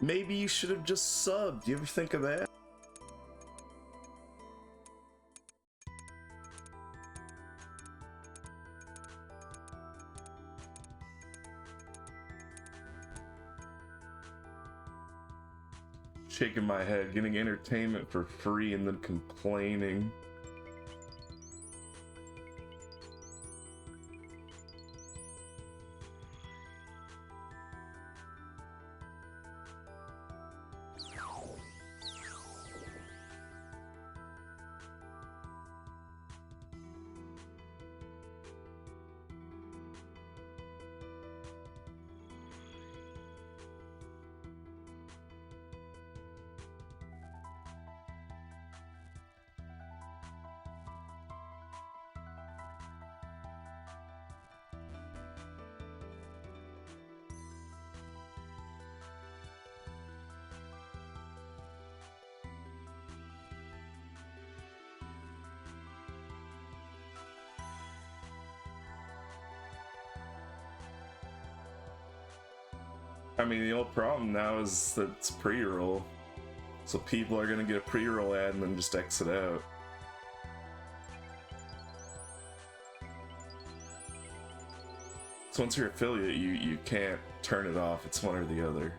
Maybe you should have just subbed. You ever think of that? Shaking my head, getting entertainment for free and then complaining. I mean, the old problem now is that it's pre-roll. So people are gonna get a pre-roll ad and then just exit out. So once you're affiliate, you can't turn it off. It's one or the other.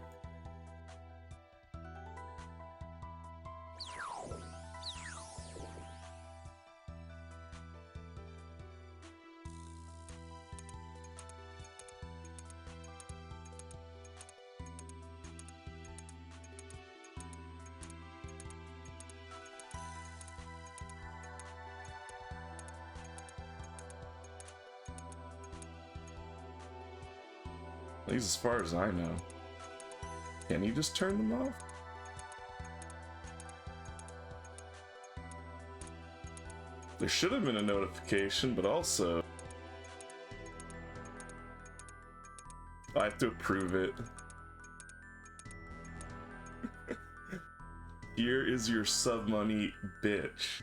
At least as far as I know. Can you just turn them off? There should have been a notification, but also I have to approve it. Here is your sub money, bitch.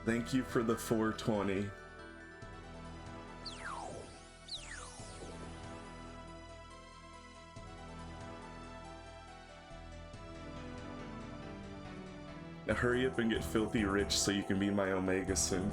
Thank you for the 420. Now hurry up and get filthy rich so you can be my Omega soon.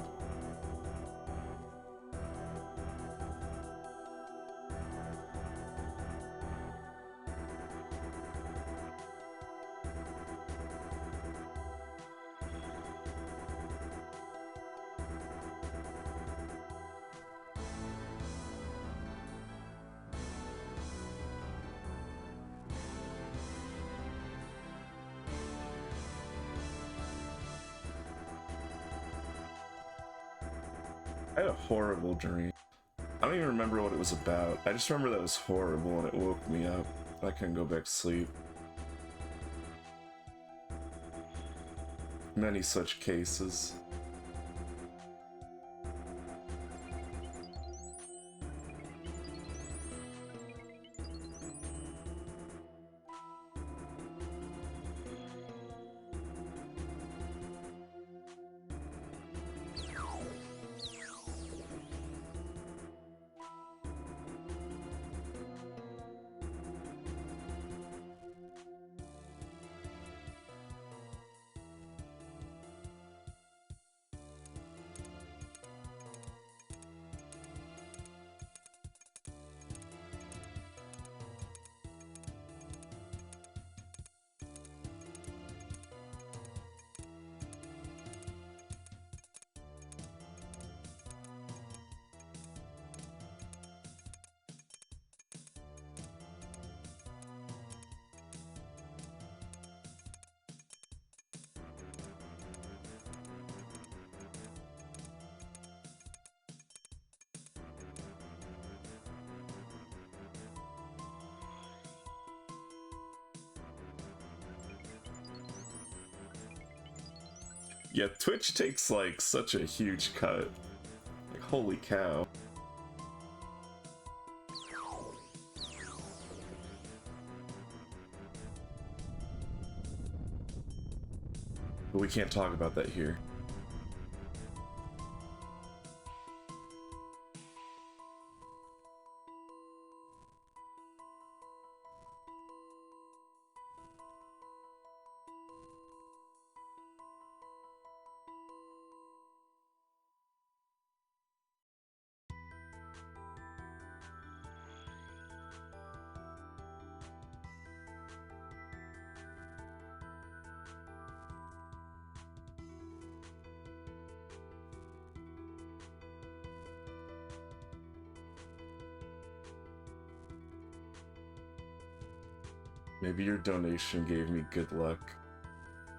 I had a horrible dream. I don't even remember what it was about. I just remember that it was horrible and it woke me up. I couldn't go back to sleep. Many such cases. Yeah, Twitch takes like such a huge cut. Like, holy cow. But we can't talk about that here. Maybe your donation gave me good luck.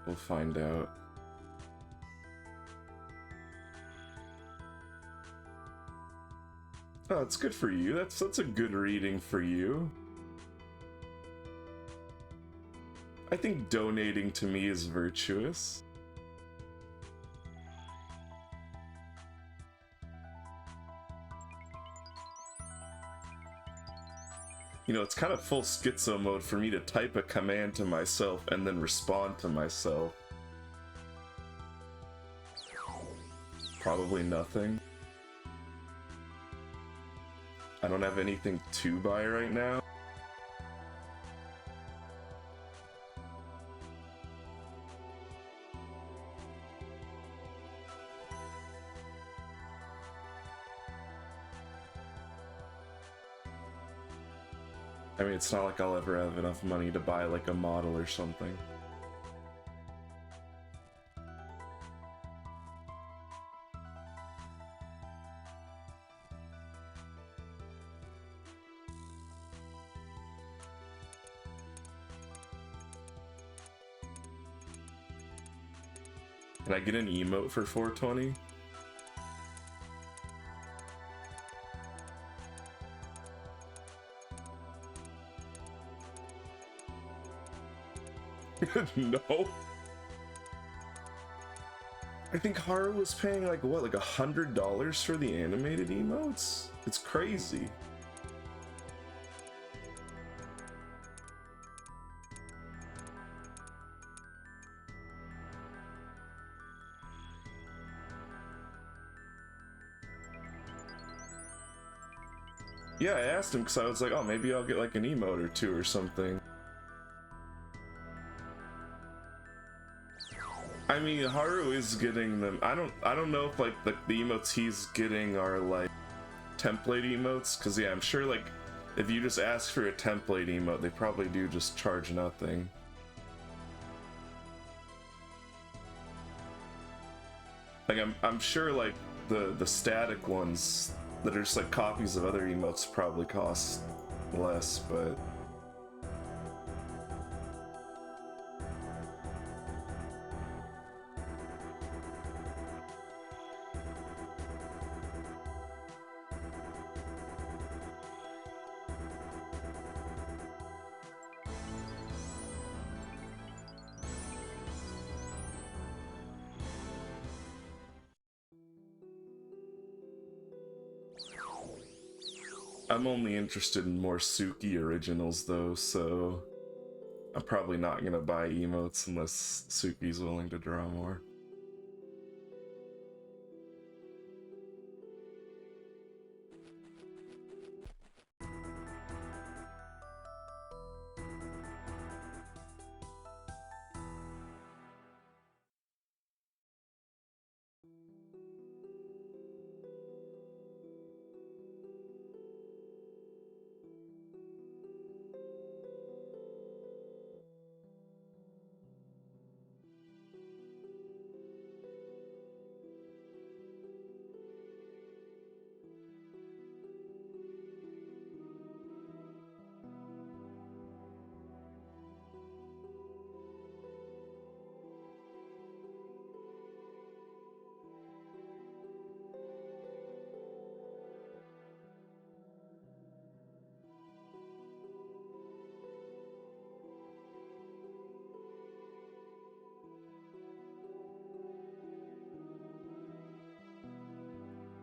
We'll find out. Oh, it's good for you. That's a good reading for you. I think donating to me is virtuous. You know, it's kind of full schizo mode for me to type a command to myself and then respond to myself. Probably nothing. I don't have anything to buy right now. I mean, it's not like I'll ever have enough money to buy like a model or something. Can I get an emote for 420? No. I think Haru was paying like what, like $100 for the animated emotes? It's crazy. Yeah, I asked him because I was like, oh, maybe I'll get like an emote or two or something. I mean, Haru is getting them. I don't know if like the emotes he's getting are like template emotes, because yeah, I'm sure like if you just ask for a template emote, they probably do just charge nothing. Like I'm sure like the static ones that are just like copies of other emotes probably cost less, but I'm only interested in more Suki originals though, so I'm probably not gonna buy emotes unless Suki's willing to draw more.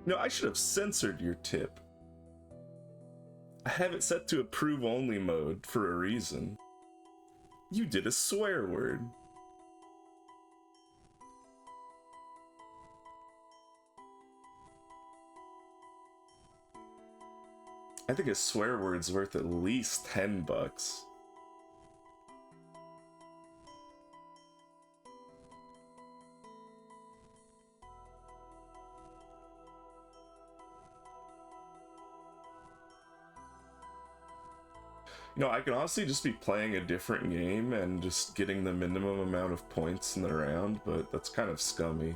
No, I should have censored your tip. I have it set to approve only mode for a reason. You did a swear word. I think a swear word's worth at least $10. You know, I can honestly just be playing a different game and just getting the minimum amount of points in the round, but that's kind of scummy.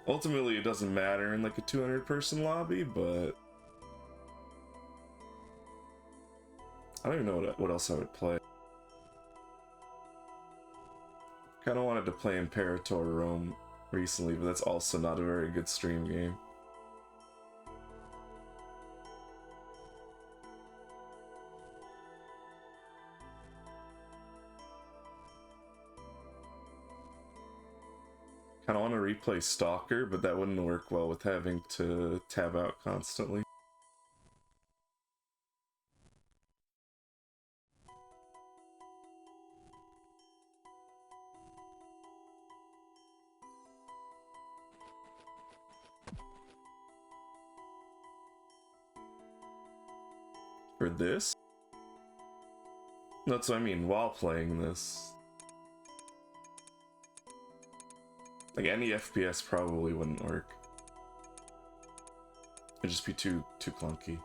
Ultimately, it doesn't matter in like a 200-person lobby, but I don't even know what else I would play. Kind of wanted to play Imperator Rome recently, but that's also not a very good stream game. Kind of want to replay Stalker, but that wouldn't work well with having to tab out constantly. For this? That's what I mean, while playing this. Like, any FPS probably wouldn't work. It'd just be too clunky.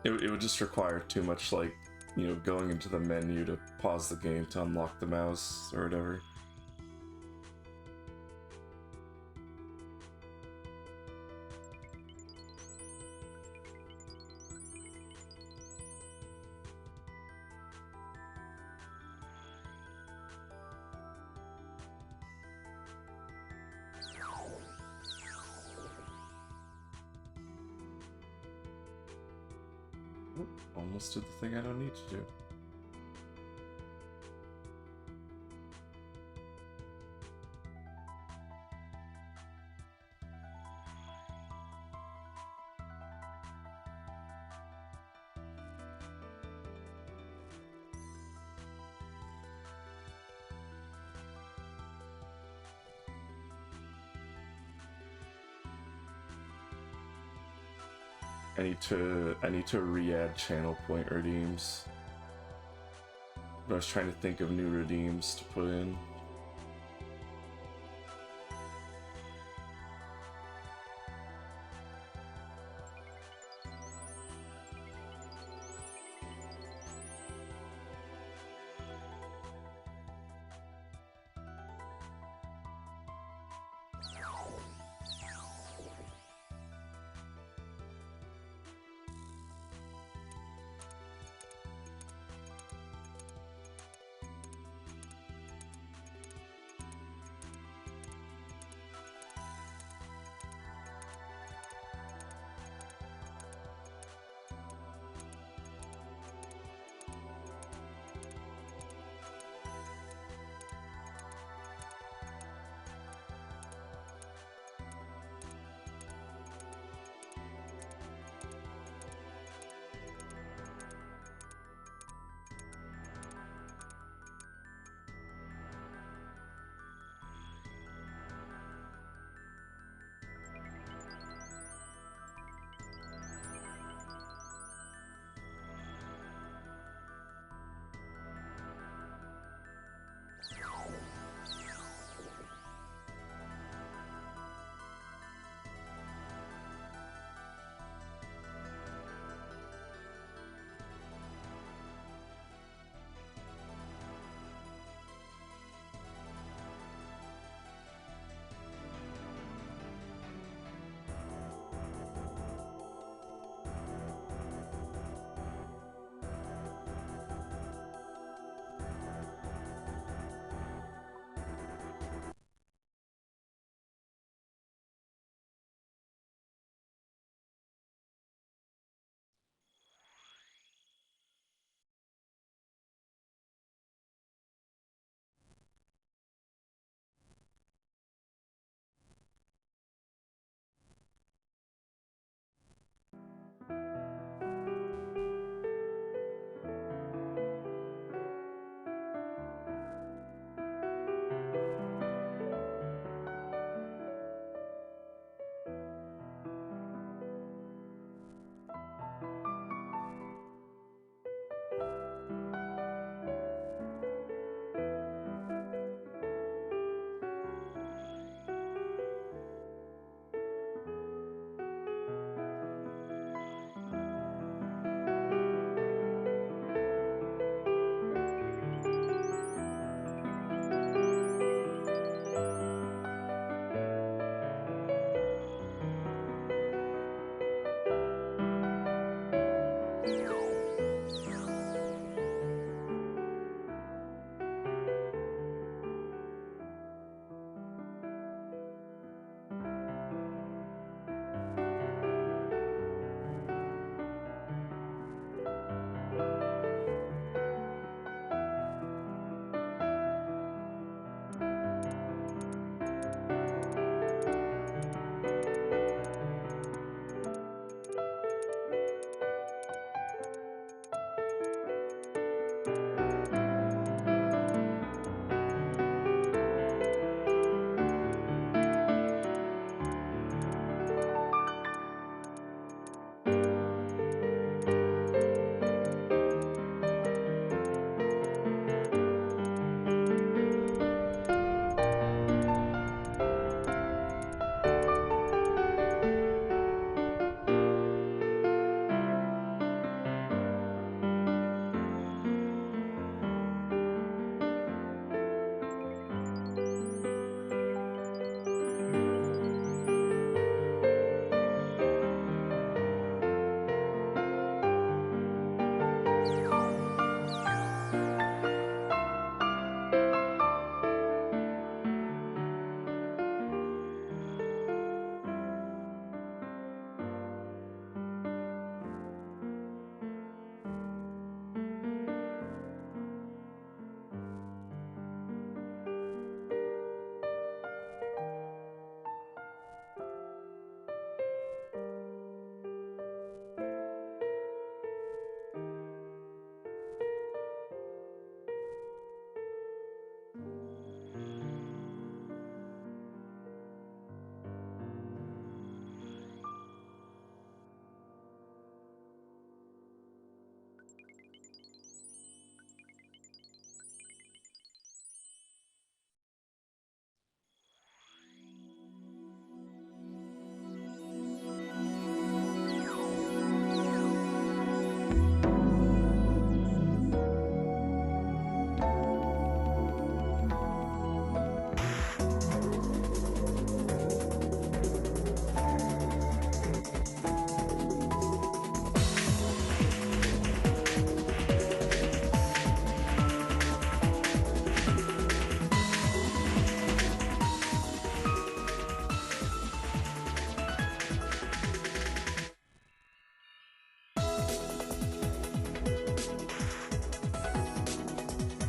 It would just require too much, like, you know, going into the menu to pause the game to unlock the mouse or whatever. Almost did the thing I don't need to do. I need to re-add channel point redeems. But I was trying to think of new redeems to put in.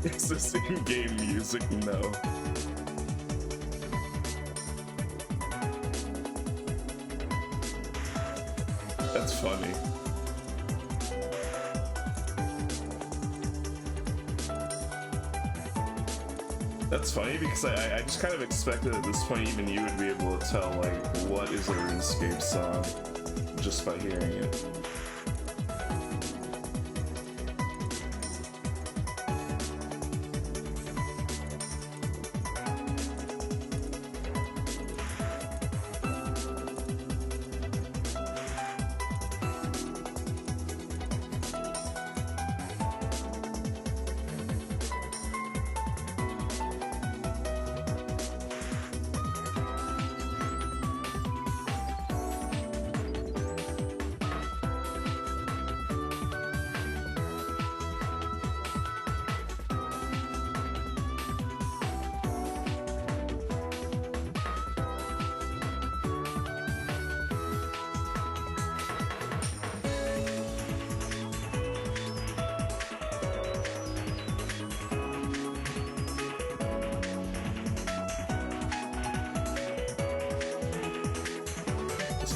Is this in-game music? No. That's funny. That's funny because I just kind of expected at this point even you would be able to tell, like, what is a RuneScape song just by hearing it.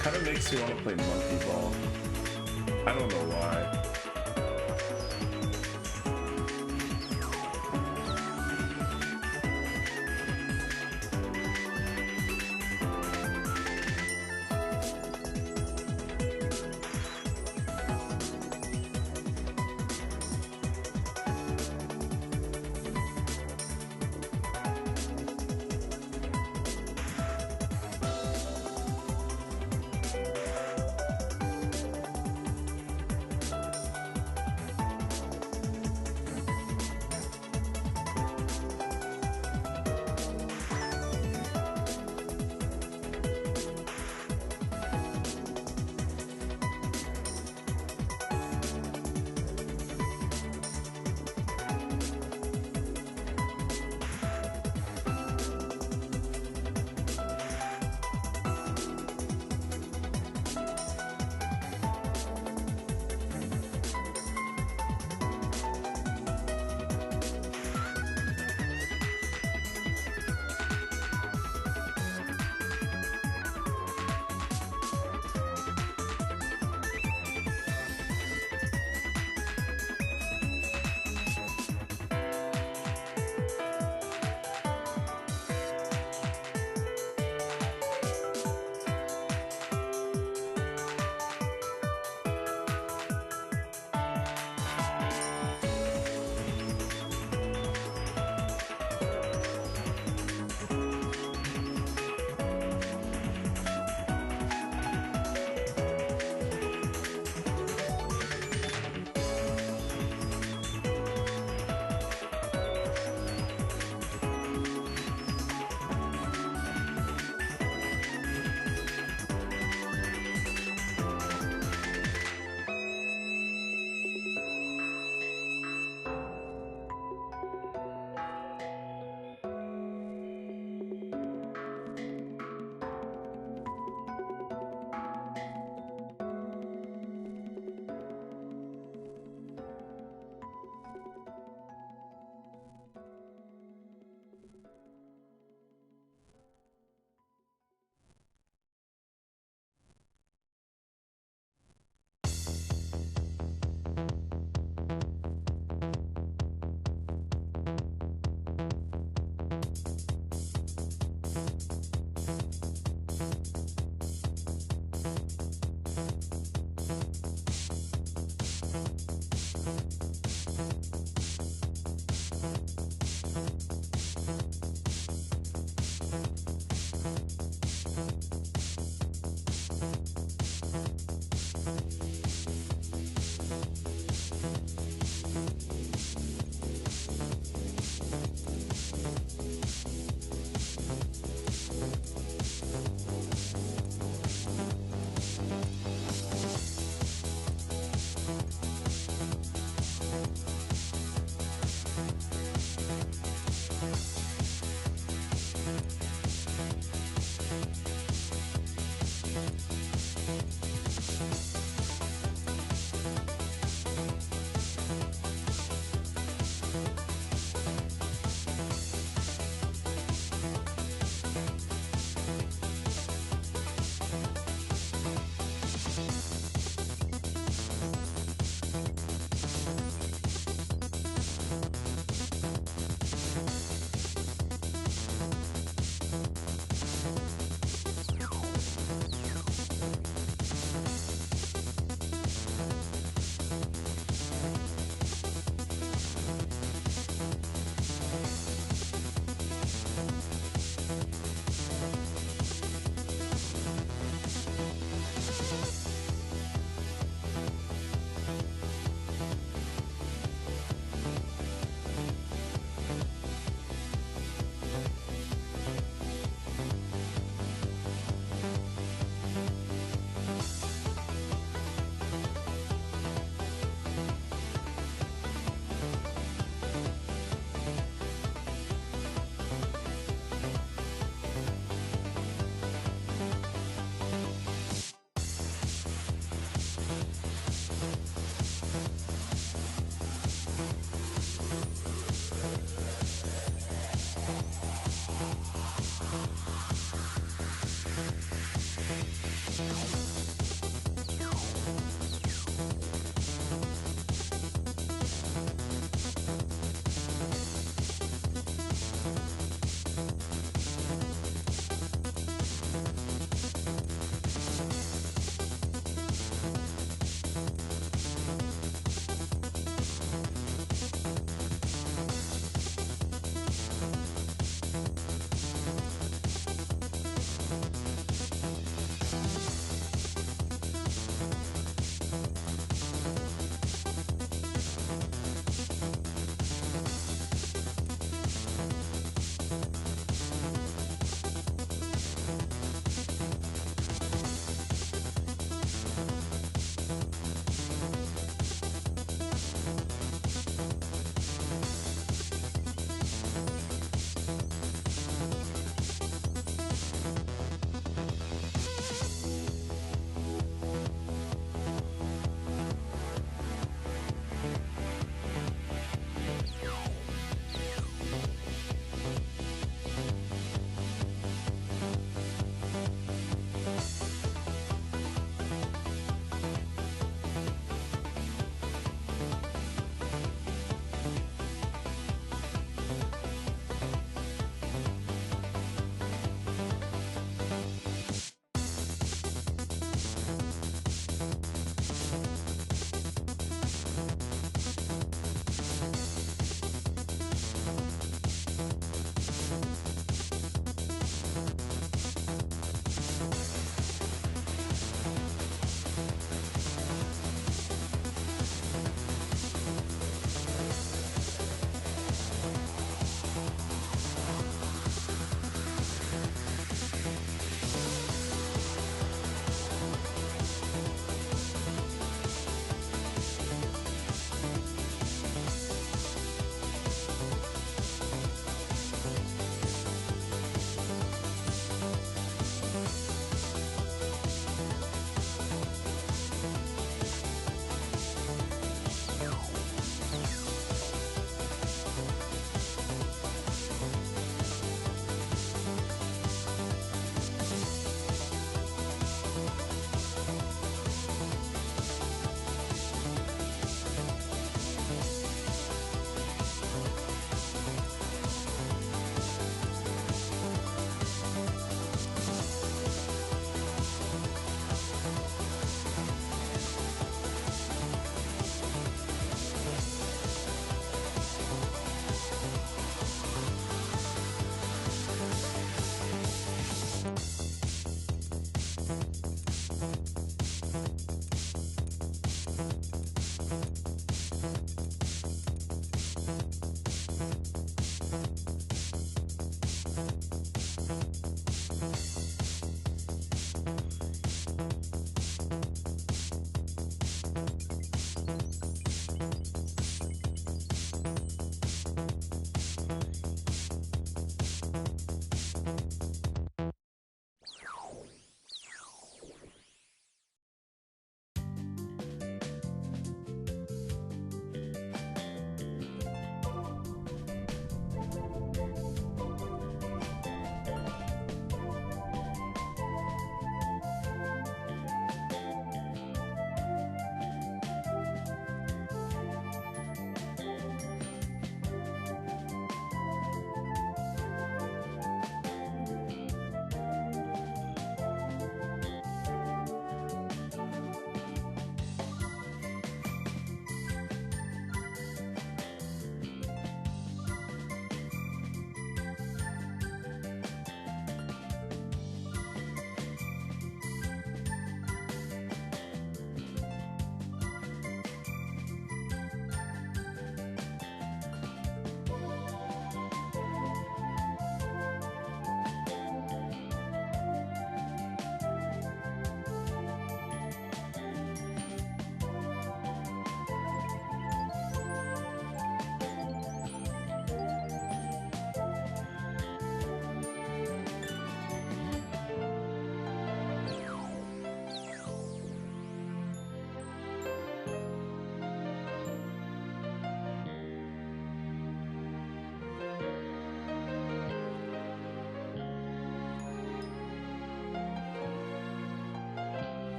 Kind of makes me want to play Monkey Ball. I don't know why.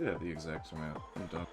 Yeah, the exact amount. I'm done.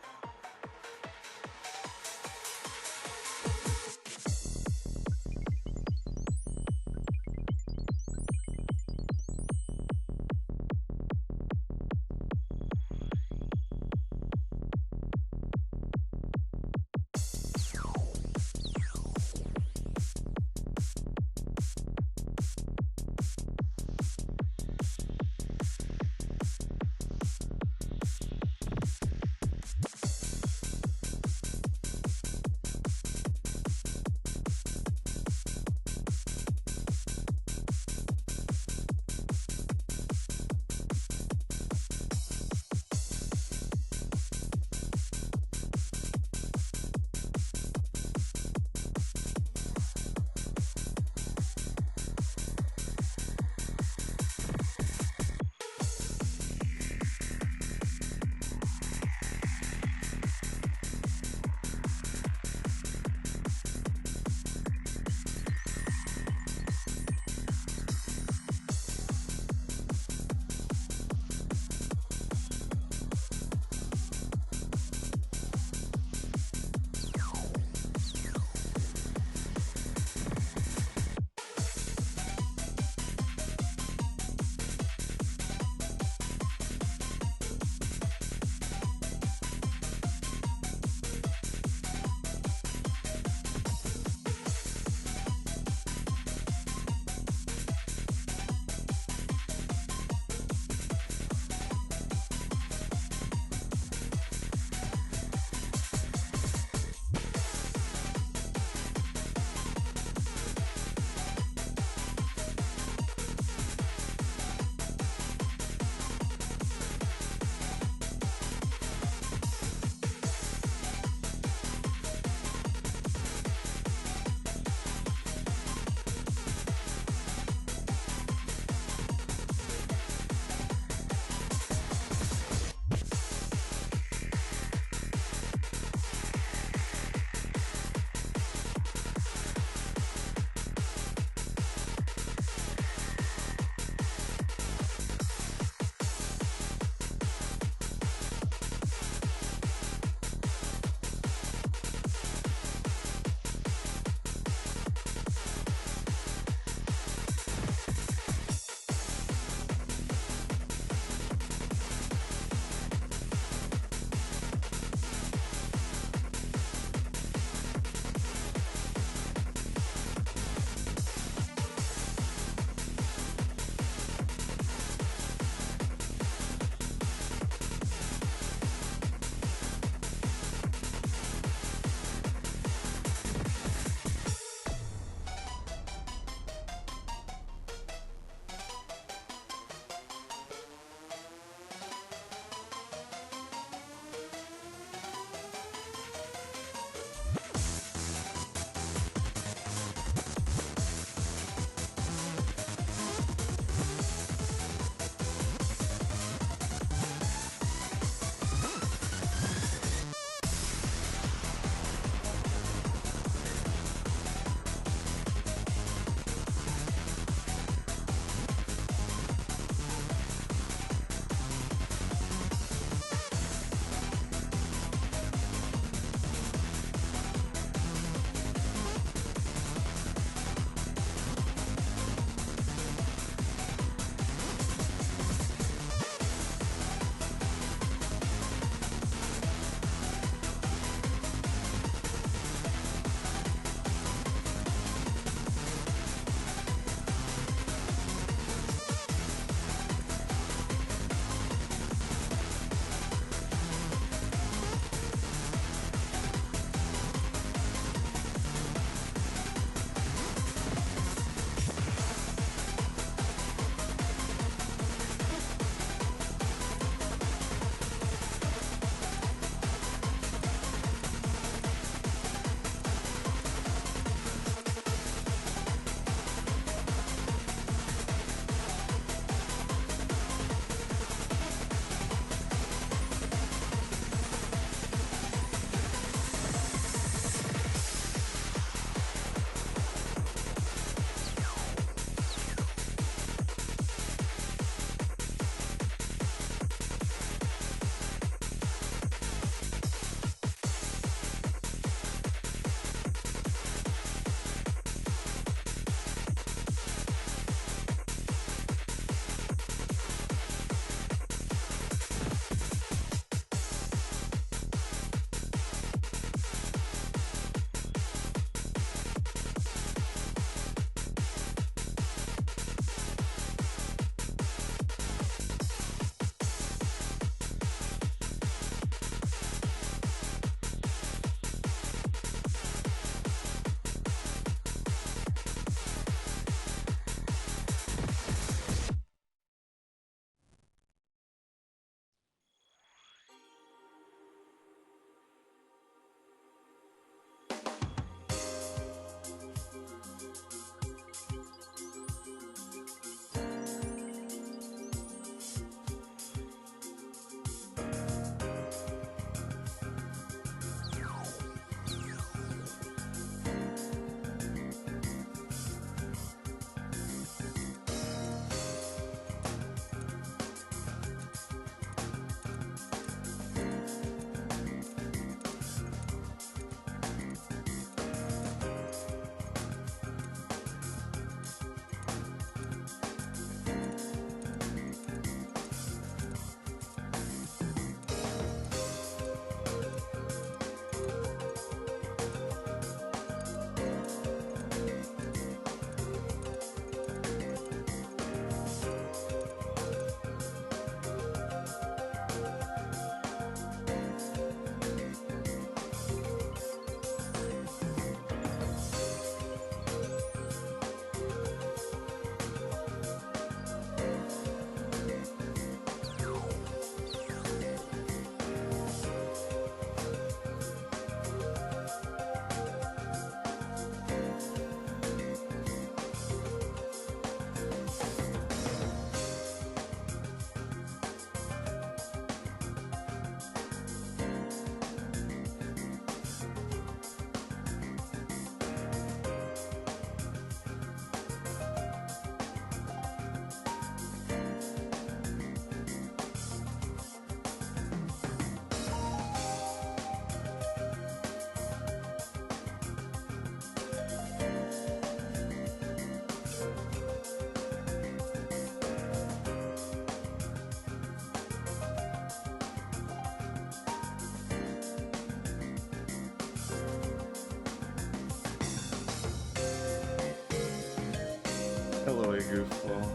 LOA goofball.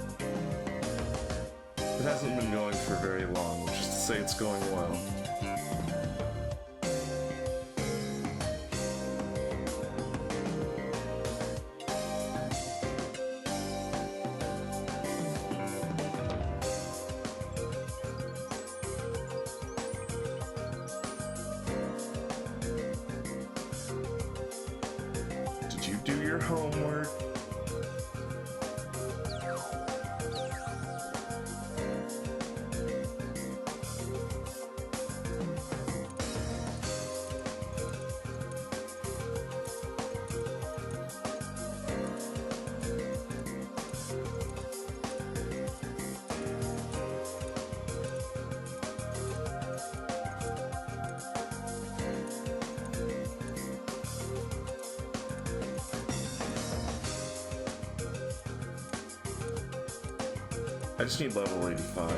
It hasn't been going for very long, which is to say it's going well. Did you do your homework? I just need level 85.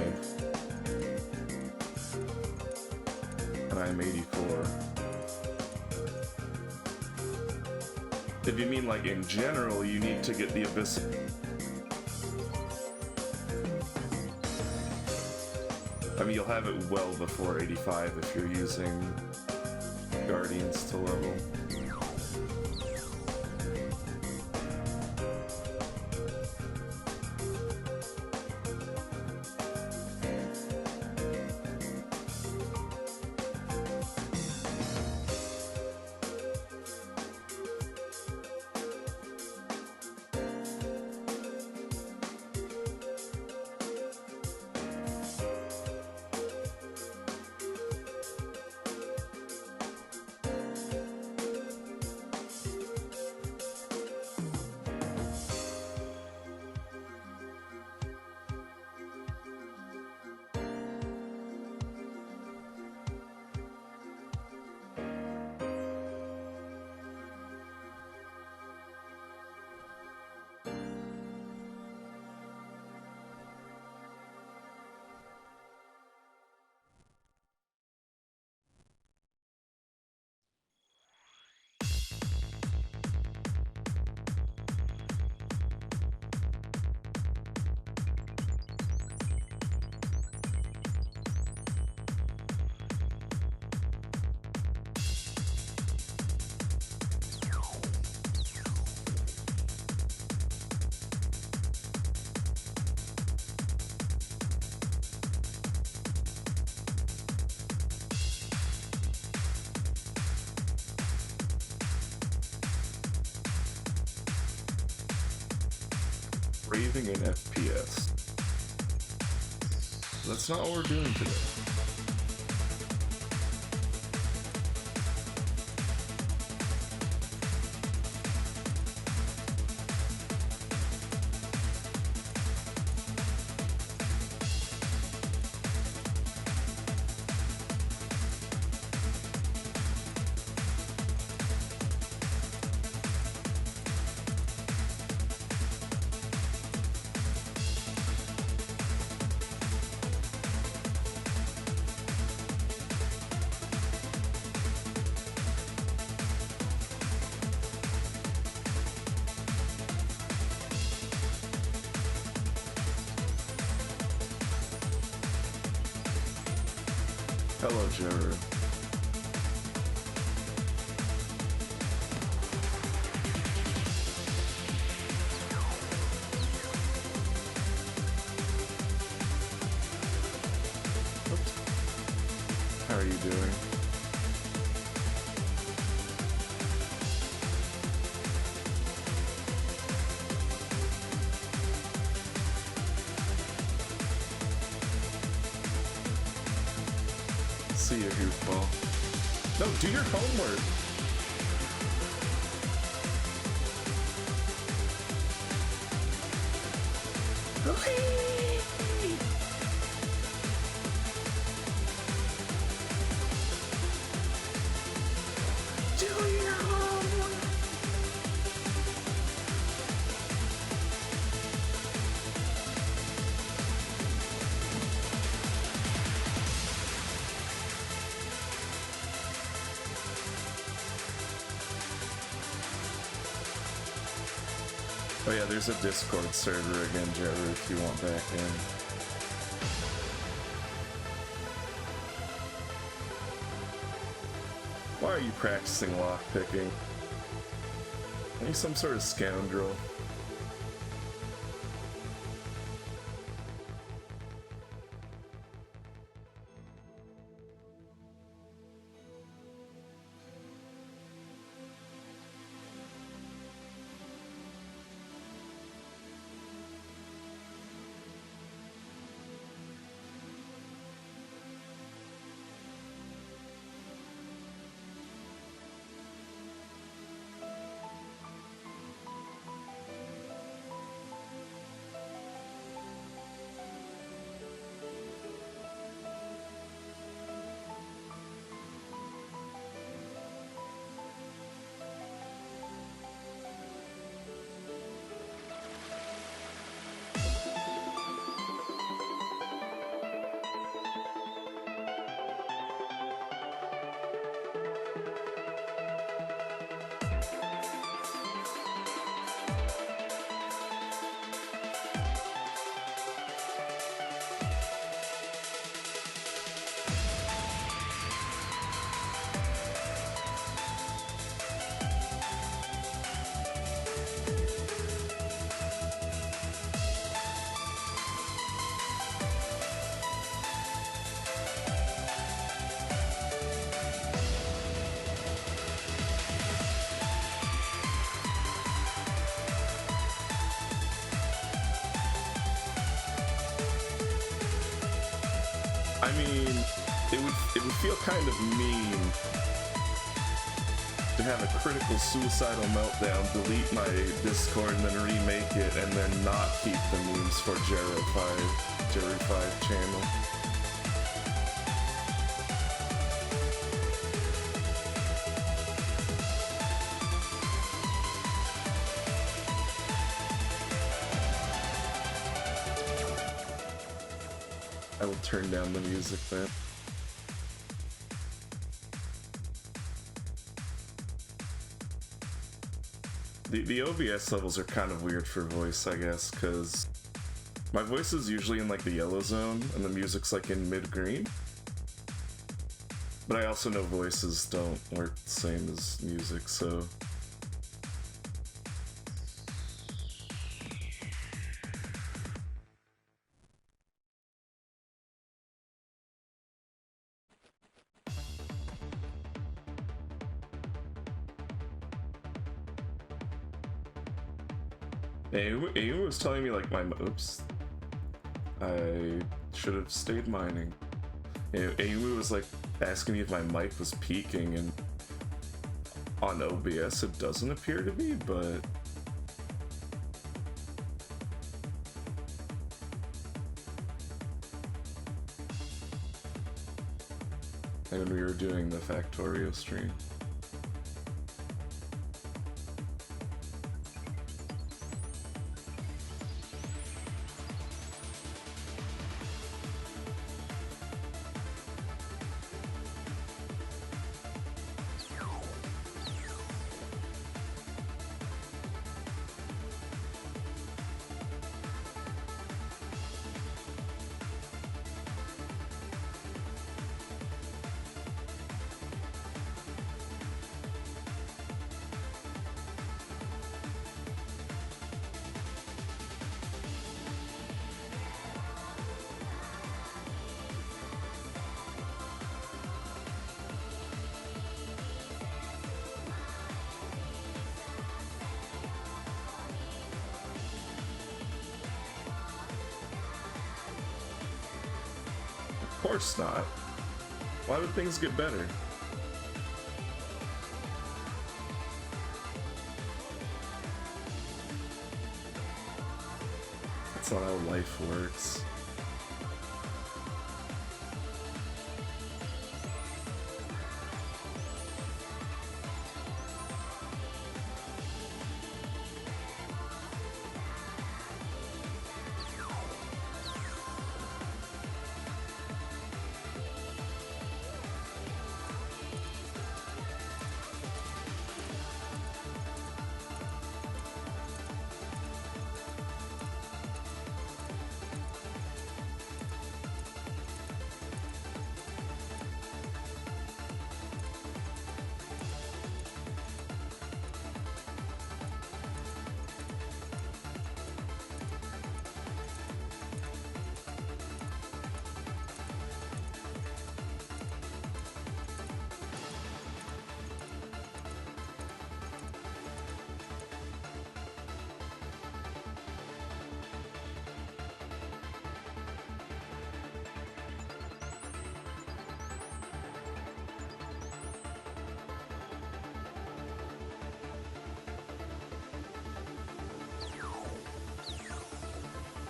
And I'm 84. If you mean like in general, you need to get the Abyss. I mean, you'll have it well before 85 if you're using Guardians to level. Raving in FPS. That's not what we're doing today. Hello, Jared. How are you doing? See you, goofball. No, do your homework. Do your homework. Oh yeah, there's a Discord server again, Jerry, if you want back in. Why are you practicing lockpicking? Are you some sort of scoundrel? I mean, it would feel kind of mean to have a critical suicidal meltdown, delete my Discord, and then remake it, and then not keep the memes for Jerry 5 channel. I will turn down the music then. The OBS levels are kind of weird for voice, I guess, because my voice is usually in like the yellow zone and the music's like in mid-green. But I also know voices don't work the same as music, so... Ayu was telling me like oops. I should have stayed mining. Ayu was like asking me if my mic was peaking, and on OBS it doesn't appear to be, but and we were doing the Factorio stream. Of course not. Why would things get better? That's not how life works.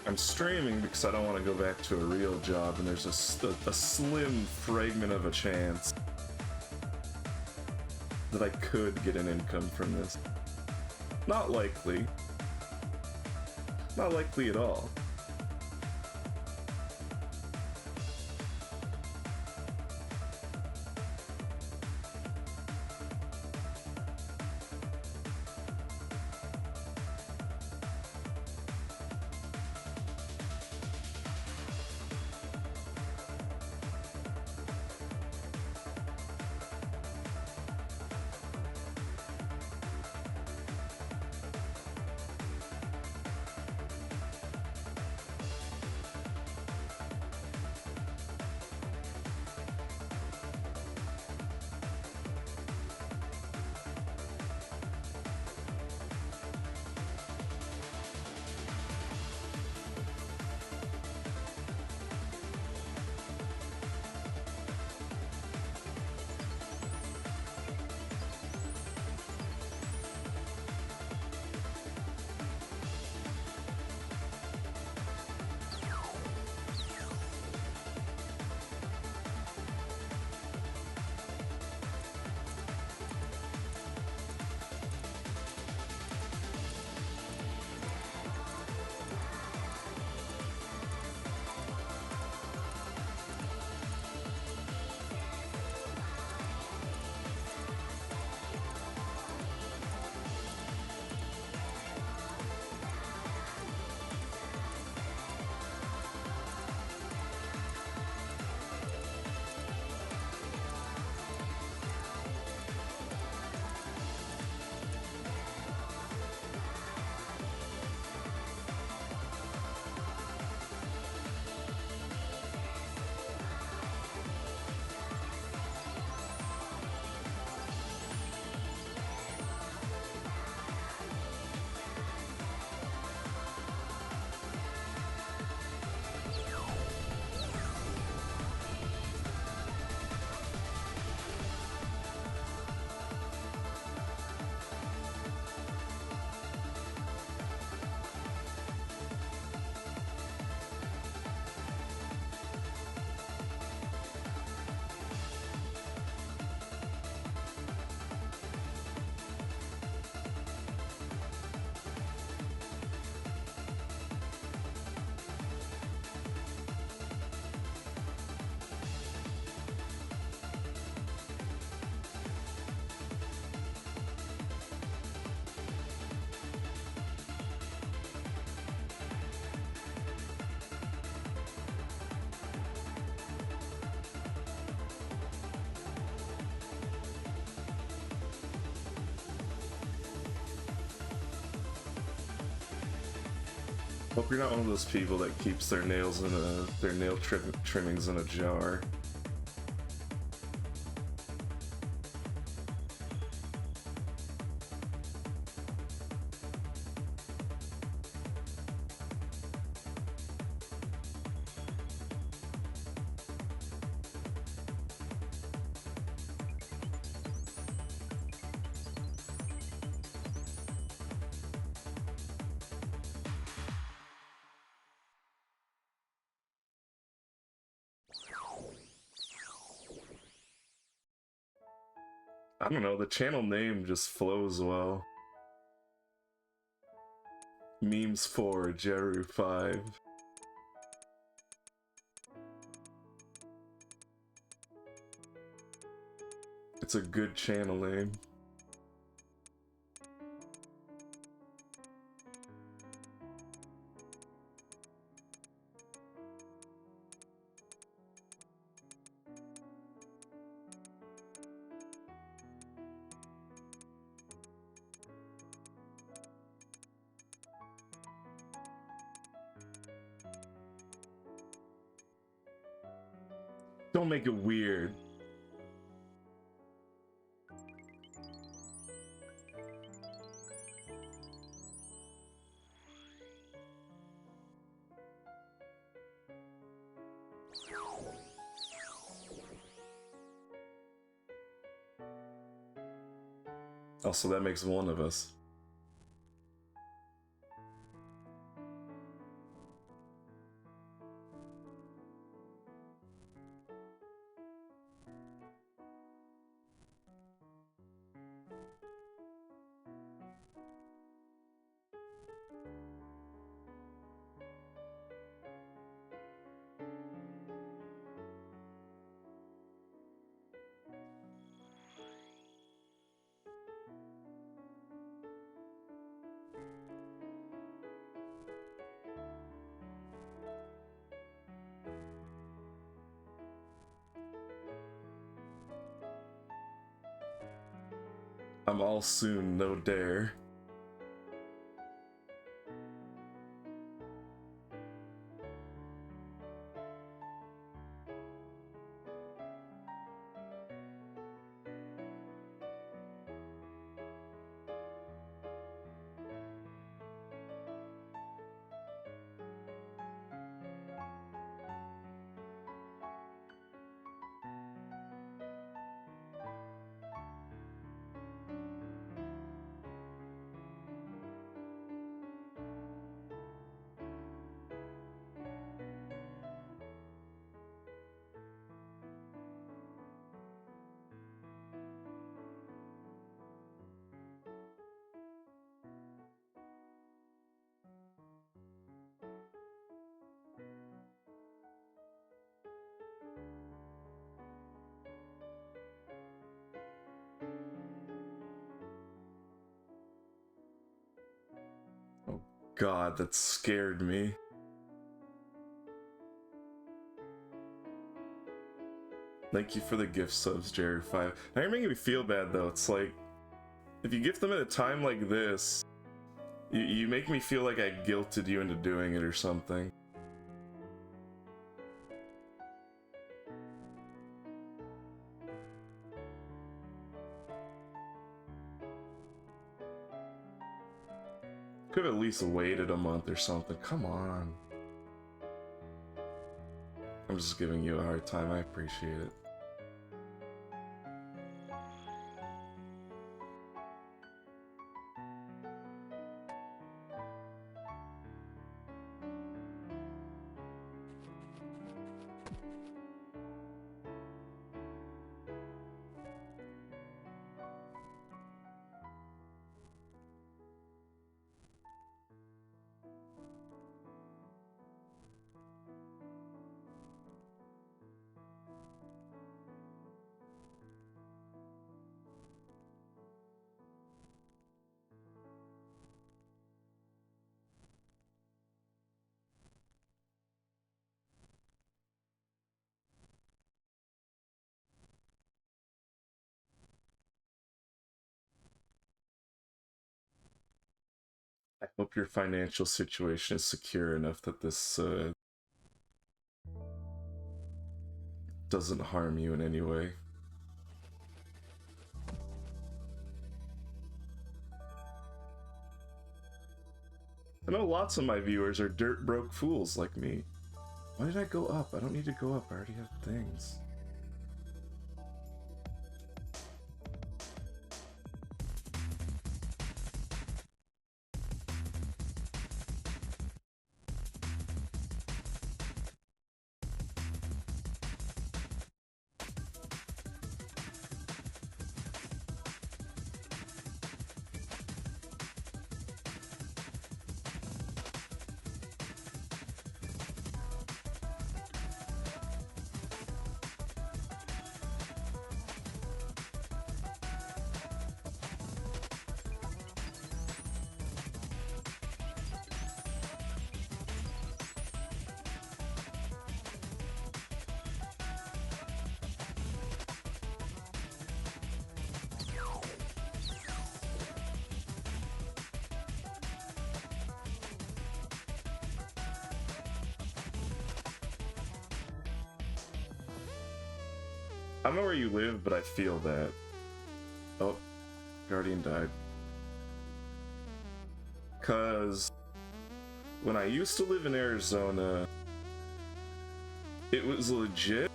I'm streaming because I don't want to go back to a real job, and there's a slim fragment of a chance that I could get an income from this. Not likely. Not likely at all. Hope you're not one of those people that keeps their nails in their nail trimmings in a jar. I don't know, the channel name just flows well. Memes 4, Jeru 5. It's a good channel name. Don't make it weird. Also, that makes one of us. I'm all soon, no dare. Oh god, that scared me. Thank you for the gift subs, Jerry5. Now you're making me feel bad though. It's like, if you gift them at a time like this, you make me feel like I guilted you into doing it or something. Could have at least waited a month or something. Come on. I'm just giving you a hard time. I appreciate it. I hope your financial situation is secure enough that this doesn't harm you in any way. I know lots of my viewers are dirt broke fools like me. Why did I go up? I don't need to go up. I already have things. I don't know where you live, but I feel that. Oh, Guardian died. Cause when I used to live in Arizona, it was legit.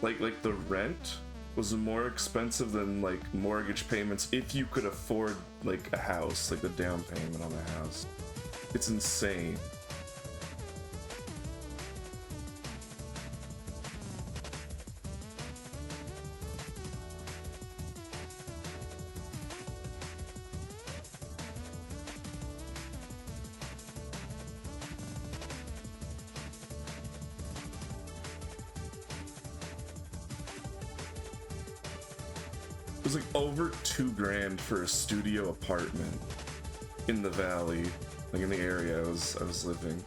Like the rent was more expensive than like mortgage payments if you could afford like a house, like the down payment on a house. It's insane. It was like over $2,000 for a studio apartment in the valley, like in the area I was living.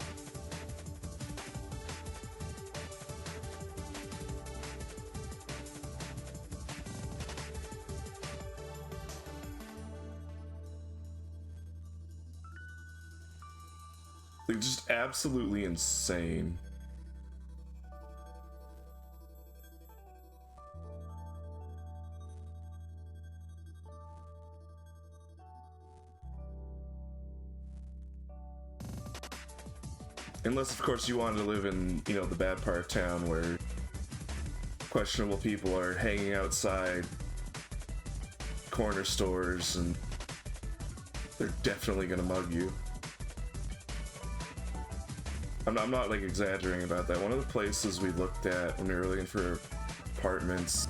Like, just absolutely insane. Unless, of course, you wanted to live in, you know, the bad part of town where questionable people are hanging outside corner stores and they're definitely gonna mug you. I'm not like exaggerating about that. One of the places we looked at when we were looking for apartments,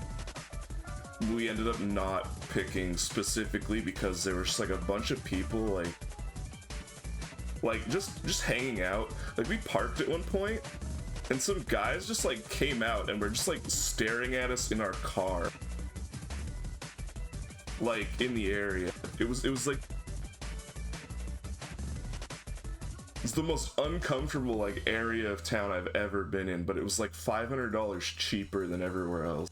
we ended up not picking specifically because there was just like a bunch of people like just hanging out. Like, we parked at one point and some guys just like came out and were just like staring at us in our car, like in the area. It was like, it's the most uncomfortable like area of town I've ever been in, but it was like $500 cheaper than everywhere else.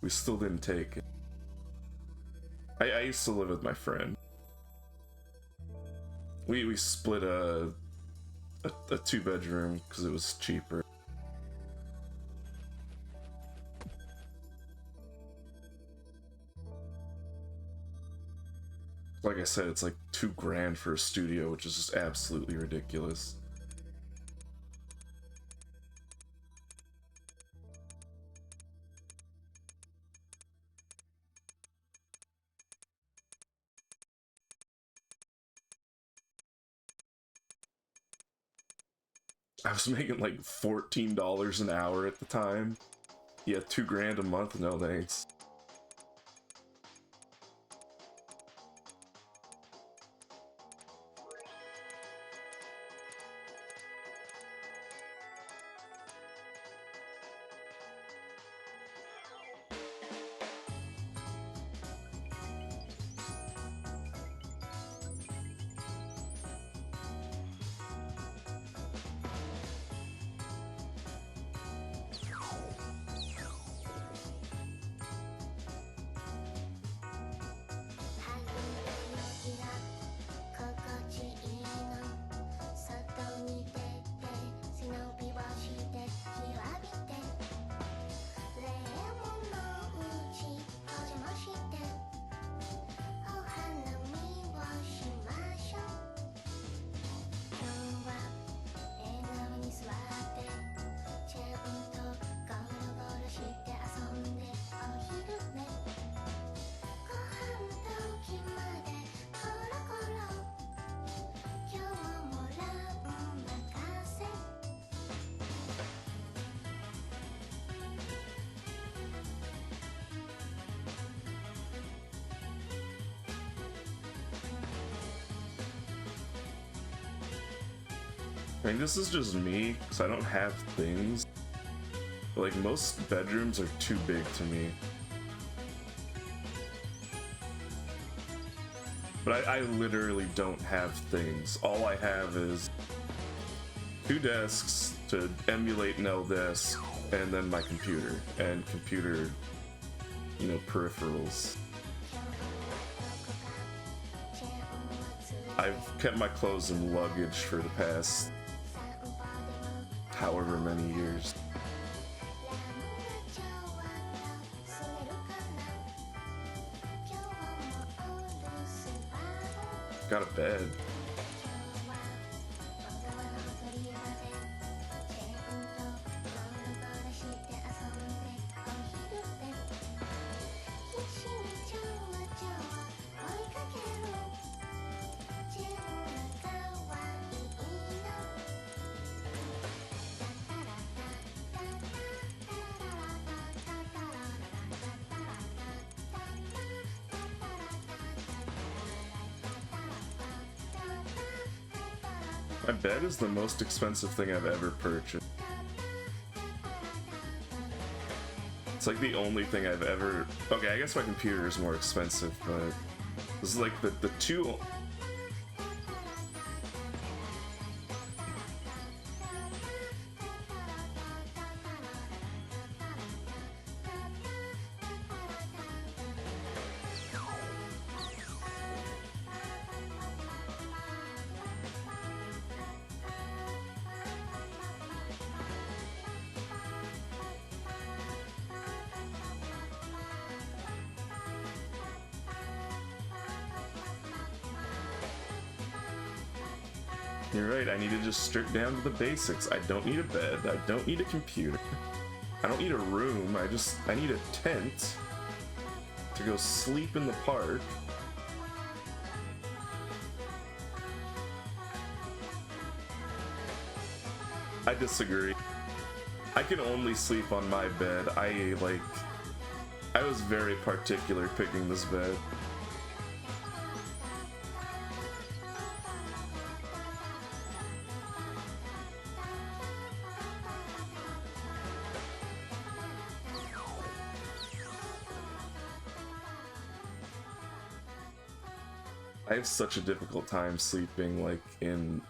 We still didn't take it. I used to live with my friend. We split a 2-bedroom because it was cheaper. Like I said, it's like $2,000 for a studio, which is just absolutely ridiculous. I was making like $14 an hour at the time. Yeah, $2,000 a month, no thanks. I mean, this is just me, because I don't have things. Like, most bedrooms are too big to me. But I literally don't have things. All I have is 2 desks to emulate an L desk, and then my computer, and computer, you know, peripherals. I've kept my clothes in luggage for the past however many years. Got a bed. My bed is the most expensive thing I've ever purchased. It's like the only thing I've ever... Okay, I guess my computer is more expensive, but this is like the two... You're right, I need to just strip down to the basics. I don't need a bed, I don't need a computer, I don't need a room, I need a tent to go sleep in the park. I disagree. I can only sleep on my bed. I was very particular picking this bed. I have such a difficult time sleeping like in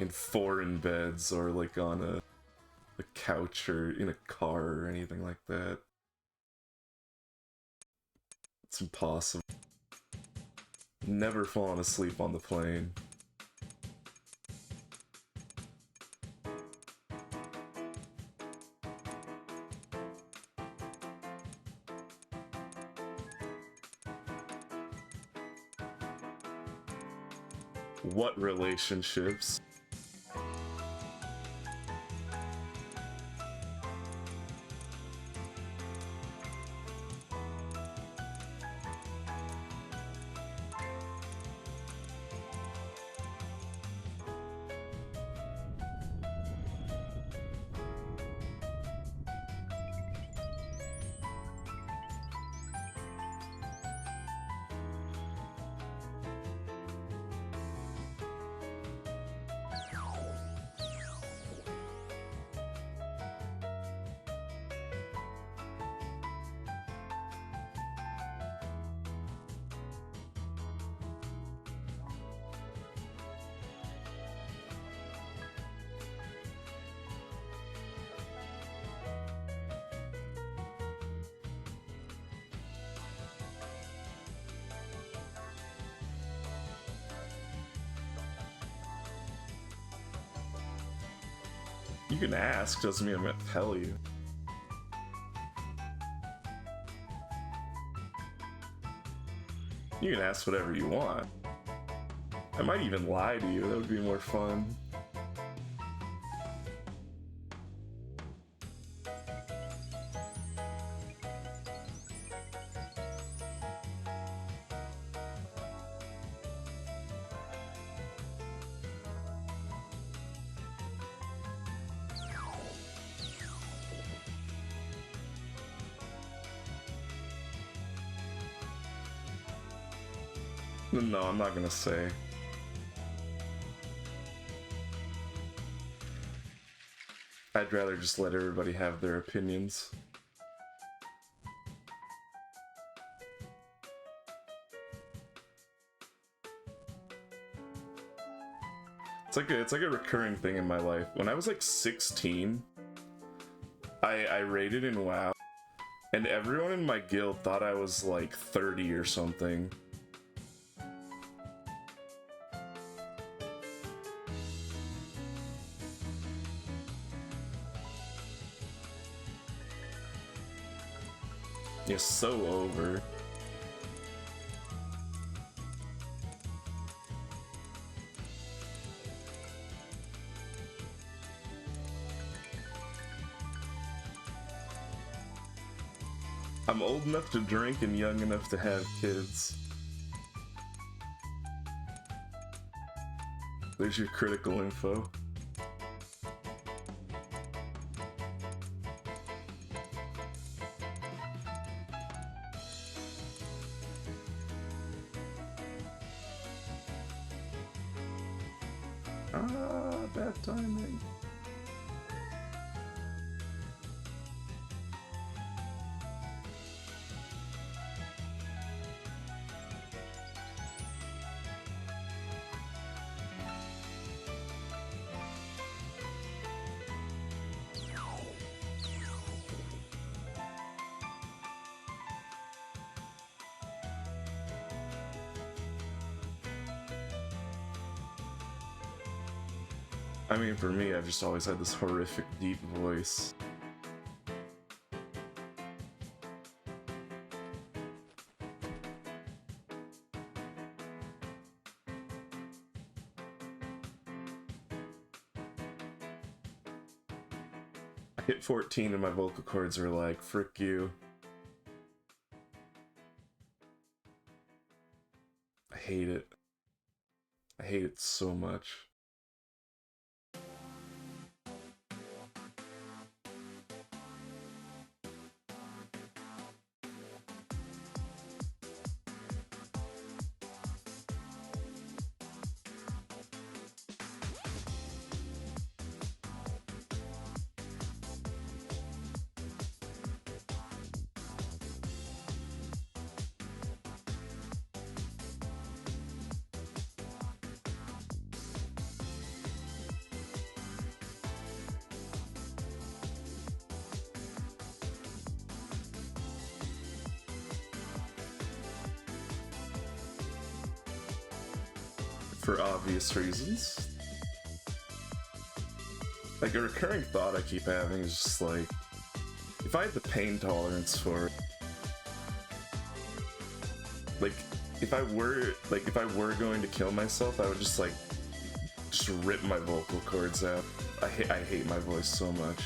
foreign beds or like on a couch or in a car or anything like that. It's impossible. Never fallen asleep on the plane. What relationships? You can ask, doesn't mean I'm gonna tell you. You can ask whatever you want. I might even lie to you, that would be more fun. No, I'm not gonna say. I'd rather just let everybody have their opinions. It's like a recurring thing in my life. When I was like 16, I raided in WoW, and everyone in my guild thought I was like 30 or something. You're so over. I'm old enough to drink and young enough to have kids. There's your critical info. Bad timing. I mean, for me, I've just always had this horrific deep voice. I hit 14 and my vocal cords are like, frick you. I hate it. I hate it so much. For obvious reasons. Like, a recurring thought I keep having is just like, if I had the pain tolerance for it, like, if I were going to kill myself, I would just rip my vocal cords out. I hate my voice so much.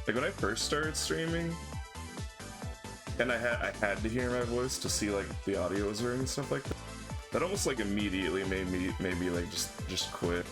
Like, when I first started streaming, and I had to hear my voice to see like the audio was working and stuff like that, that almost like immediately made me like just quit.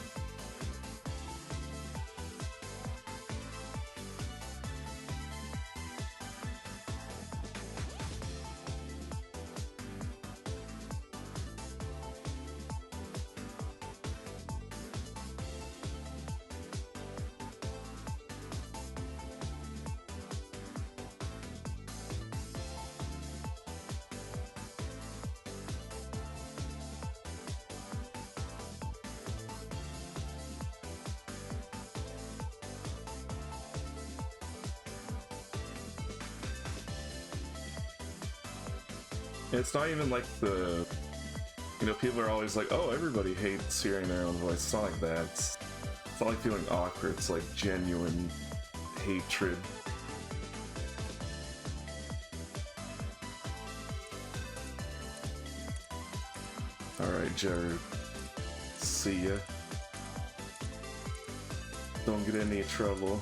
It's not even like the, you know, people are always like, oh, everybody hates hearing their own voice. It's not like that. It's not like feeling awkward. It's like genuine hatred. Alright, Jared. See ya. Don't get in any trouble.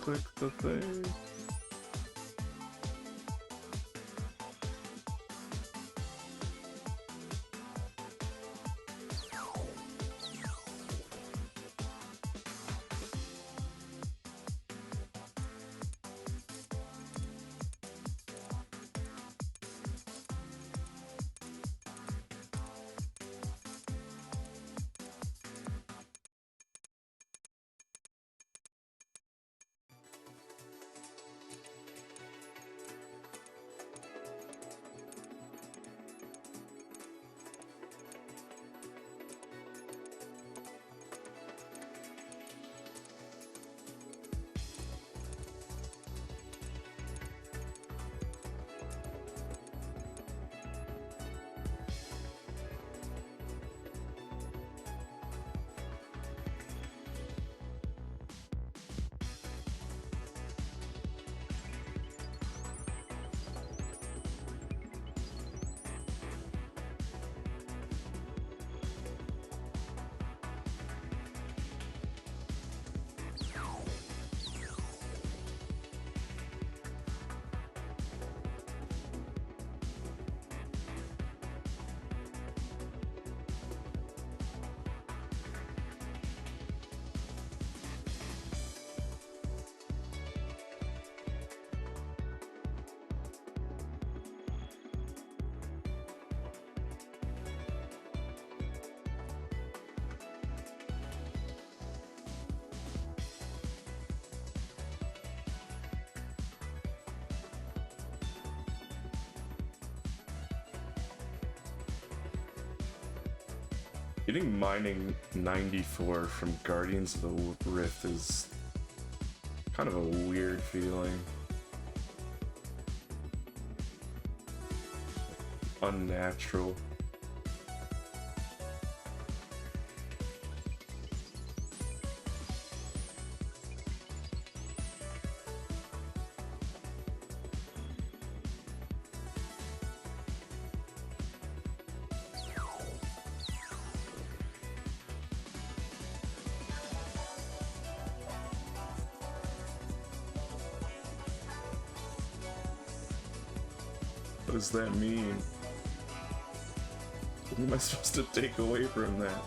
Click the thing. Getting mining 94 from Guardians of the Rift is kind of a weird feeling. Unnatural. What does that mean? What am I supposed to take away from that?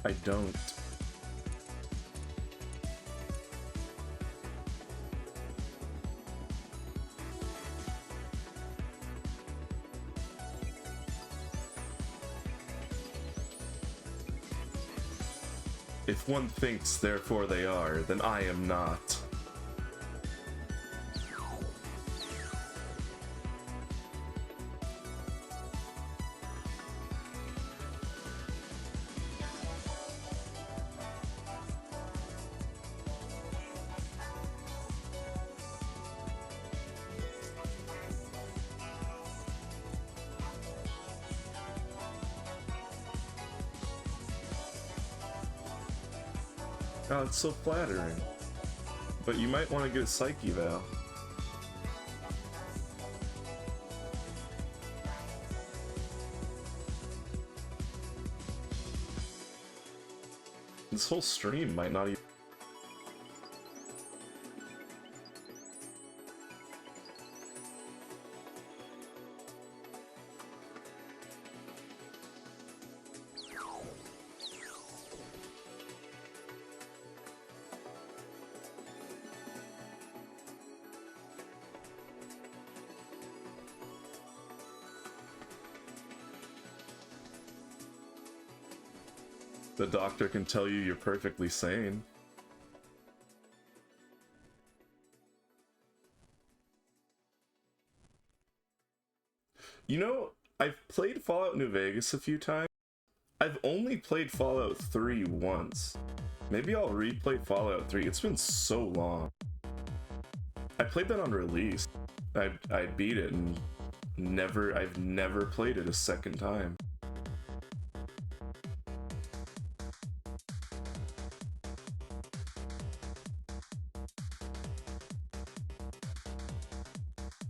I don't. If one thinks, therefore they are, then I am not. Oh, it's so flattering. But you might want to get a psych eval. This whole stream might not even... The doctor can tell you you're perfectly sane. You know, I've played Fallout New Vegas a few times. I've only played Fallout 3 once. Maybe I'll replay Fallout 3. It's been so long. I played that on release. I beat it and I've never played it a second time.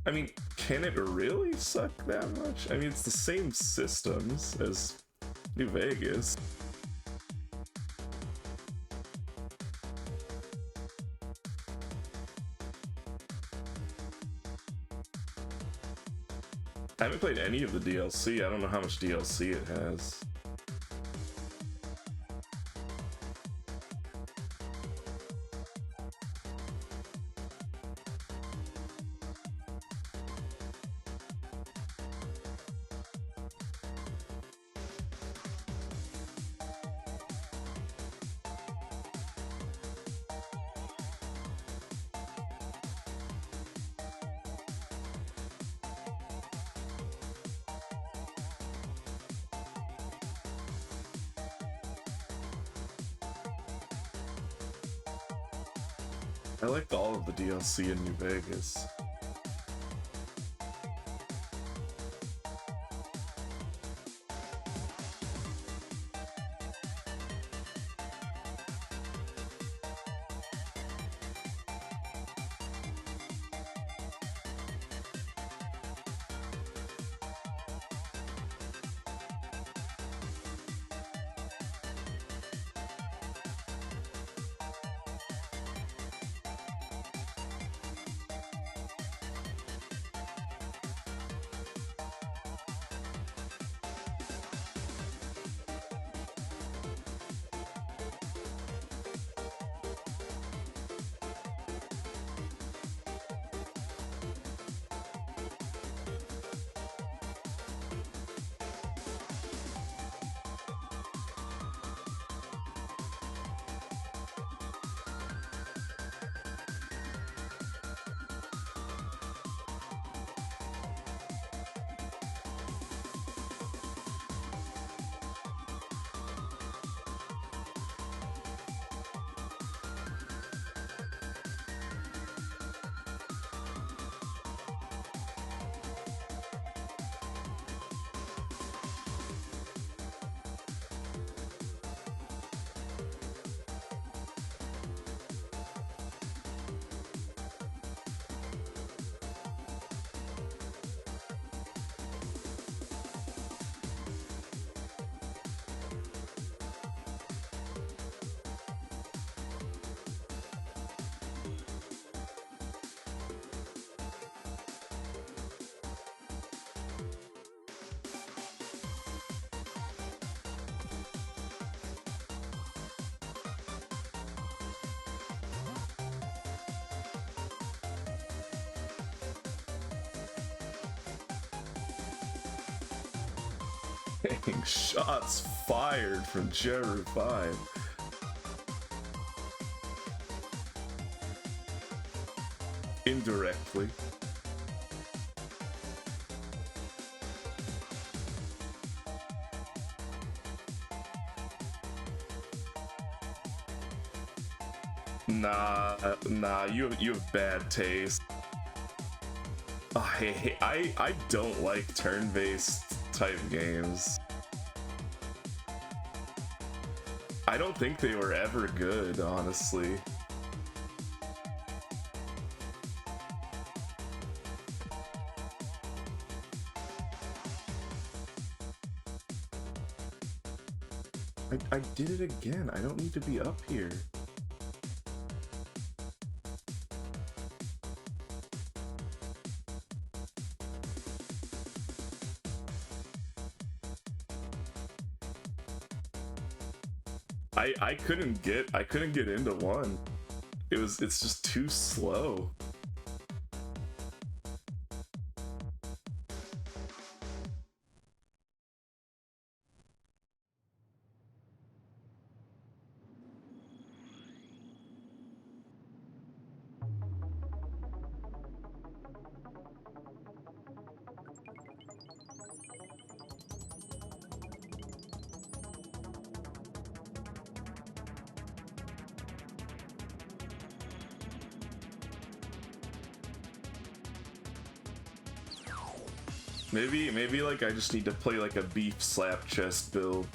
I mean, can it really suck that much? I mean, it's the same systems as New Vegas. I haven't played any of the DLC. I don't know how much DLC it has. I liked all of the DLC in New Vegas. Dang, shots fired from Jeru 5. Indirectly. Nah, you have bad taste. Oh, I don't like turn-based type games. I don't think they were ever good, honestly. I did it again. I don't need to be up here. I couldn't get into one. It's just too slow. Maybe like I just need to play like a beef slap chest build.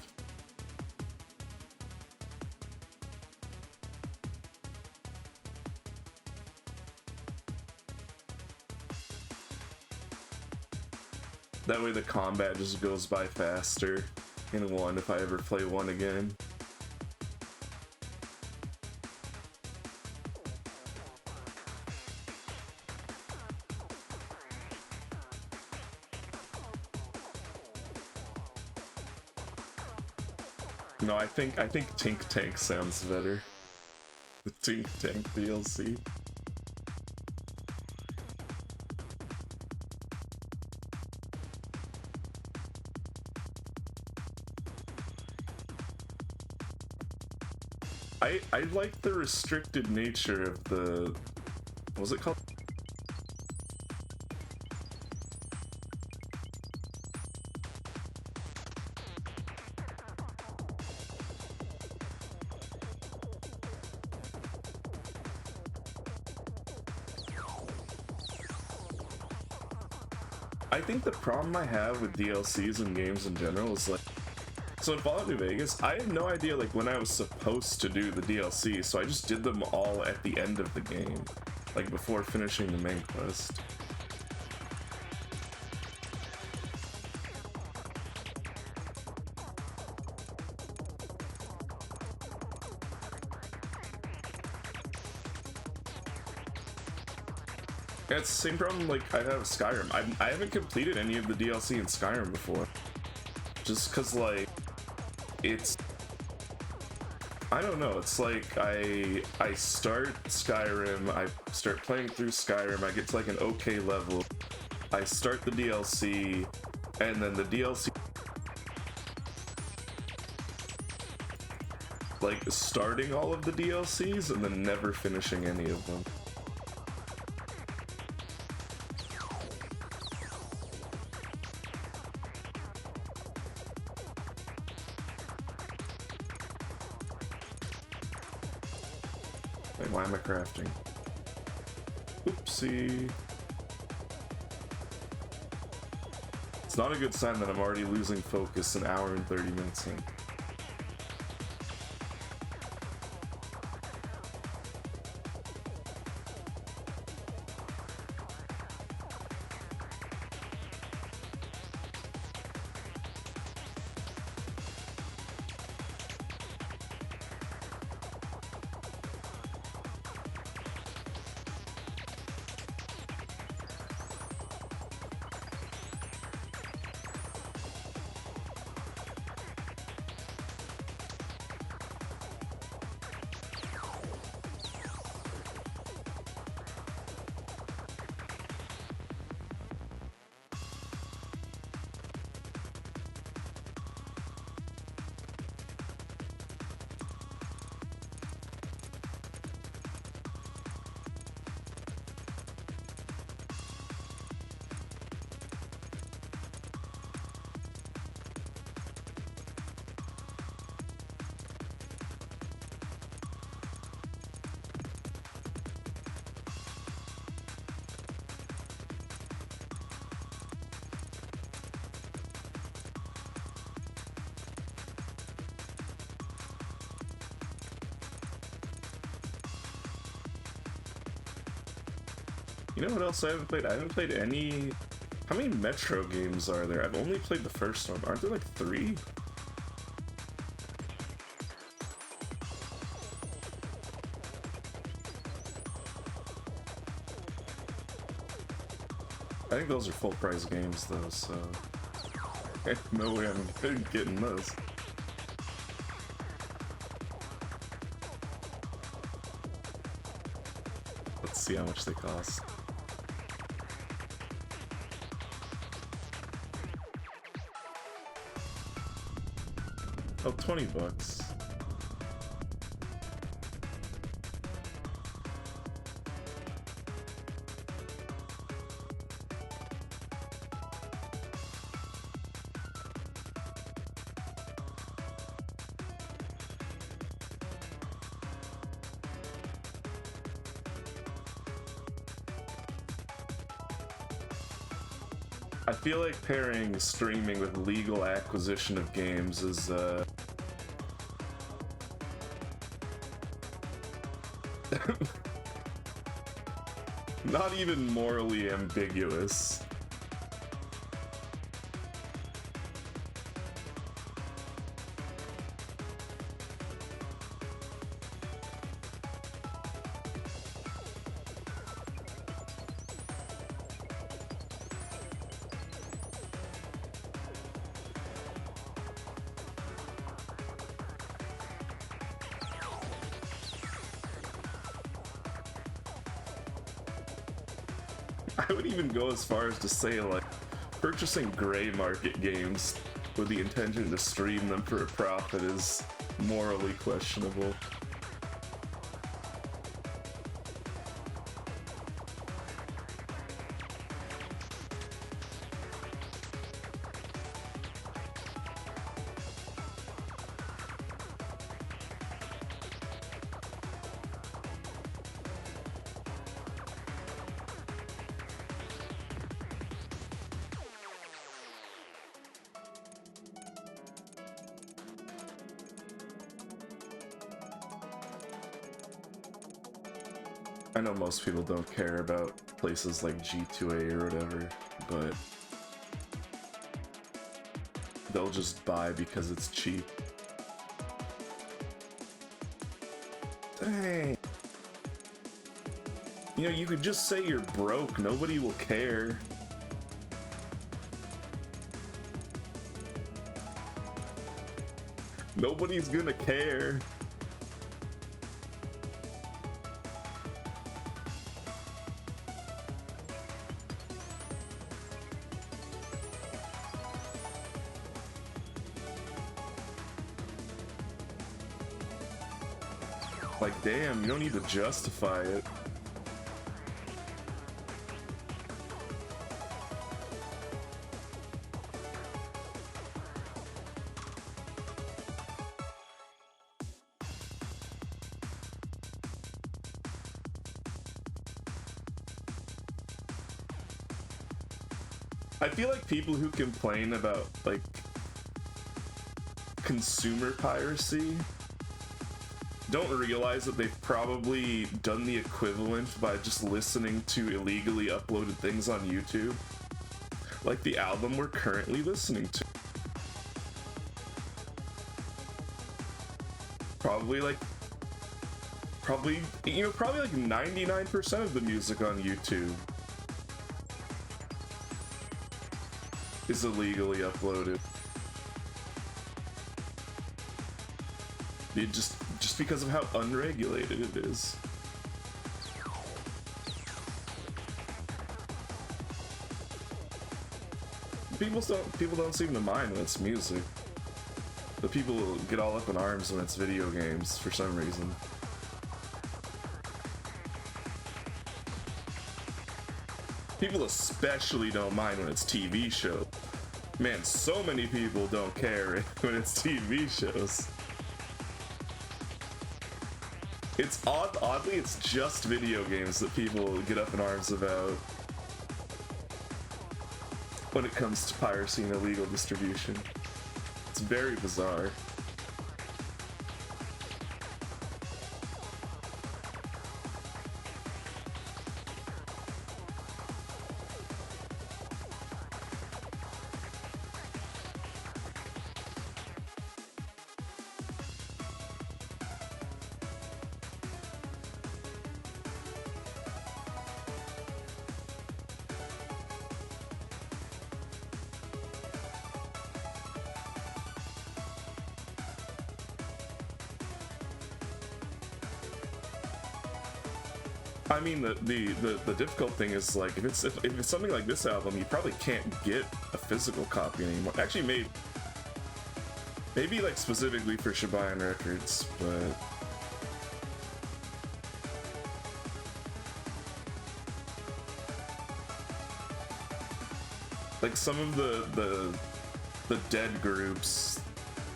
That way the combat just goes by faster in one if I ever play one again. No, I think Tink Tank sounds better. The Tink Tank DLC. I like the restricted nature of the... what was it called? I think the problem I have with DLCs and games in general is like, so in Fallout New Vegas, I had no idea like when I was supposed to do the DLC, so I just did them all at the end of the game, like before finishing the main quest. Yeah, it's the same problem like I have with Skyrim. I haven't completed any of the DLC in Skyrim before. Just cause like, it's... I don't know, it's like I start Skyrim, I start playing through Skyrim, I get to like an okay level, I start the DLC, and then the DLC... like starting all of the DLCs and then never finishing any of them. Why am I crafting? Oopsie. It's not a good sign that I'm already losing focus an hour and 30 minutes in. You know what else I haven't played? I haven't played any... How many Metro games are there? I've only played the first one. Aren't there like 3? I think those are full price games though, so... no way I'm getting those. Let's see how much they cost. Oh, $20. I feel like pairing streaming with legal acquisition of games is, not even morally ambiguous. I would even go as far as to say, like, purchasing gray market games with the intention to stream them for a profit is morally questionable. I know most people don't care about places like G2A or whatever, but they'll just buy because it's cheap. Dang. You know, you could just say you're broke, nobody will care. Nobody's gonna care. Like, damn, you don't need to justify it. I feel like people who complain about, like, consumer piracy don't realize that they've probably done the equivalent by just listening to illegally uploaded things on YouTube. Like the album we're currently listening to. Probably like 99% of the music on YouTube is illegally uploaded. It just because of how unregulated it is. People don't seem to mind when it's music. But people get all up in arms when it's video games for some reason. People especially don't mind when it's TV shows. Man, so many people don't care when it's TV shows. It's oddly, it's just video games that people get up in arms about when it comes to piracy and illegal distribution. It's very bizarre. I mean, the difficult thing is, like, if it's something like this album, you probably can't get a physical copy anymore. Actually, maybe like specifically for Shibayan Records, but like some of the dead groups,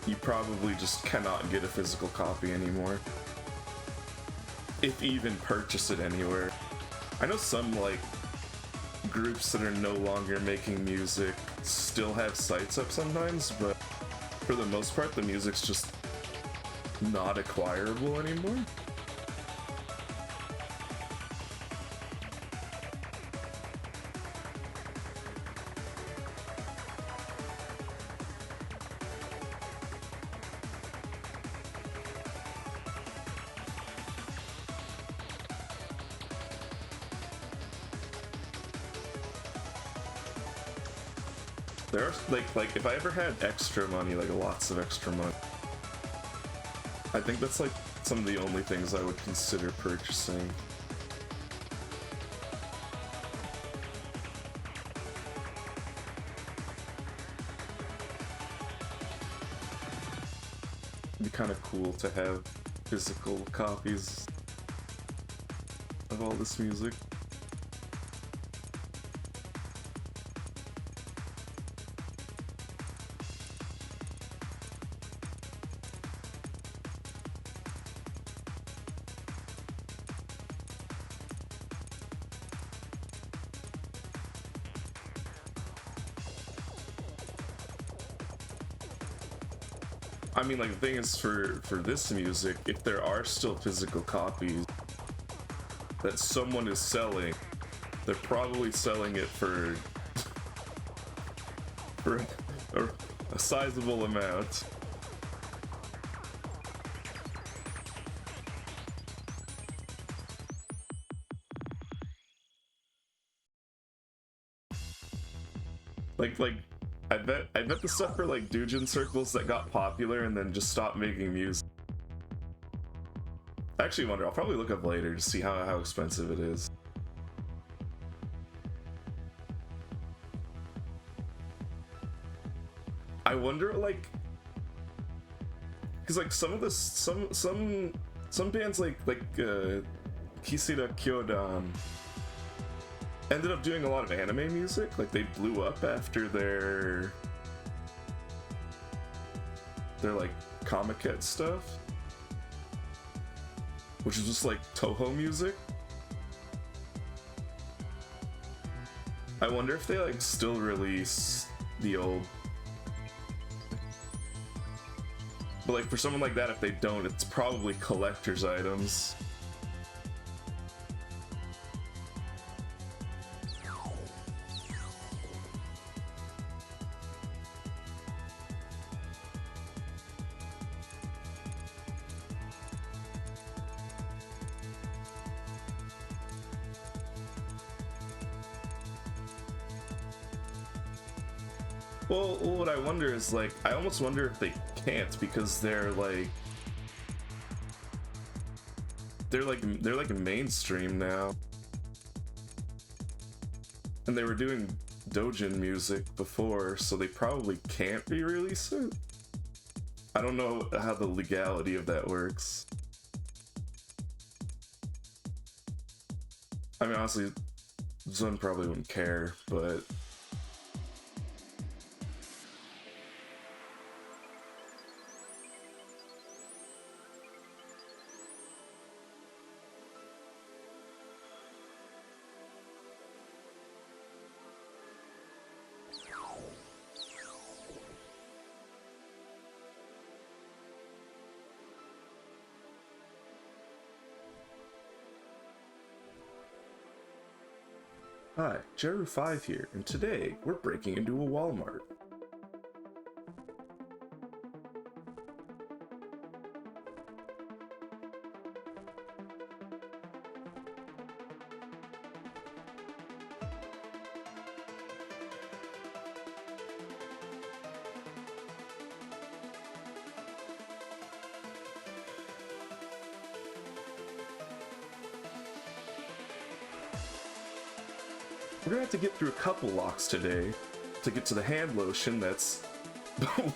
you probably just cannot get a physical copy anymore. If even purchase it anywhere. I know some like groups that are no longer making music still have sites up sometimes, but for the most part the music's just not acquirable anymore. There are, like if I ever had extra money, like lots of extra money, I think that's like some of the only things I would consider purchasing. It'd be kind of cool to have physical copies of all this music. I mean, like, the thing is, for this music, if there are still physical copies that someone is selling, they're probably selling it for a sizable amount. Like I bet the stuff for like doujin circles that got popular and then just stopped making music. I actually wonder, I'll probably look up later to see how expensive it is. I wonder, like, because like some of the some bands like Kisida Kyodan ended up doing a lot of anime music. Like, they blew up after their like Comiket stuff, which is just like Toho music. I wonder if they like still release the old, but like for someone like that, if they don't, it's probably collector's items. Well, what I wonder is, like, I almost wonder if they can't, because they're like mainstream now, and they were doing doujin music before, so they probably can't re-release it. I don't know how the legality of that works. I mean, honestly, Zun probably wouldn't care, but hi, Jeru5 here, and today we're breaking into a Walmart. We're gonna have to get through a couple locks today to get to the hand lotion that's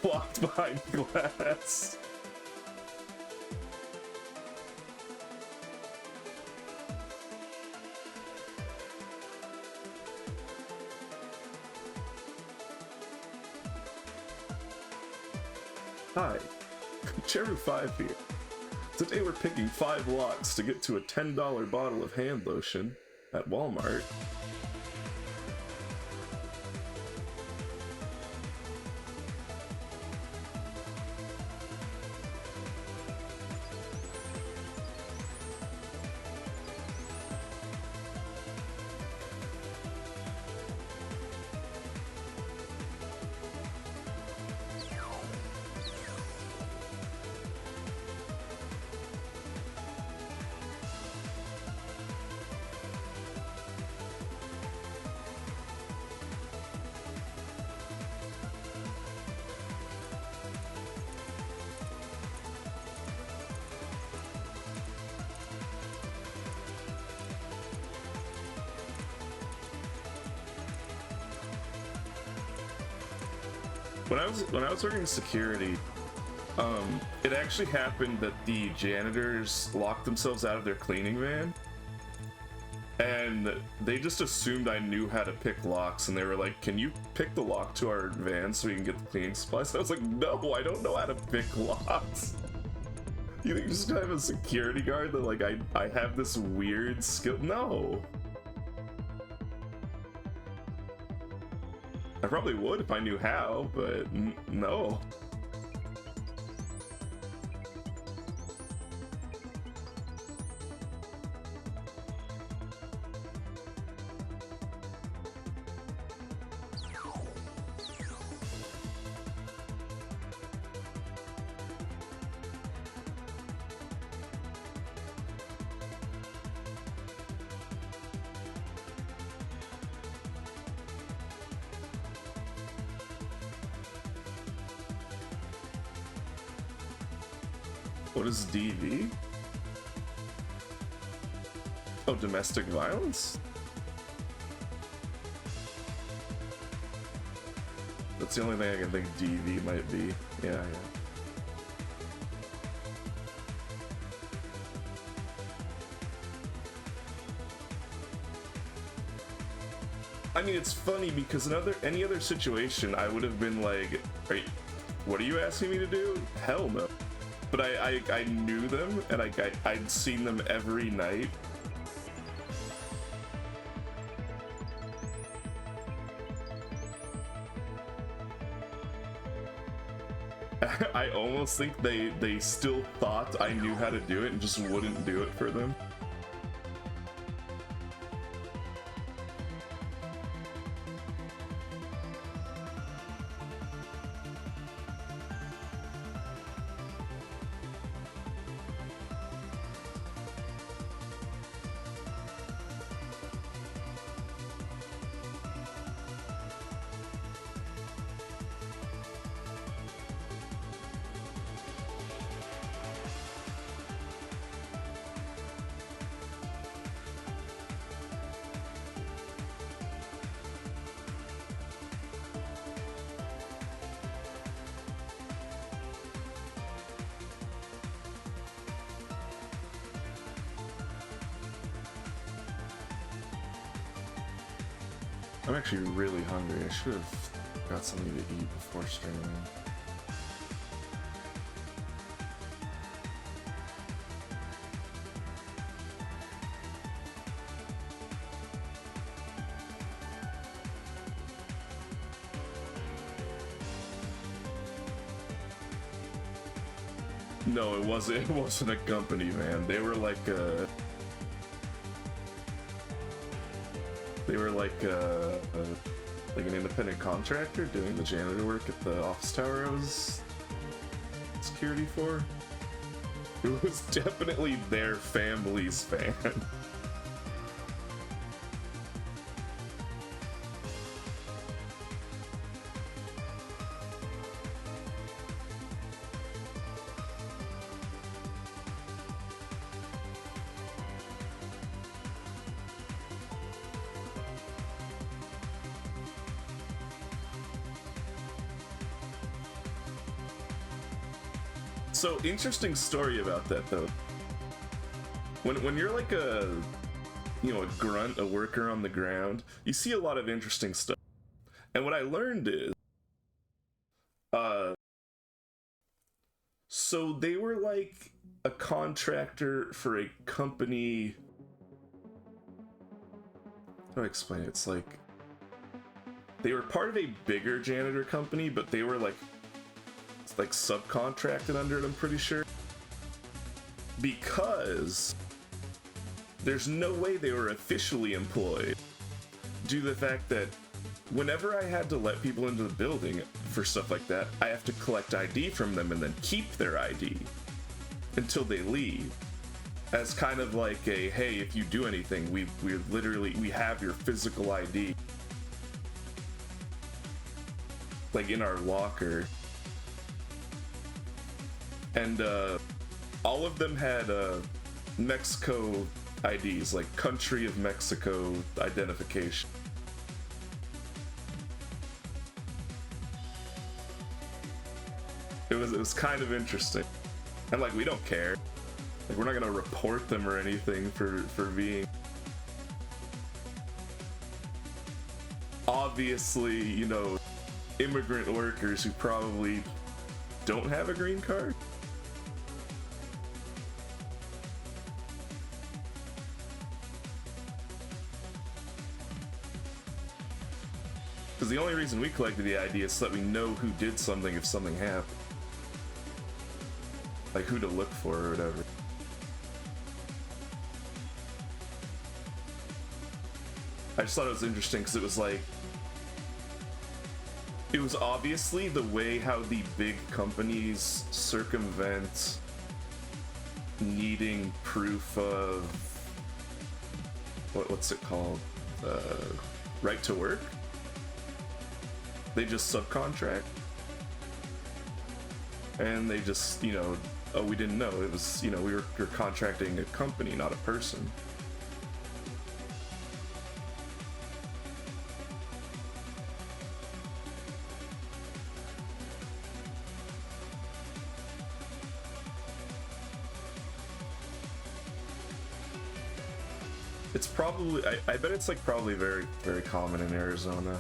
locked behind glass. Hi, Cheru5 here. Today we're picking 5 locks to get to a $10 bottle of hand lotion at Walmart. When I was working security, it actually happened that the janitors locked themselves out of their cleaning van, and they just assumed I knew how to pick locks, and they were like, "Can you pick the lock to our van so we can get the cleaning supplies?" And I was like, "No, I don't know how to pick locks." You think you're just gonna have a security guard that like I have this weird skill? No. I probably would if I knew how, but no. What is DV? Oh, domestic violence? That's the only thing I can think DV might be. Yeah. I mean, it's funny because in any other situation, I would have been like, what are you asking me to do? Hell no. But I knew them, and I'd seen them every night. I almost think they still thought I knew how to do it and just wouldn't do it for them. I'm actually really hungry. I should have got something to eat before streaming. No, it wasn't a company, man. They were like an independent contractor doing the janitor work at the office tower I was security for. It was definitely their family's fan. So, interesting story about that, though. When you're like a, you know, a grunt, a worker on the ground, you see a lot of interesting stuff. And what I learned is, so they were like a contractor for a company. How do I explain it? It's like they were part of a bigger janitor company, but they were like subcontracted under it, I'm pretty sure. Because there's no way they were officially employed, due to the fact that whenever I had to let people into the building for stuff like that, I have to collect ID from them and then keep their ID until they leave. As kind of like a, hey, if you do anything, we have your physical ID. Like in our locker. And all of them had Mexico IDs, like country of Mexico identification. It was kind of interesting. And like, we don't care. Like, we're not gonna report them or anything for being obviously, you know, immigrant workers who probably don't have a green card. Because the only reason we collected the ID is so that we know who did something if something happened. Like who to look for or whatever. I just thought it was interesting because it was like, it was obviously the way how the big companies circumvent needing proof of what's it called? Right to work? They just subcontract. And they just, you know, oh, we didn't know. It was, you know, we were contracting a company, not a person. It's probably, I bet it's like probably very, very common in Arizona.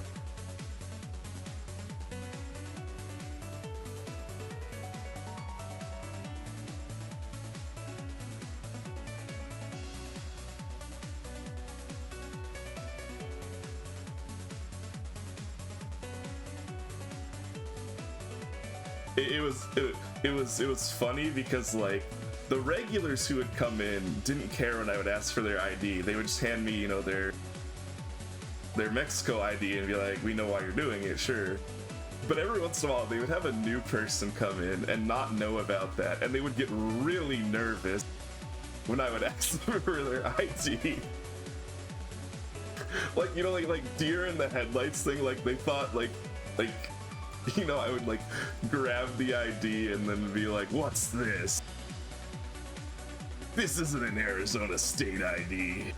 It was funny because like the regulars who would come in didn't care when I would ask for their ID. They would just hand me, you know, their Mexico ID and be like, we know why you're doing it, sure. But every once in a while they would have a new person come in and not know about that, and they would get really nervous when I would ask them for their ID. Like, you know, like deer in the headlights thing, like they thought like you know, I would like grab the ID and then be like, what's this? This isn't an Arizona state ID.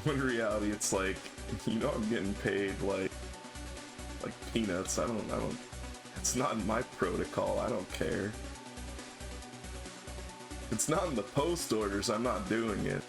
When in reality, it's like, you know, I'm getting paid like peanuts. I don't, it's not in my protocol. I don't care. It's not in the post orders. I'm not doing it.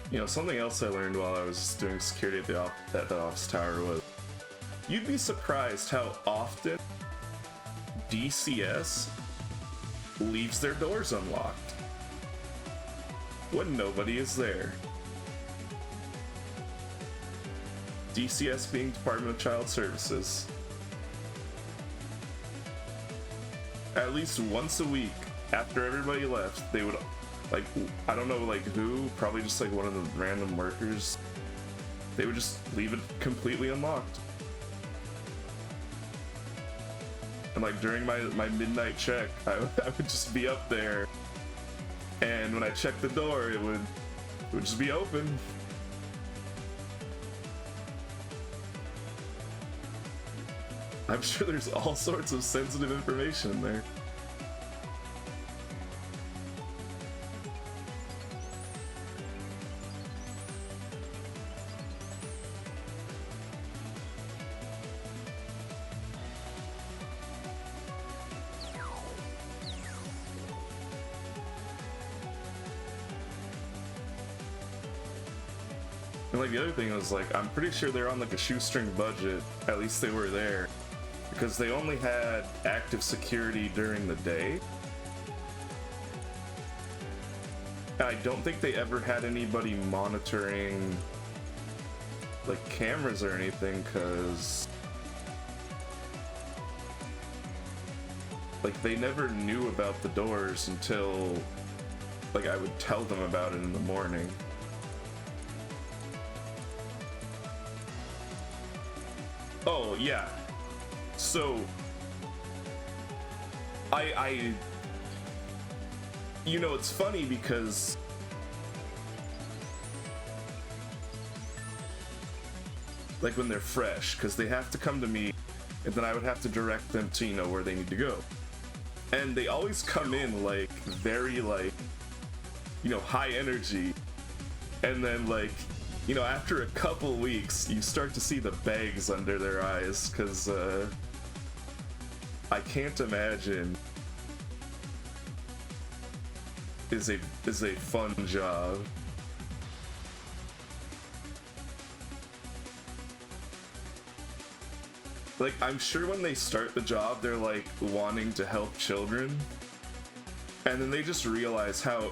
You know, something else I learned while I was doing security at the office tower was you'd be surprised how often DCS leaves their doors unlocked when nobody is there. DCS being Department of Child Services. At least once a week, after everybody left, they would, like, I don't know, like who, probably just like one of the random workers, they would just leave it completely unlocked. And like during my midnight check, I would just be up there, and when I checked the door, it would just be open. I'm sure there's all sorts of sensitive information in there. And like the other thing was like, I'm pretty sure they're on like a shoestring budget, at least they were there, because they only had active security during the day. And I don't think they ever had anybody monitoring like cameras or anything, because like they never knew about the doors until like I would tell them about it in the morning. Oh yeah, so I you know, it's funny because like when they're fresh, because they have to come to me and then I would have to direct them to, you know, where they need to go. And they always come in like very like, you know, high energy, and then like, you know, after a couple weeks, you start to see the bags under their eyes, because I can't imagine is a fun job. Like, I'm sure when they start the job, they're like wanting to help children, and then they just realize how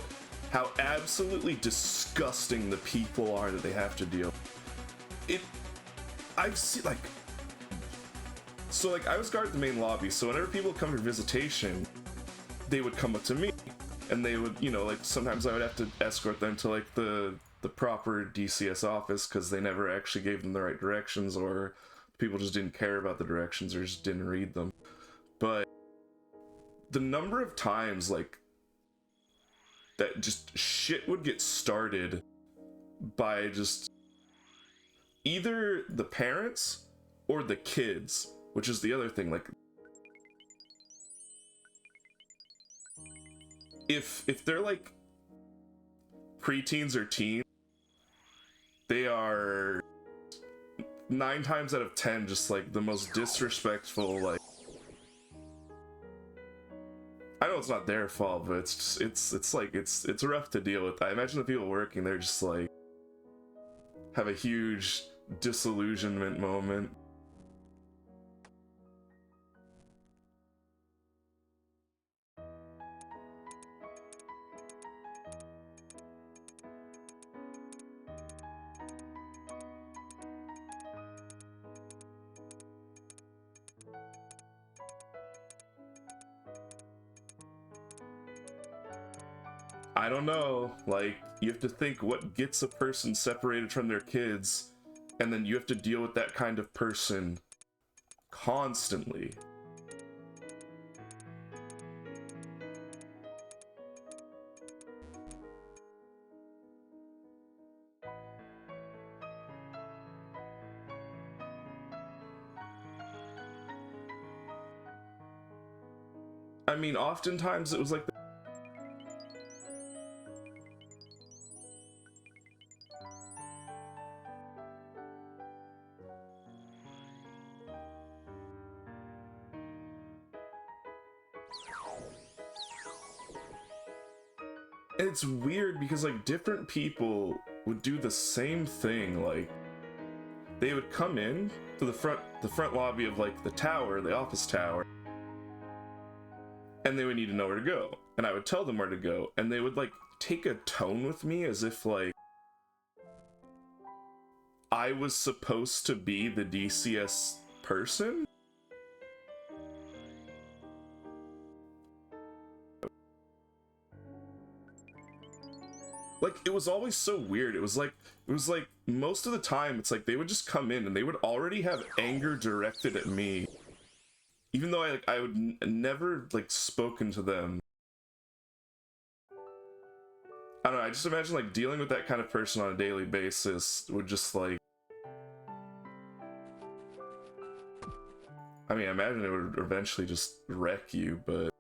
absolutely disgusting the people are that they have to deal with. I've seen like, so like I was guard at the main lobby, so whenever people come for visitation, they would come up to me, and they would, you know, like sometimes I would have to escort them to like the proper DCS office, because they never actually gave them the right directions, or people just didn't care about the directions or just didn't read them. But the number of times like that just shit would get started by just either the parents or the kids, which is the other thing. Like, if they're like preteens or teens, they are 9 times out of 10 just like the most disrespectful. Like, I know it's not their fault, but it's rough to deal with. I imagine the people working there just like have a huge disillusionment moment. I don't know, like, you have to think what gets a person separated from their kids, and then you have to deal with that kind of person constantly. I mean, oftentimes it was like it's weird because like different people would do the same thing. Like, they would come in to the front lobby of like the tower, the office tower, and they would need to know where to go. And I would tell them where to go, and they would like take a tone with me as if like I was supposed to be the DCS person. Like, it was always so weird. It was like most of the time it's like they would just come in and they would already have anger directed at me, even though I would never like spoken to them. I don't know, I just imagine like dealing with that kind of person on a daily basis would just like, I mean, I imagine it would eventually just wreck you, but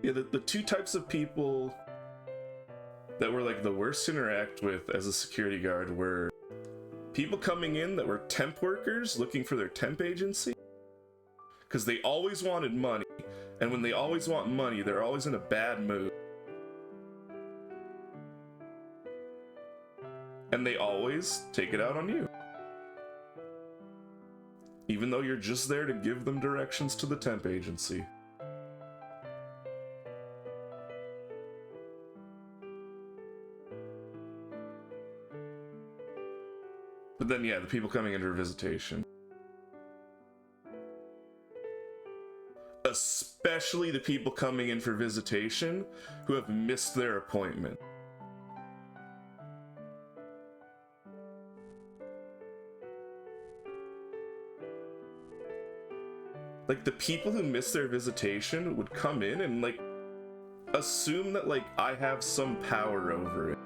yeah, the two types of people that were like the worst to interact with as a security guard were people coming in that were temp workers looking for their temp agency, because they always wanted money, and when they always want money, they're always in a bad mood. And they always take it out on you, even though you're just there to give them directions to the temp agency. But then, yeah, the people coming in for visitation. Especially the people coming in for visitation who have missed their appointment. Like, the people who miss their visitation would come in and, like, assume that, like, I have some power over it.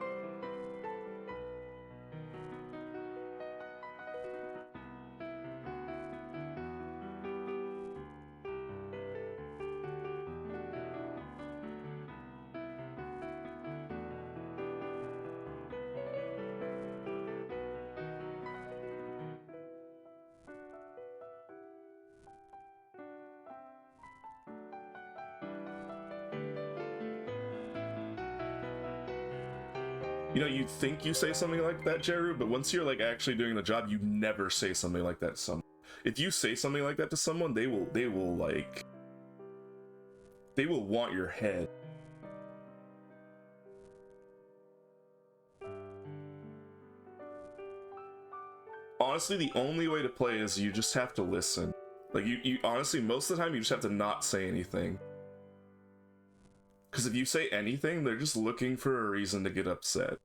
You know, you think you say something like that, Jeru, but once you're like actually doing the job, you never say something like that to someone. If you say something like that to someone, they will want your head. Honestly, the only way to play is you just have to listen. Like, you honestly, most of the time, you just have to not say anything. Because if you say anything, they're just looking for a reason to get upset.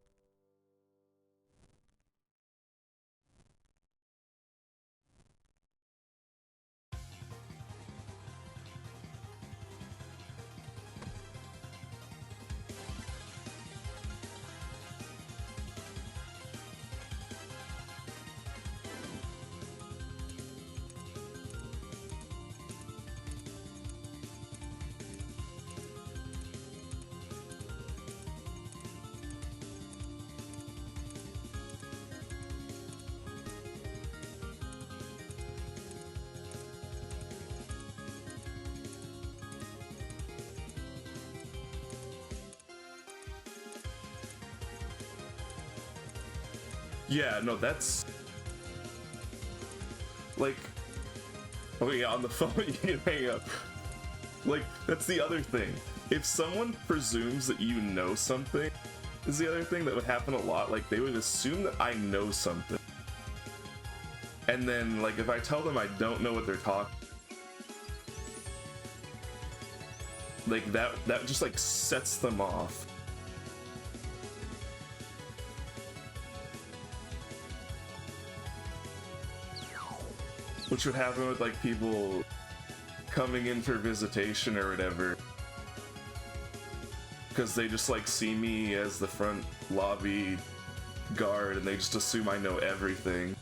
Yeah, no, that's... Like... Oh yeah, on the phone you can hang up. Like, that's the other thing. If someone presumes that you know something, is the other thing that would happen a lot. Like, they would assume that I know something. And then, like, if I tell them I don't know what they're talking... Like, that just, like, sets them off. Which would happen with, like, people coming in for visitation or whatever. Because they just, like, see me as the front lobby guard and they just assume I know everything.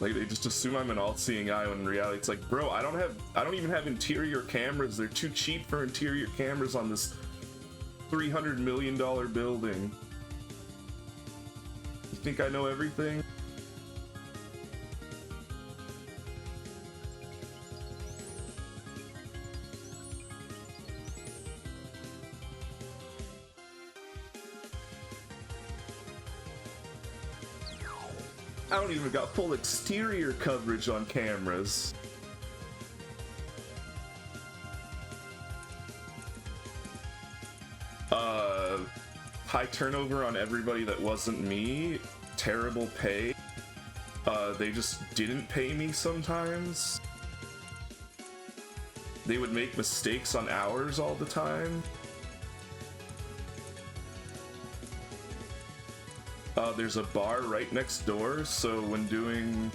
Like, they just assume I'm an all-seeing eye when in reality it's like, bro, I don't even have interior cameras. They're too cheap for interior cameras on this $300 million building. You think I know everything? I don't even got full exterior coverage on cameras. High turnover on everybody that wasn't me. Terrible pay. They just didn't pay me sometimes. They would make mistakes on hours all the time. There's a bar right next door, so when doing,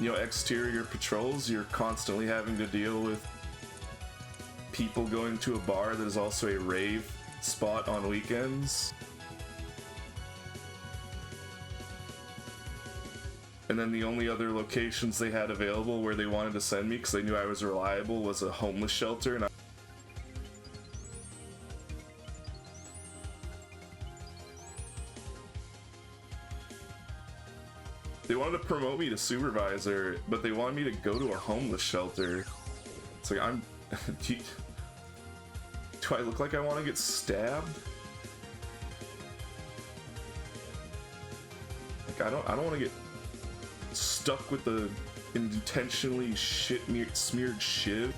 you know, exterior patrols, you're constantly having to deal with people going to a bar that is also a rave spot on weekends. And then the only other locations they had available where they wanted to send me, because they knew I was reliable, was a homeless shelter, and they wanted to promote me to supervisor, but they wanted me to go to a homeless shelter. It's like, do I look like I want to get stabbed? Like, I don't want to get stuck with the intentionally smeared shiv.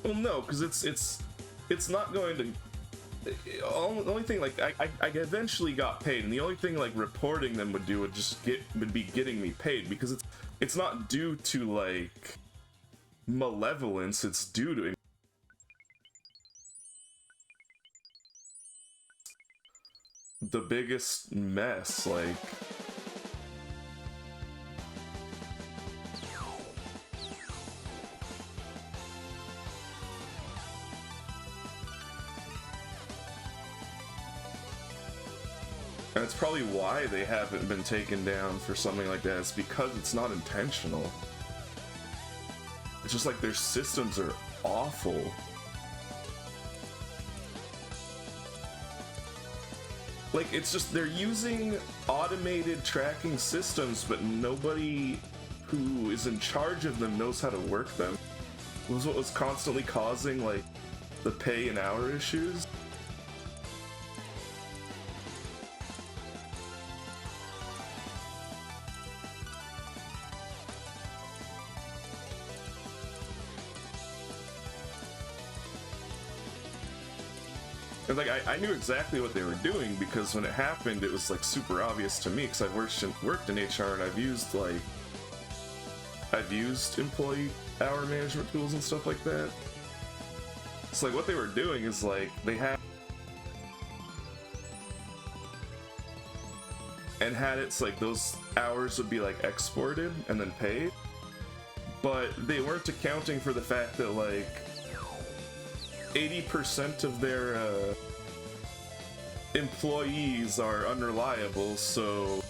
Well, no, because it's not going to. The only thing, like, I eventually got paid, and the only thing like reporting them would do would be getting me paid, because it's not due to like malevolence. It's due to the biggest mess, like. And it's probably why they haven't been taken down for something like that. It's because it's not intentional. It's just like their systems are awful. Like, it's just they're using automated tracking systems, but nobody who is in charge of them knows how to work them. It was what was constantly causing, like, the pay and hour issues. And like, I knew exactly what they were doing, because when it happened, it was like super obvious to me, because I've worked in HR, and I've used employee hour management tools and stuff like that. So like, what they were doing is like, they had it's like those hours would be like exported and then paid, but they weren't accounting for the fact that like 80% of their employees are unreliable, so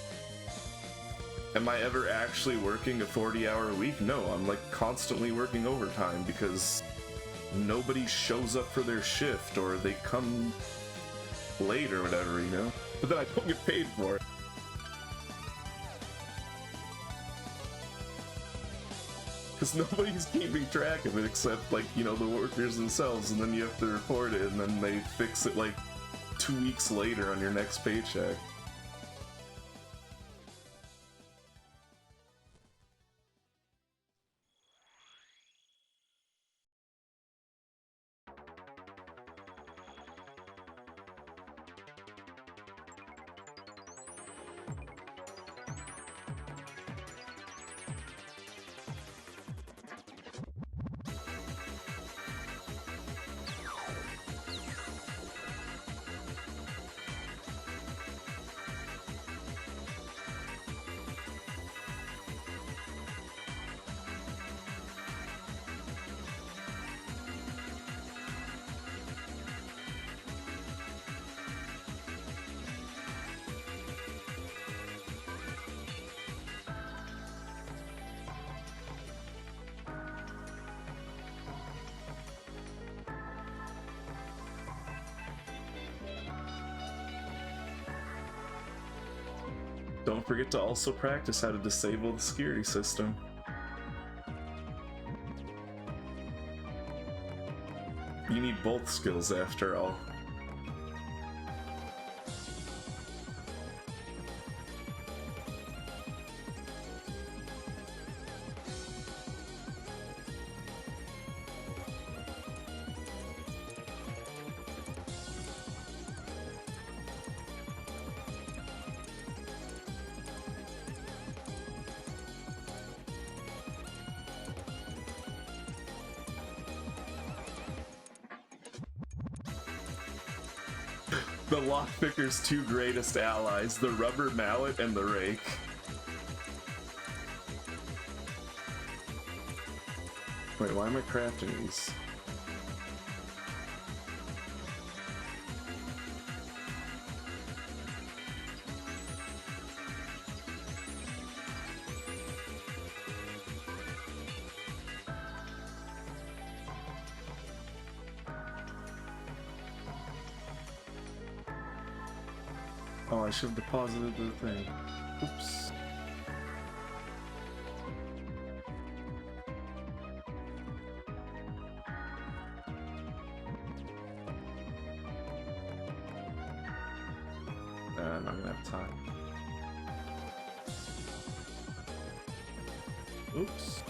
am I ever actually working a 40-hour week? No, I'm like constantly working overtime because nobody shows up for their shift, or they come late or whatever, you know? But then I don't get paid for it. Because nobody's keeping track of it except, like, you know, the workers themselves, and then you have to report it, and then they fix it, like, 2 weeks later on your next paycheck. don't forget to also practice how to disable the security system. You need both skills after all. The lockpicker's two greatest allies, the rubber mallet and the rake. Wait, why am I crafting these? Oh, I should have deposited the thing. Oops. I'm not gonna have time. Oops.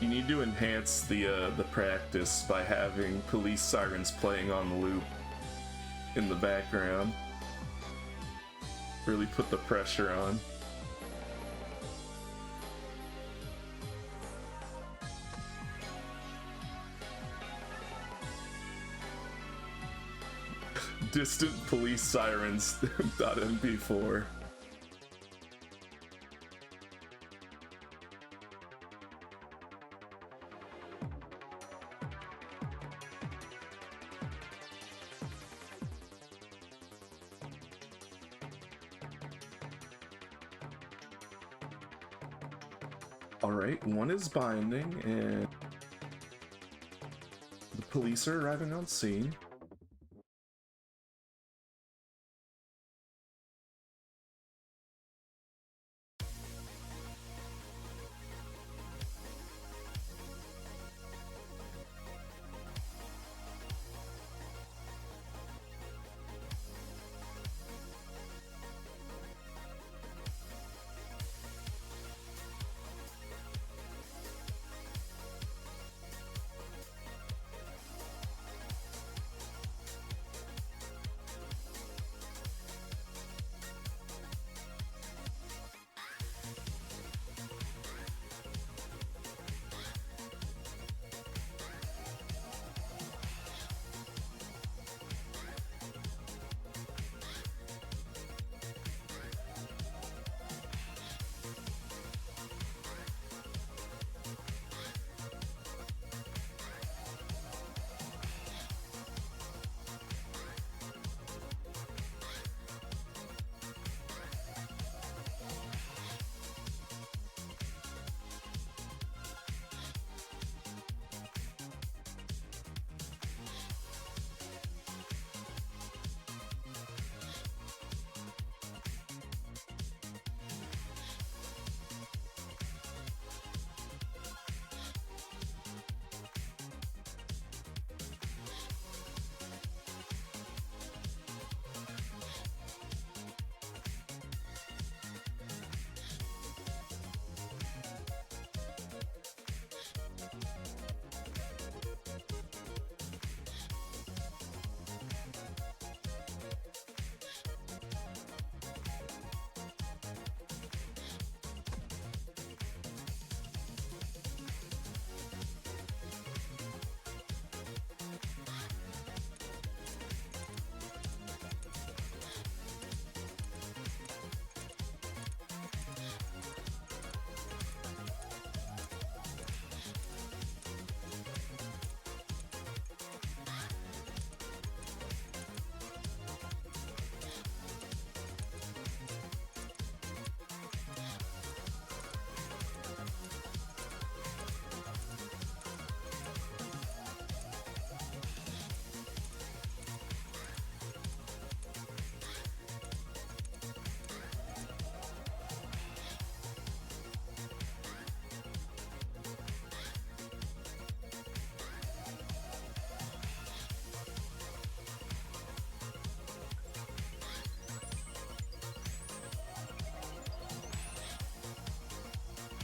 You need to enhance the practice by having police sirens playing on the loop in the background. Really put the pressure on. Distant police sirens .mp4. Alright, one is binding, and the police are arriving on scene.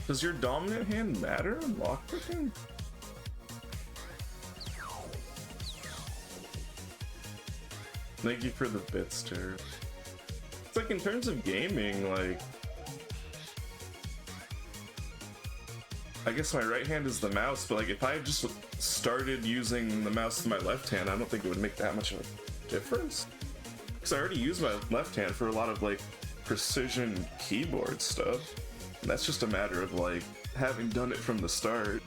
Does your dominant hand matter in lockpicking? Thank you for the bits, Terry. It's like in terms of gaming, like, I guess my right hand is the mouse, but like if I just started using the mouse with my left hand, I don't think it would make that much of a difference. Because I already use my left hand for a lot of like precision keyboard stuff. And that's just a matter of like having done it from the start.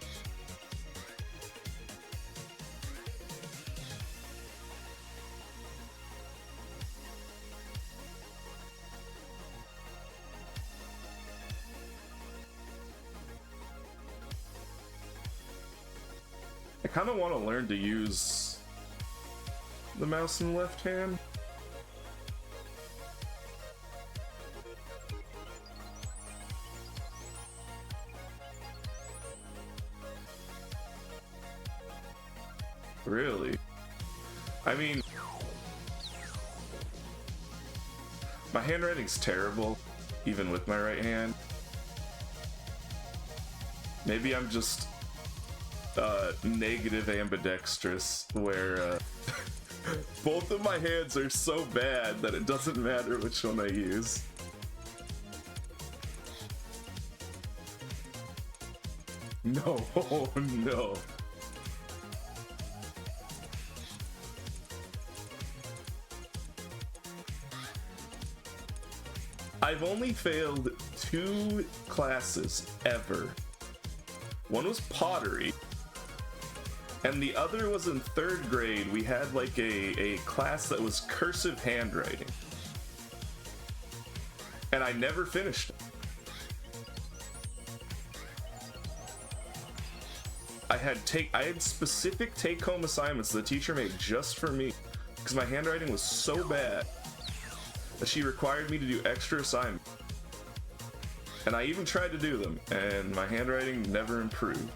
I kind of want to learn to use the mouse in the left hand. Really? I mean, my handwriting's terrible, even with my right hand. Maybe I'm just negative ambidextrous, where both of my hands are so bad that it doesn't matter which one I use. No, no. I've only failed 2 classes ever. One was pottery, and the other was in 3rd grade. We had like a class that was cursive handwriting, and I never finished it. I had specific take-home assignments the teacher made just for me, because my handwriting was so bad that she required me to do extra assignments. And I even tried to do them, and my handwriting never improved.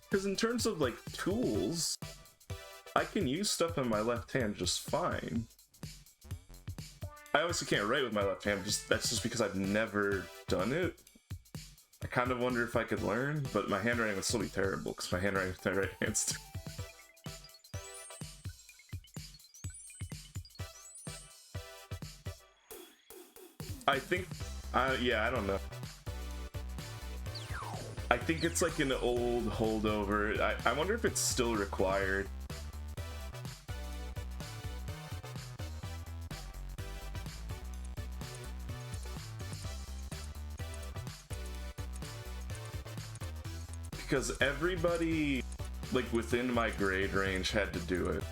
Because in terms of like tools, I can use stuff in my left hand just fine. I obviously can't write with my left hand, that's just because I've never done it. I kind of wonder if I could learn, but my handwriting would still be terrible because my handwriting with my right hand's too. I think, yeah, I don't know. I think it's like an old holdover. I wonder if it's still required. Because everybody, like, within my grade range had to do it.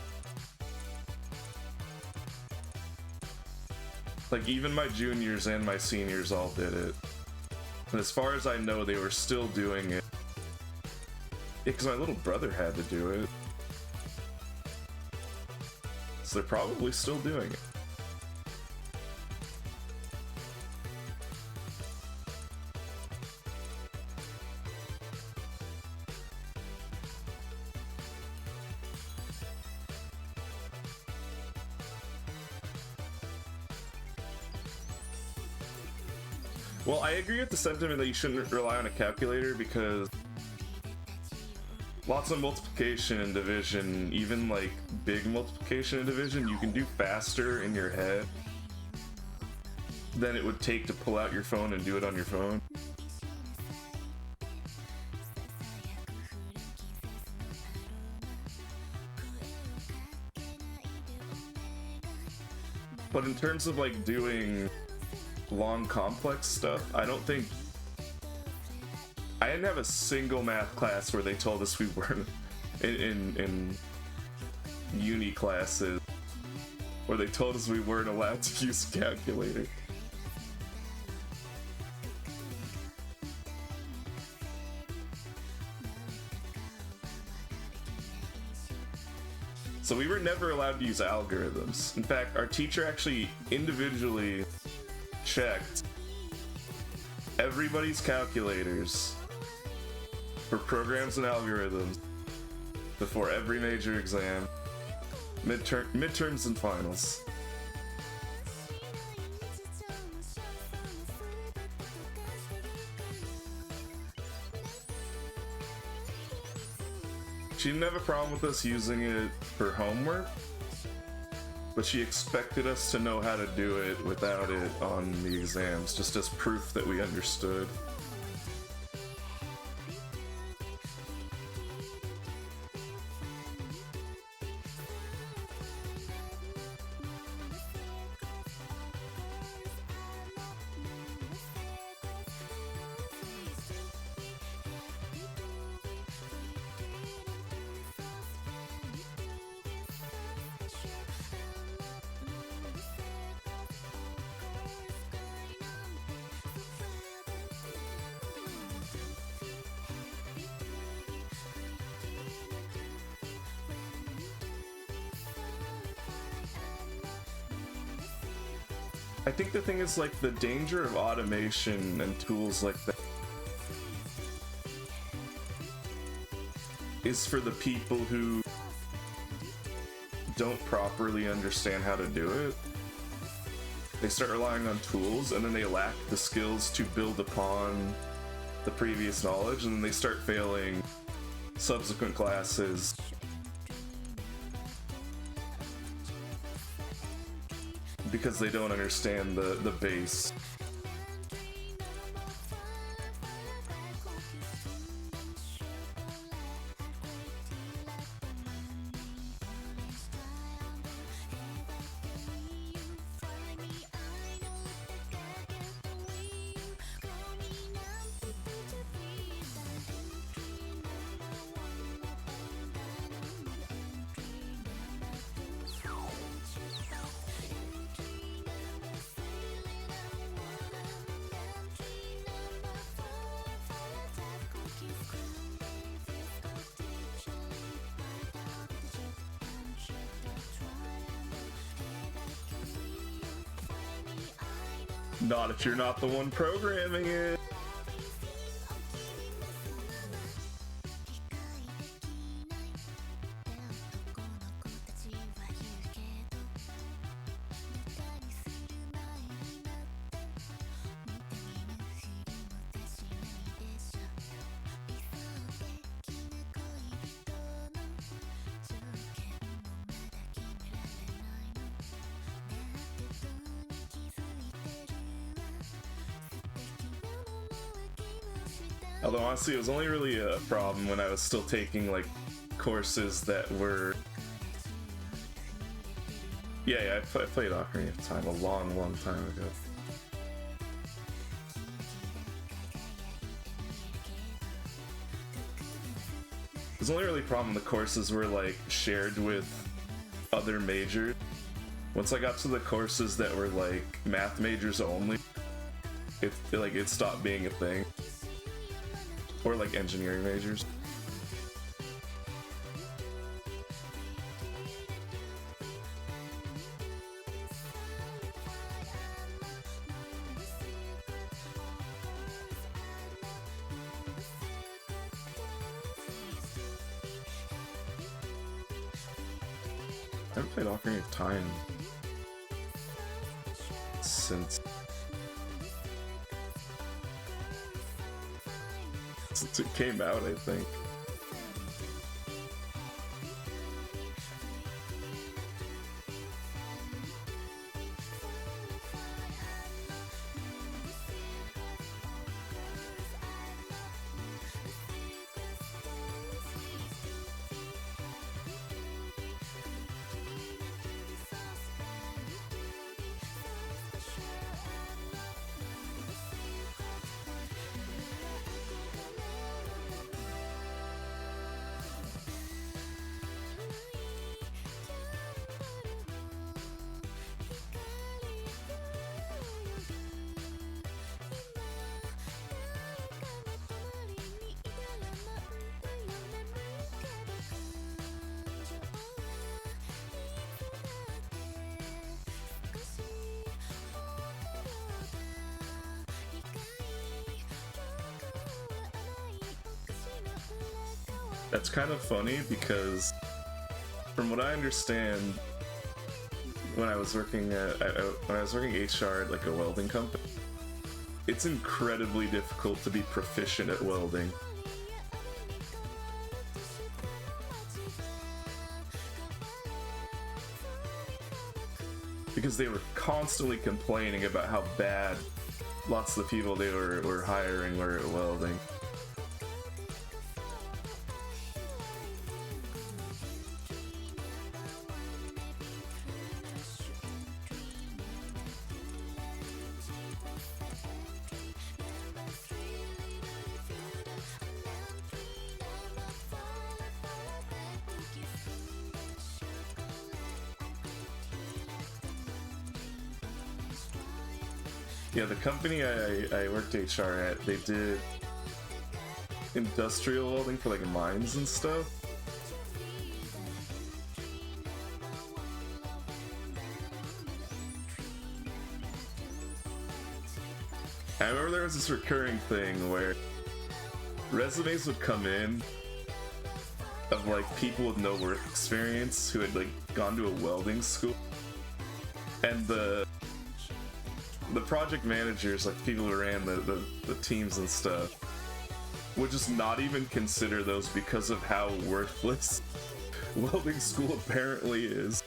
Like, even my juniors and my seniors all did it. And as far as I know, they were still doing it. Yeah, because my little brother had to do it. So they're probably still doing it. Well, I agree with the sentiment that you shouldn't rely on a calculator because lots of multiplication and division, even like big multiplication and division, you can do faster in your head than it would take to pull out your phone and do it on your phone. But in terms of like doing long complex stuff, I don't think I didn't have a single math class where they told us we weren't in uni classes where they told us we weren't allowed to use a calculator. So we were never allowed to use algorithms. In fact, our teacher actually individually checked everybody's calculators for programs and algorithms before every major exam, midterms and finals. She didn't have a problem with us using it for homework, but she expected us to know how to do it without it on the exams, just as proof that we understood. I think the thing is, like, the danger of automation and tools like that is for the people who don't properly understand how to do it. They start relying on tools and then they lack the skills to build upon the previous knowledge, and then they start failing subsequent classes. Because they don't understand the base. Not if you're not the one programming it. Although honestly, it was only really a problem when I was still taking like courses that were... Yeah, I played Ocarina of Time a long time ago. It was only really a problem the courses were like shared with other majors. Once I got to the courses that were like math majors only, it stopped being a thing. Or like engineering majors. I haven't played Ocarina of Time since it came out, I think. That's kind of funny because, from what I understand, when I was working HR at like a welding company, it's incredibly difficult to be proficient at welding. Because they were constantly complaining about how bad lots of the people they were hiring were at welding. Yeah, the company I worked HR at, they did industrial welding for like mines and stuff. I remember there was this recurring thing where resumes would come in of like people with no work experience who had like gone to a welding school, and the project managers, like people who ran the teams and stuff, would just not even consider those because of how worthless welding school apparently is.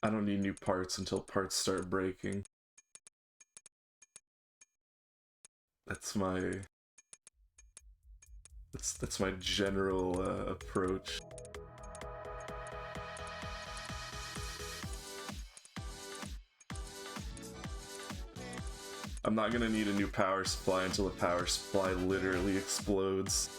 I don't need new parts until parts start breaking. That's my general approach. I'm not gonna need a new power supply until the power supply literally explodes.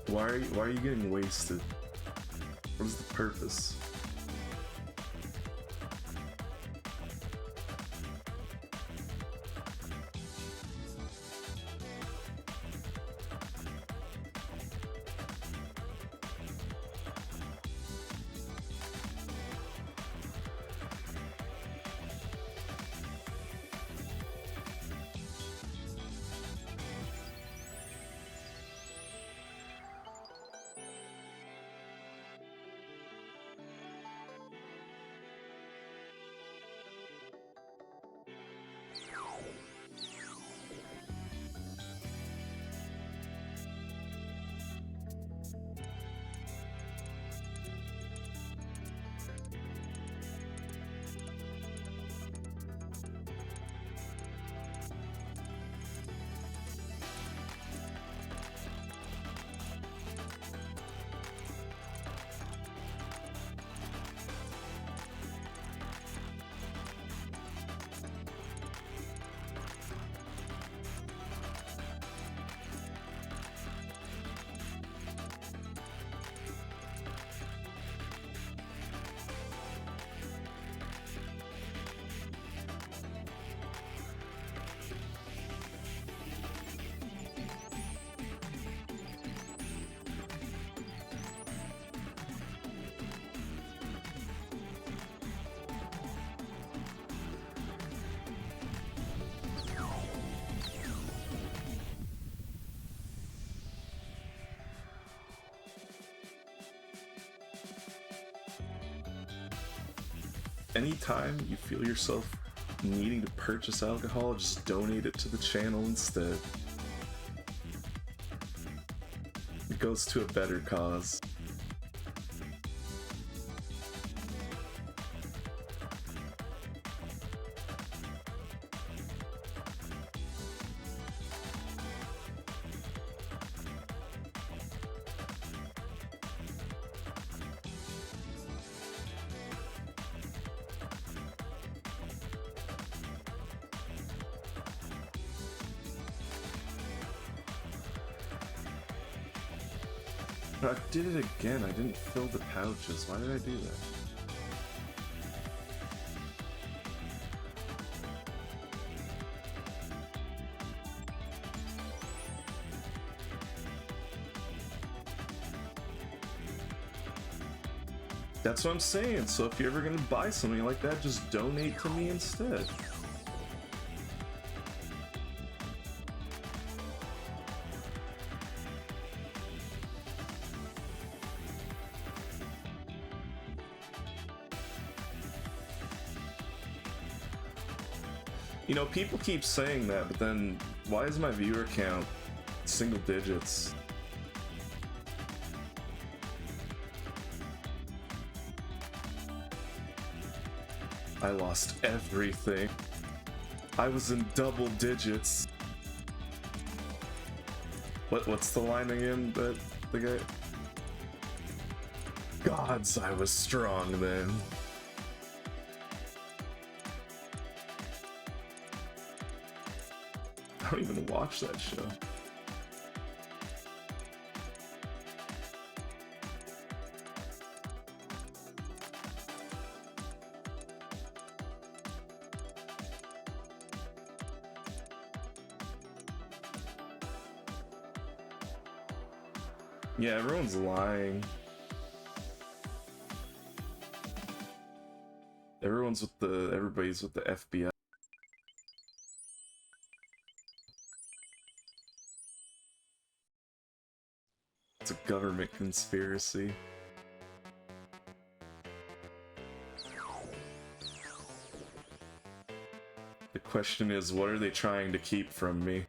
Why are you getting wasted? What is the purpose? anytime you feel yourself needing to purchase alcohol, just donate it to the channel instead. It goes to a better cause. I did it again. I didn't fill the pouches. Why did I do that? That's what I'm saying. So if you're ever gonna buy something like that, just donate to me instead. You know, people keep saying that, but then why is my viewer count single digits? I lost everything. I was in double digits. What's the line again that the guy... Gods, I was strong then. I don't even watch that show. Yeah, everyone's lying. Everybody's with the FBI. It's a government conspiracy. The question is, what are they trying to keep from me?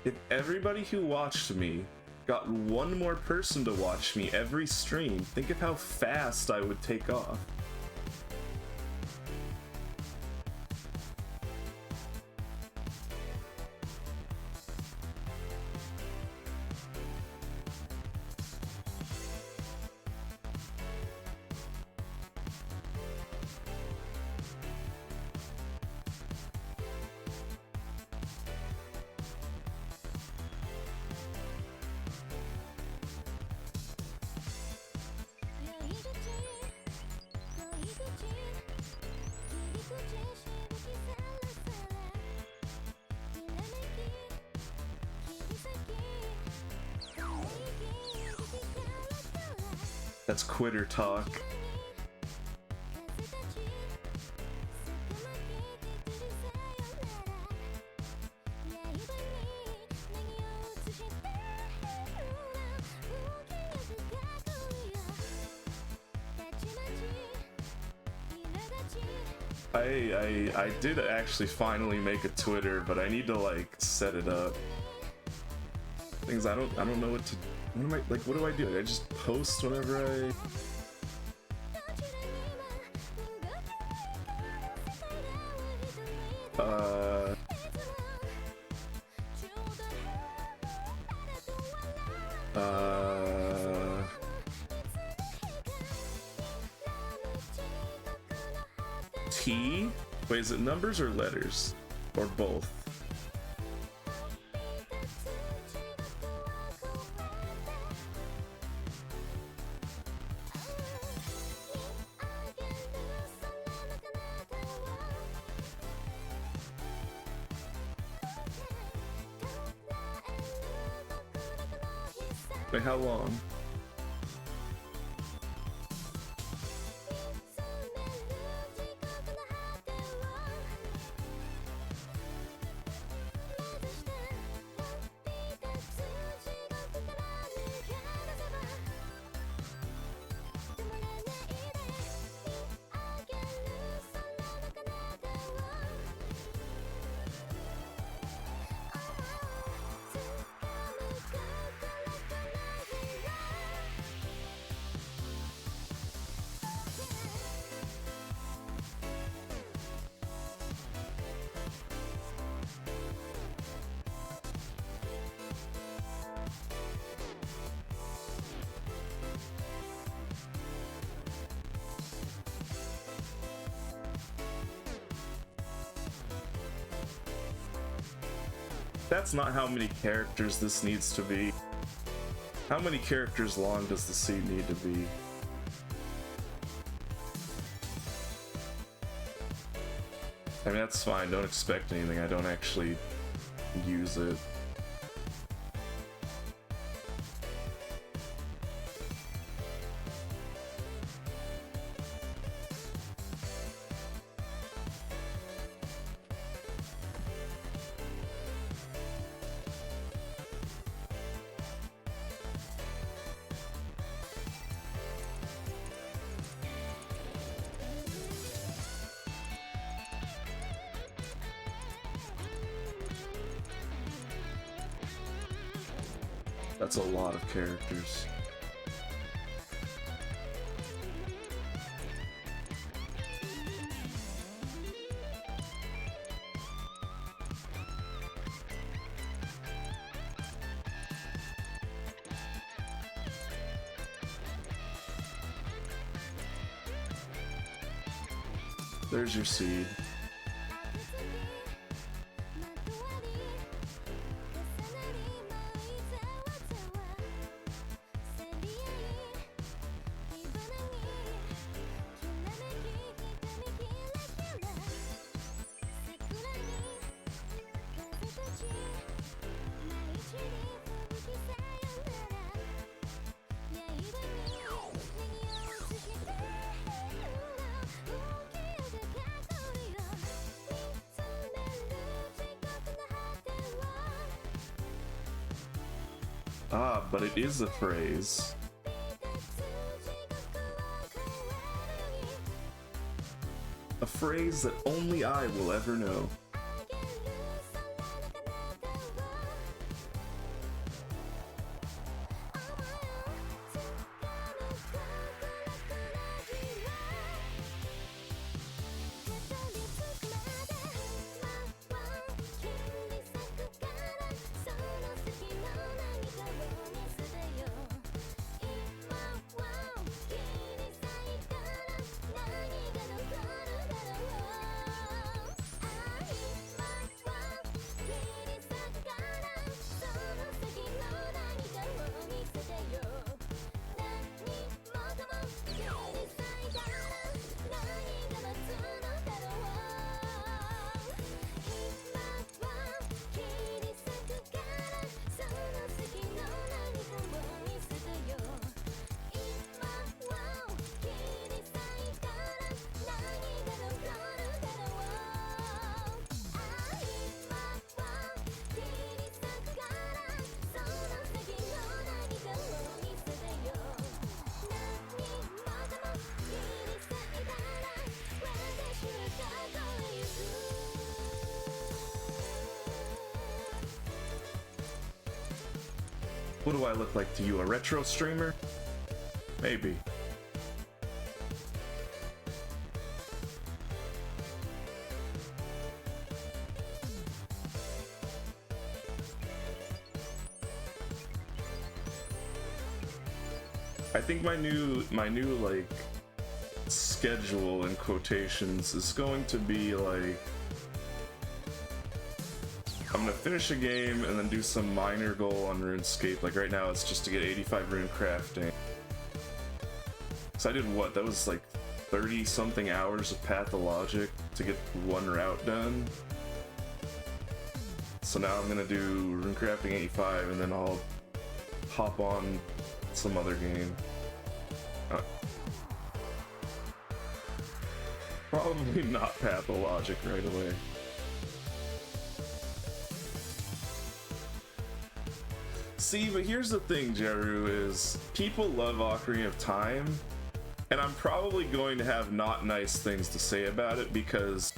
If everybody who watched me got one more person to watch me every stream, think of how fast I would take off. That's quitter talk. I did actually finally make a Twitter, but I need to like set it up. Things I don't know what to. What do I do? I just post whenever I... T? Wait, is it numbers or letters? Or both? Wait, how long? That's not how many characters this needs to be. How many characters long does the seed need to be? I mean, that's fine, don't expect anything, I don't actually use it. That's a lot of characters. There's your seed. Ah, but it is a phrase. A phrase that only I will ever know. What do I look like to you, a retro streamer? Maybe. I think my new like schedule in quotations is going to be like I'm gonna finish a game and then do some minor goal on RuneScape. Like right now it's just to get 85 rune crafting. So I did what? That was like 30 something hours of pathologic to get one route done. So now I'm gonna do rune crafting 85 and then I'll hop on some other game. Probably not pathologic right away. See, but here's the thing, Jeru, is people love Ocarina of Time, and I'm probably going to have not nice things to say about it because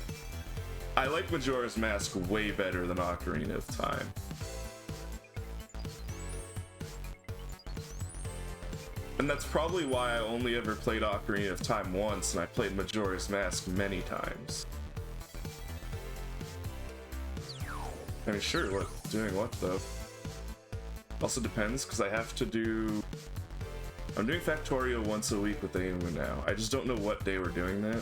I like Majora's Mask way better than Ocarina of Time. And that's probably why I only ever played Ocarina of Time once, and I played Majora's Mask many times. I mean, sure, what? Doing what, though? Also depends, because I have to do... I'm doing Factorio once a week with Aemu now. I just don't know what day we're doing that.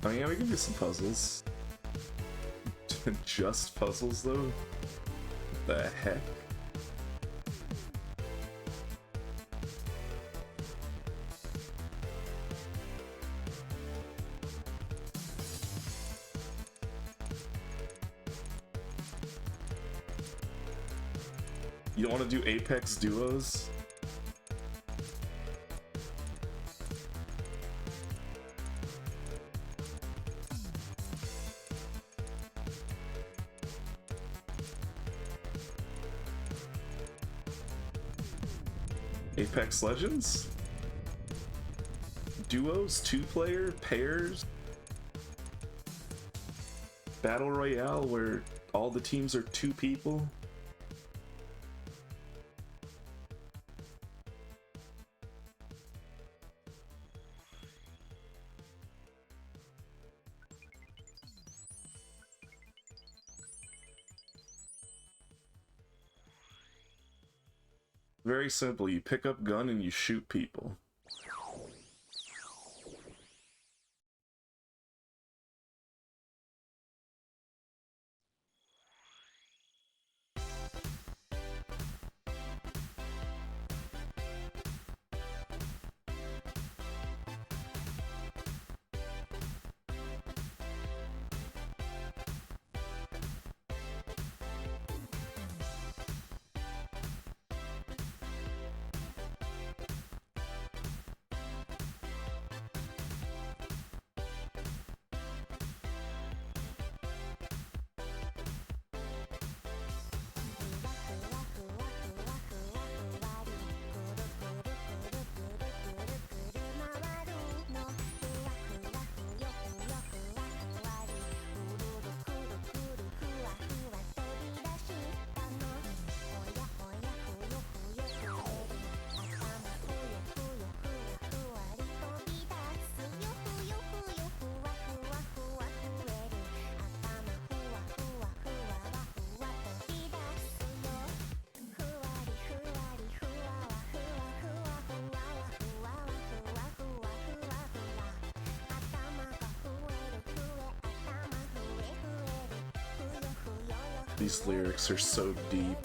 Oh yeah, we can do some puzzles. Just puzzles though? What the heck? You don't want to do Apex duos? Apex Legends? Duos? 2-player? Pairs? Battle Royale where all the teams are 2 people? Very simple, you pick up gun and you shoot people. These lyrics are so deep.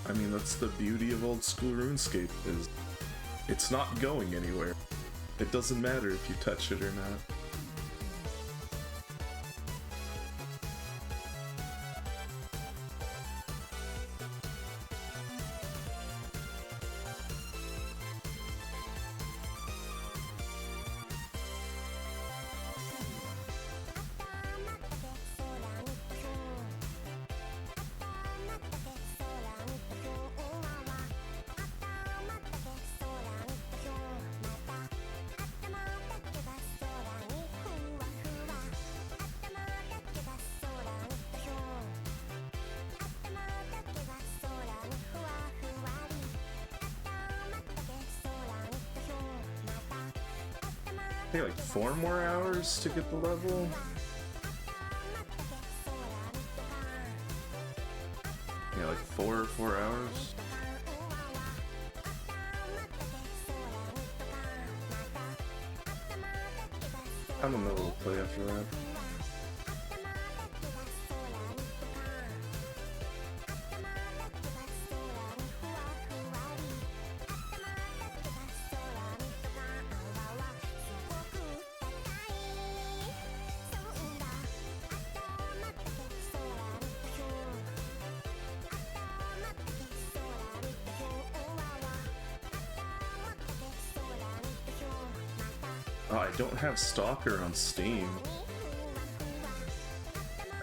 I mean, that's the beauty of old school RuneScape, is it's not going anywhere. It doesn't matter if you touch it or not. I think like 4 more hours to get the level. Yeah, like 4 hours. I don't know what we'll play after that. Oh, I don't have Stalker on Steam.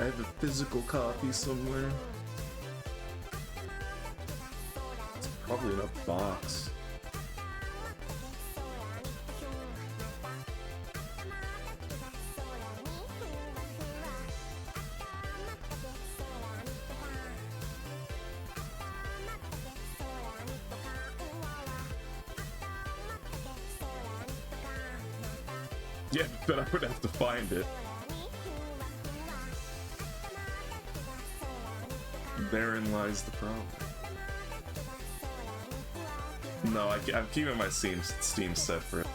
I have a physical copy somewhere. It's probably in a box. Yeah, but I would have to find it. Therein lies the problem. No, I'm keeping my Steam separate.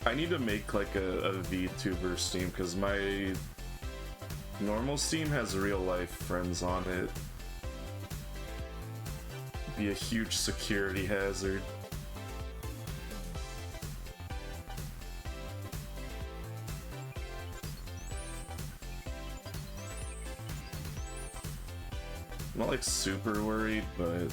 I need to make like a VTuber Steam because my normal Steam has real life friends on it. Be a huge security hazard. I'm not like super worried, but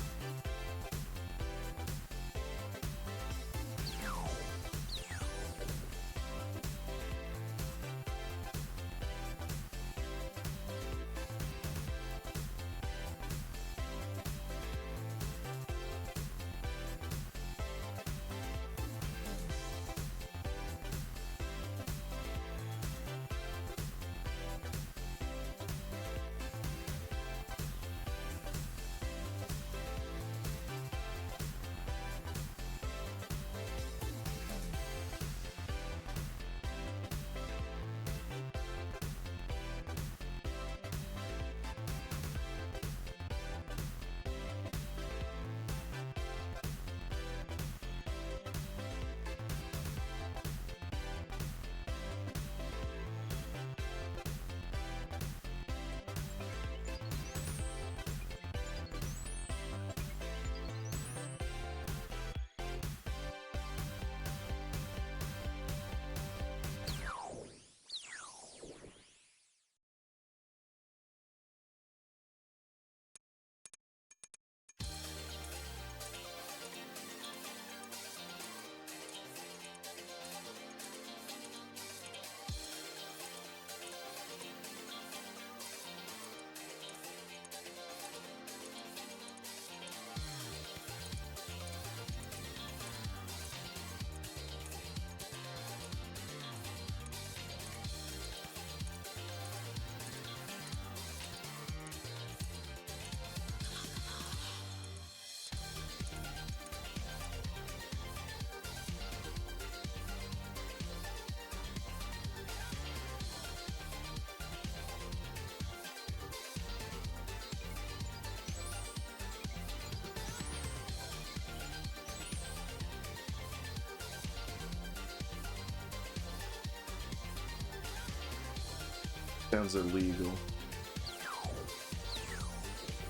Sounds illegal.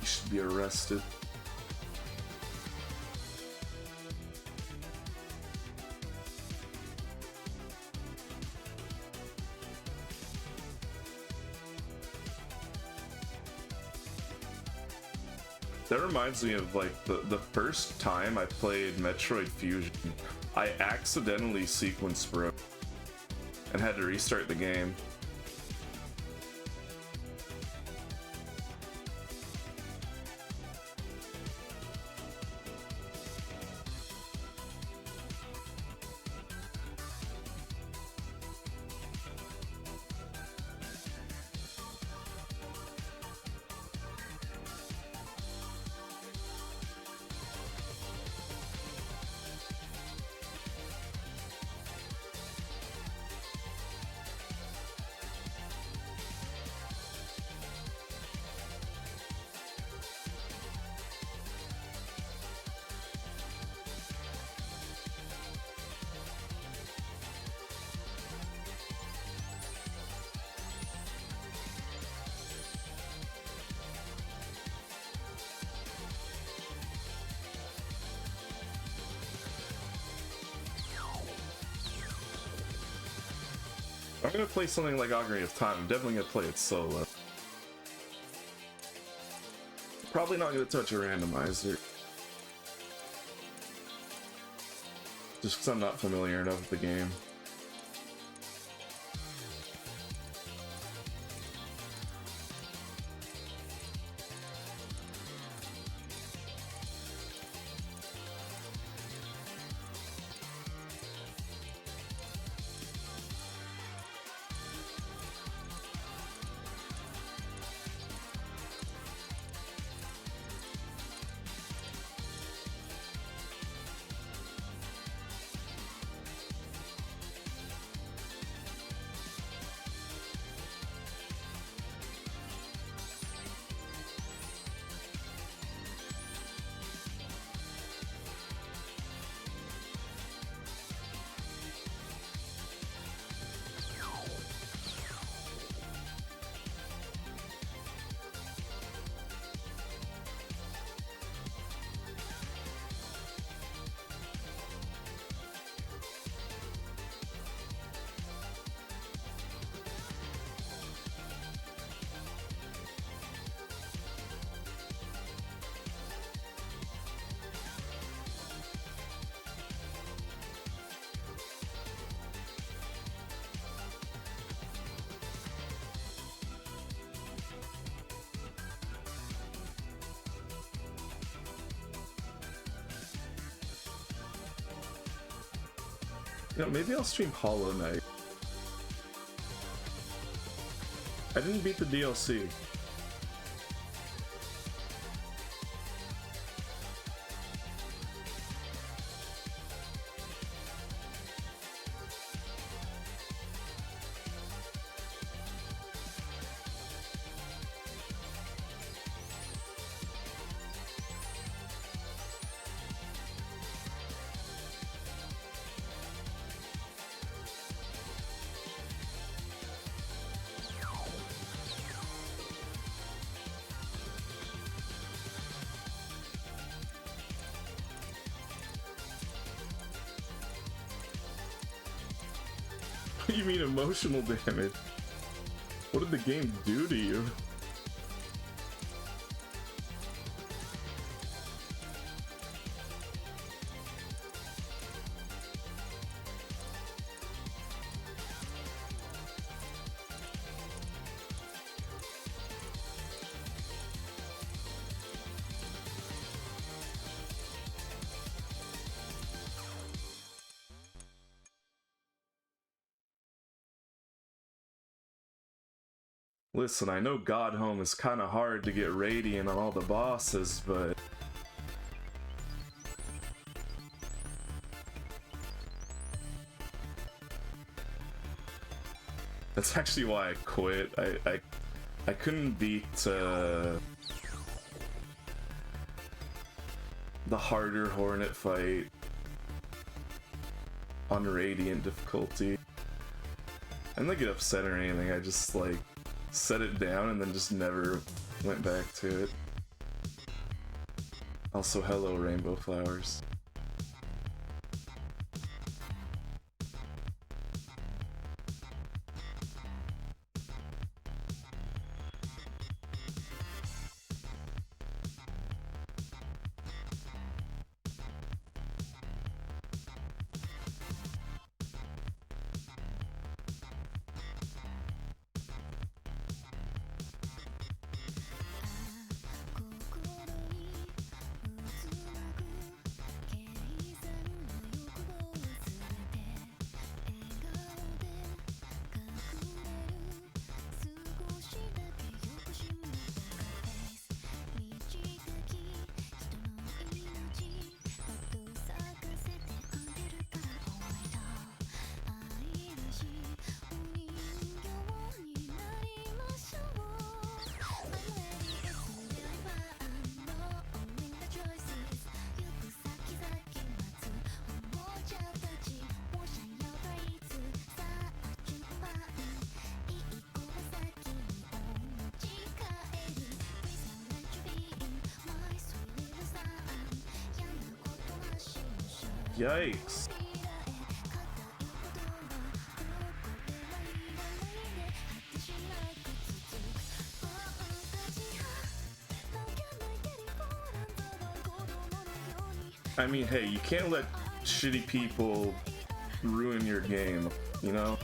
You should be arrested. That reminds me of like the first time I played Metroid Fusion, I accidentally sequence broke and had to restart the game. I'm gonna play something like Ocarina of Time. I'm definitely gonna play it solo. Probably not gonna touch a randomizer. Just because I'm not familiar enough with the game. You know, maybe I'll stream Hollow Knight. I didn't beat the DLC. You mean emotional damage? What did the game do to you? Listen, I know God Home is kind of hard to get Radiant on all the bosses, but... That's actually why I quit. I couldn't beat the harder Hornet fight on Radiant difficulty. I didn't like get upset or anything, I just like... set it down and then just never went back to it. Also, hello, rainbow flowers. Yikes. I mean, hey, you can't let shitty people ruin your game, you know?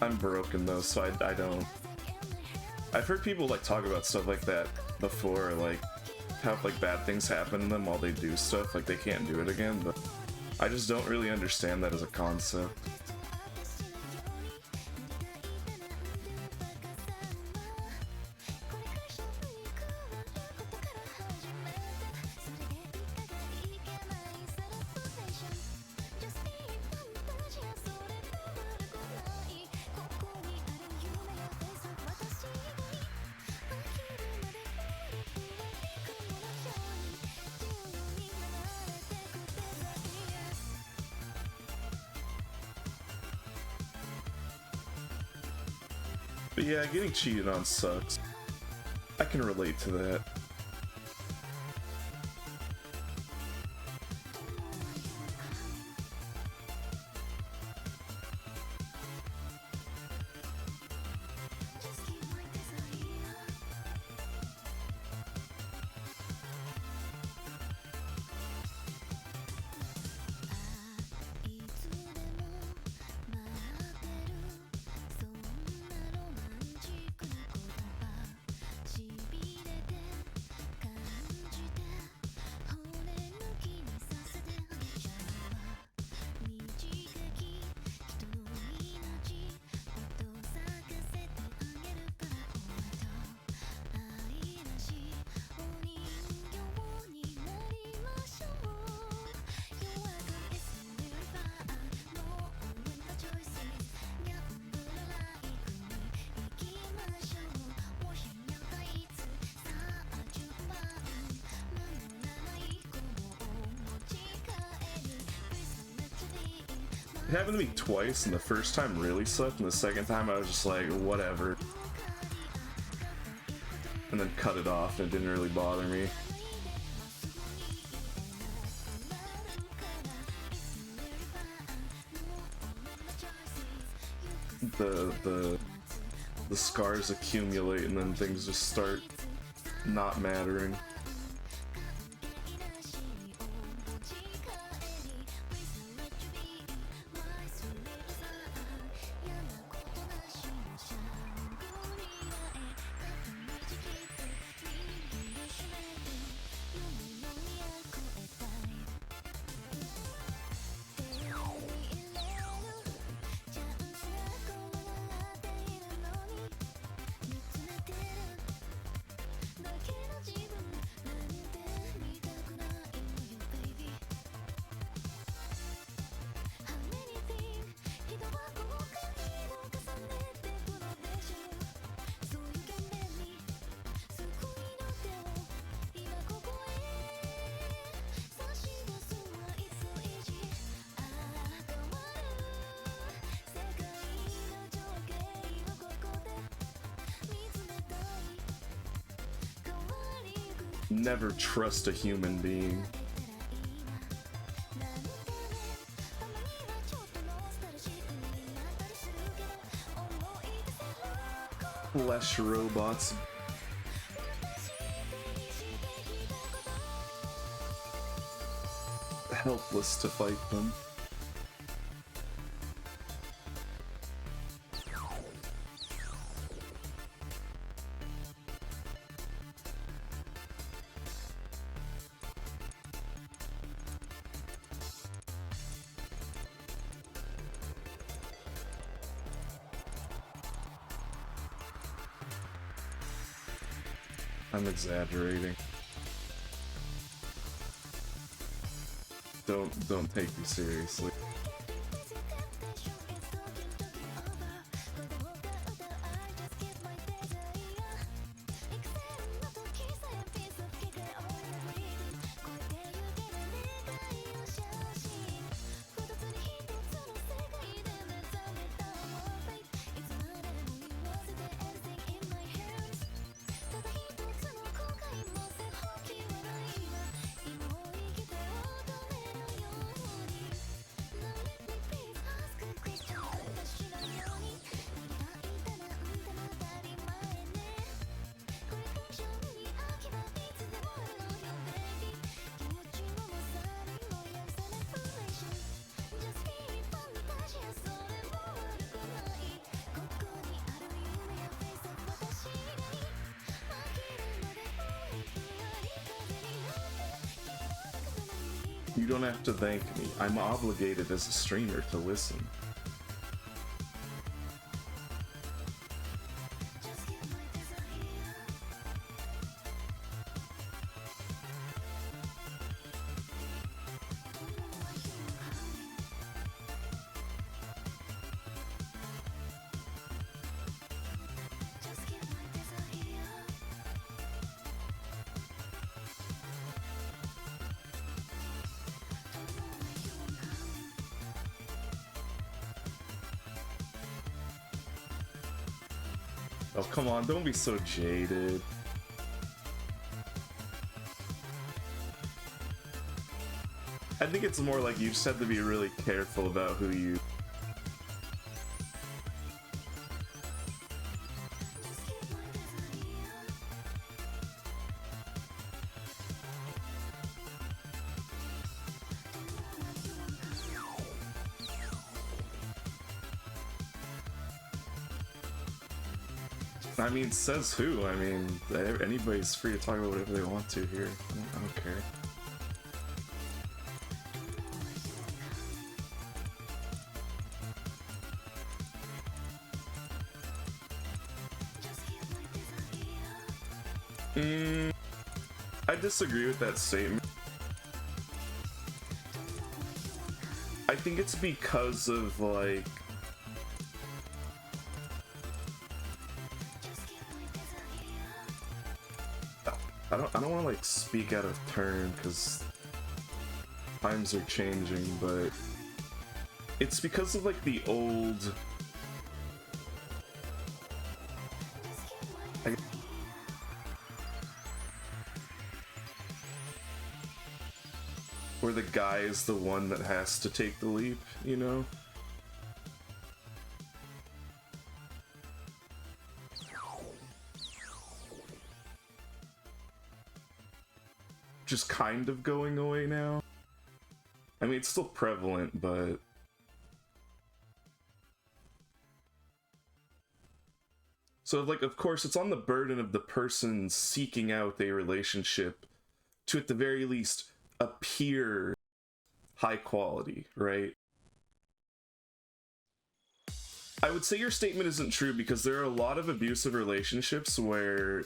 I'm broken though, so I don't. I've heard people like talk about stuff like that before, like how like bad things happen to them while they do stuff, like they can't do it again, but I just don't really understand that as a concept. But yeah, getting cheated on sucks. I can relate to that. It happened to me twice, and the first time really sucked, and the second time I was just like, whatever. And then cut it off, and it didn't really bother me. The scars accumulate, and then things just start not mattering. Never trust a human being. Flesh robots. Helpless to fight them. I'm exaggerating. Don't take me seriously. You don't have to thank me. I'm obligated as a streamer to listen. Oh, come on, don't be so jaded. I think it's more like you just have to be really careful about who you... I mean, says who? I mean, anybody's free to talk about whatever they want to here. I don't care. I disagree with that statement. I think it's because of, like... I don't want to, like, speak out of turn, because times are changing, but... It's because of, like, the old... where the guy is the one that has to take the leap, you know? Just kind of going away now. I mean, it's still prevalent, but... So, like, of course, it's on the burden of the person seeking out a relationship to, at the very least, appear high quality, right? I would say your statement isn't true because there are a lot of abusive relationships where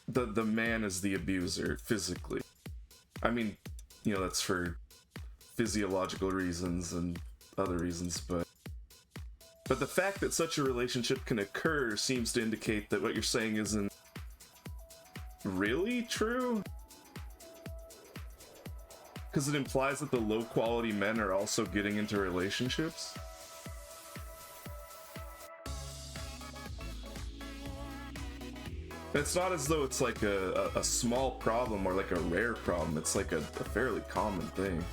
the man is the abuser physically. I mean, you know, that's for physiological reasons and other reasons, but the fact that such a relationship can occur seems to indicate that what you're saying isn't really true. Because it implies that the low-quality men are also getting into relationships. It's not as though it's like a small problem or like a rare problem. It's like a fairly common thing.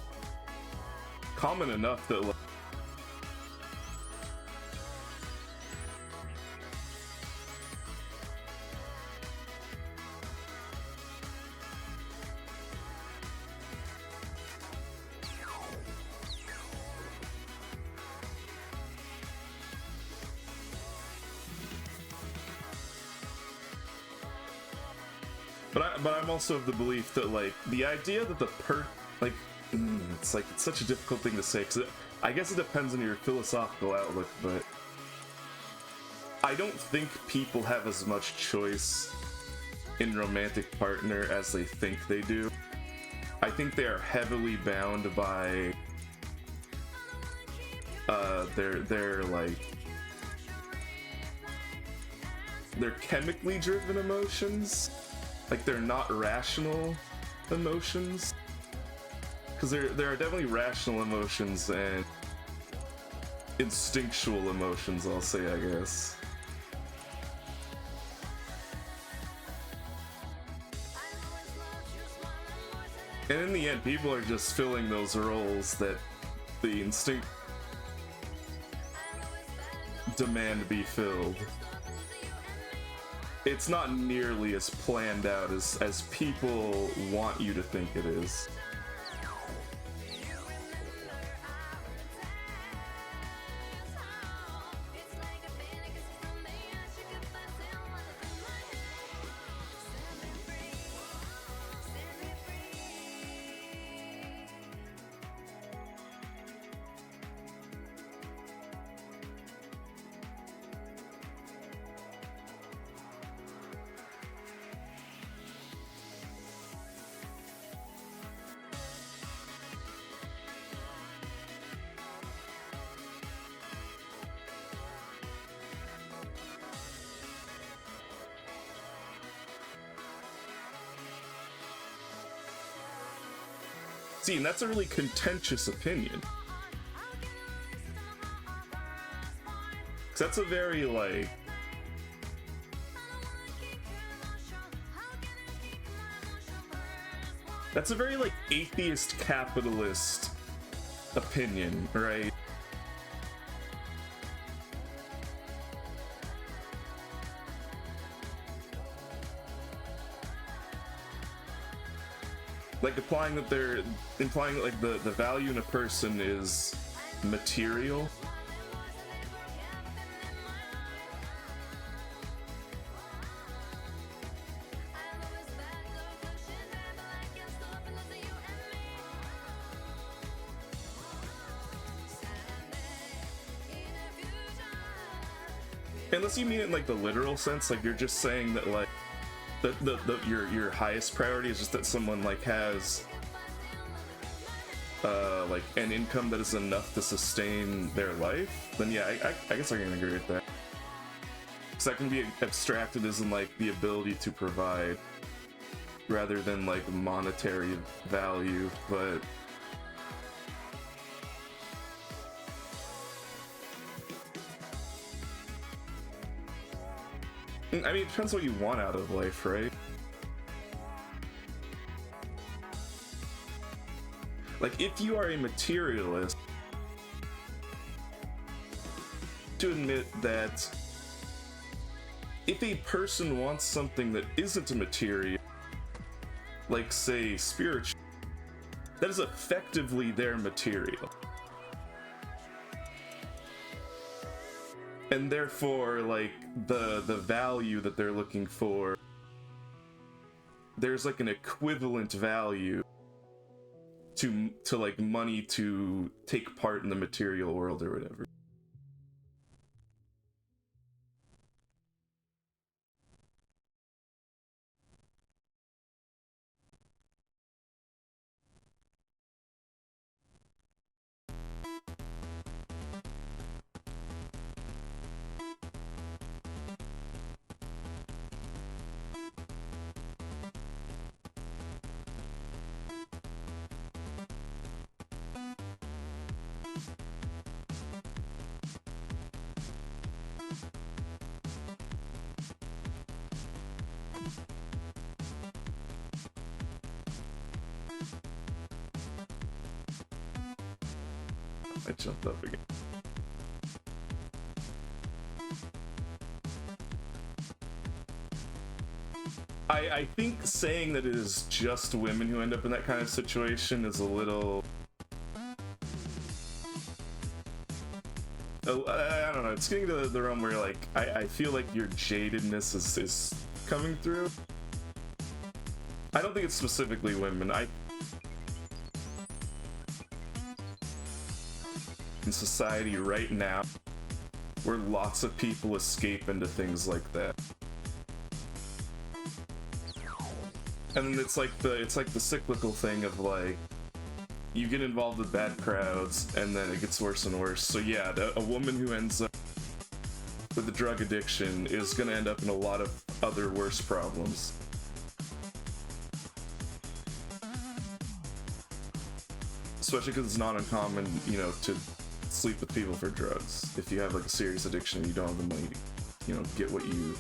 Common enough that like, but I'm also of the belief that like the idea that it's such a difficult thing to say because I guess it depends on your philosophical outlook, but I don't think people have as much choice in romantic partner as they think they do. I think they are heavily bound by their chemically driven emotions. Like, they're not rational emotions. Because there are definitely rational emotions and instinctual emotions, I'll say, I guess. And in the end, people are just filling those roles that the instinct demand be filled. It's not nearly as planned out as people want you to think it is. See, and that's a really contentious opinion. 'Cause that's a very, like... That's a very, like, atheist capitalist opinion, right? Like implying that like the value in a person is material. Unless you mean it in like the literal sense, like you're just saying that like your highest priority is just that someone like has like an income that is enough to sustain their life, then yeah, I guess I can agree with that. Because that can be abstracted as in like the ability to provide rather than like monetary value, but I mean, it depends what you want out of life, right? Like, if you are a materialist, to admit that if a person wants something that isn't a material, like, say, spiritual, that is effectively their material. And therefore, like, the value that they're looking for, there's like an equivalent value to like money to take part in the material world or whatever. I jumped up again. I think saying that it is just women who end up in that kind of situation is a little... Oh, I don't know, it's getting to the realm where, like, I feel like your jadedness is coming through. I don't think it's specifically women. In society right now, where lots of people escape into things like that. And it's like the cyclical thing of, like, you get involved with bad crowds and then it gets worse and worse. So yeah, a woman who ends up with a drug addiction is gonna end up in a lot of other worse problems. Especially because it's not uncommon, you know, to sleep with people for drugs. If you have, like, a serious addiction and you don't have the money to, you know, get what you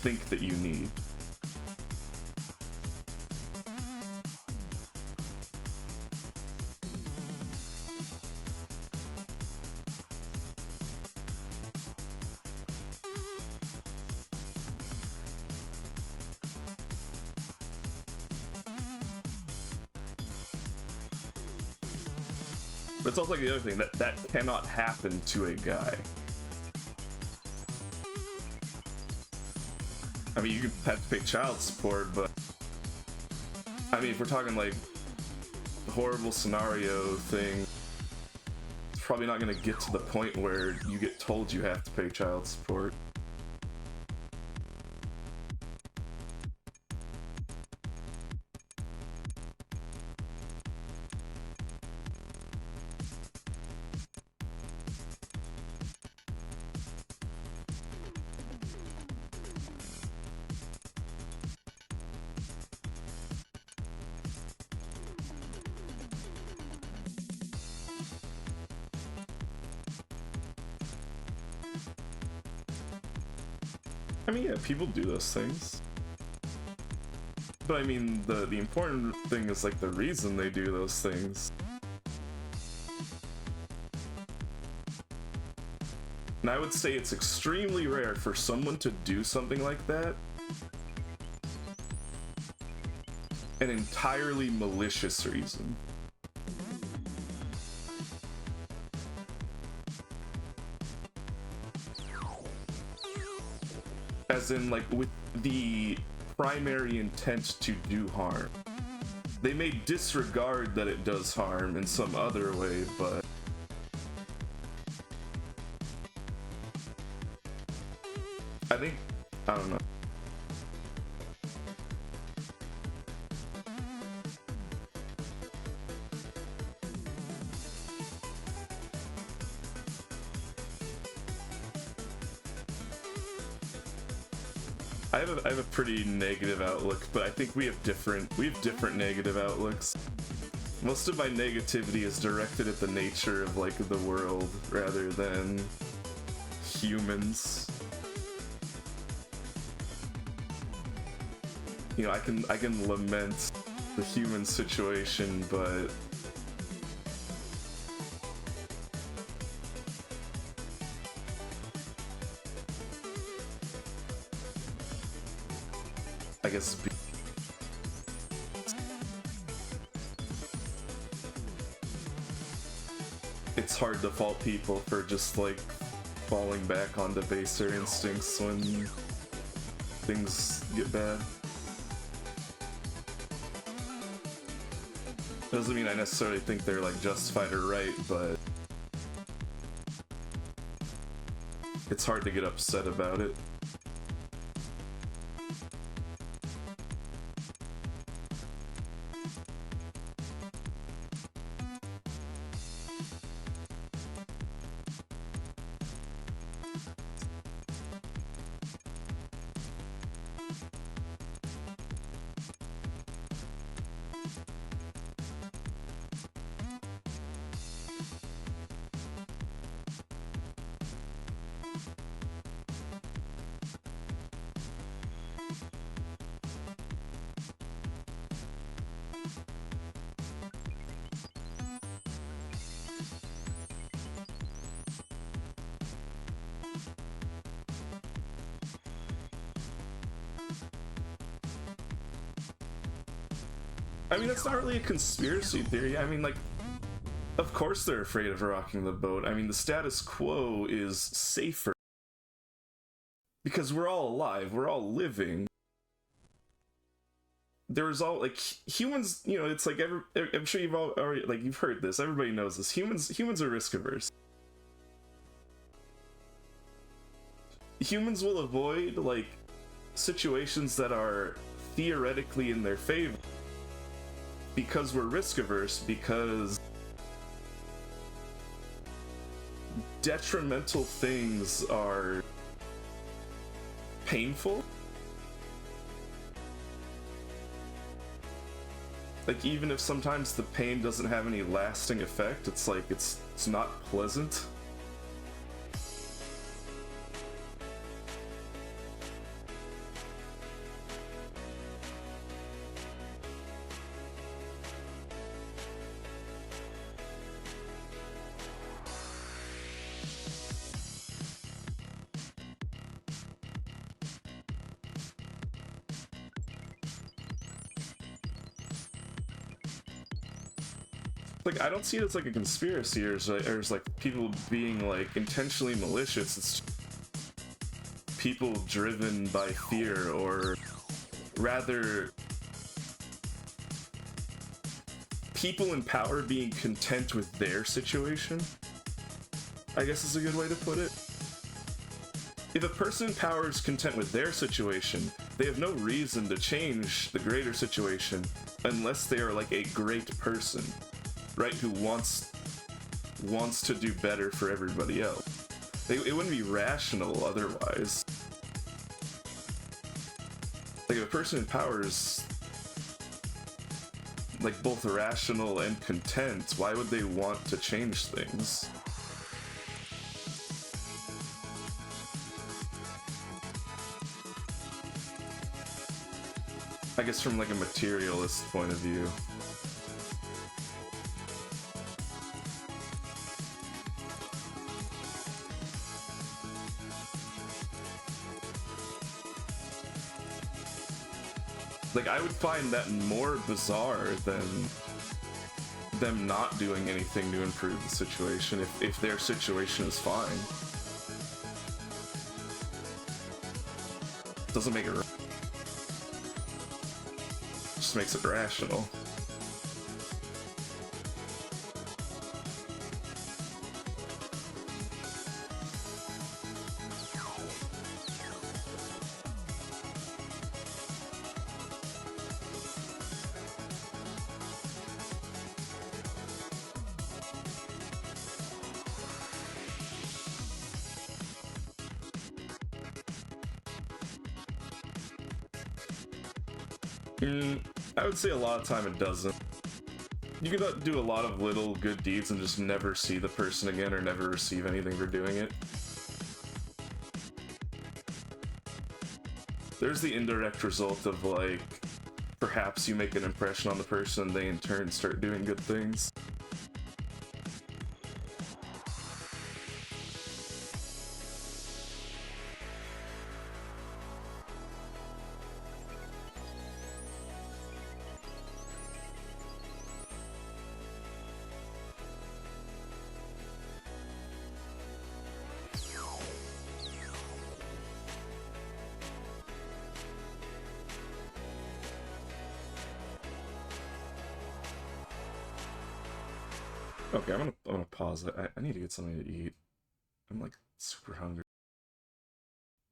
think that you need. But it's also like the other thing, that cannot happen to a guy. I mean, you could have to pay child support, but... I mean, if we're talking, like, horrible scenario thing, it's probably not gonna get to the point where you get told you have to pay child support. I mean, yeah, people do those things. But I mean, the important thing is, like, the reason they do those things. And I would say it's extremely rare for someone to do something like that. An entirely malicious reason. As in, like, with the primary intent to do harm. They may disregard that it does harm in some other way, but... I think... I don't know. I have a pretty negative outlook, but I think we have different negative outlooks. Most of my negativity is directed at the nature of, like, the world rather than humans. You know, I can lament the human situation, but I guess it's hard to fault people for just, like, falling back onto baser instincts when things get bad. Doesn't mean I necessarily think they're, like, justified or right, but it's hard to get upset about it. I mean, that's not really a conspiracy theory. I mean, like, of course they're afraid of rocking the boat. I mean, the status quo is safer. Because we're all alive, we're all living. There's all, like, humans, you know, it's like, I'm sure you've all already, like, you've heard this, everybody knows this. Humans are risk averse. Humans will avoid, like, situations that are theoretically in their favor. Because we're risk averse, because detrimental things are painful. Like, even if sometimes the pain doesn't have any lasting effect, it's like, it's not pleasant. Like, I don't see it as like a conspiracy or as like people being like intentionally malicious. It's people driven by fear, or rather people in power being content with their situation, I guess is a good way to put it. If a person in power is content with their situation, they have no reason to change the greater situation unless they are like a great person, right, who wants to do better for everybody else. It wouldn't be rational otherwise. Like, if a person in power is like both rational and content, why would they want to change things? I guess from like a materialist point of view. Like, I would find that more bizarre than them not doing anything to improve the situation if their situation is fine. Doesn't make it right. Just makes it rational. I would say a lot of time it doesn't. You can do a lot of little good deeds and just never see the person again or never receive anything for doing it. There's the indirect result of, like, perhaps you make an impression on the person and they in turn start doing good things. Okay, I'm gonna pause it. I need to get something to eat. I'm like super hungry.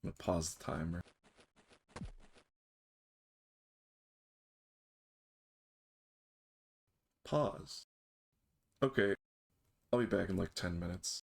I'm gonna pause the timer. Pause. Okay, I'll be back in like 10 minutes.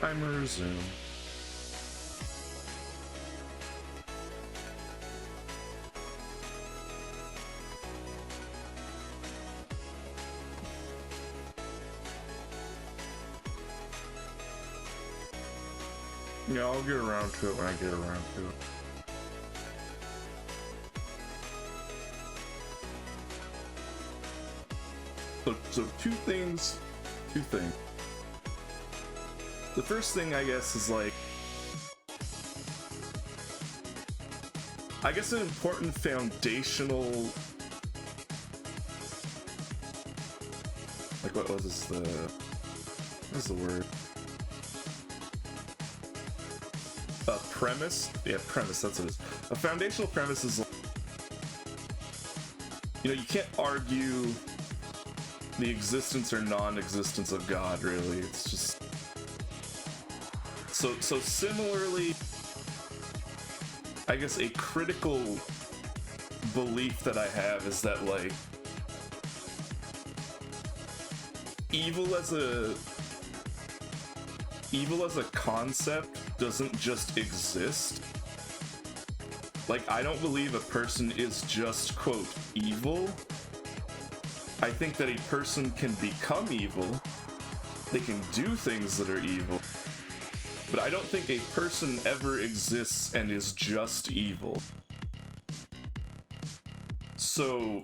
Timer resume. Yeah, I'll get around to it when I get around to it. So two things. The first thing, I guess, is like, I guess an important foundational, like, what is the word? A premise? Yeah, premise, that's what it is. A foundational premise is, like, you know, you can't argue the existence or non-existence of God, really. It's just... So similarly, I guess a critical belief that I have is that, like, evil as a concept doesn't just exist. Like, I don't believe a person is just, quote, evil. I think that a person can become evil. They can do things that are evil. But I don't think a person ever exists and is just evil. So,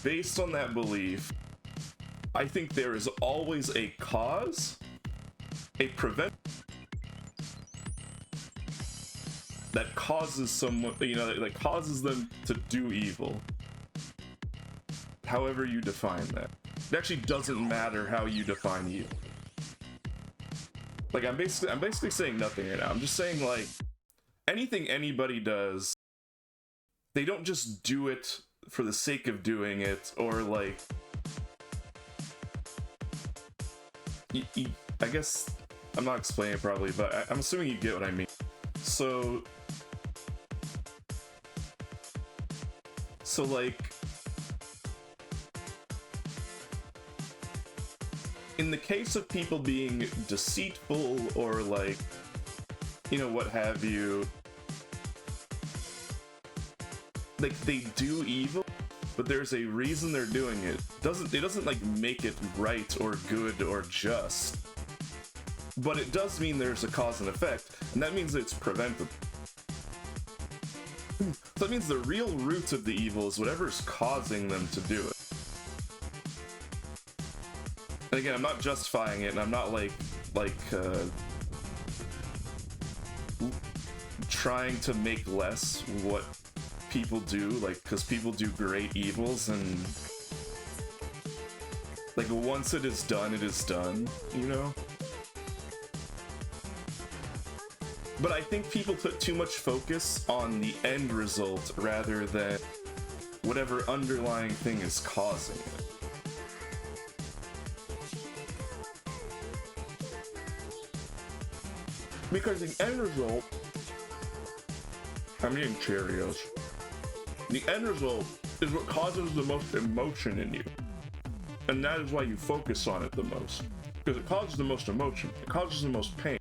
based on that belief, I think there is always a cause, a prevent that causes someone, you know, that causes them to do evil. However you define that. It actually doesn't matter how you define evil. Like, I'm basically saying nothing right now. I'm just saying, like, anything anybody does, they don't just do it for the sake of doing it, or, like, I guess I'm not explaining it probably, but I'm assuming you get what I mean. So like, in the case of people being deceitful or, like, you know, what have you, like, they do evil, but there's a reason they're doing it. It doesn't like make it right or good or just, but it does mean there's a cause and effect, and that means it's preventable. So that means the real root of the evil is whatever's causing them to do it. And again, I'm not justifying it, and I'm not trying to make less what people do, like, because people do great evils, and, like, once it is done, you know? But I think people put too much focus on the end result rather than whatever underlying thing is causing it. Because the end result... I'm eating Cheerios. The end result is what causes the most emotion in you. And that is why you focus on it the most. Because it causes the most emotion. It causes the most pain.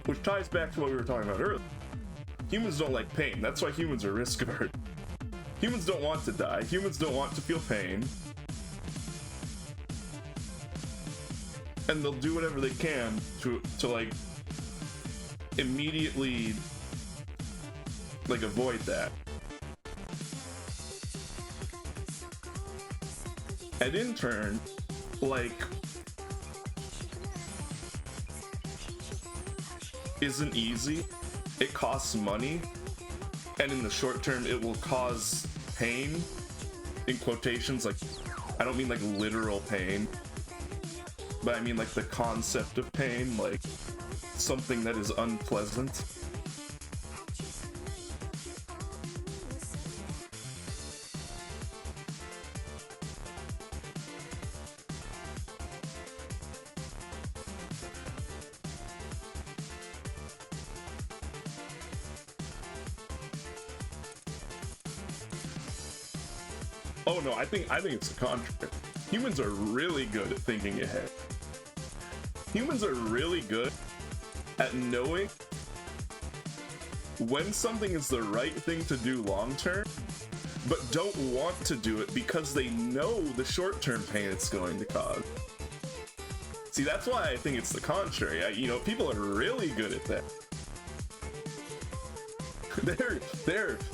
Which ties back to what we were talking about earlier. Humans don't like pain. That's why humans are risk averse. Humans don't want to die. Humans don't want to feel pain. And they'll do whatever they can to like, immediately, like, avoid that. And in turn, like, isn't easy. It costs money, and in the short term it will cause pain, in quotations. Like, I don't mean like literal pain, but I mean like the concept of pain, like something that is unpleasant. Oh no, I think it's the contrary. Humans are really good at thinking ahead. Humans are really good at knowing when something is the right thing to do long term, but don't want to do it because they know the short-term pain it's going to cause. See, that's why I think it's the contrary. You know, people are really good at that.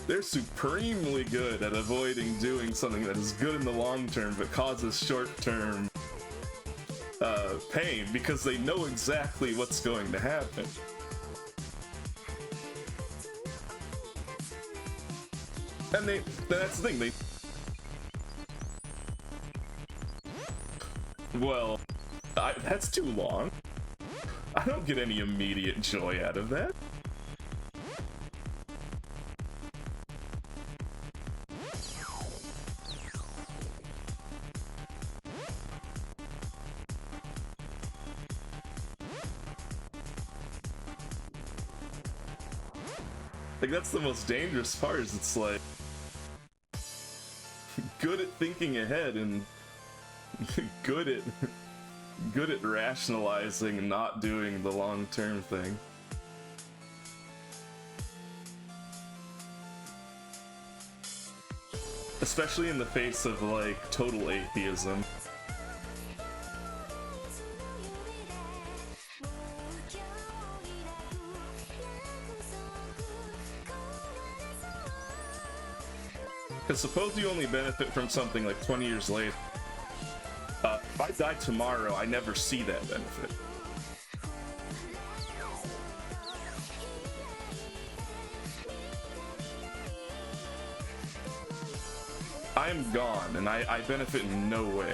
They're supremely good at avoiding doing something that is good in the long term but causes short-term pain because they know exactly what's going to happen. And that's the thing, well, that's too long. I don't get any immediate joy out of that. Like, that's the most dangerous part, is it's like good at thinking ahead and good at rationalizing and not doing the long-term thing. Especially in the face of, like, total atheism. Because suppose you only benefit from something like 20 years later. If I die tomorrow, I never see that benefit. I am gone, and I benefit in no way.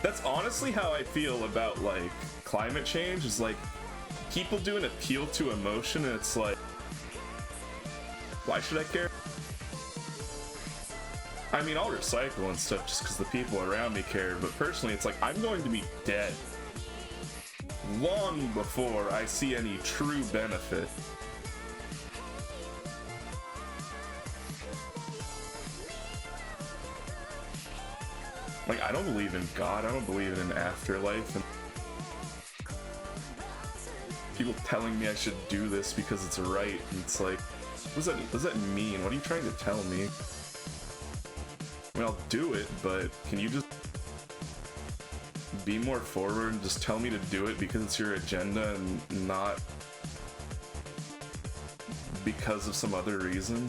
That's honestly how I feel about, like, climate change, is like, people do an appeal to emotion, and it's like, why should I care? I mean, I'll recycle and stuff just because the people around me care, but personally, it's like, I'm going to be dead long before I see any true benefit. Like, I don't believe in God, I don't believe in an afterlife, and people telling me I should do this because it's right, and it's like, what does that mean? What are you trying to tell me? I mean, I'll do it, but can you just be more forward and just tell me to do it because it's your agenda and not because of some other reason?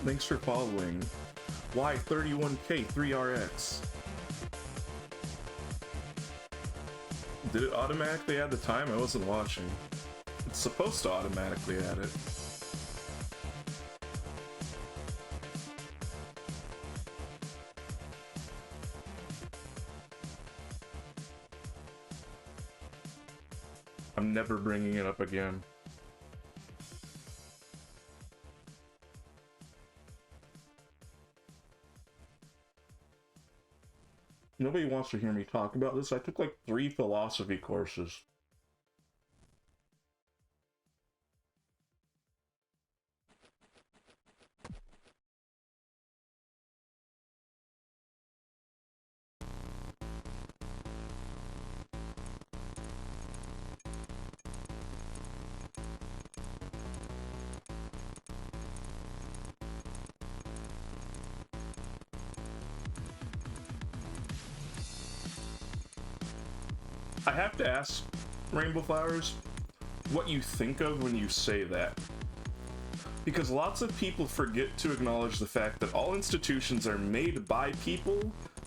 Thanks for following. Why 31K 3RX? Did it automatically add the time? I wasn't watching. It's supposed to automatically add it. I'm never bringing it up again. Nobody wants to hear me talk about this. I took like 3 philosophy courses. I have to ask, Rainbow Flowers, what you think of when you say that. Because lots of people forget to acknowledge the fact that all institutions are made by people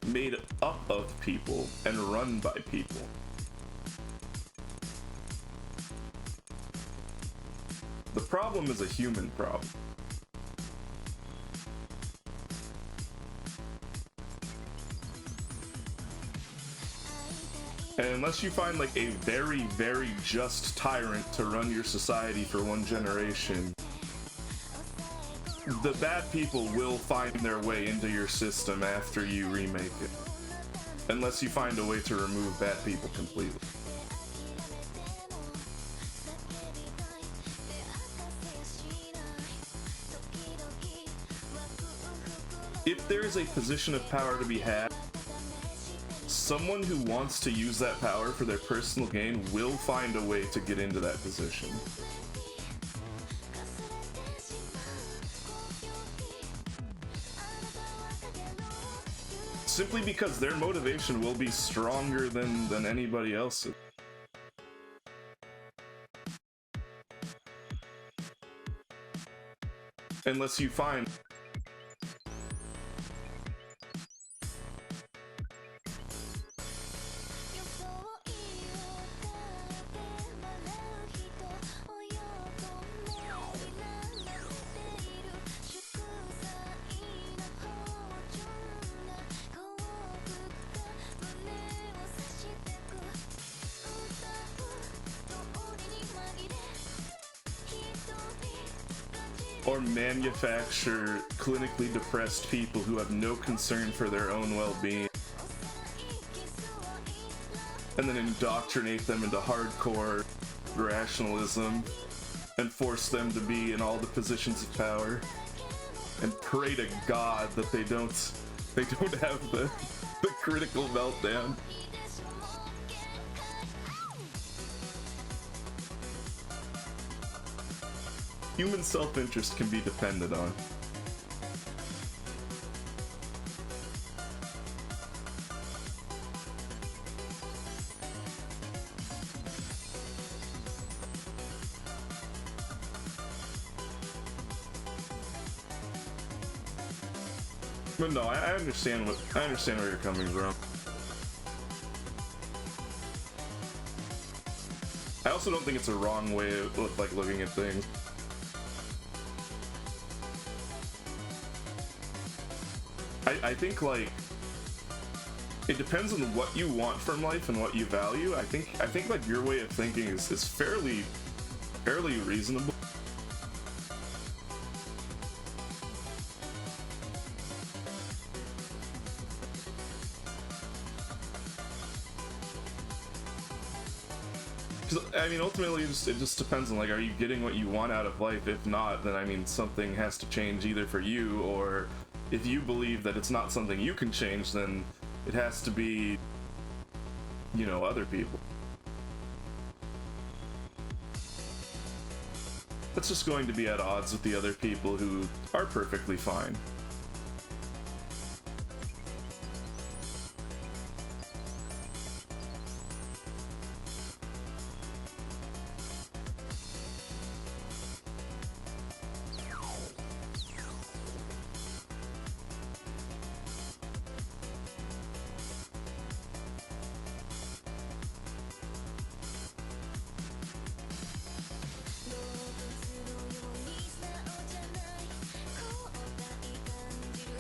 made up of people and run by people. The problem is a human problem. And unless you find like a very, very just tyrant to run your society for one generation, the bad people will find their way into your system after you remake it. Unless you find a way to remove bad people completely. If there is a position of power to be had, someone who wants to use that power for their personal gain will find a way to get into that position. Simply because their motivation will be stronger than anybody else's. Unless you find... or manufacture clinically depressed people who have no concern for their own well-being, and then indoctrinate them into hardcore rationalism and force them to be in all the positions of power, and pray to God that they don't have the critical meltdown. Human self-interest can be depended on. But no, I understand where you're coming from. I also don't think it's a wrong way of like looking at things. I think like it depends on what you want from life and what you value. I think like your way of thinking is fairly reasonable. I mean, ultimately, it just depends on, like, are you getting what you want out of life? If not, then, I mean, something has to change either for you, or if you believe that it's not something you can change, then it has to be, you know, other people. That's just going to be at odds with the other people who are perfectly fine.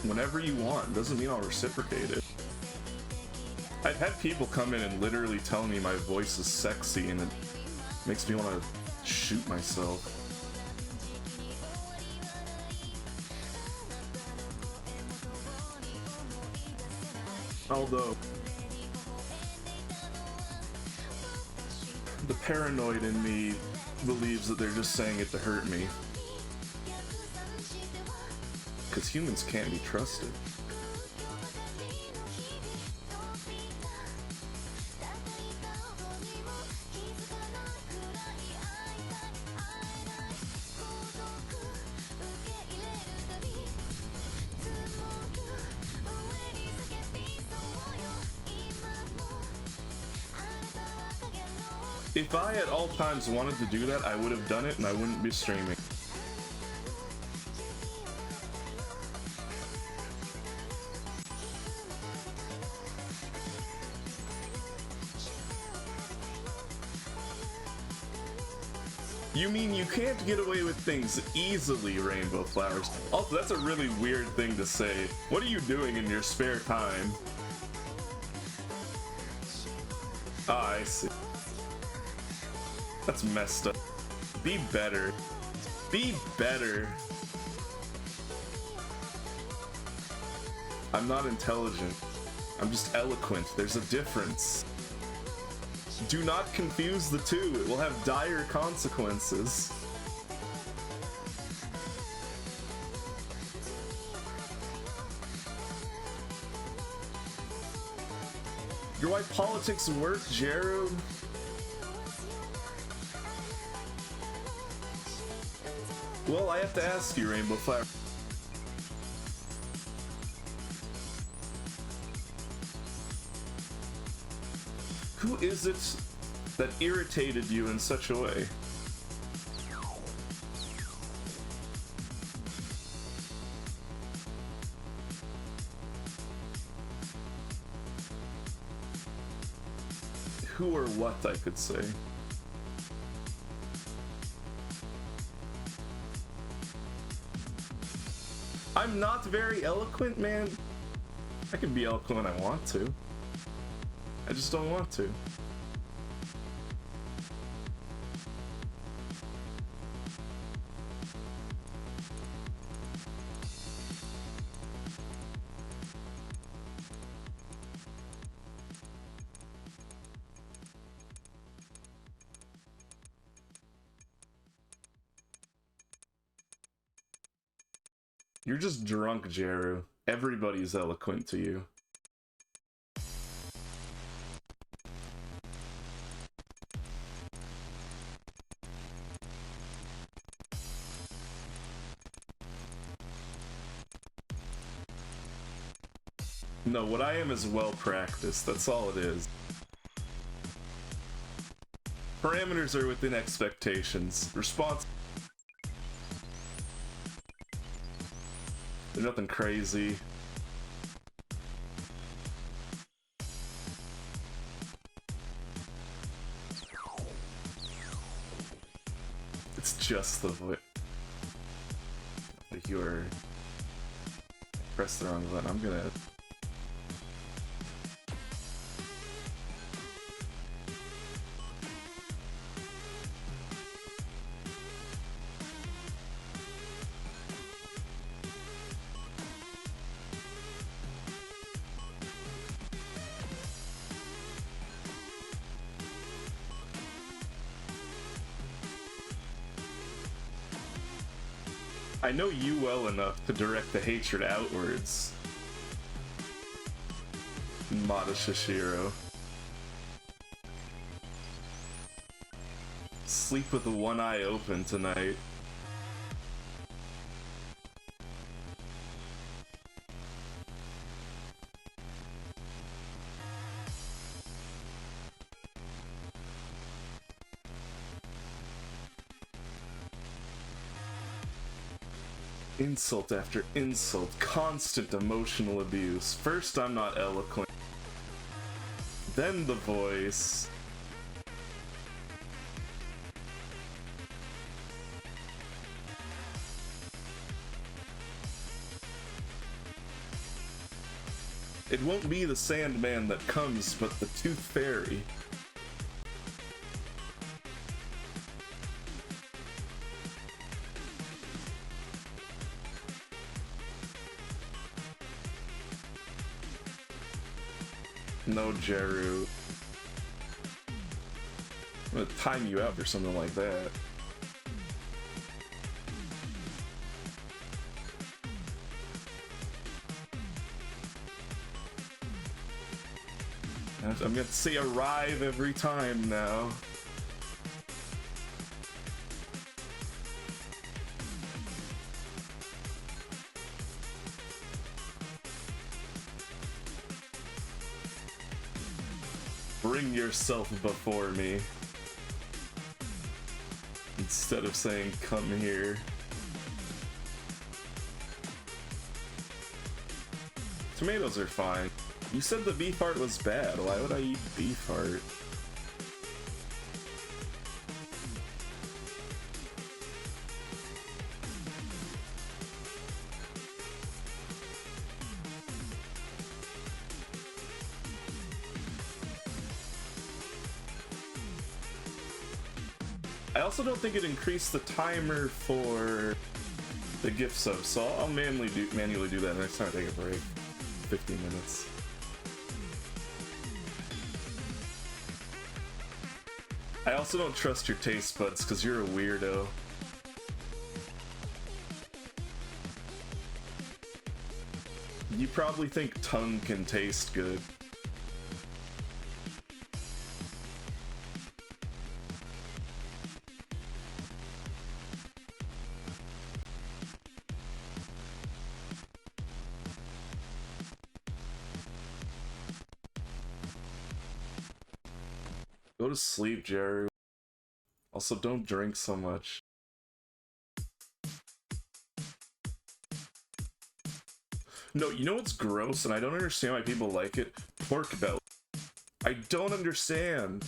Whenever you want, doesn't mean I'll reciprocate it. I've had people come in and literally tell me my voice is sexy, and it makes me want to shoot myself. Although, the paranoid in me believes that they're just saying it to hurt me. Because humans can't be trusted. If I at all times wanted to do that, I would have done it and I wouldn't be streaming. You mean you can't get away with things easily, Rainbow Flowers? Also, that's a really weird thing to say. What are you doing in your spare time? Ah, I see. That's messed up. Be better. Be better. I'm not intelligent. I'm just eloquent. There's a difference. Do not confuse the two. It will have dire consequences. You're why politics work, Jared? Well, I have to ask you, Rainbow Flower. Who is it that irritated you in such a way? Who or what, I could say. I'm not very eloquent, man. I can be eloquent when I want to. I just don't want to. You're just drunk, Jeru. Everybody's eloquent to you. No, what I am is well practiced. That's all it is. Parameters are within expectations. Response. There's nothing crazy. It's just the voice. If you were press the wrong button, I'm gonna. I know you well enough to direct the hatred outwards, Mata Shishiro. Sleep with the one eye open tonight. Insult after insult, constant emotional abuse. First I'm not eloquent, then the voice. It won't be the Sandman that comes, but the Tooth Fairy. No, Jeru. I'm gonna time you out for something like that. I'm gonna say arrive every time now. Bring yourself before me. Instead of saying, come here. Tomatoes are fine. You said the beef heart was bad. Why would I eat beef heart? I also don't think it increased the timer for the gift sub, so I'll manually do that next time I take a break. 15 minutes. I also don't trust your taste buds because you're a weirdo. You probably think tongue can taste good. Go to sleep, Jerry. Also, don't drink so much. No, you know what's gross, and I don't understand why people like it? Pork belly. I don't understand.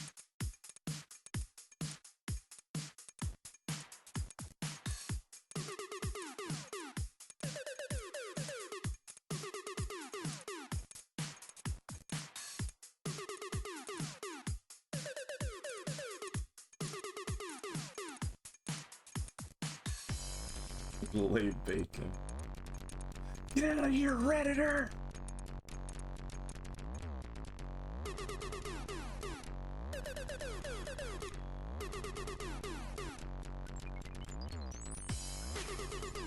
Laid bacon. Get out of here, Redditor!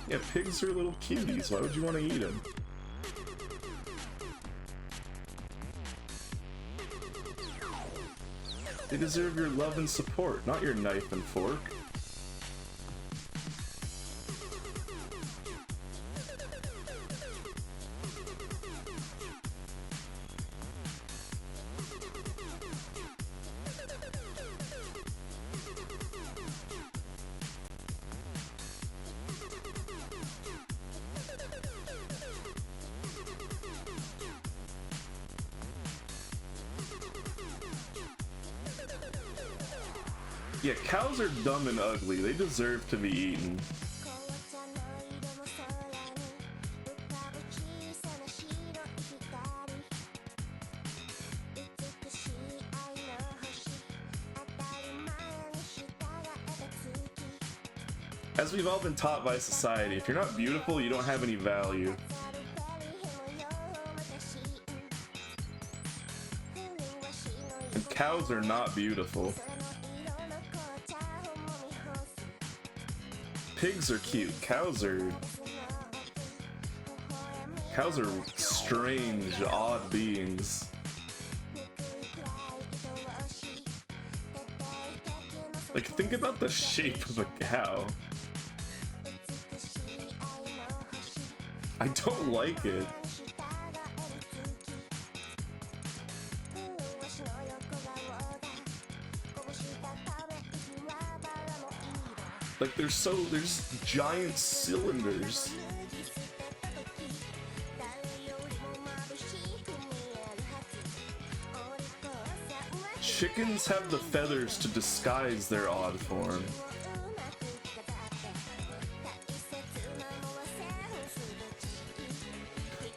Yeah, pigs are little cuties. Why would you want to eat them? They deserve your love and support, not your knife and fork. Yeah, cows are dumb and ugly. They deserve to be eaten. As we've all been taught by society, if you're not beautiful, you don't have any value. And cows are not beautiful. Pigs are cute. Cows are strange, odd beings. Like, think about the shape of a cow. I don't like it. Like, there's giant cylinders. Chickens have the feathers to disguise their odd form.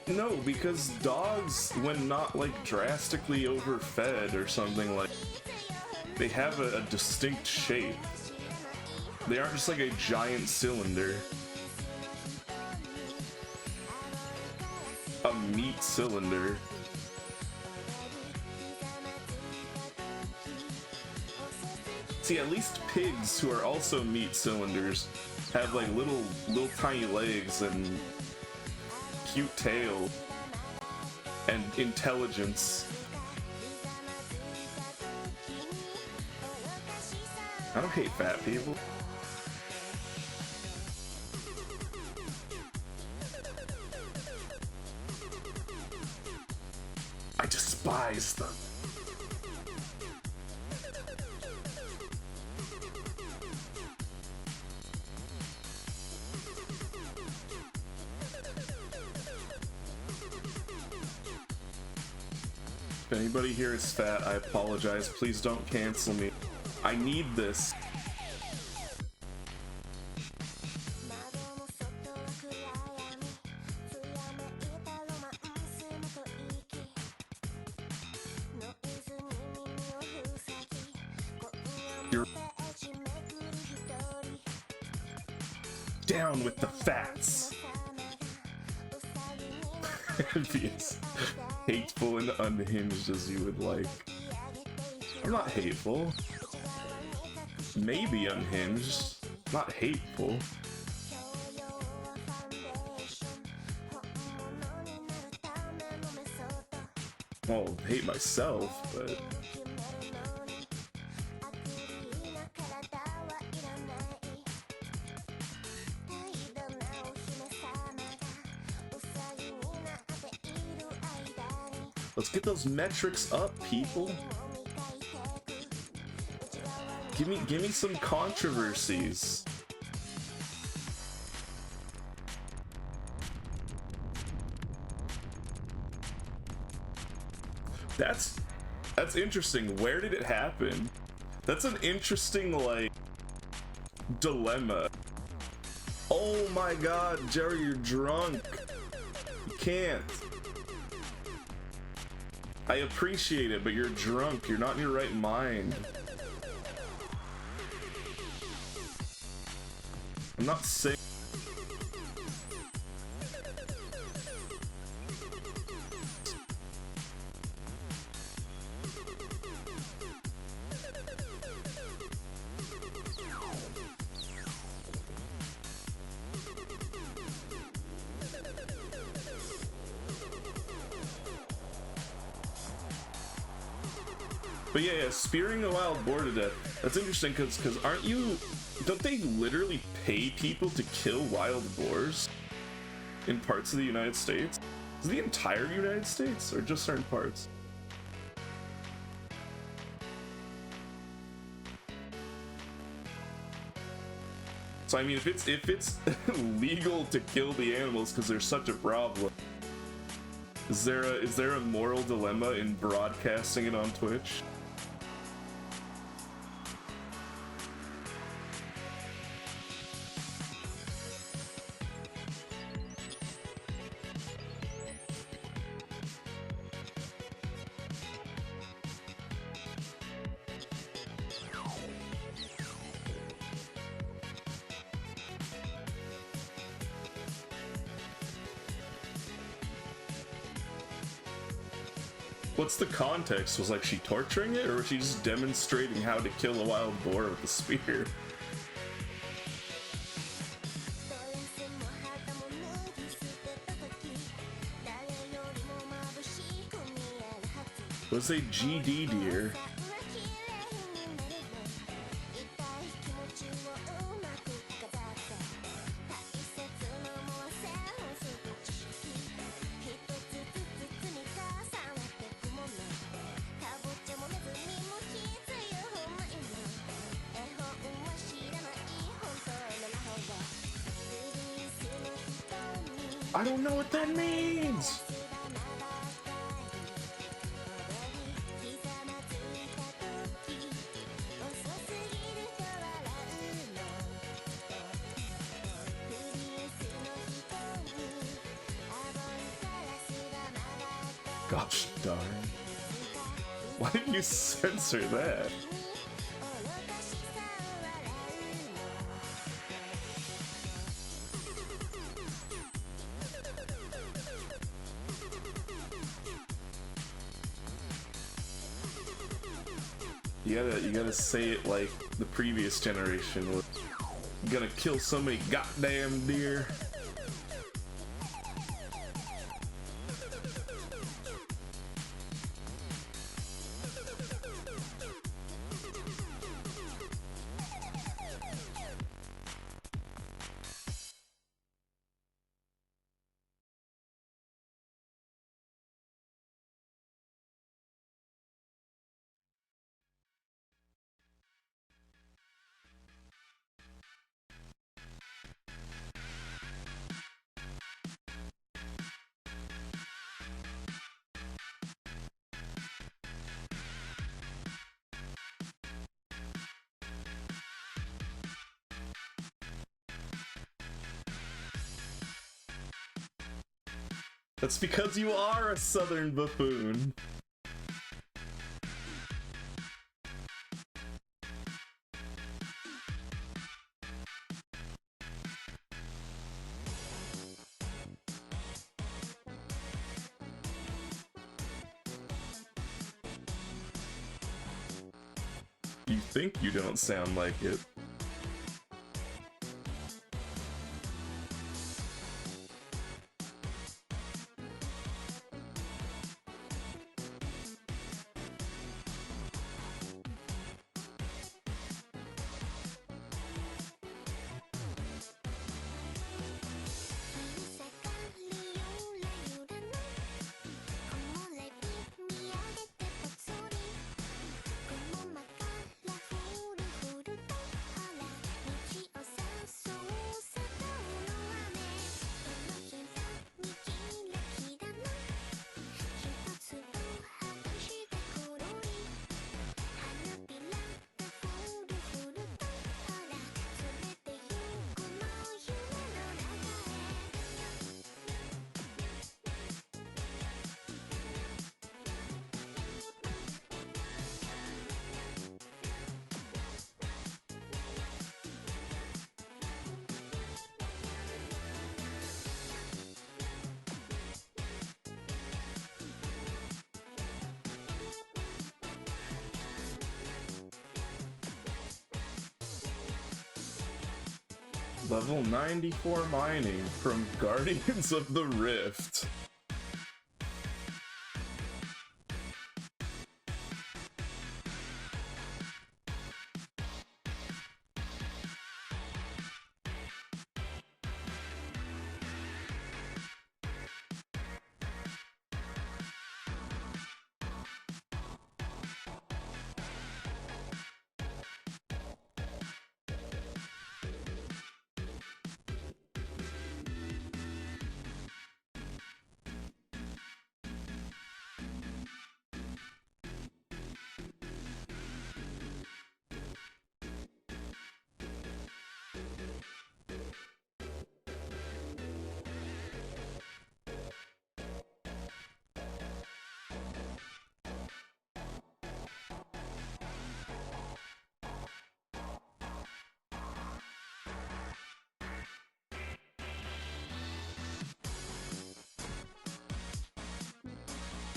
No, because dogs, when not like drastically overfed or something, like, they have a distinct shape. They aren't just like a giant cylinder. A meat cylinder. See, at least pigs, who are also meat cylinders, have like little tiny legs and cute tail and intelligence. I don't hate fat people. I despise them. If anybody here is fat, I apologize. Please don't cancel me. I need this. Down with the fats. Be as hateful and unhinged as you would like. I'm not hateful. Maybe unhinged. Not hateful. I'll hate myself, but... Let's get those metrics up, people. Give me some controversies. That's interesting. Where did it happen? That's an interesting, like, dilemma. Oh my god, Jerry, you're drunk. You can't. I appreciate it, but you're drunk. You're not in your right mind. I'm not saying... But yeah, spearing a wild boar to death. That's interesting because aren't you... Don't they literally pay people to kill wild boars in parts of the United States? Is it the entire United States or just certain parts? So I mean, if it's legal to kill the animals because there's such a problem, is there a moral dilemma in broadcasting it on Twitch? What's the context? Was like she torturing it, or was she just demonstrating how to kill a wild boar with a spear? Was a GD deer? I don't know what that means! Gosh darn. Why did you censor that? You gotta say it like the previous generation was. You gonna kill so many goddamn deer. That's because you are a southern buffoon. You think you don't sound like it. Level 94 mining from Guardians of the Rift.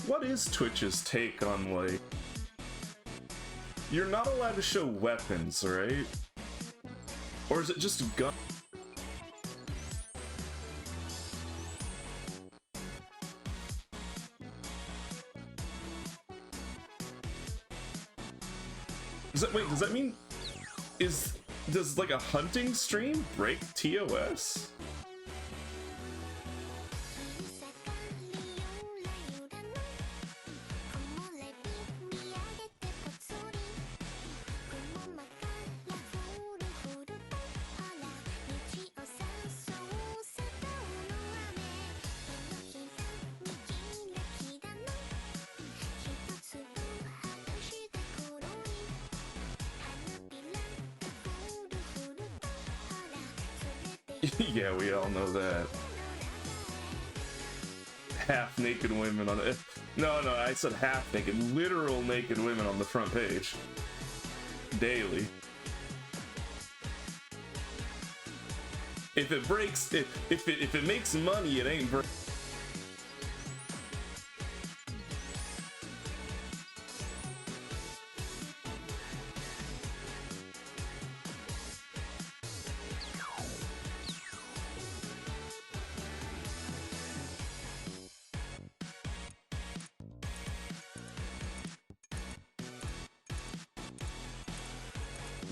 What is Twitch's take on, like, you're not allowed to show weapons, right? Or is it just gun? Wait, does that mean, does like a hunting stream break TOS? Yeah, we all know that. Half-naked women on the... No, I said half-naked. Literal naked women on the front page. Daily. If it breaks... If it makes money, it ain't break.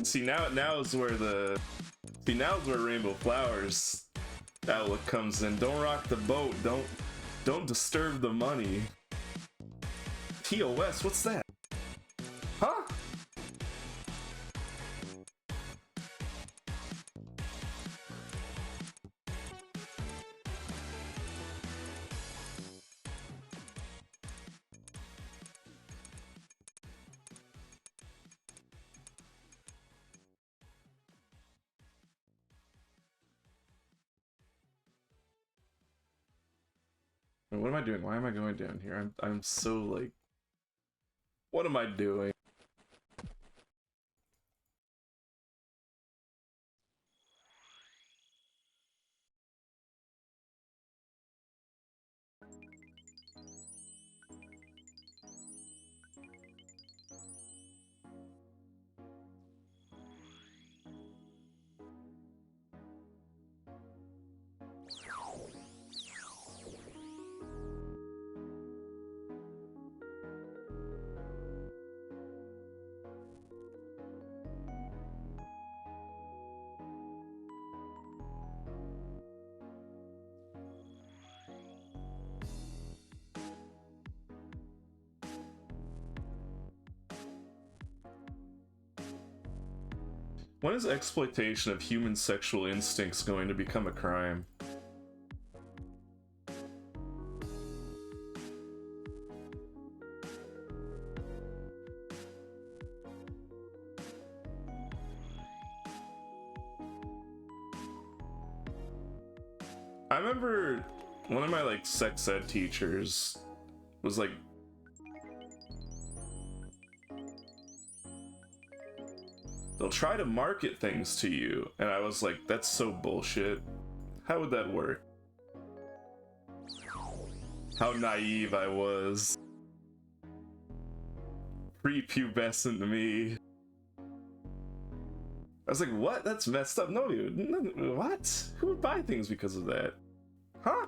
See, now is where Rainbow Flowers outlook comes in. Don't rock the boat. Don't disturb the money. TOS, what's that? Huh? What am I doing? Why am I going down here? I'm so like, what am I doing? When is exploitation of human sexual instincts going to become a crime? I remember one of my like sex ed teachers was like, they'll try to market things to you, and I was like, that's so bullshit. How would that work? How naive I was. Prepubescent me. I was like, what? That's messed up. No, dude. What? Who would buy things because of that? Huh?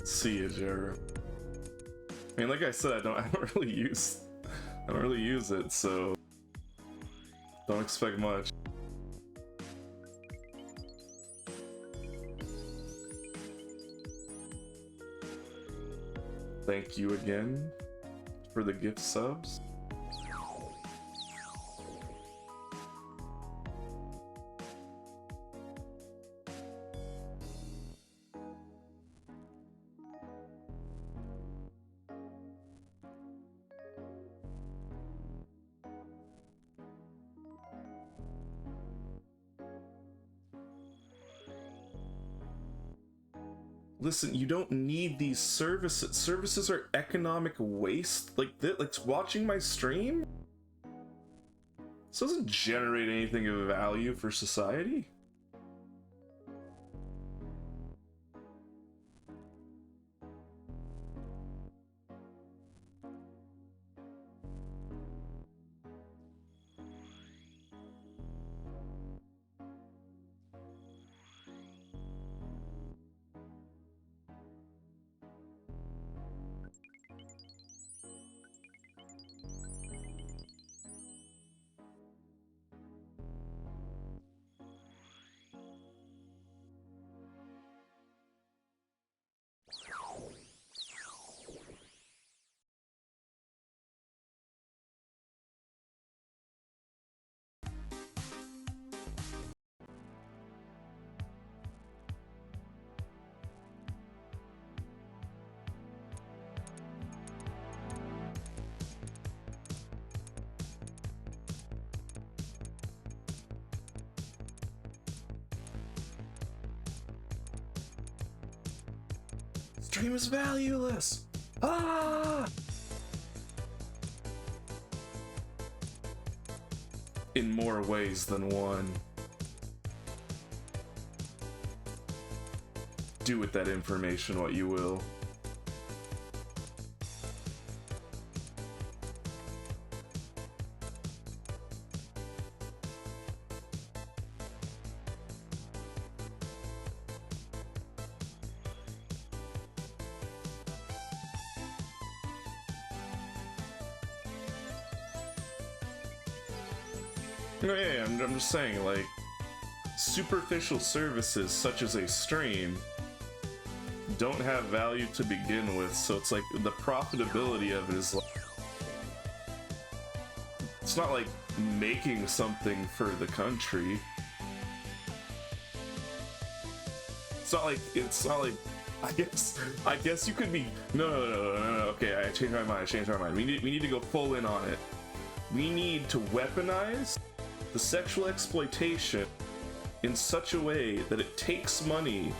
See you, Jared. I mean, like I said, I don't really use it, so don't expect much. Thank you again for the gift subs. Listen, you don't need these services. Services are economic waste. Like that, like watching my stream? This doesn't generate anything of value for society. Stream is valueless! Ah! In more ways than one. Do with that information what you will. No, yeah, I'm just saying, like, superficial services such as a stream don't have value to begin with, so it's like the profitability of it is like, it's not like making something for the country. It's not like I guess you could be no, okay, I changed my mind. We need to go full in on it. We need to weaponize the sexual exploitation in such a way that it takes money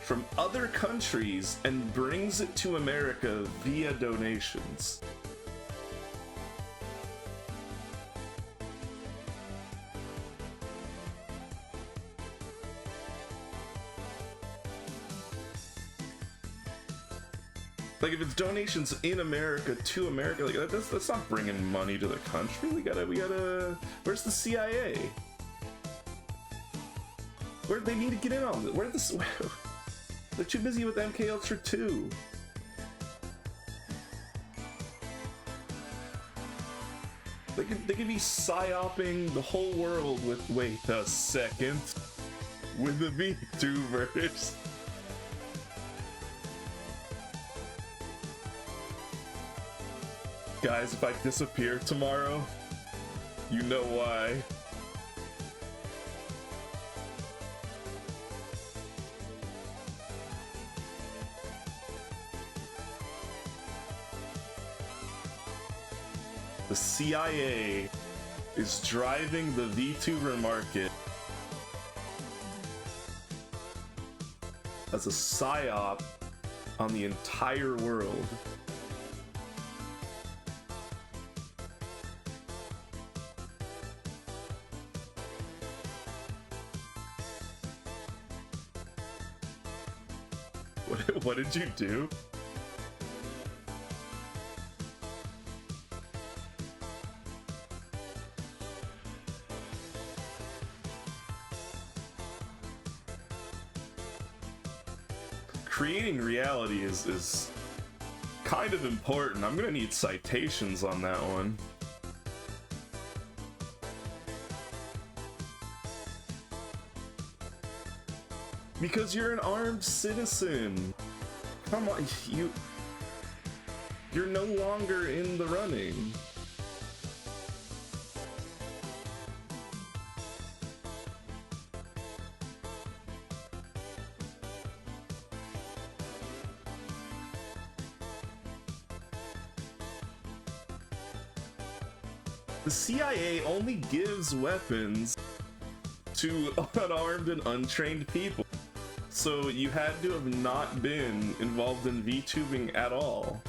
from other countries and brings it to America via donations. Like, if it's donations in America to America, like that's not bringing money to the country. We gotta. Where's the CIA? Where they need to get in on this? They're too busy with MK Ultra 2. They could be psyoping the whole world with. Wait a second. With the VTubers. Guys, if I disappear tomorrow, you know why. The CIA is driving the VTuber market as a psyop on the entire world. What did you do? Creating reality is kind of important. I'm gonna need citations on that one. Because you're an armed citizen. Come on, you're no longer in the running. The CIA only gives weapons to unarmed and untrained people. So you had to have not been involved in VTubing at all.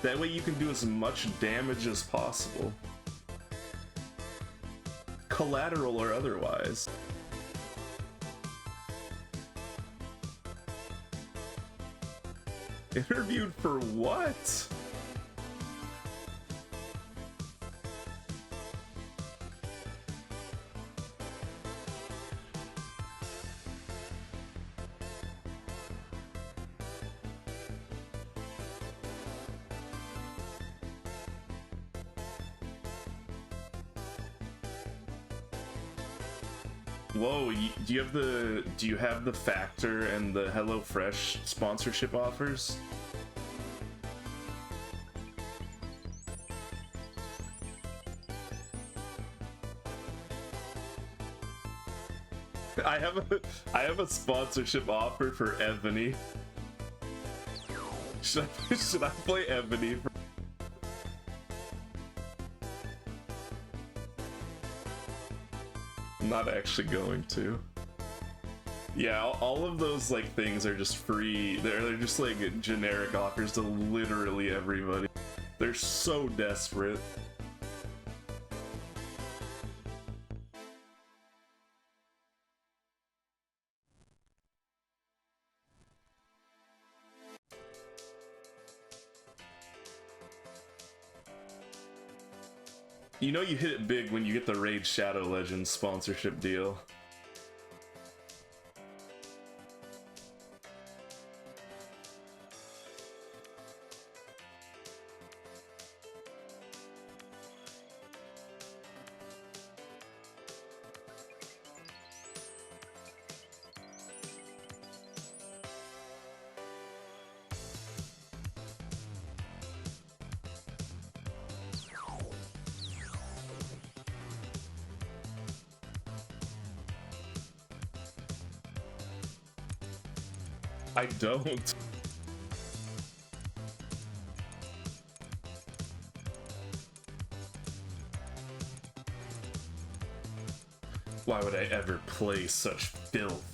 That way you can do as much damage as possible. Collateral or otherwise. Interviewed for what? Whoa, do you have the Factor and the HelloFresh sponsorship offers? I have a sponsorship offer for Ebony. Should I play Ebony for... I'm not actually going to. Yeah, all of those like things are just free. They're just like generic offers to literally everybody. They're so desperate. You know you hit it big when you get the Raid Shadow Legends sponsorship deal. I don't. Why would I ever play such filth?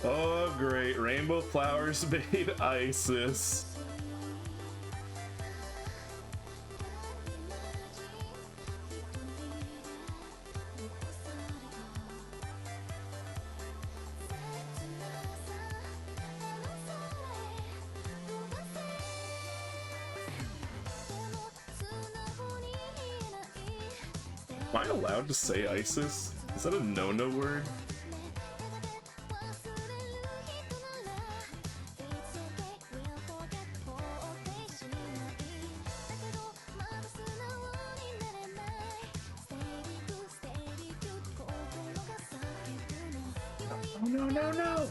Oh, great. Rainbow Flowers made ISIS. Am I allowed to say ISIS? Is that a no-no word? Oh, no, no, no!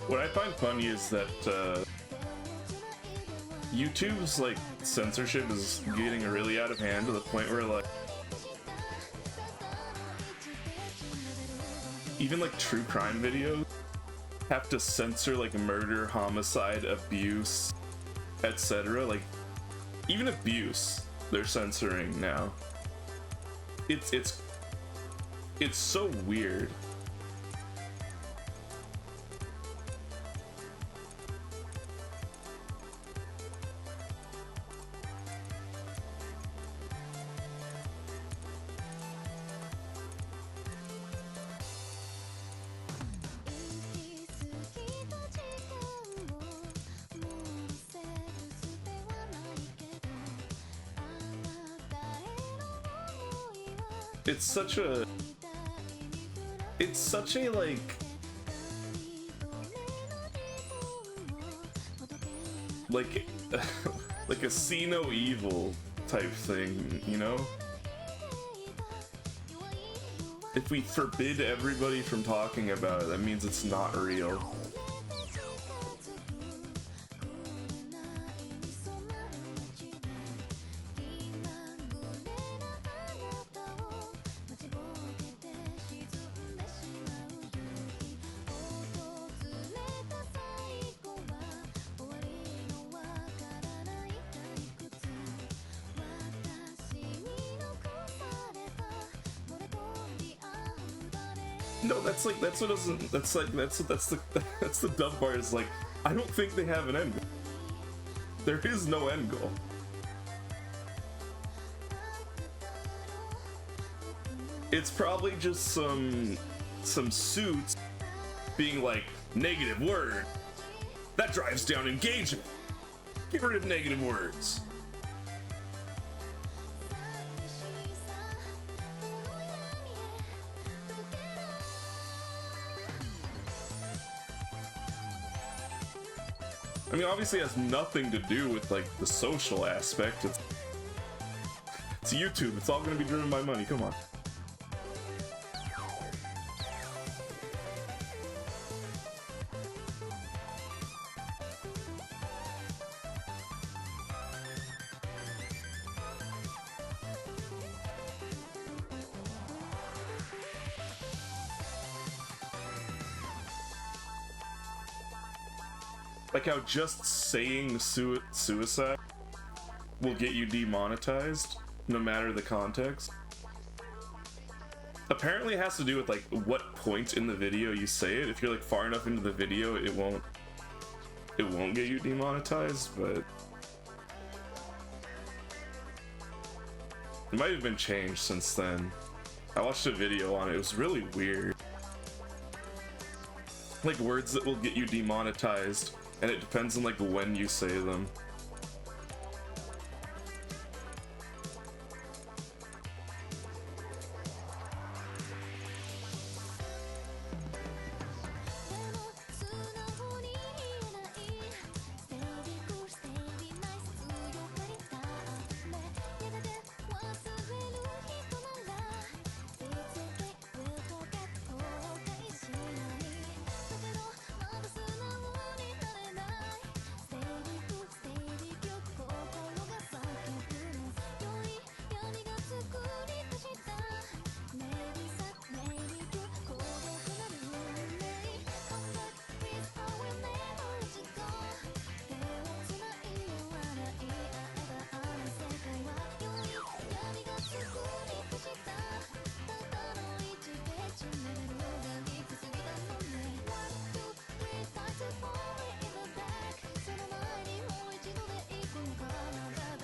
What I find funny is that YouTube's like censorship is getting really out of hand to the point where like even like true crime videos have to censor like murder, homicide, abuse, etc. Like even abuse they're censoring now. It's so weird. It's such a like like a see no evil type thing, you know? If we forbid everybody from talking about it, that means it's not real. No, that's the dumb part is like, I don't think they have an end goal. There is no end goal. It's probably just some suits being like, negative word. That drives down engagement. Get rid of negative words. I mean, obviously it has nothing to do with, like, the social aspect. It's YouTube. It's all gonna be driven by money. Come on. Like how just saying suicide will get you demonetized, no matter the context. Apparently it has to do with like what point in the video you say it. If you're like far enough into the video, it won't get you demonetized, but it might have been changed since then. I watched a video on it. It was really weird. Like words that will get you demonetized. And it depends on like when you say them.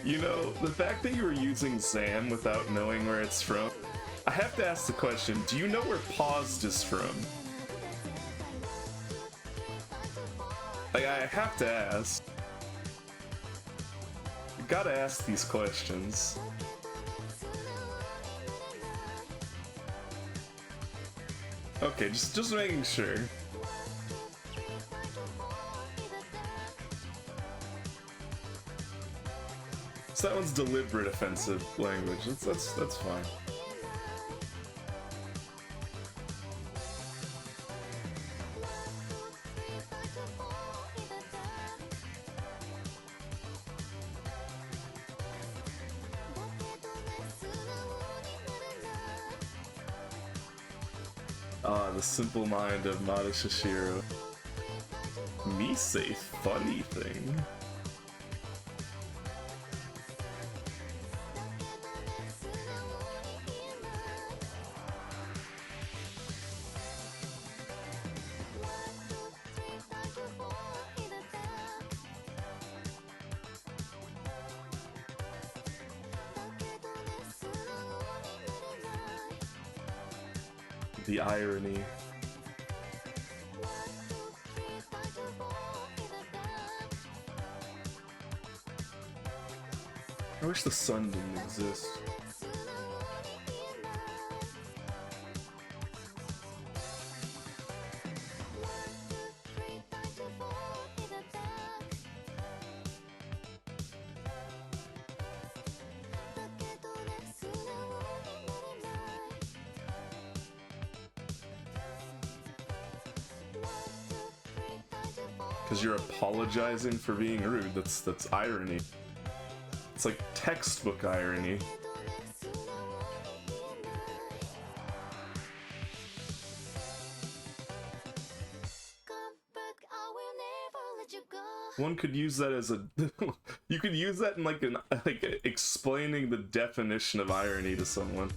You know, the fact that you were using Zam without knowing where it's from, I have to ask the question, do you know where paused is from? Like, I have to ask. You gotta ask these questions. Okay, just making sure. So that one's deliberate offensive language. That's fine. Ah, the simple mind of Mata Shishiro. Me say funny thing. The irony. I wish the sun didn't exist. Because you're apologizing for being rude. That's irony. It's like textbook irony. One could use that as a you could use that in like explaining the definition of irony to someone.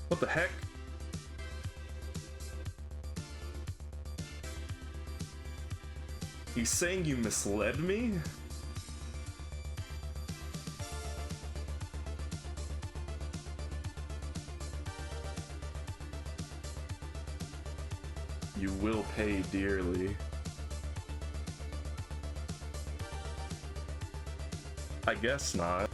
What the heck? He's saying you misled me? You will pay dearly. I guess not.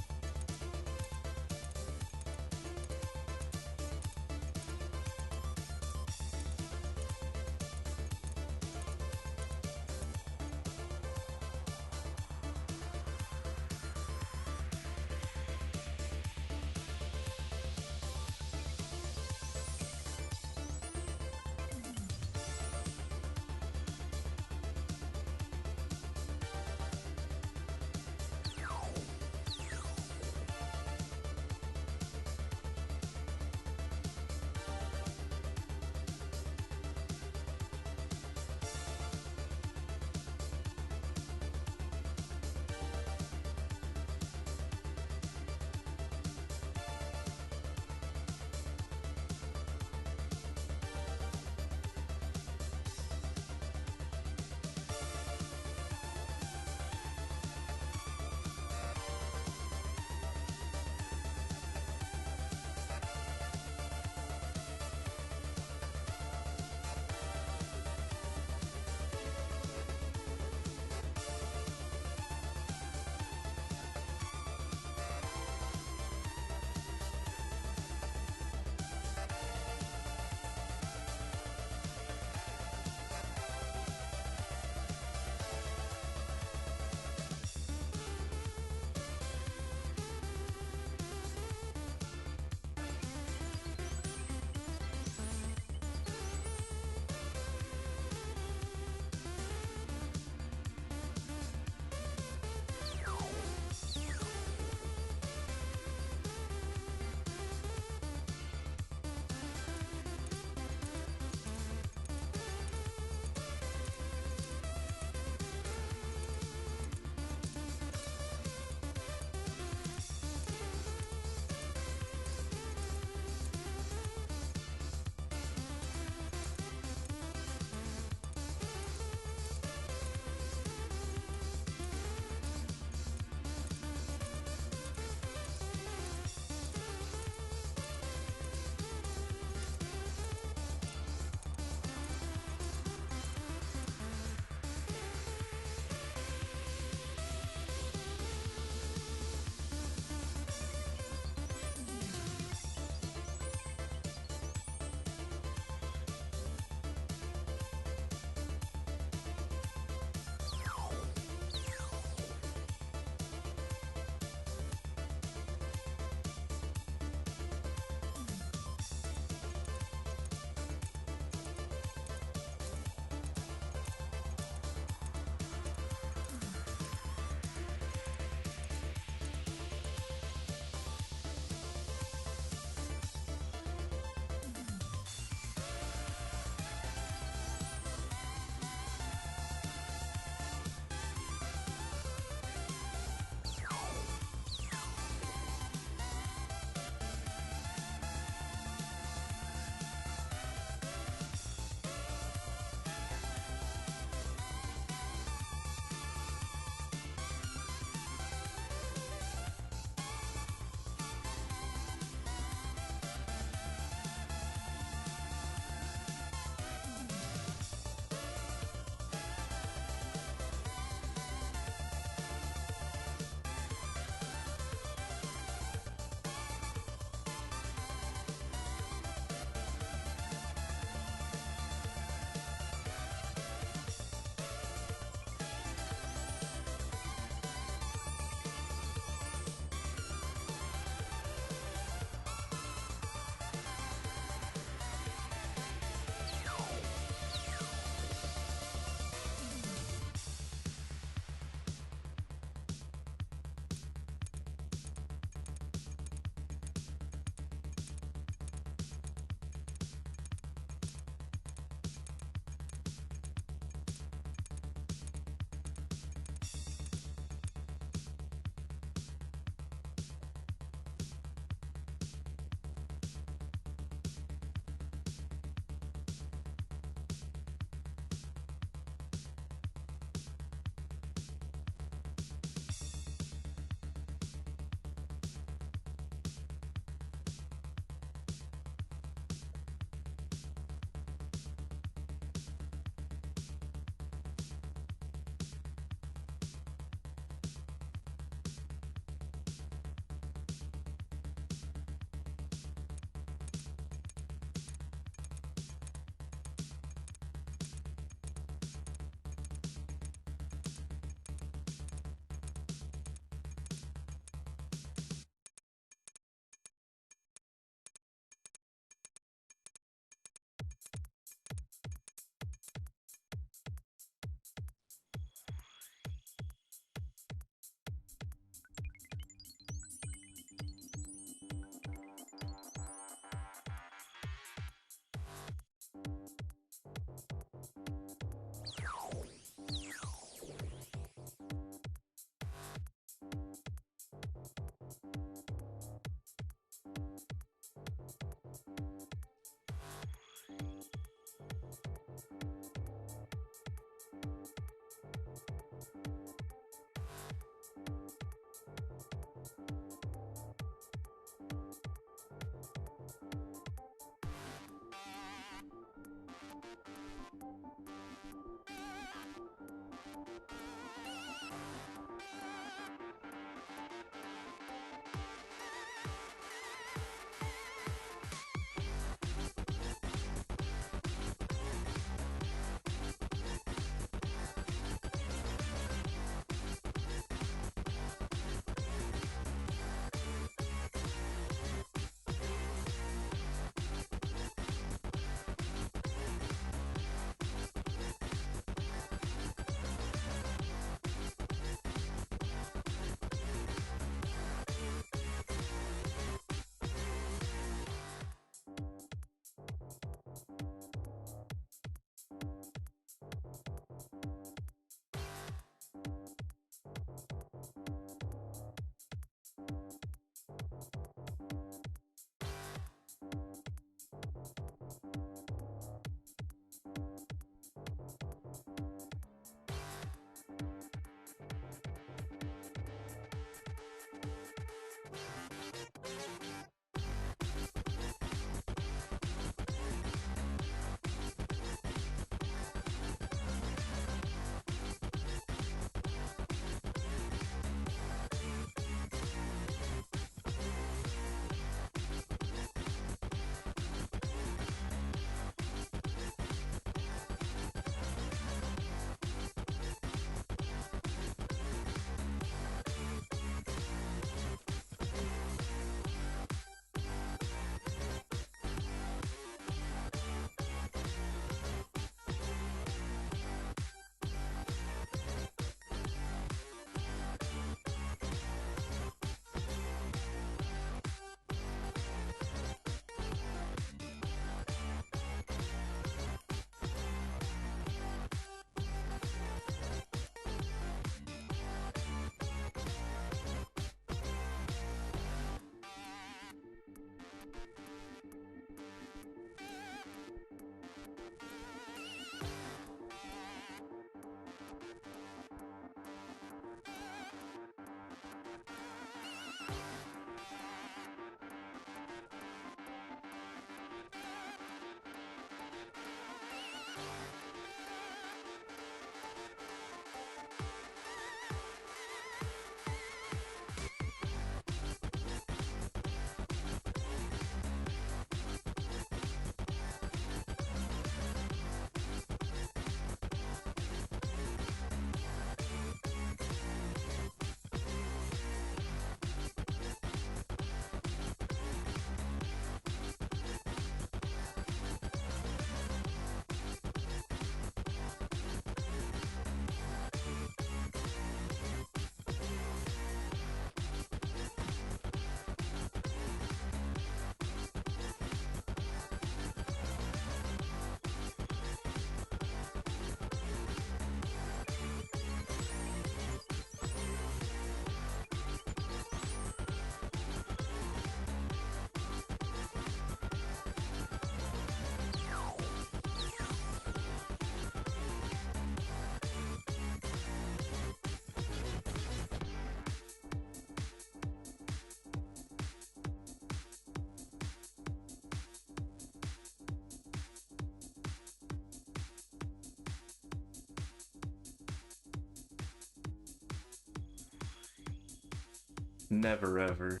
Never ever.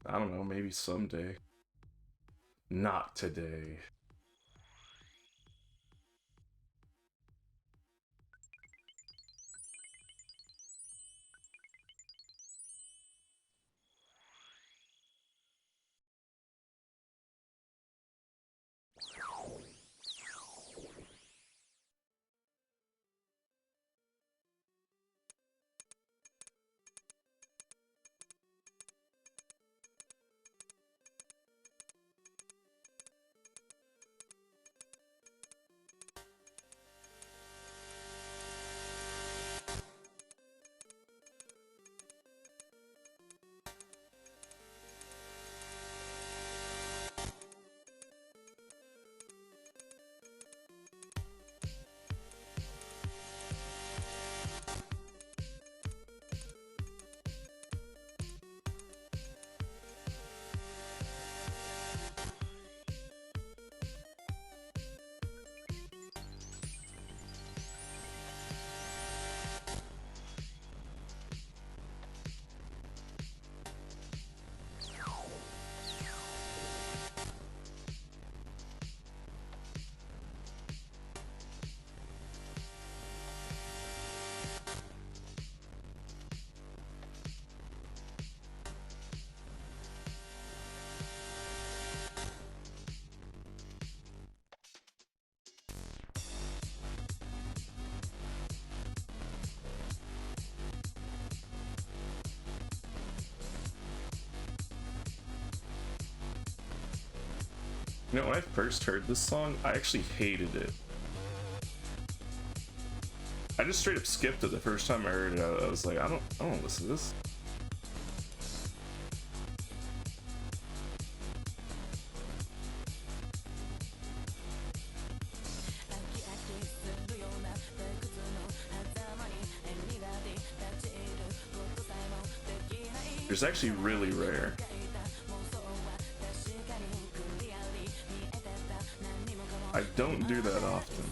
I don't know, maybe someday. Not today. You know, when I first heard this song, I actually hated it. I just straight up skipped it the first time I heard it. I was like, I don't listen to this. It's actually really rare. I don't do that often.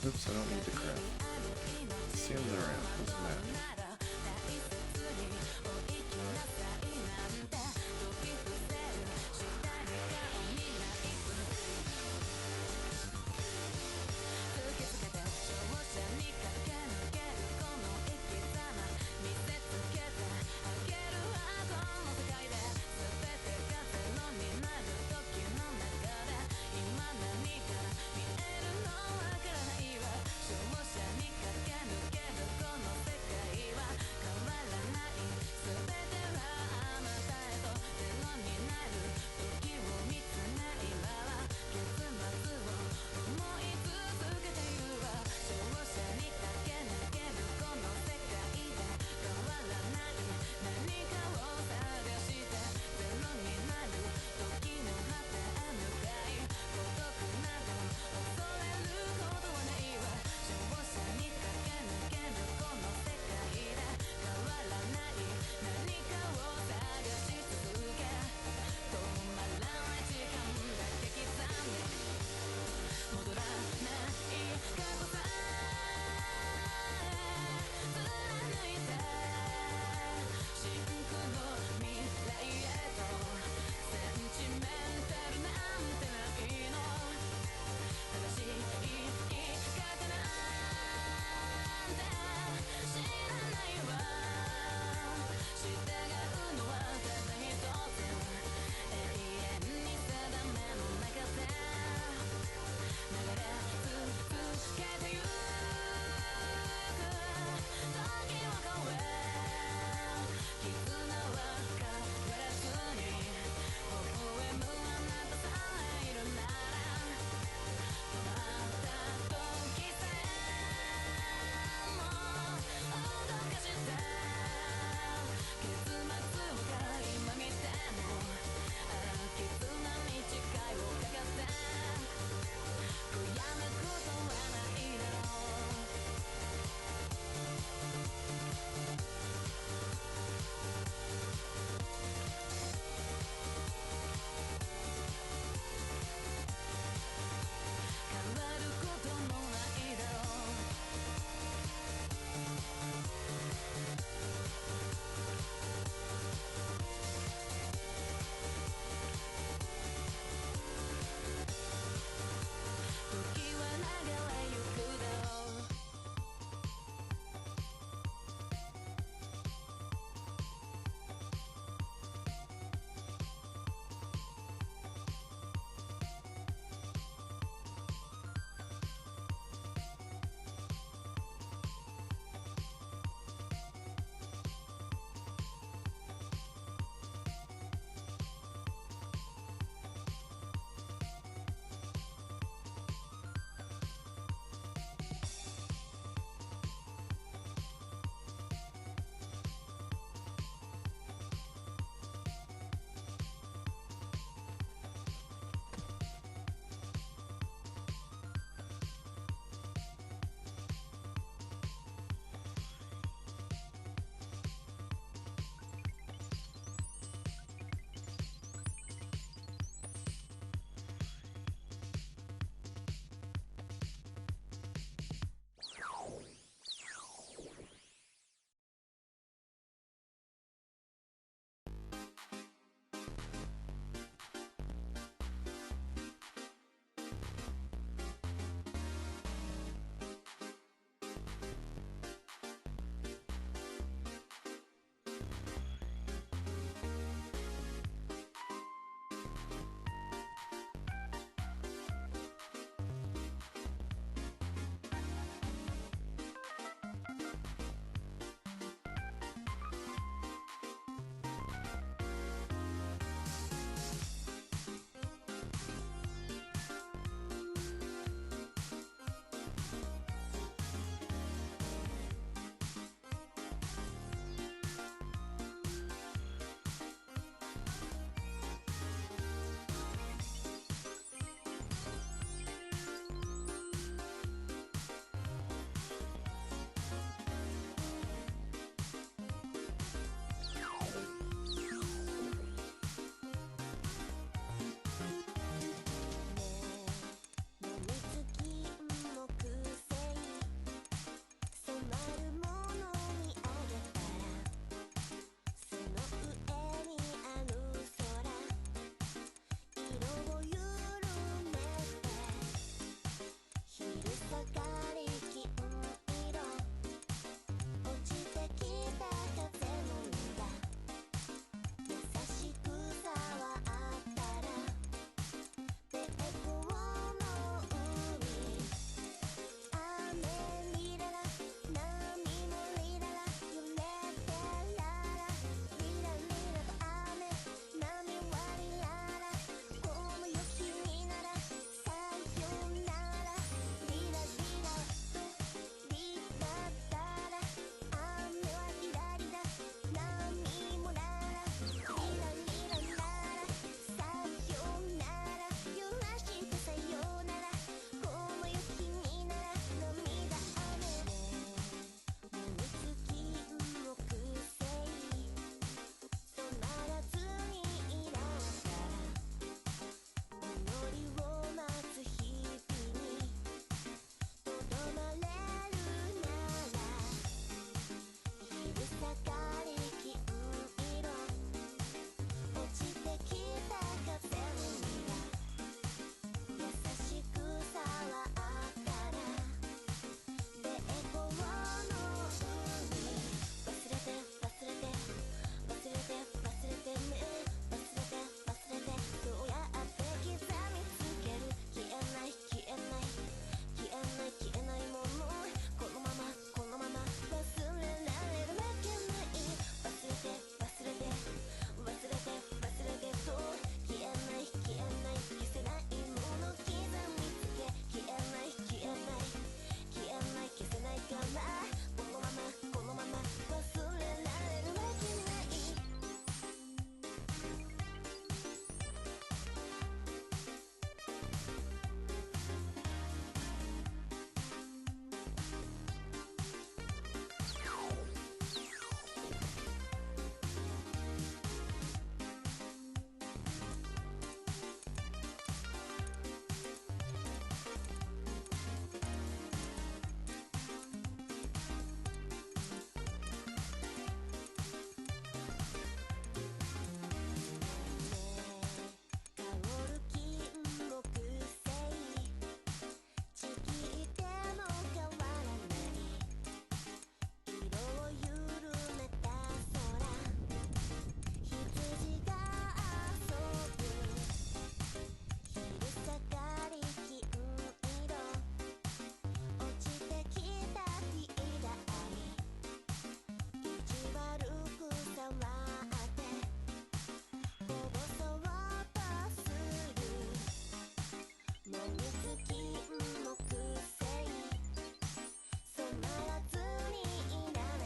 Oops, I don't need to craft. See him around. Doesn't matter.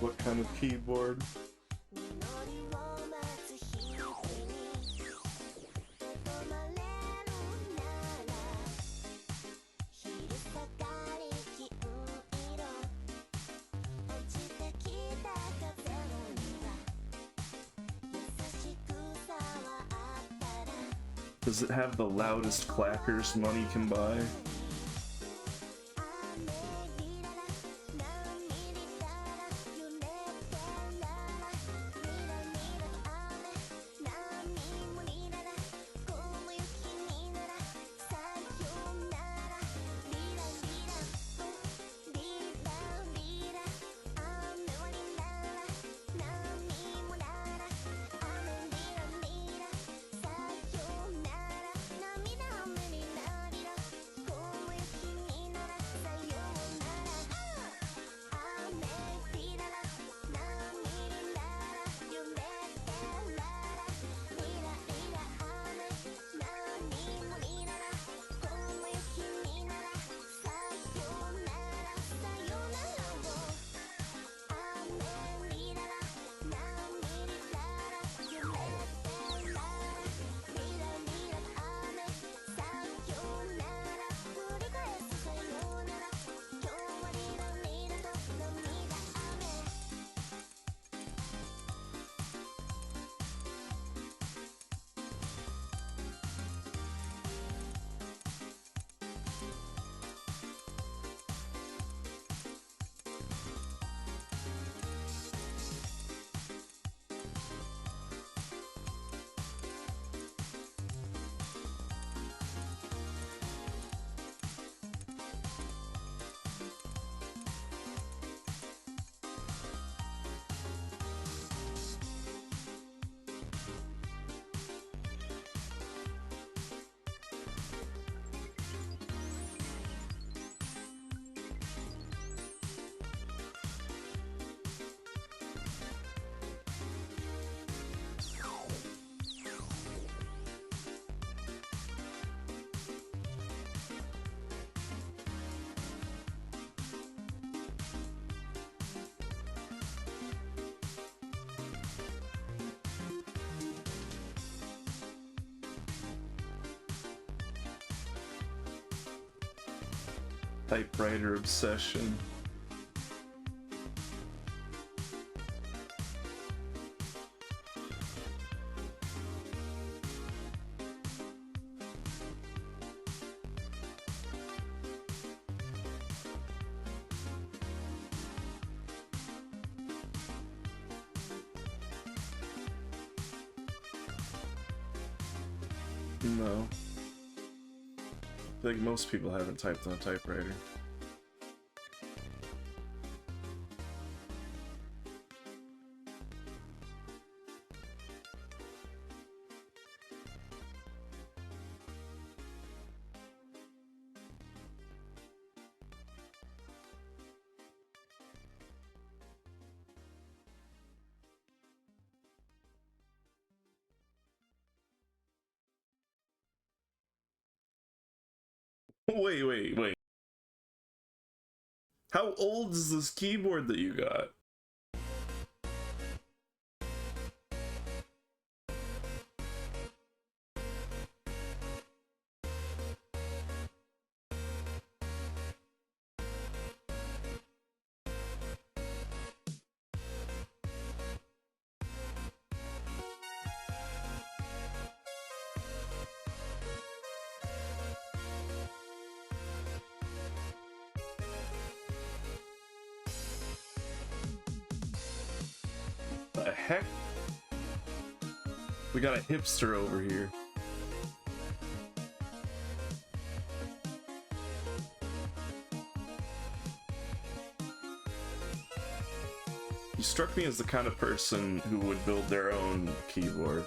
What kind of keyboard? Does it have the loudest clackers money can buy? Typewriter obsession. No. I think most people haven't typed on a typewriter. Wait. How old is this keyboard that you got? The heck? We got a hipster over here. You struck me as the kind of person who would build their own keyboard.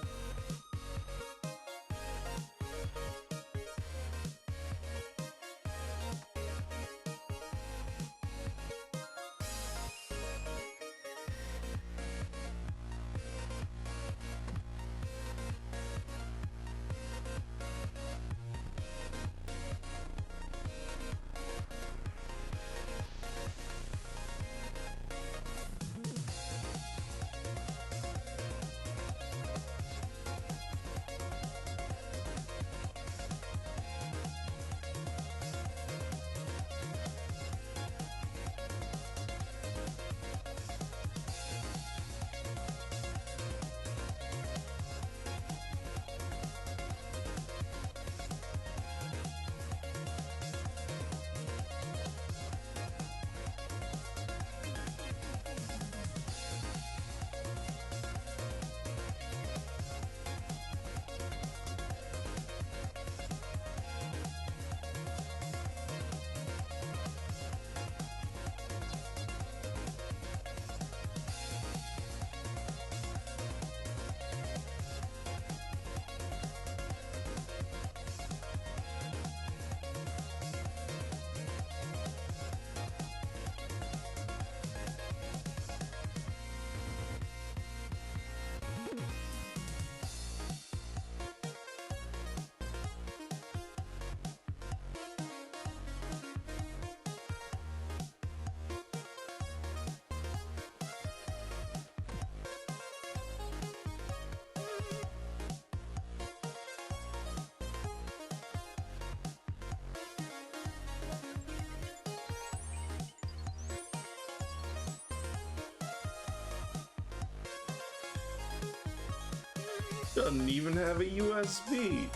Doesn't even have a USB.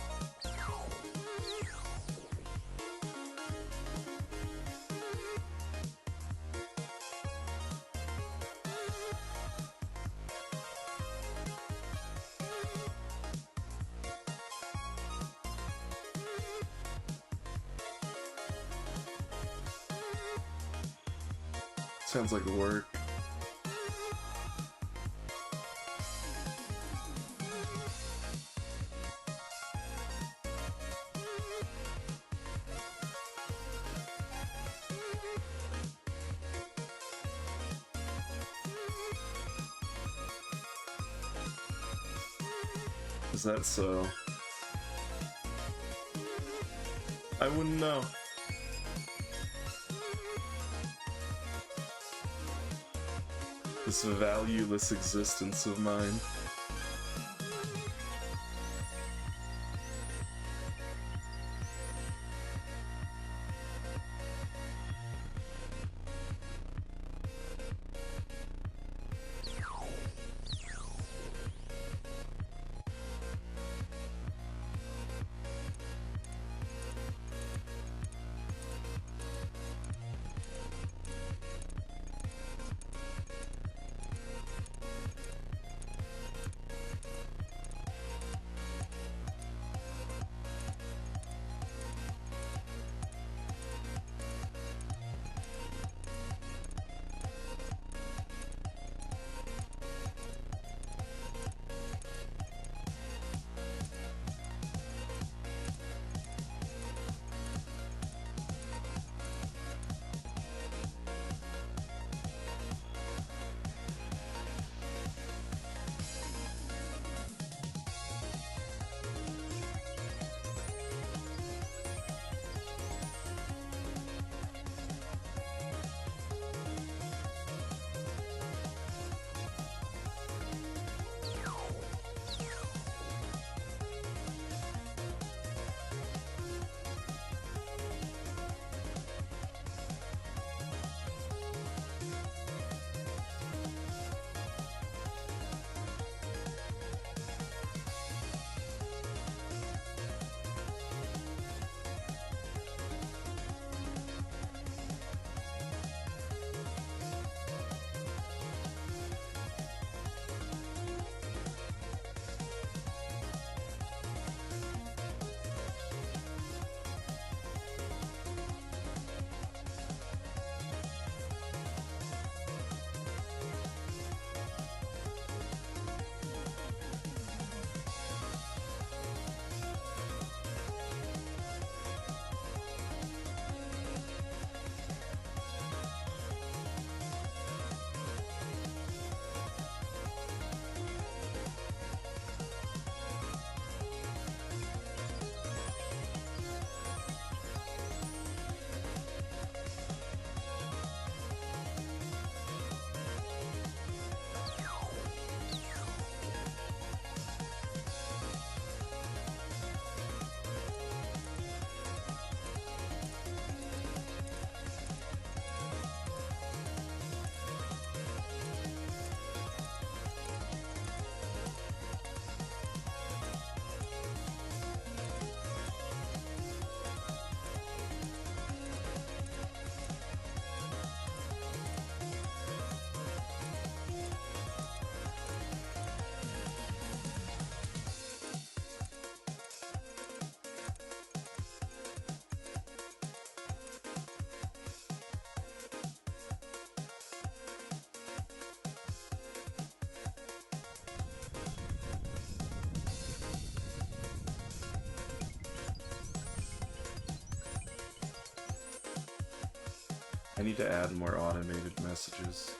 Sounds like work. Is that so? I wouldn't know. This valueless existence of mine. I need to add more automated messages.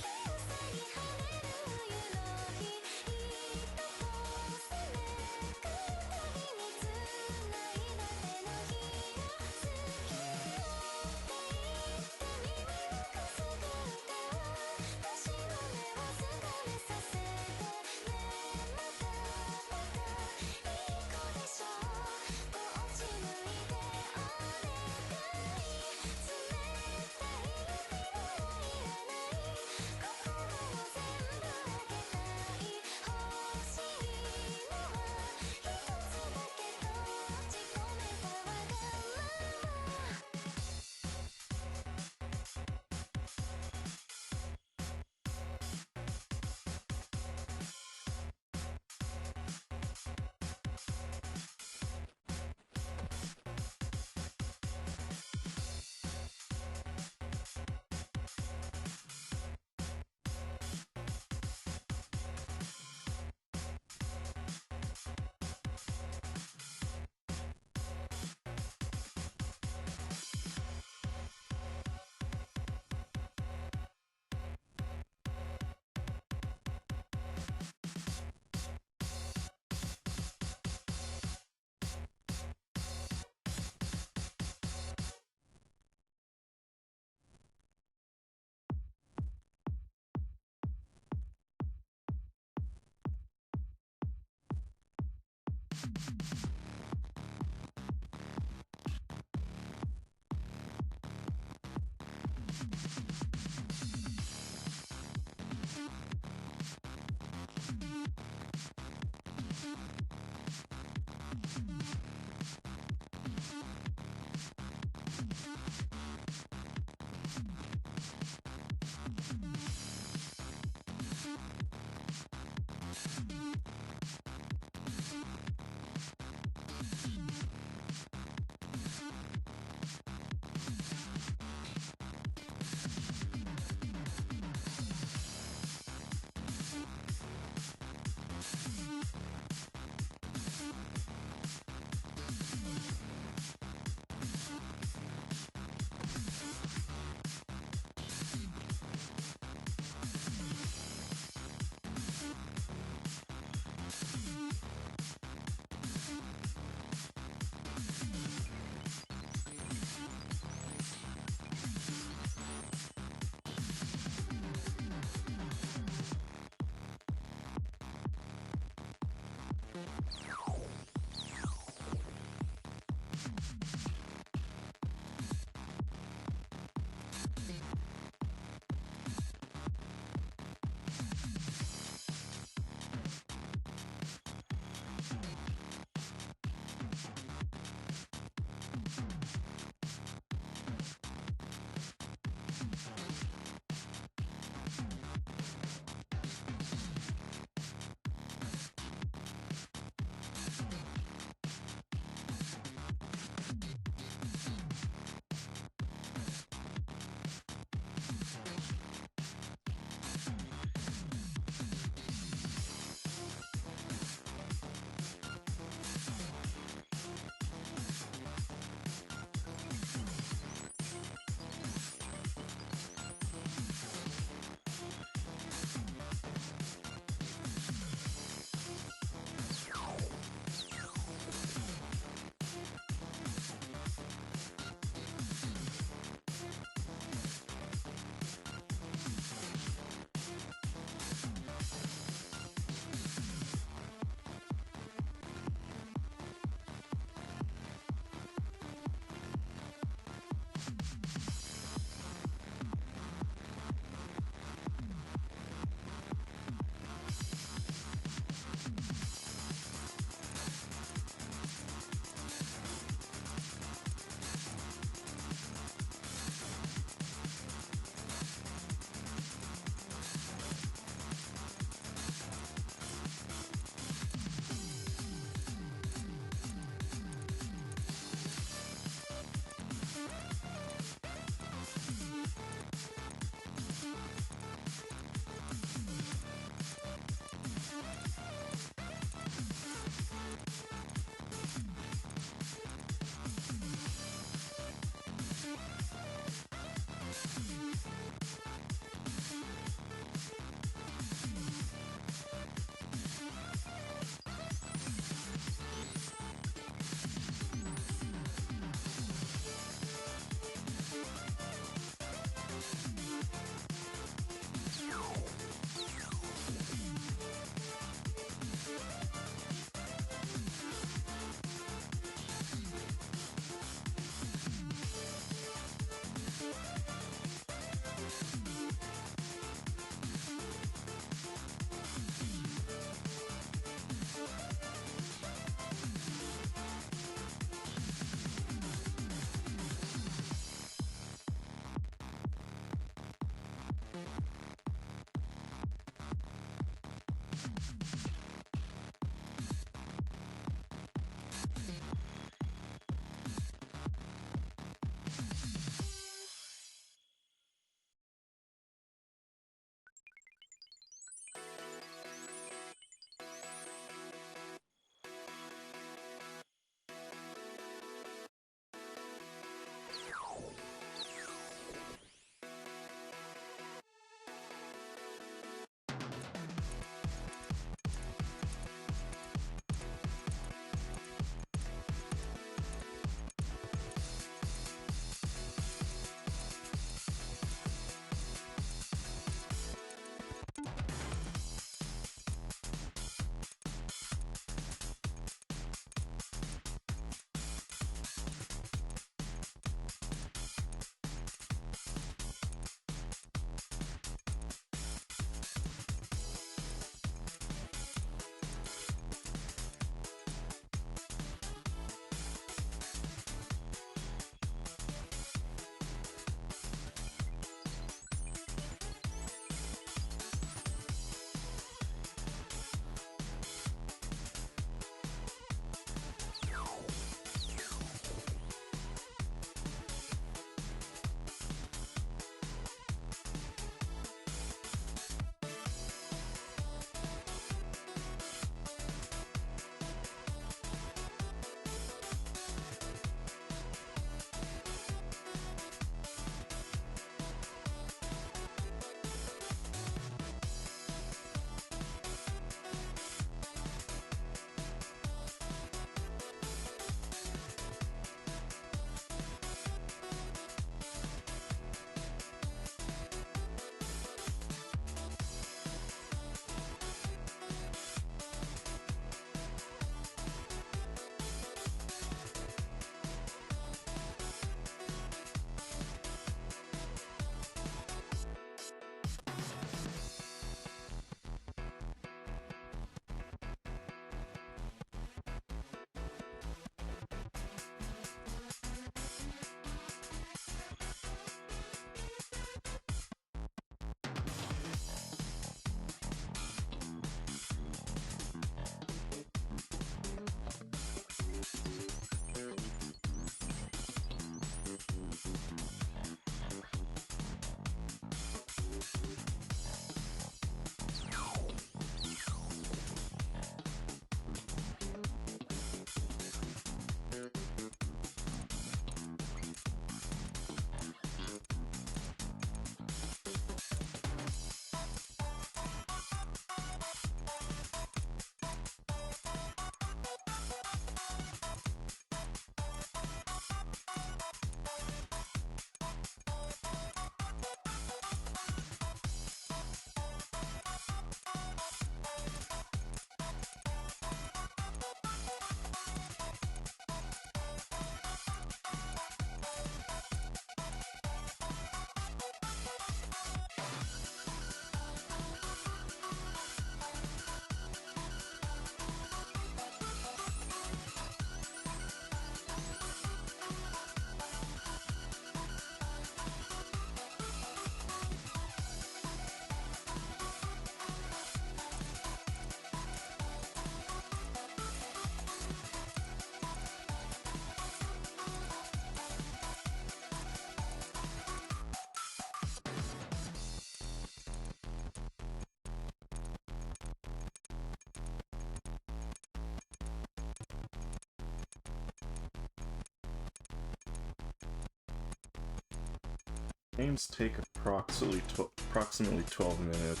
Games take approximately 12 minutes,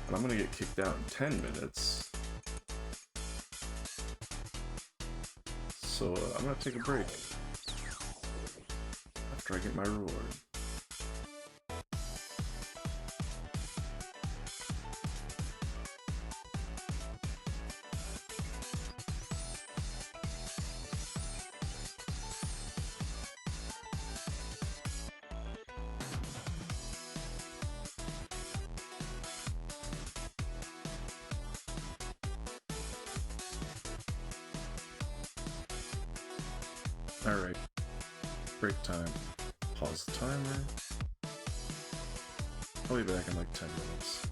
and I'm gonna get kicked out in 10 minutes. So I'm gonna take a break after I get my reward. Alright, break time. Pause the timer. I'll be back in like 10 minutes.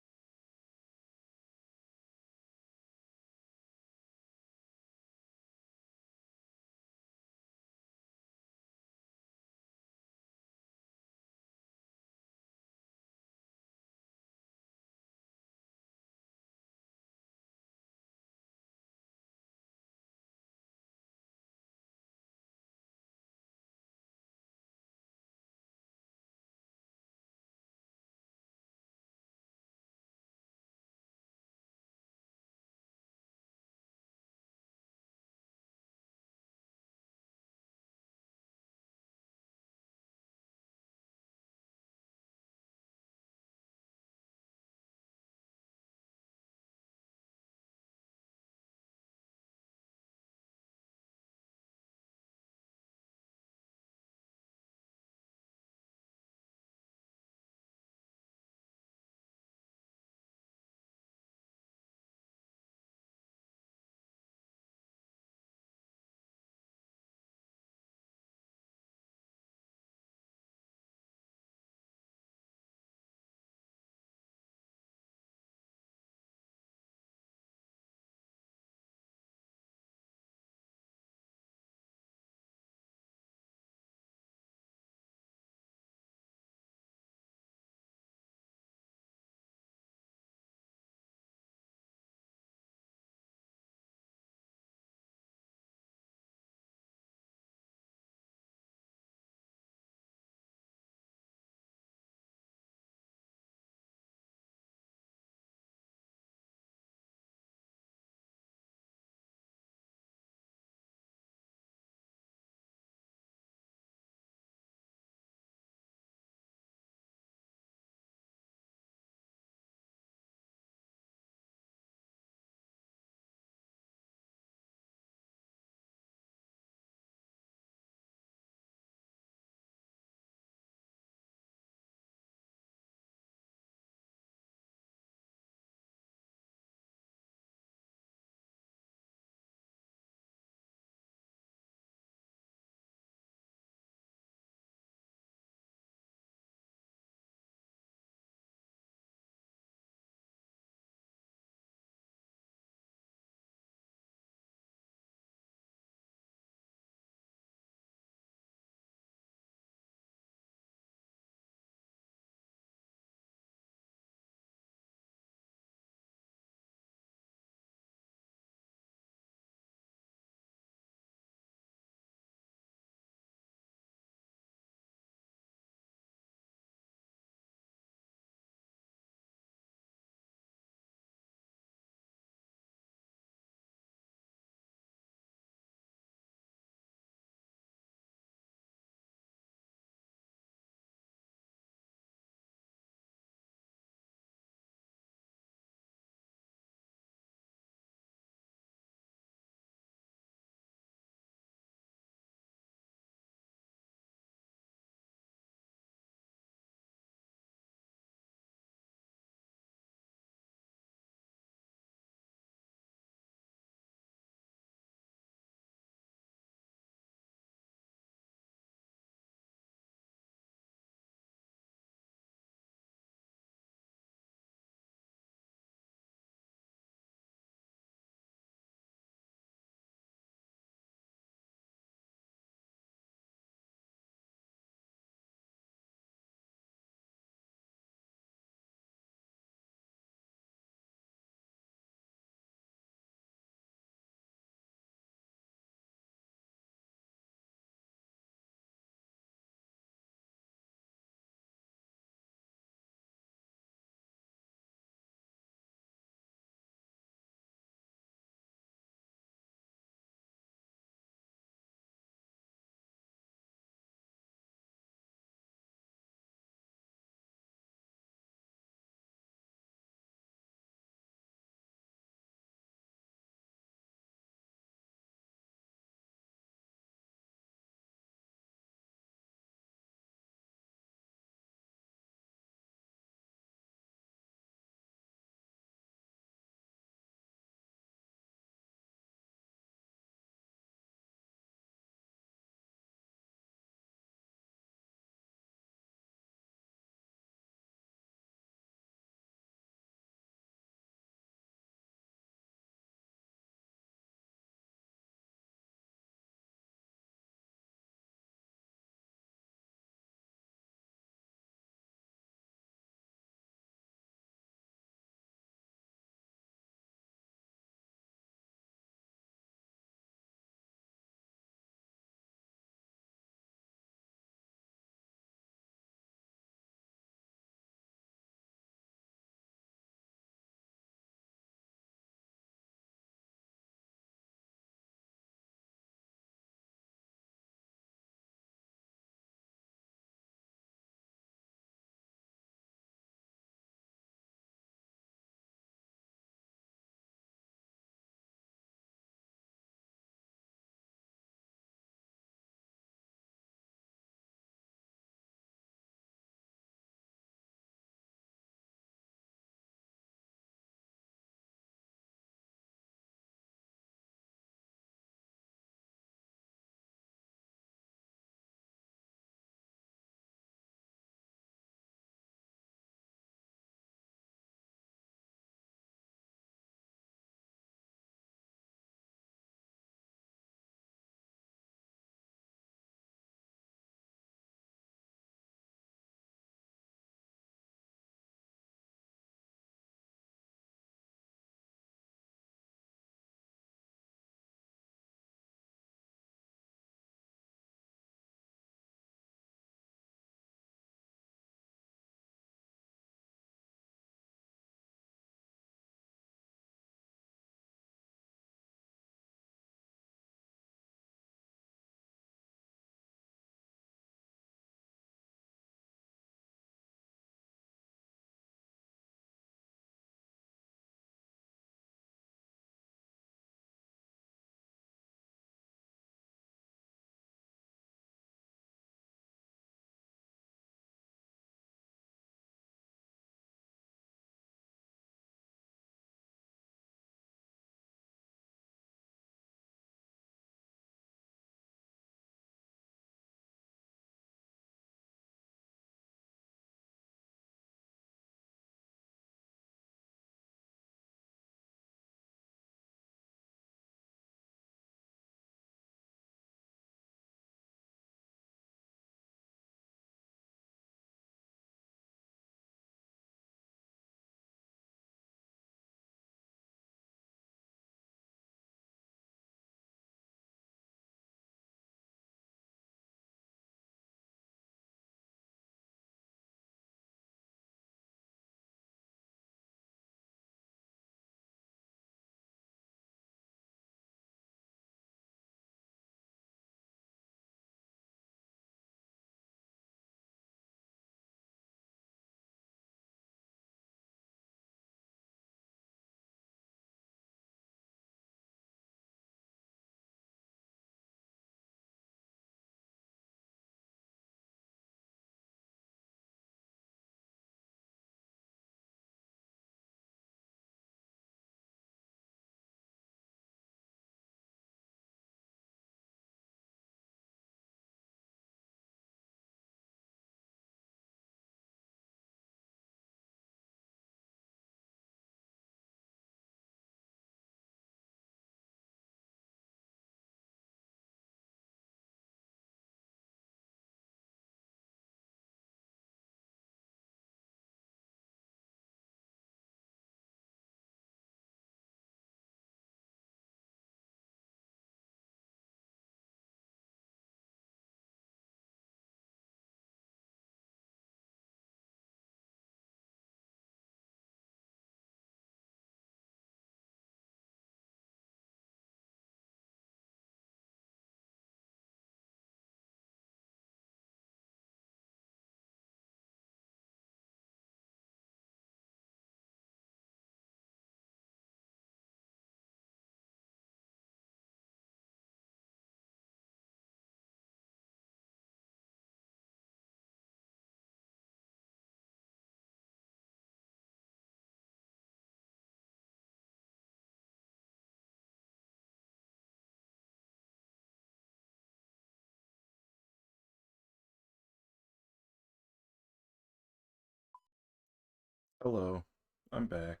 Hello, I'm back.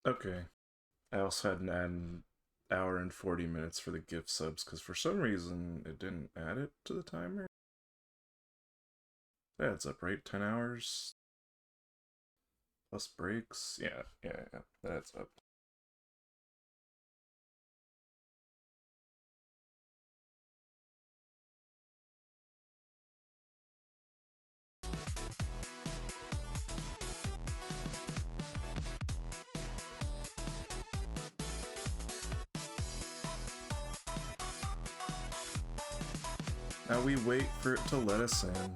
Okay. I also had an hour and 40 minutes for the gift subs because for some reason it didn't add it to the timer. That adds up, right? 10 hours plus breaks. Yeah, that adds up. Now we wait for it to let us in.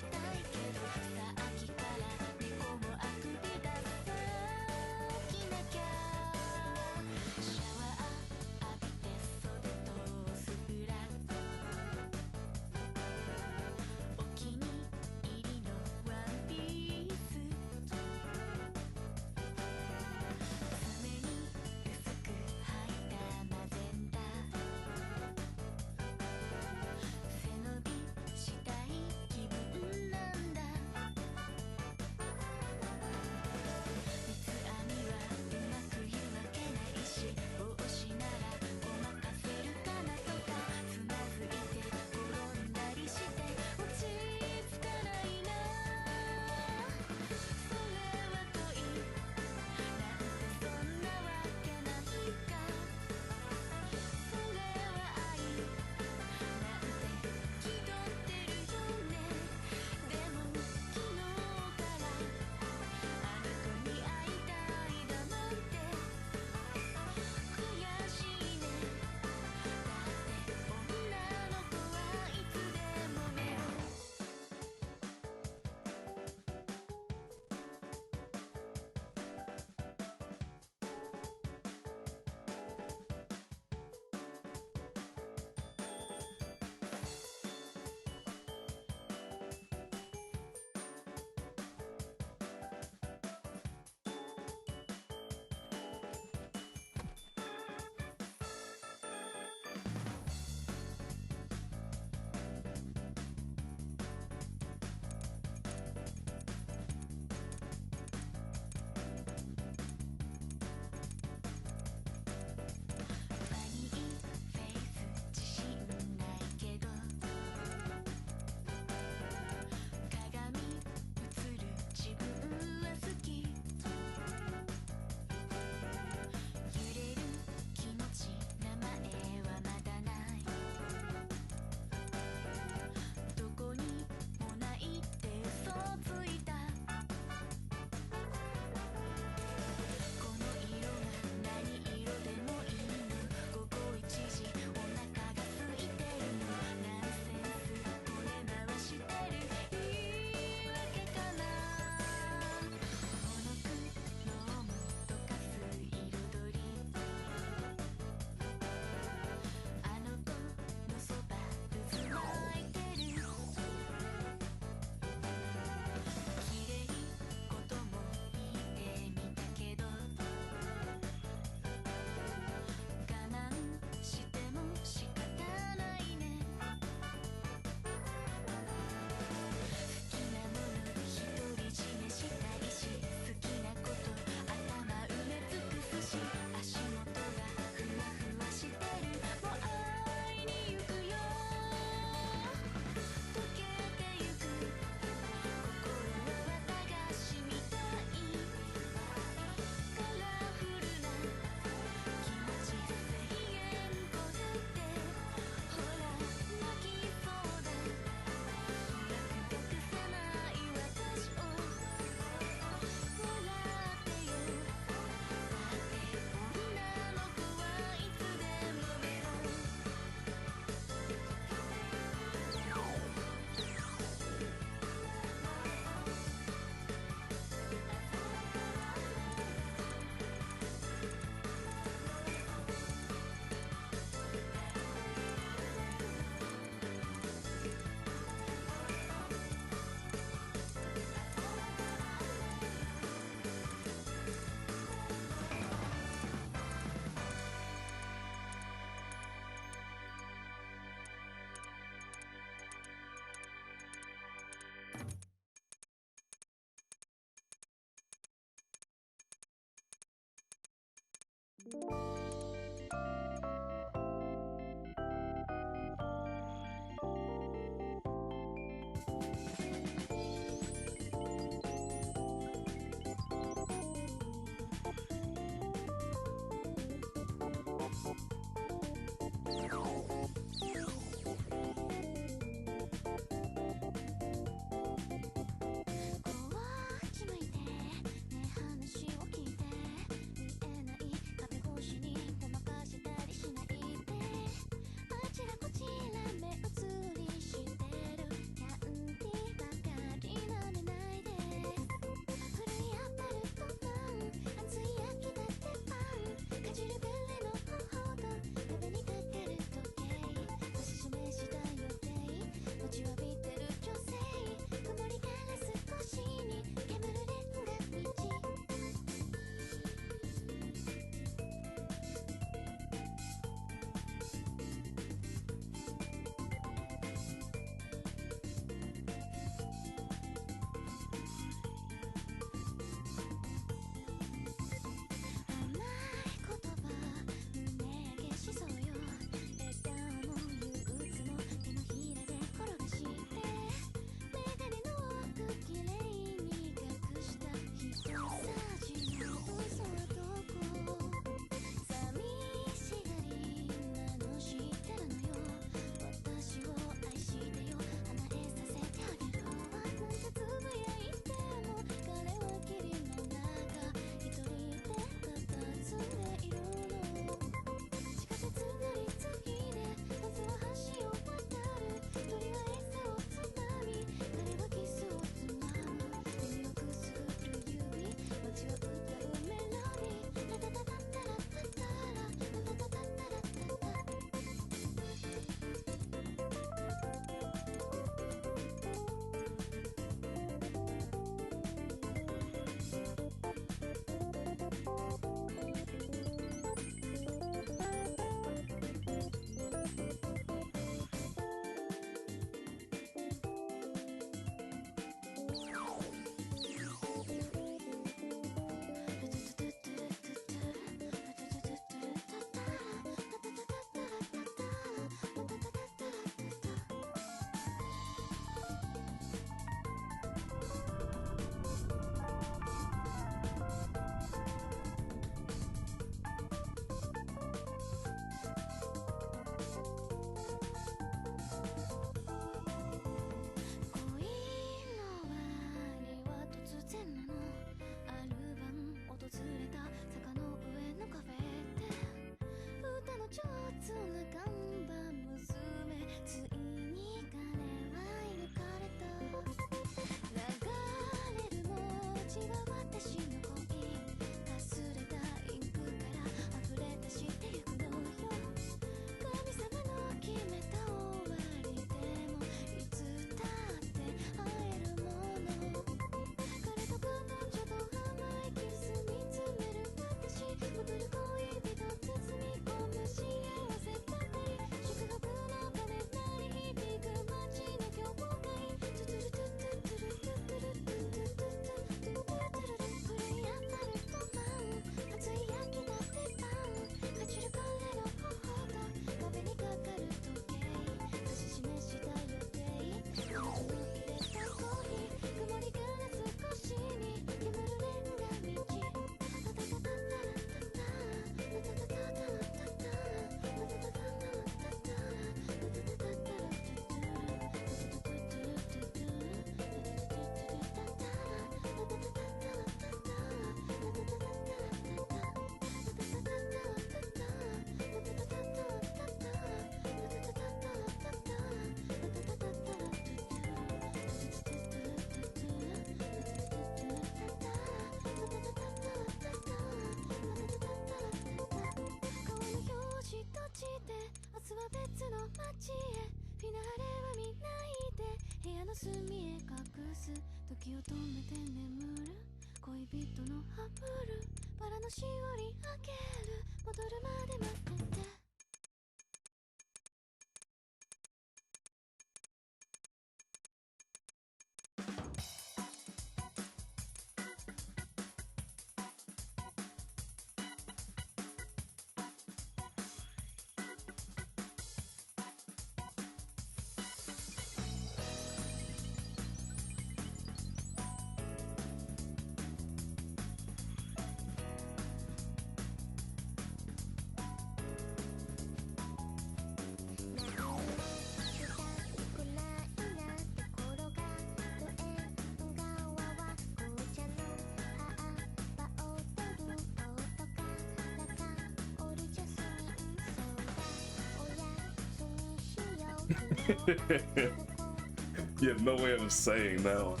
You have no way of saying that one.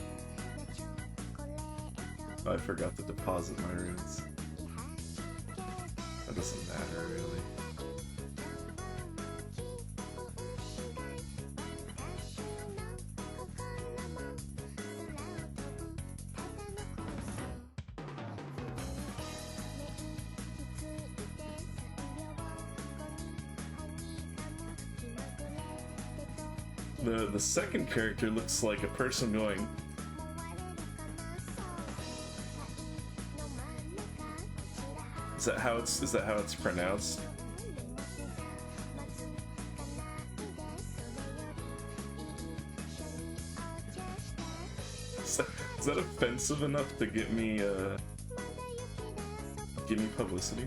I forgot to deposit my runes. That doesn't matter, really. The second character looks like a person going. Is that how it's pronounced? Is that offensive enough to get me publicity?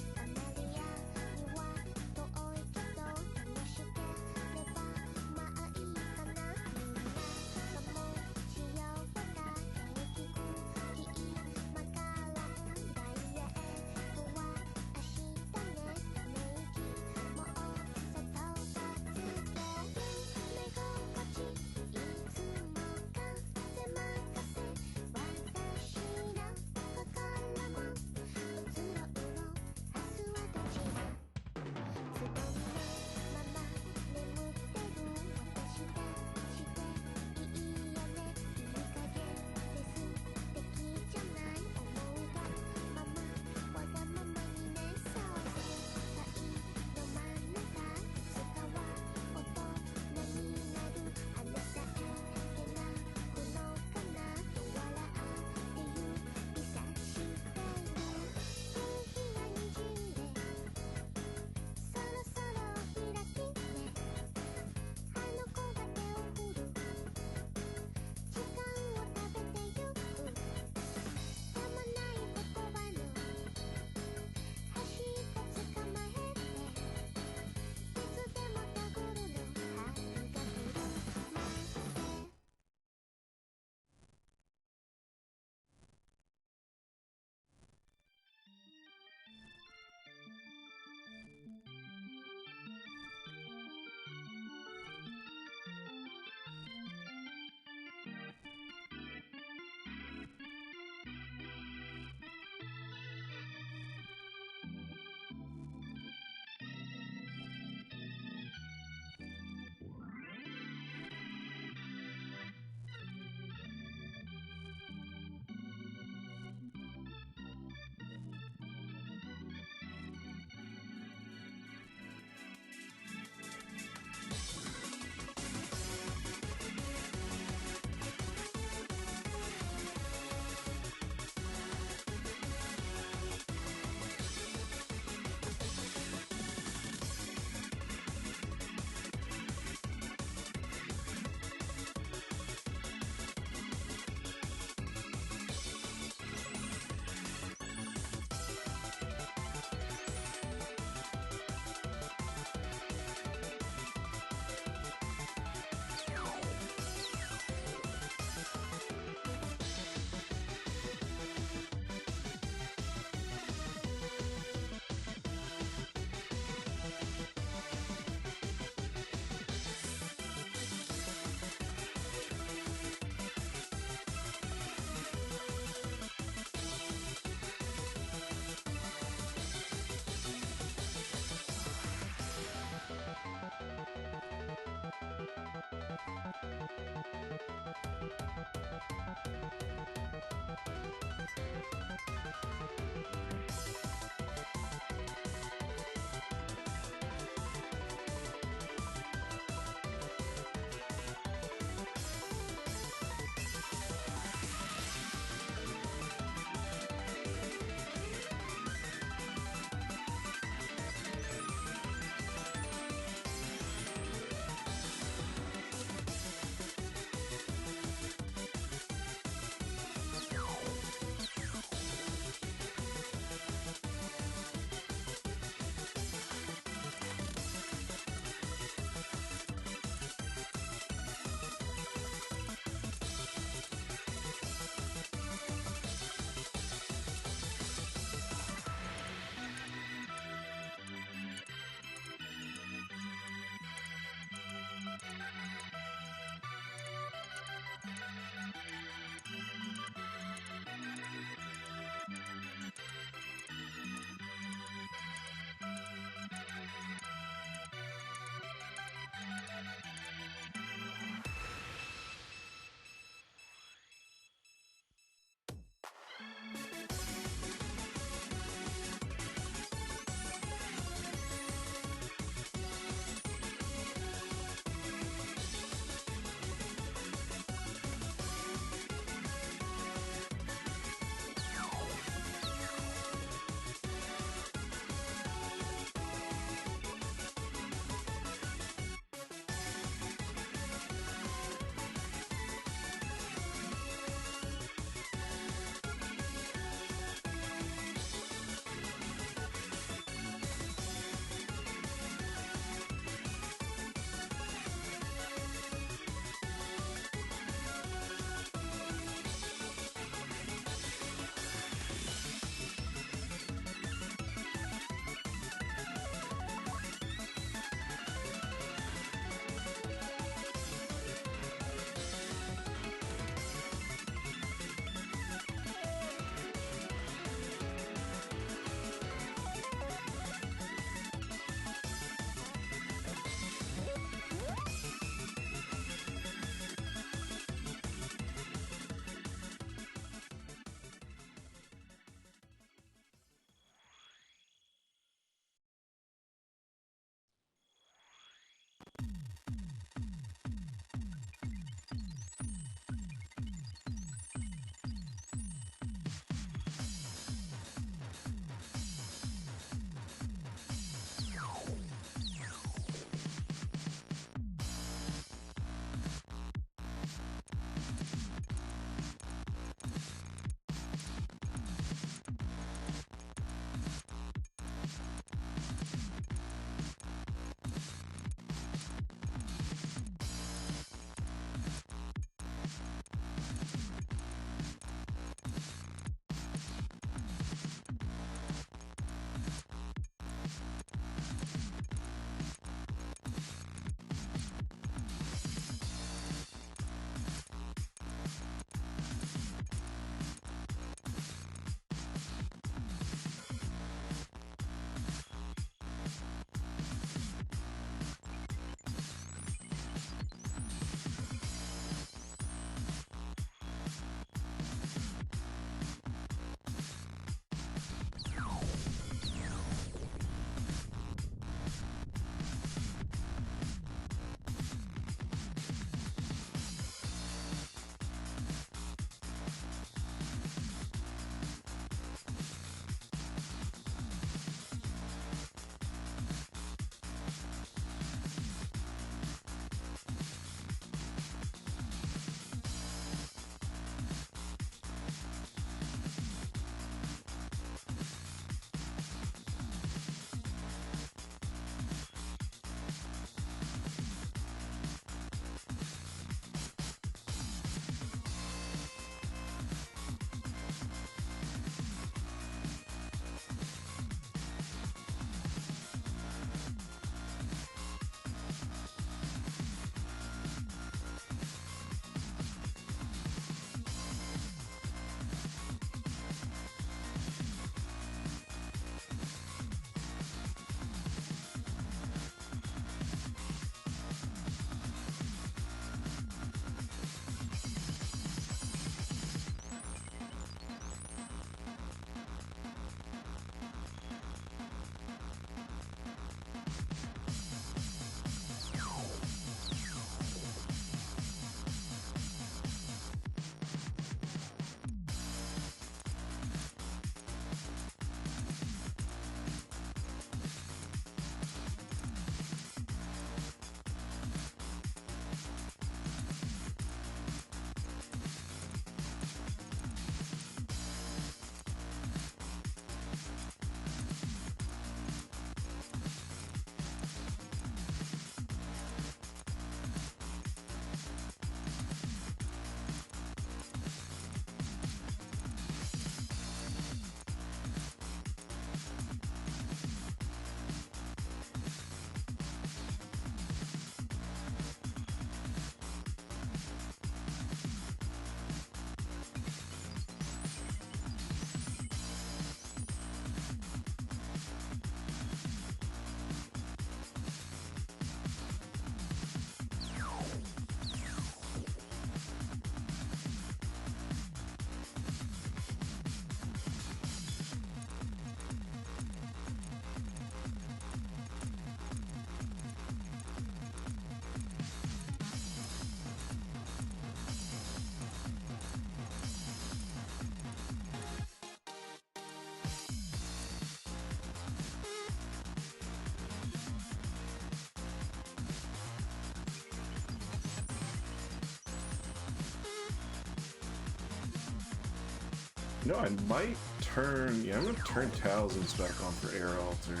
No, I might turn... Yeah, I'm gonna turn Talismans back on for Air Alter.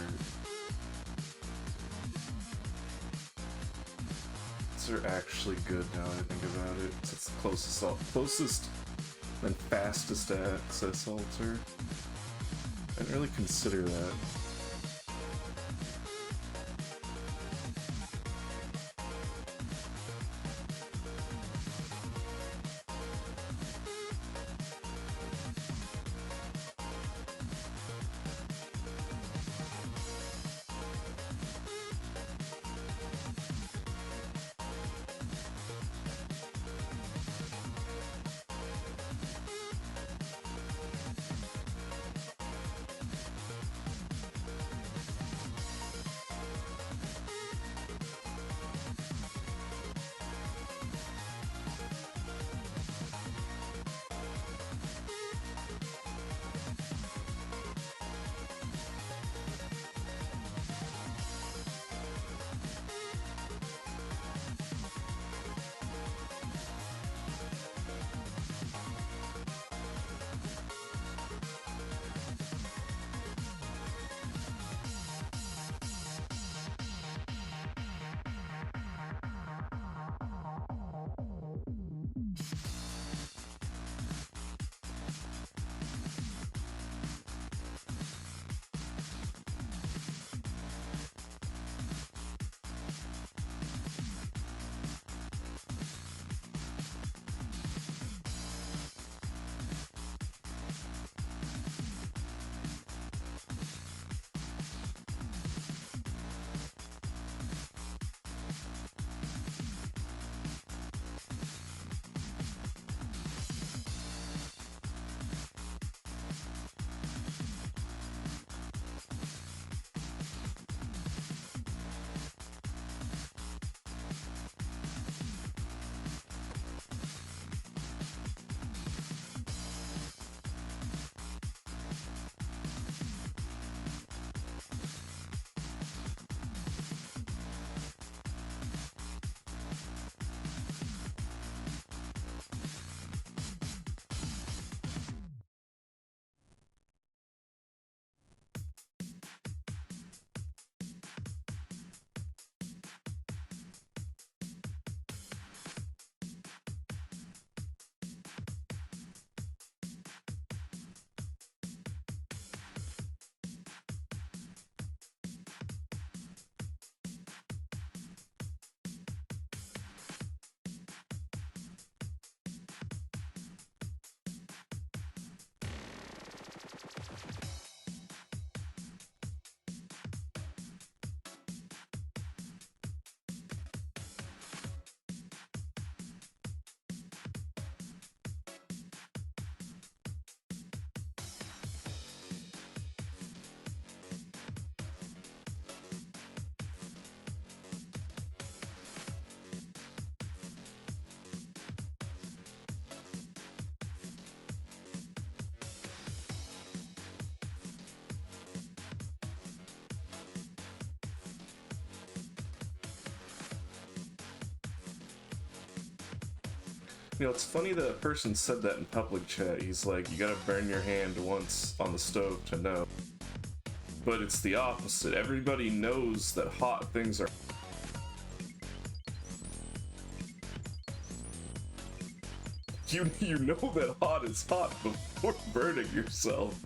These are actually good now that I think about it. It's the closest and fastest access alter. I didn't really consider that. You know, it's funny that a person said that in public chat. He's like, you gotta burn your hand once on the stove to know. But it's the opposite. Everybody knows that hot things are... You know that hot is hot before burning yourself.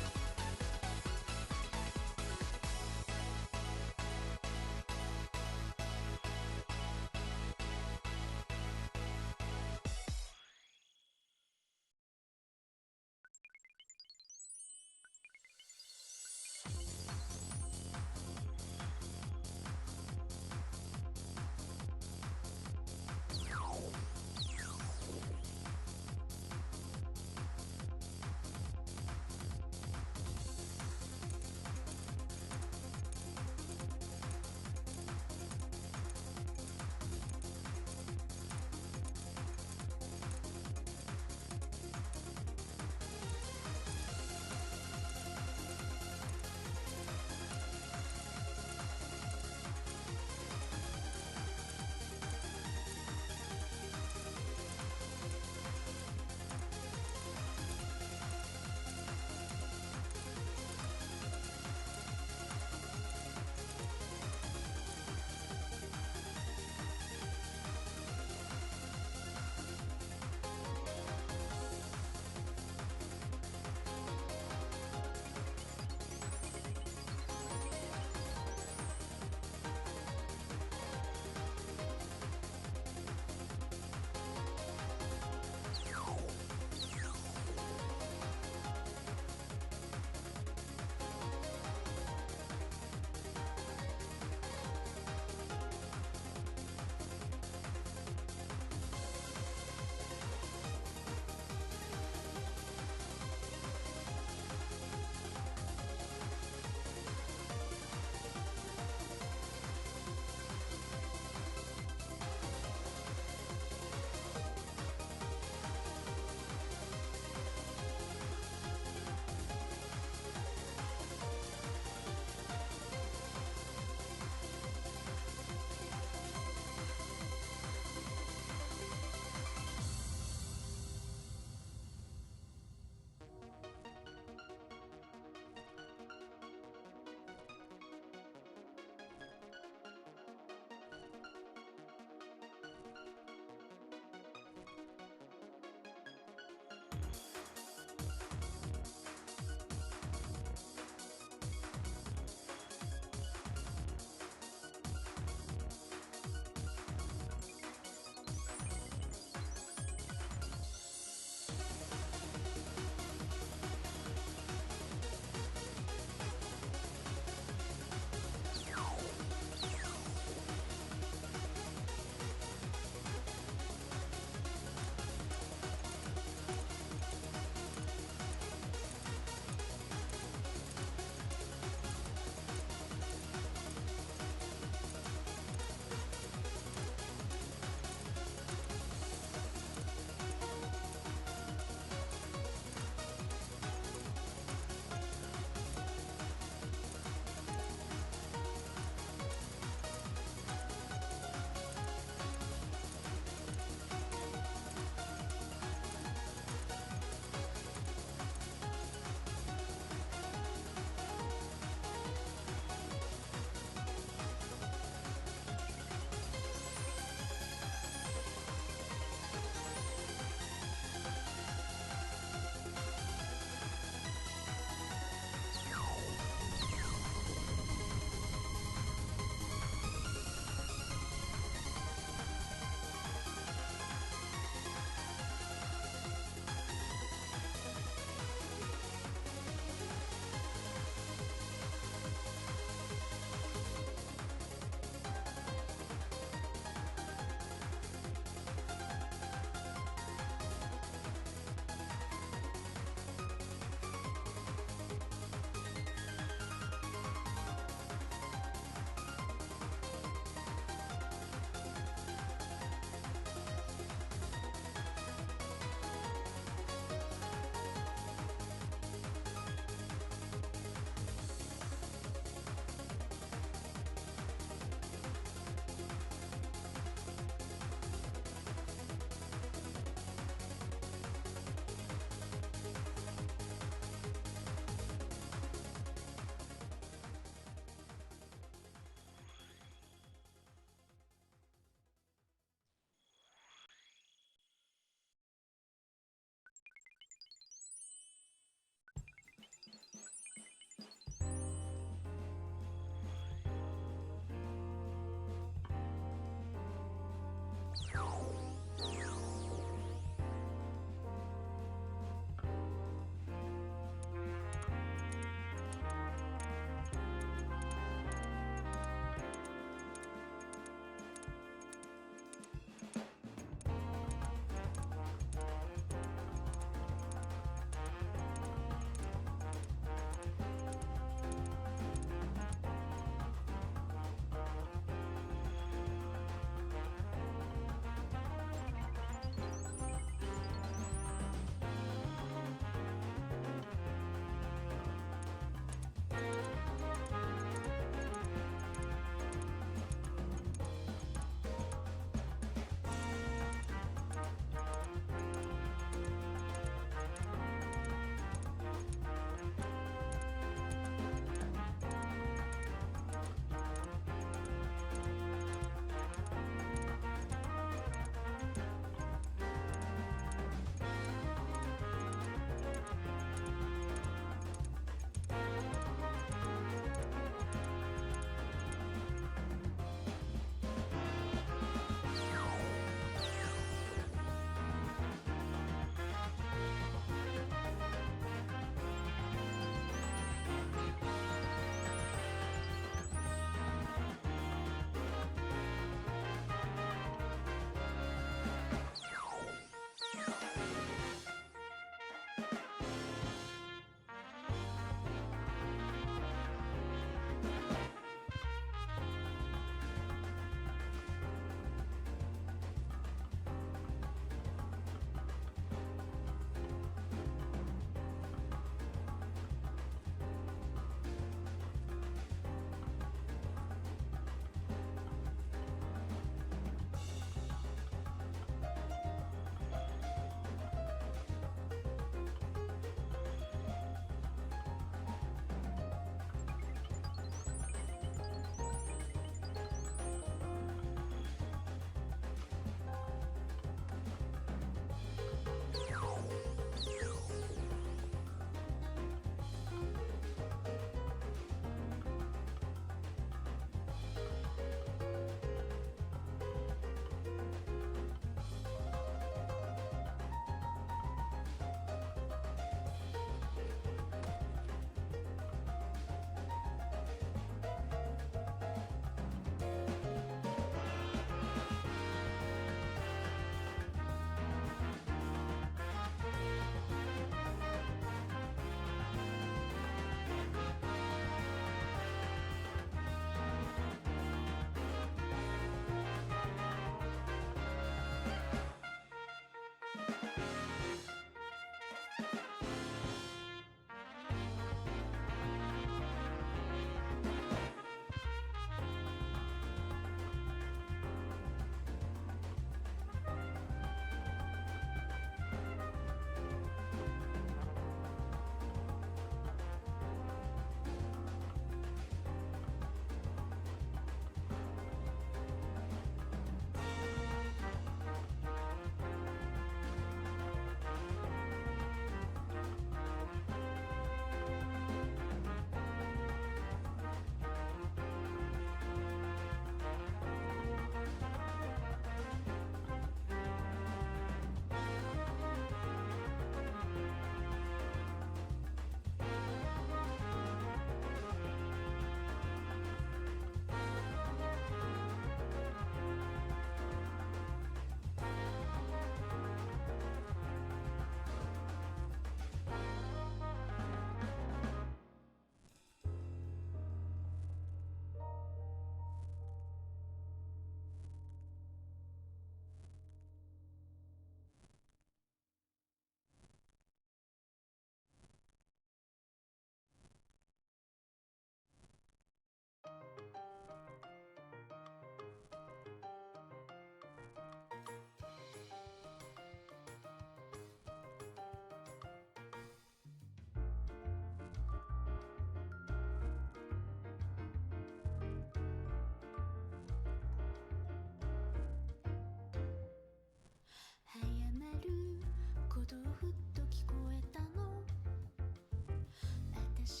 「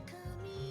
髪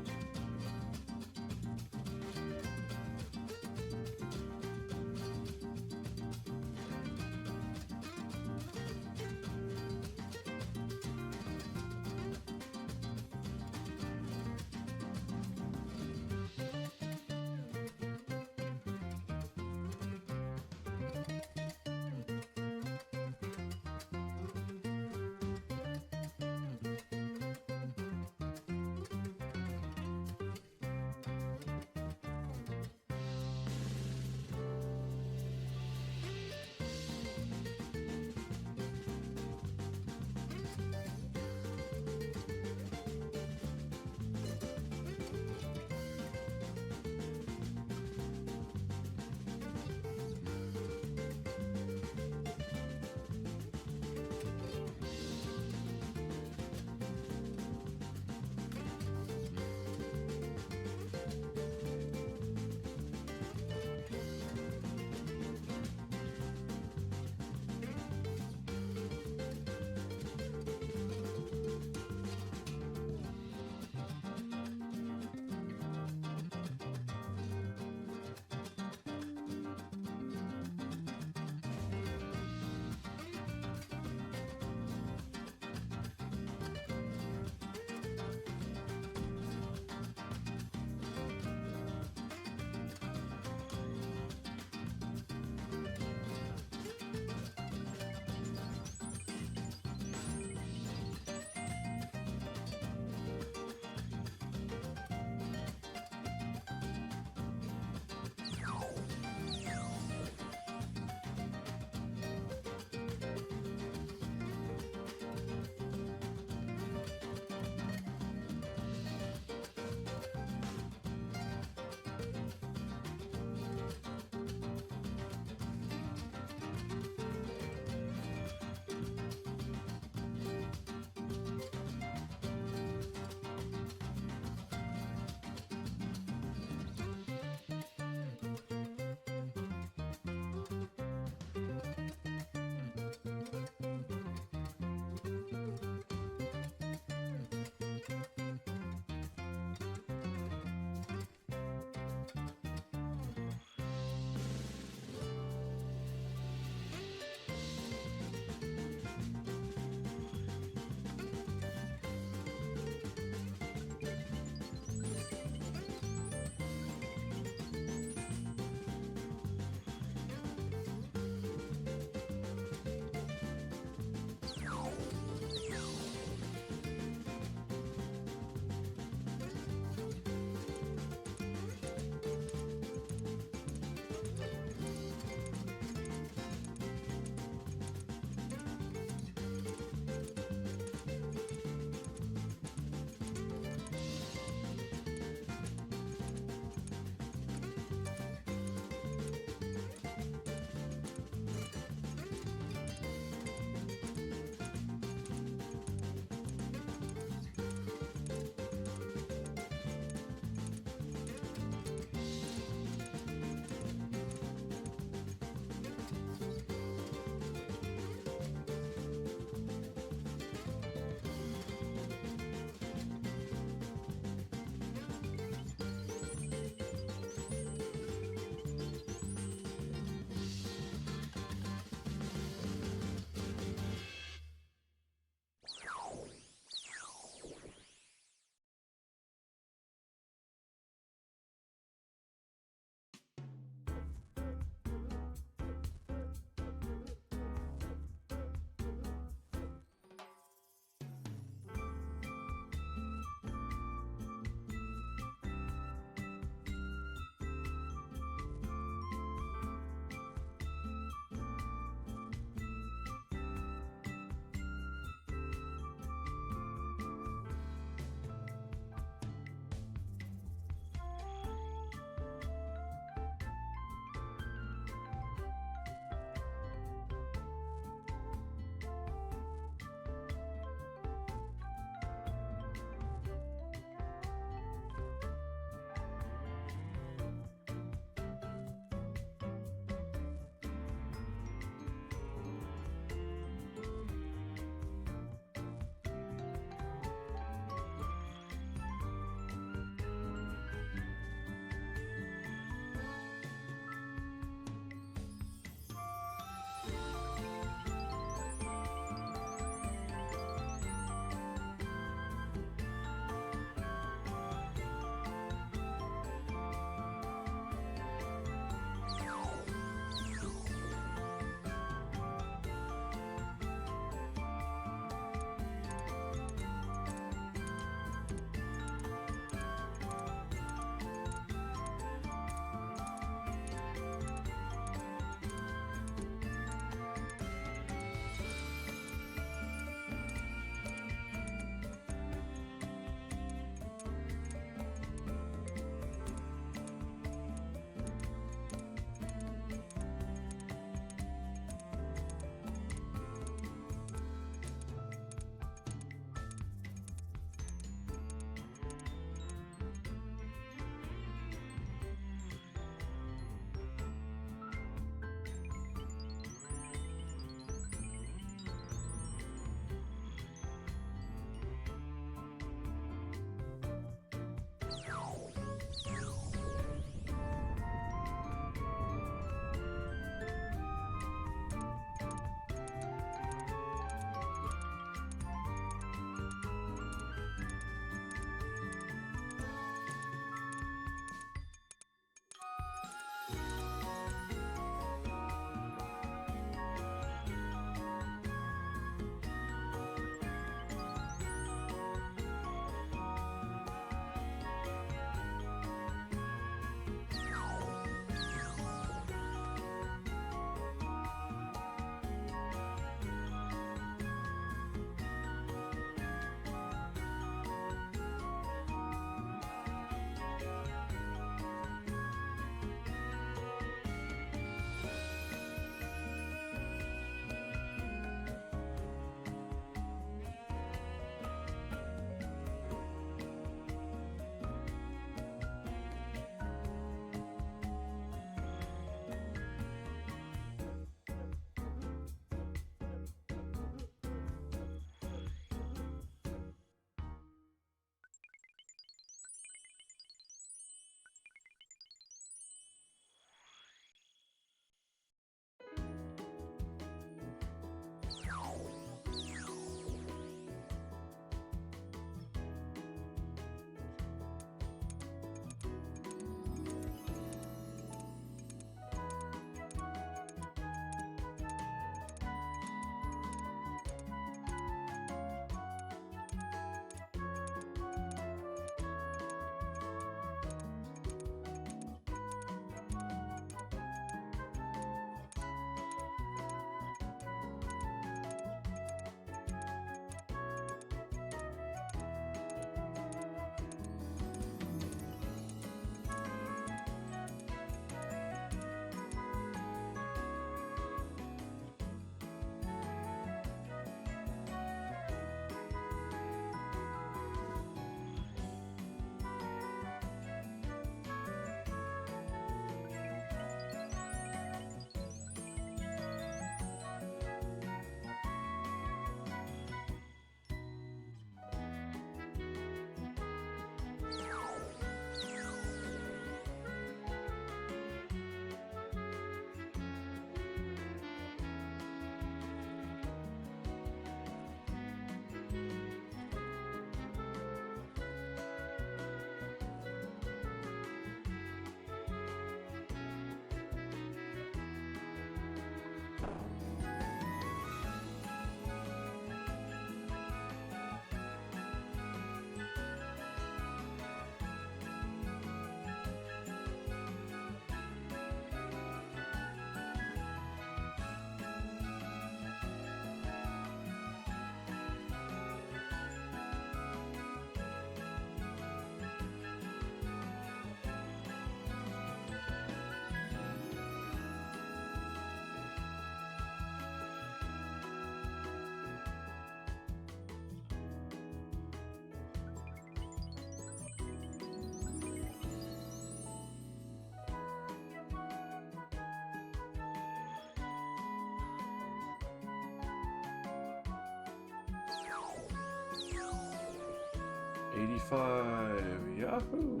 85, yahoo!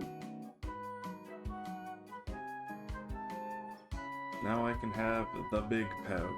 Now I can have the big pouch.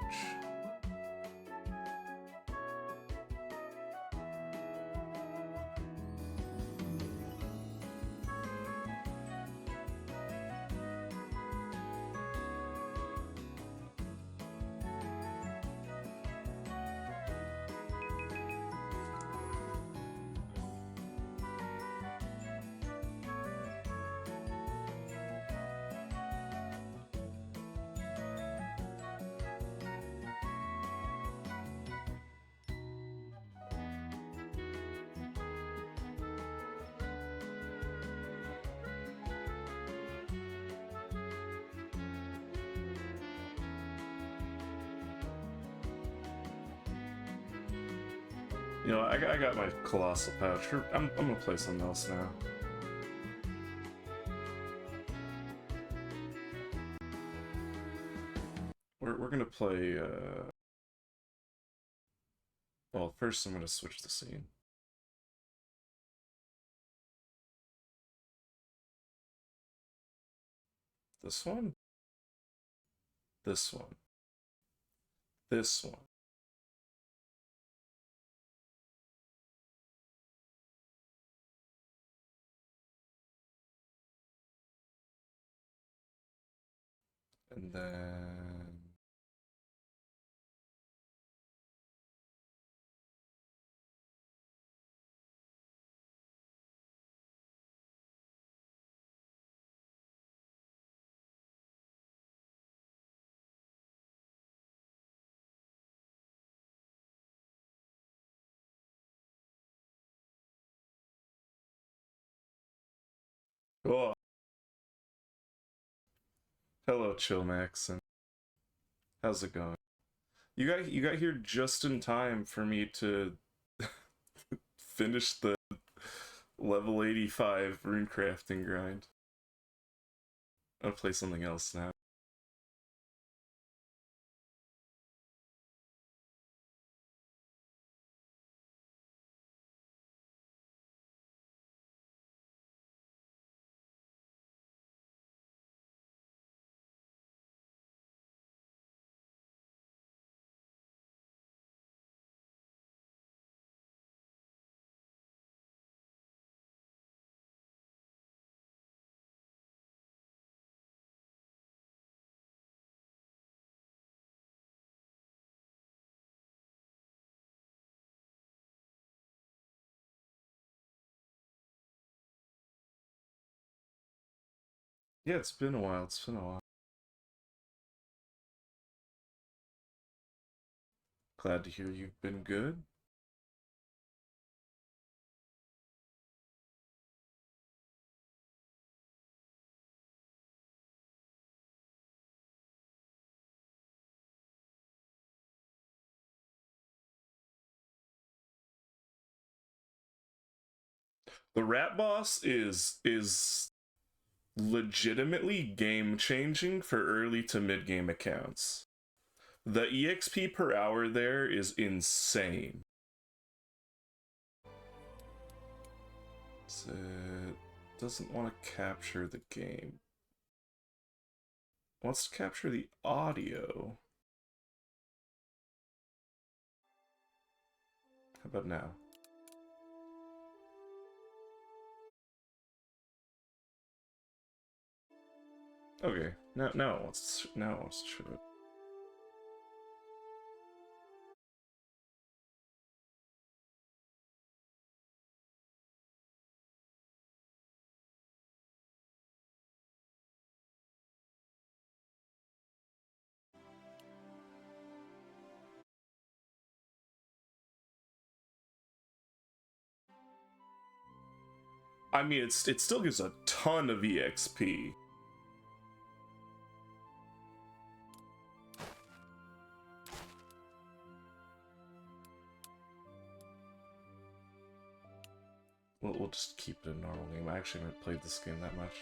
You know, I got my colossal pouch. I'm gonna play something else now. We're gonna play. Well, first I'm gonna switch the scene. This one. This one. This one. And then... Oh. Hello, Chillmax, and how's it going? You got here just in time for me to finish the level 85 runecrafting grind. I'll play something else now. Yeah, it's been a while, it's been a while. Glad to hear you've been good. The rat boss is legitimately game-changing for early to mid-game accounts. The EXP per hour there is insane. It doesn't want to capture the game. It wants to capture the audio. How about now? Okay, now it wants to show it. I mean, it still gives a ton of EXP. We'll just keep it a normal game. I actually haven't played this game that much.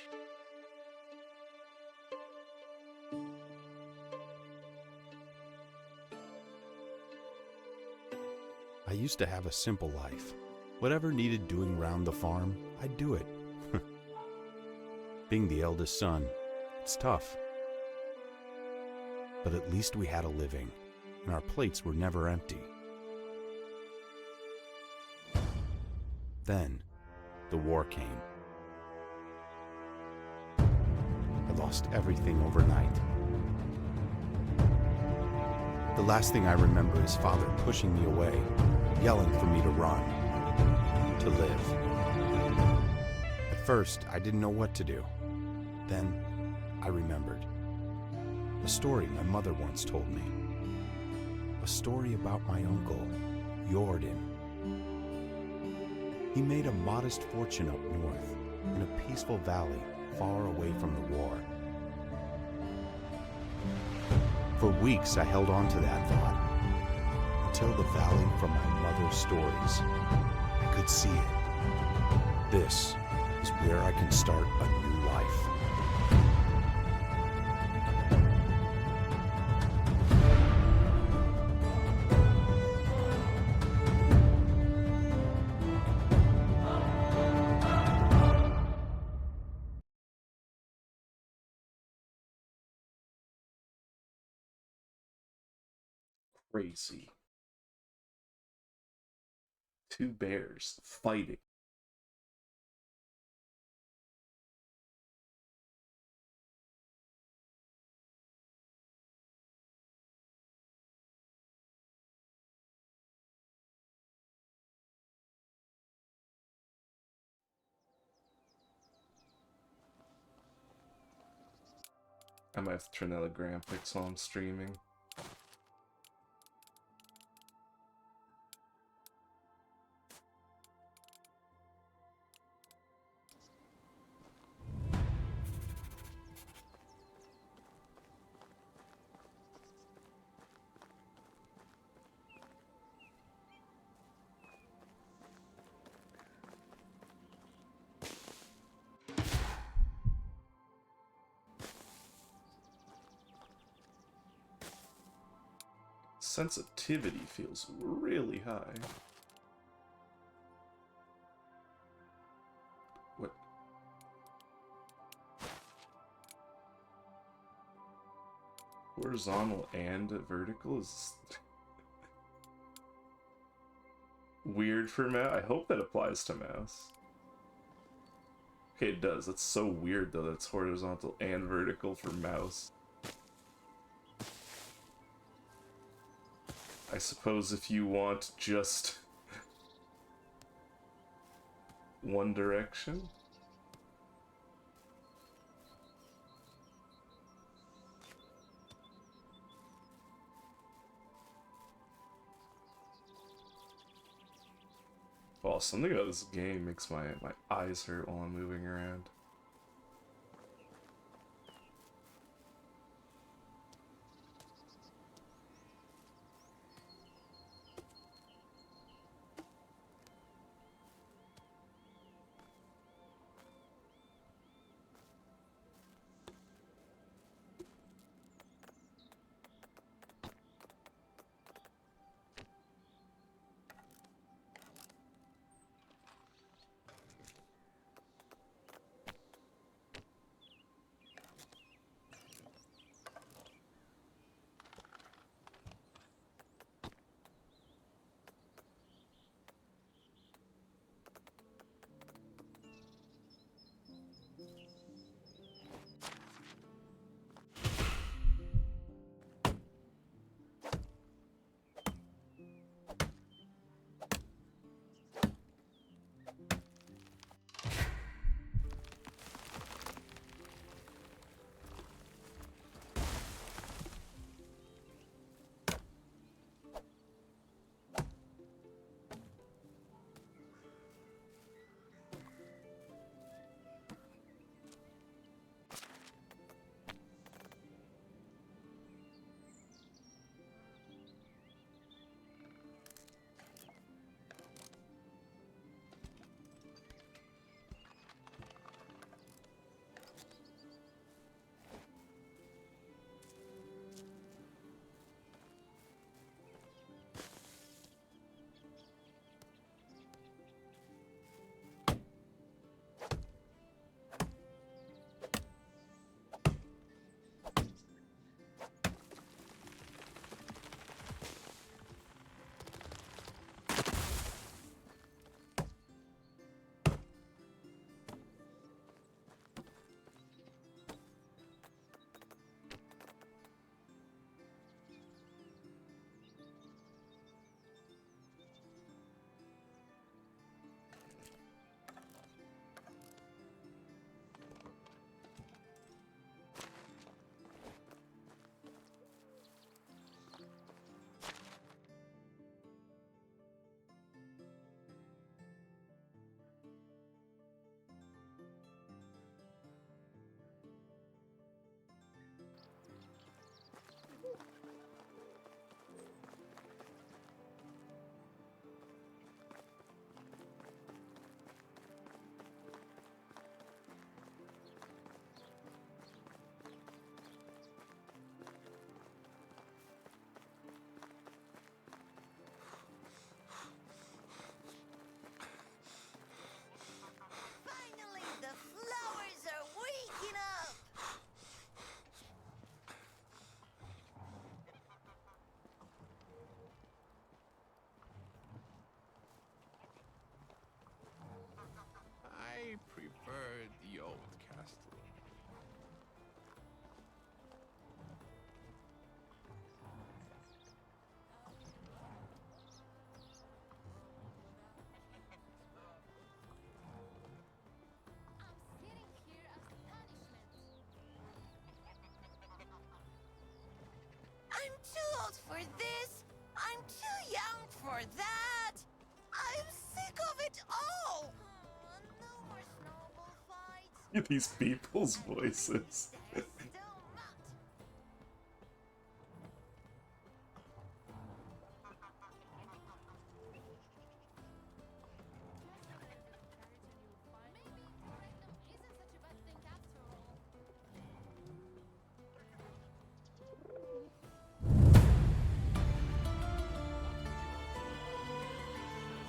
I used to have a simple life. Whatever needed doing round the farm, I'd do it. Being the eldest son, it's tough. But at least we had a living, and our plates were never empty. Then, the war came. I lost everything overnight. The last thing I remember is Father pushing me away, yelling for me to run, to live. At first, I didn't know what to do. Then, I remembered. A story my mother once told me. A story about my uncle, Jordan. He made a modest fortune up north, in a peaceful valley far away from the war. For weeks I held on to that thought, until the valley from my mother's stories. I could see it. This is where I can start a new life. Crazy. Two bears fighting. I might have to turn that to graphics while I'm streaming. Sensitivity feels really high. What? Horizontal and vertical is weird for mouse. I hope that applies to mouse. Okay, it does. That's so weird though. That's horizontal and vertical for mouse. I suppose if you want just one direction. Well, something about this game makes my eyes hurt while I'm moving around. These people's voices.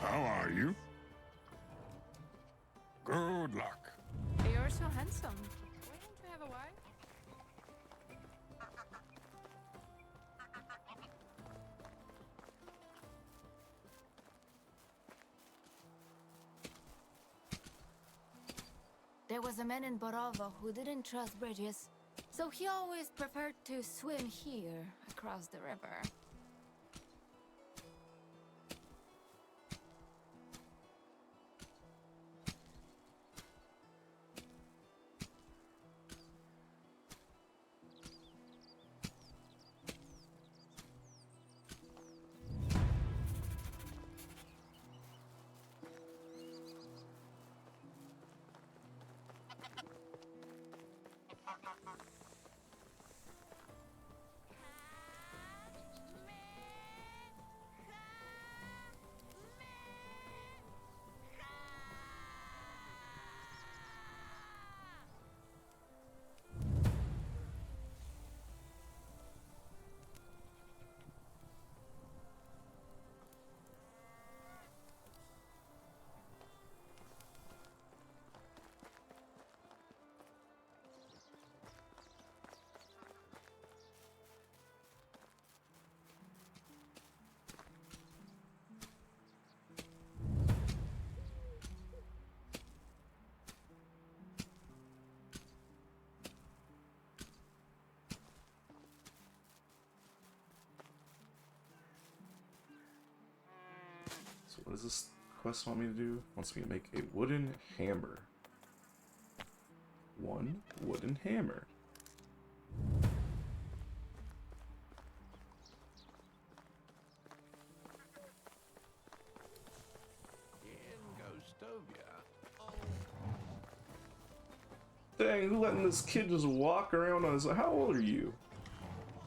How are you? Good luck. You're so handsome. Why don't you have a wife? There was a man in Borova who didn't trust bridges, so he always preferred to swim here, across the river. So what does this quest want me to do? Wants me to make a wooden hammer. One wooden hammer. In goes Stovia. Dang, who letting this kid just walk around on his... How old are you?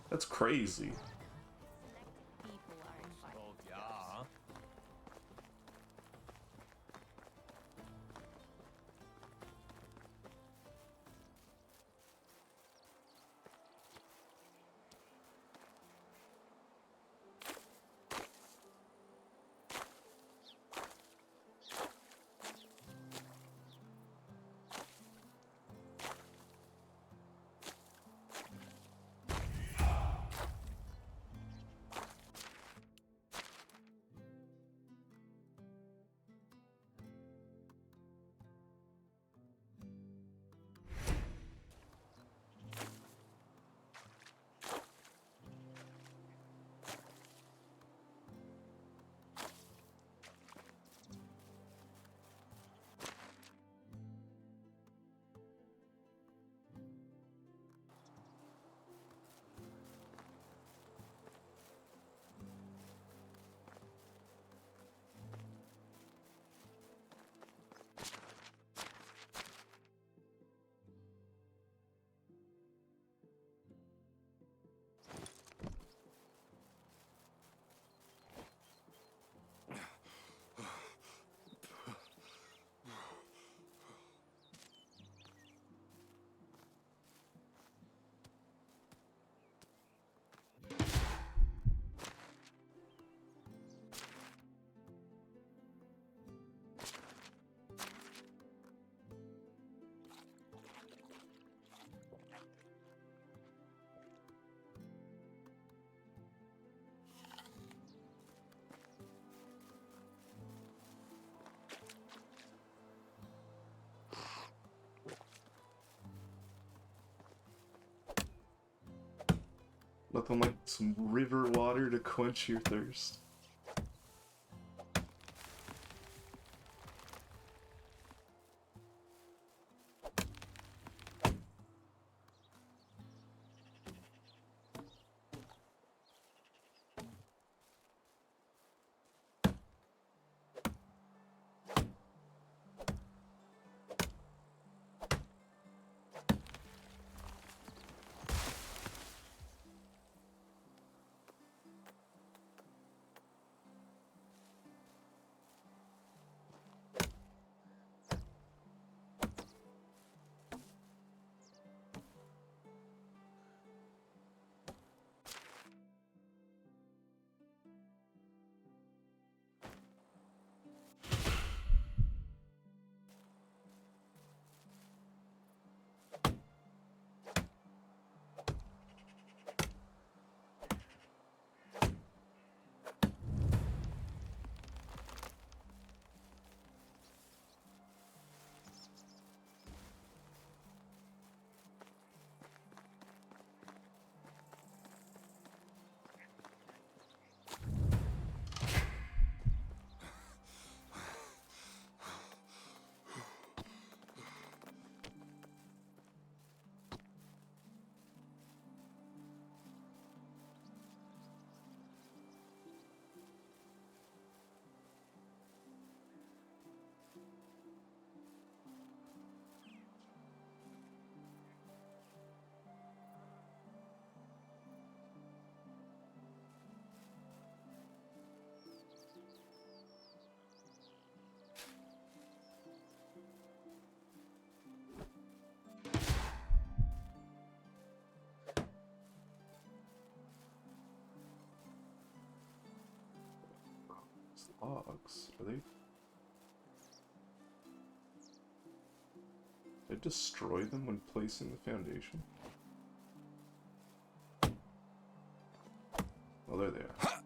That's crazy. People are invited. Stovia. Nothing like some river water to quench your thirst. logs. Are they... Did I destroy them when placing the foundation? Oh, there they are.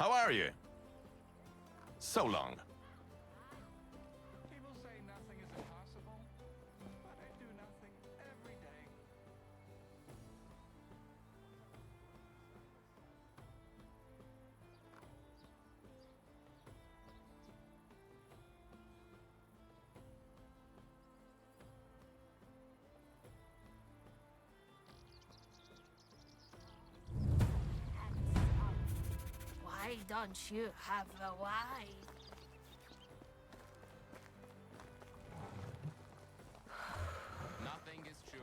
How are you? So long. People say nothing is impossible, but I do nothing every day. Why don't you have a wife? Nothing is true.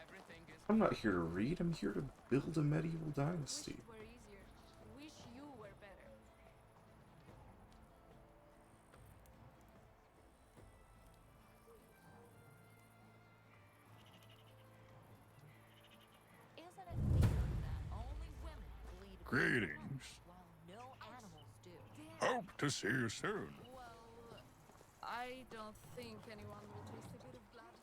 Everything is... I'm not here to read, I'm here to build a medieval dynasty. Wish it were easier. Wish you were better. Isn't it weird that only women bleed Greetings. while no animals do? Hope to see you soon. Well, I don't think anyone will taste a bit of blood.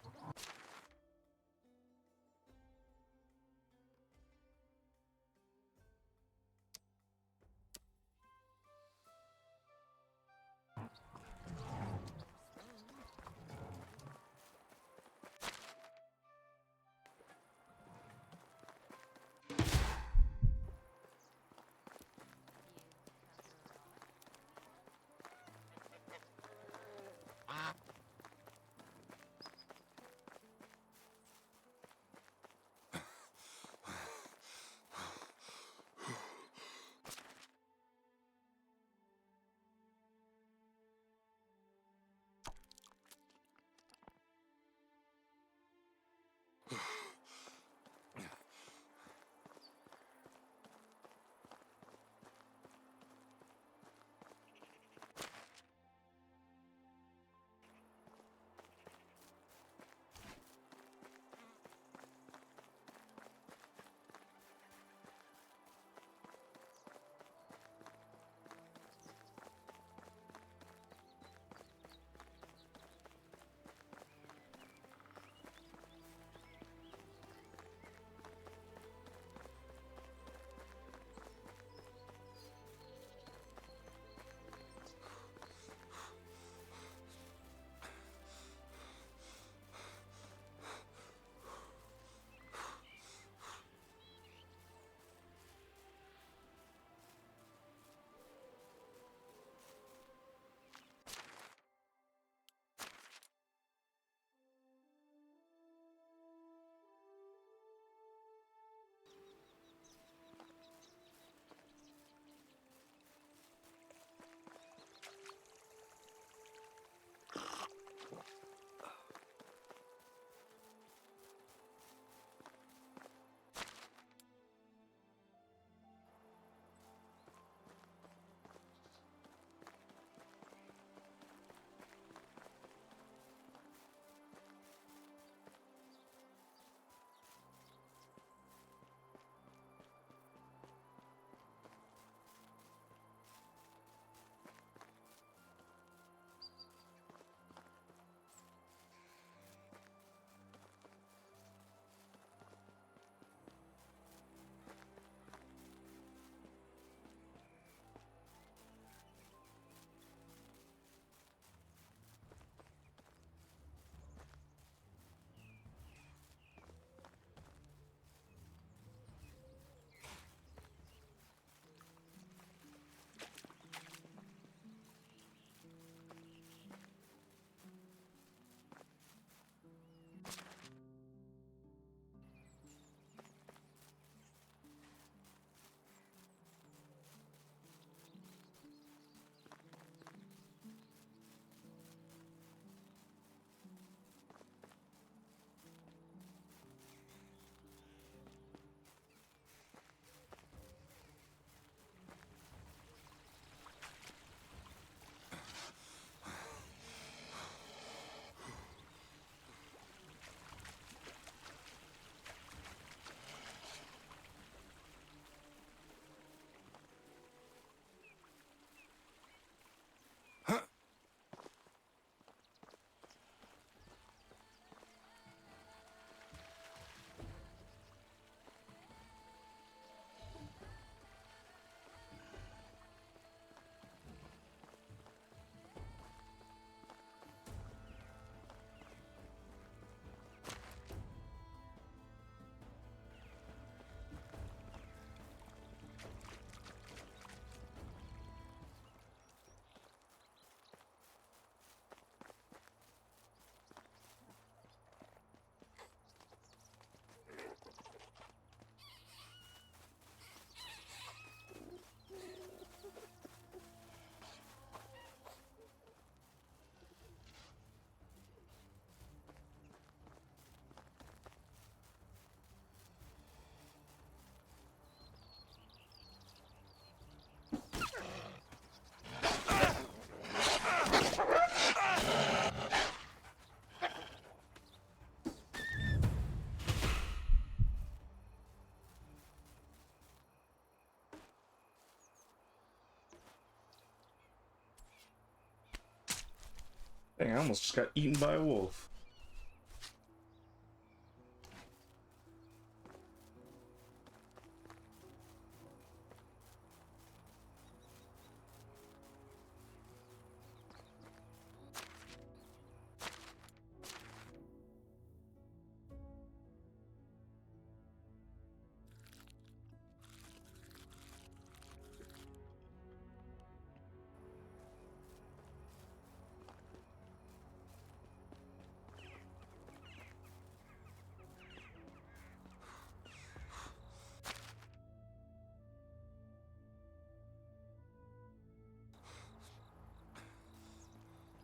Dang, I almost just got eaten by a wolf.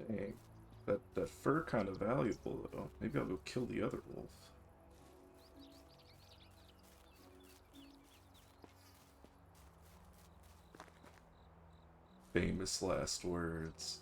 Dang, that fur kind of valuable though. Maybe I'll go kill the other wolf. Famous last words.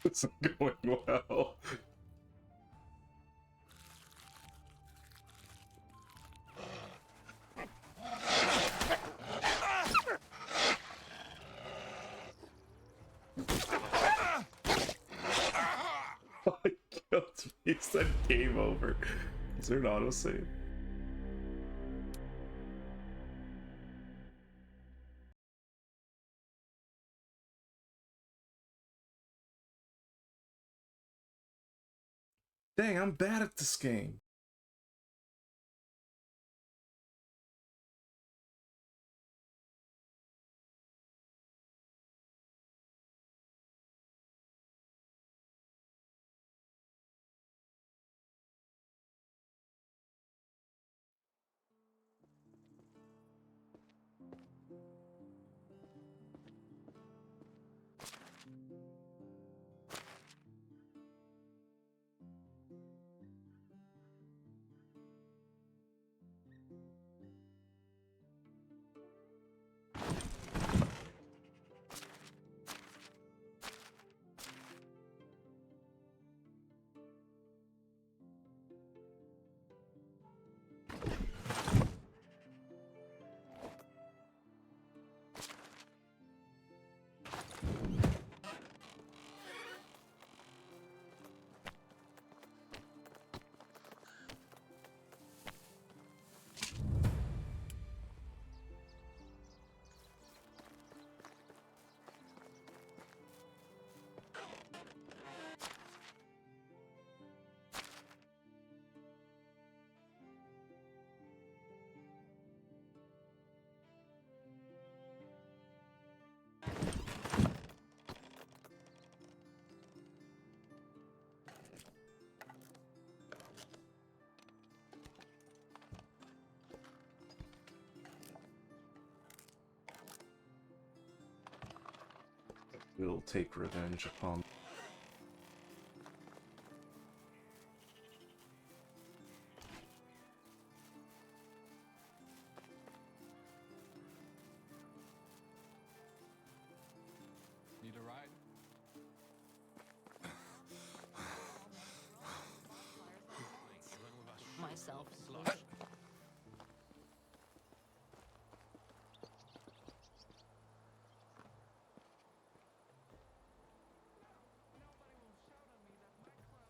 It's going well. I killed me. It said game over. Is there an autosave? Dang, I'm bad at this game. Will take revenge upon. Need a ride? Myself. Slush. Nobody will shout at me that my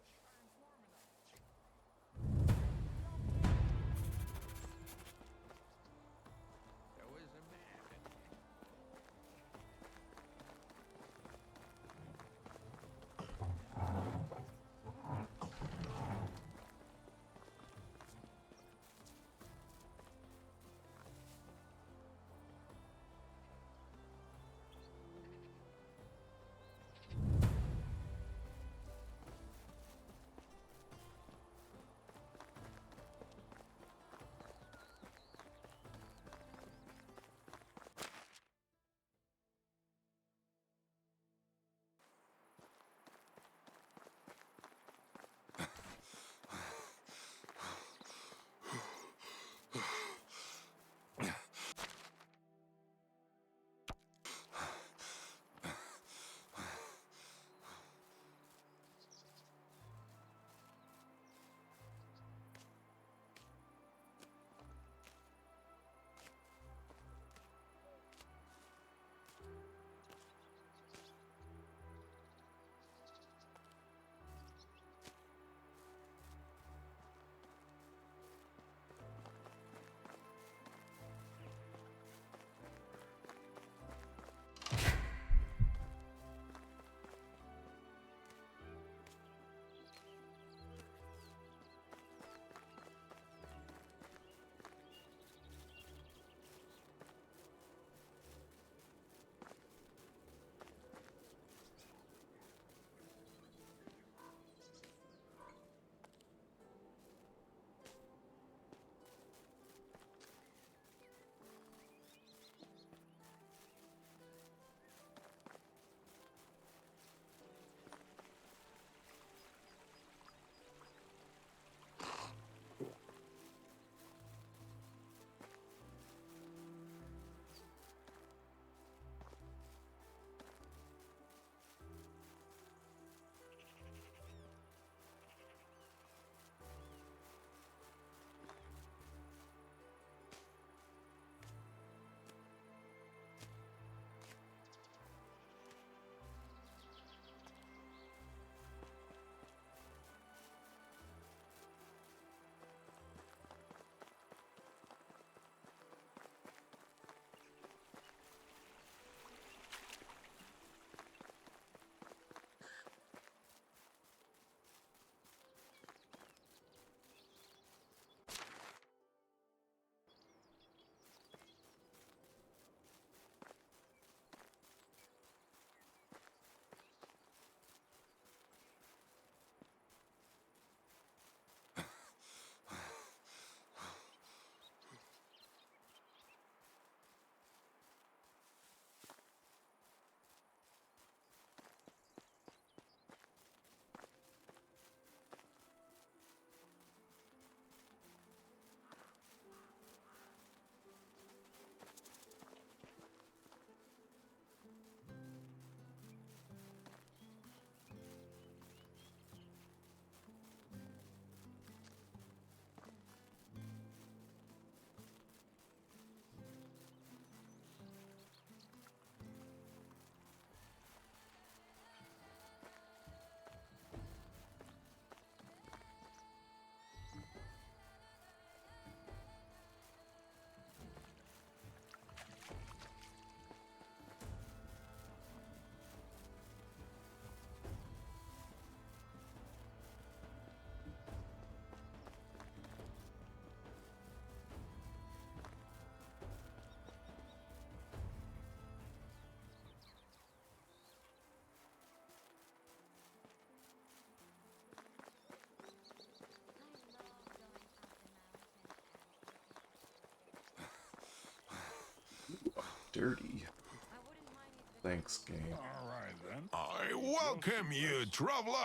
dirty. I wouldn't mind if Thanks, game. All right then. I welcome you, traveler.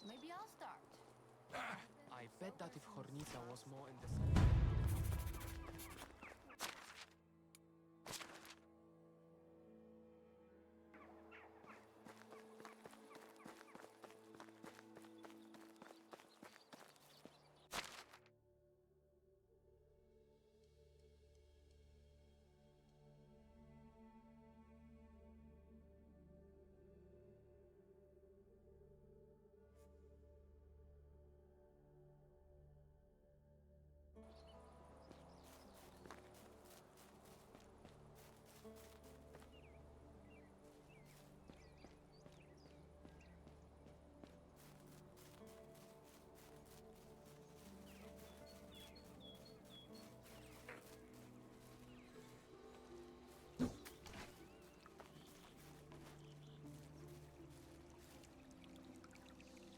Maybe I'll start. I bet that if Hornisa was more in the center.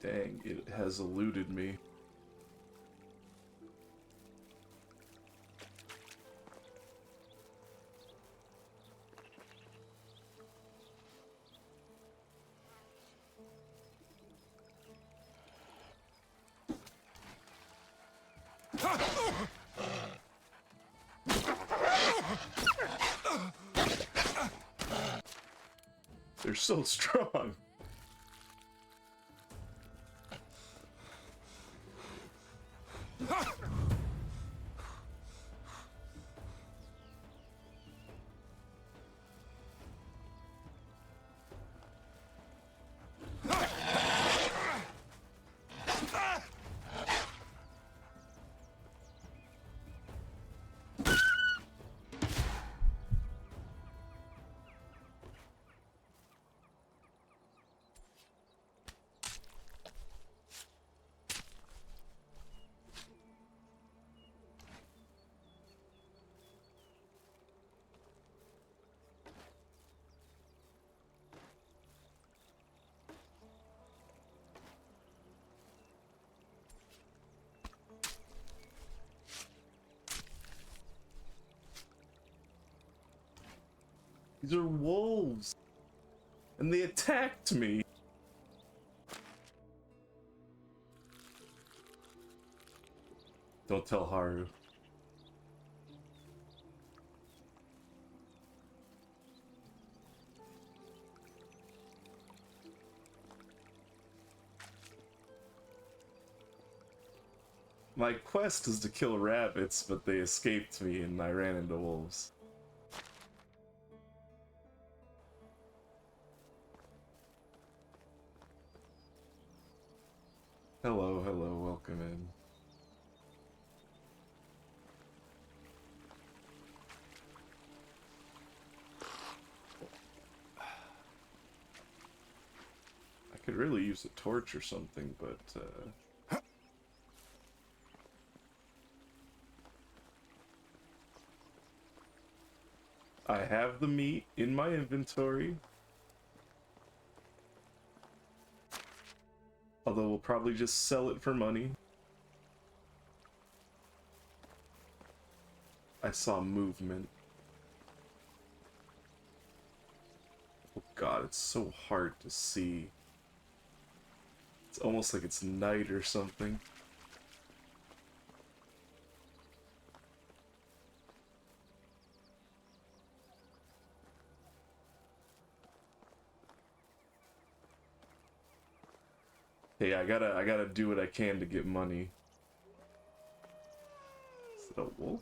Dang, it has eluded me. They're so strong. These are wolves. And they attacked me. Don't tell Haru. My quest is to kill rabbits, but they escaped me and I ran into wolves. Hello, hello, welcome in. I could really use a torch or something, but I have the meat in my inventory. Although we'll probably just sell it for money. I saw movement. Oh god, it's so hard to see. It's almost like it's night or something. Hey, I gotta do what I can to get money. Is it a wolf?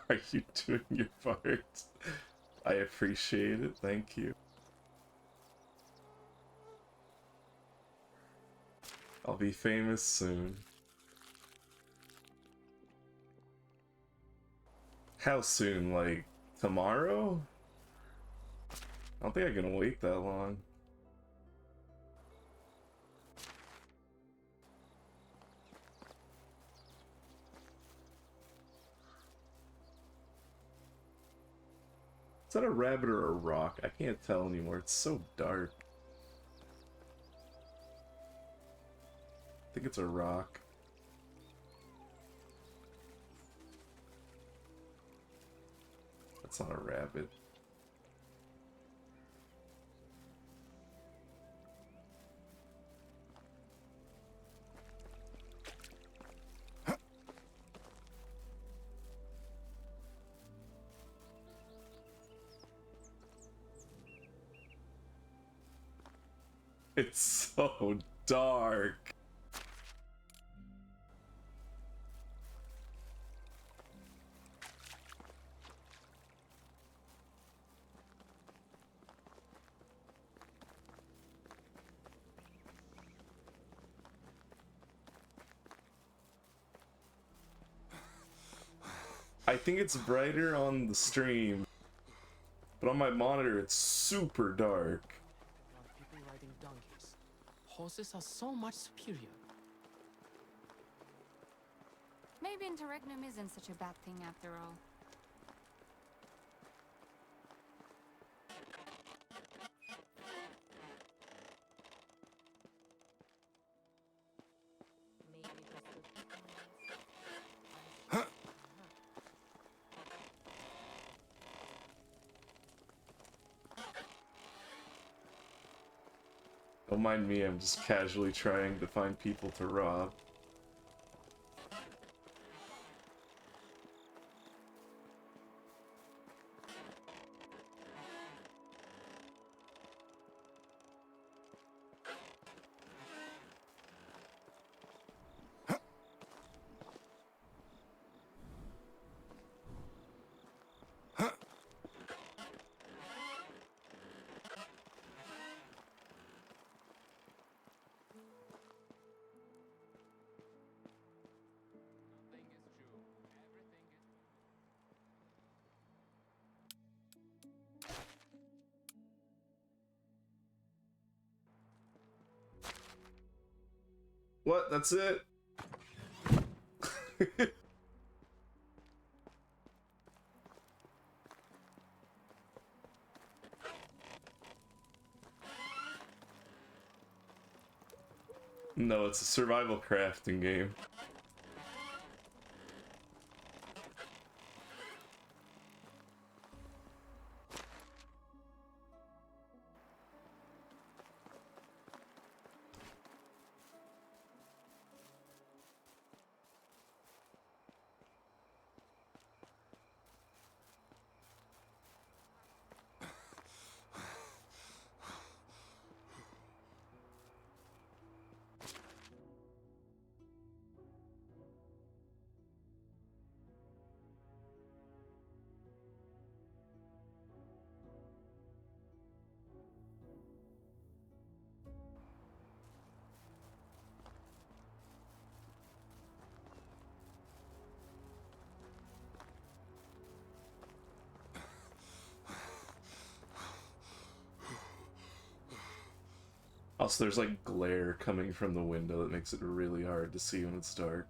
Are you doing your part? I appreciate it, thank you. I'll be famous soon. How soon? Like, tomorrow? I don't think I can wait that long. Is that a rabbit or a rock? I can't tell anymore. It's so dark. I think it's a rock. That's not a rabbit. It's so dark. I think it's brighter on the stream, but on my monitor it's super dark. Around people riding donkeys. Horses are so much superior. Maybe interregnum isn't such a bad thing after all. Don't mind me, I'm just casually trying to find people to rob. Nothing is true. Everything is. What? That's it? No, it's a survival crafting game. Also, there's like glare coming from the window that makes it really hard to see when it's dark.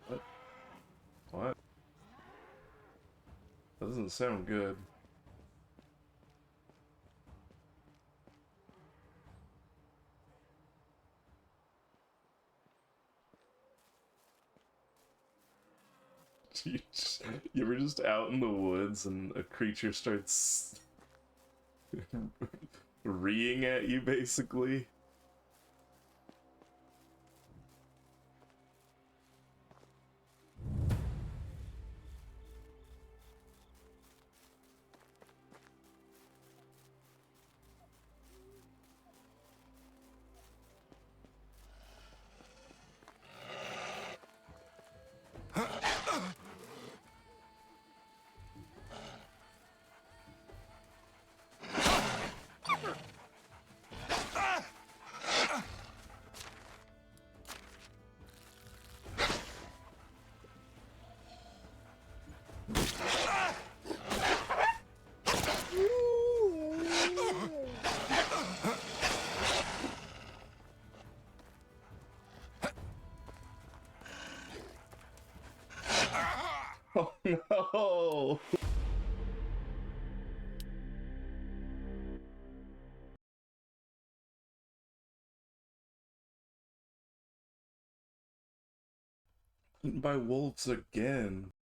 What? What? That doesn't sound good. You ever just out in the woods and a creature starts reeing at you, basically. Oh no! Eaten by wolves again.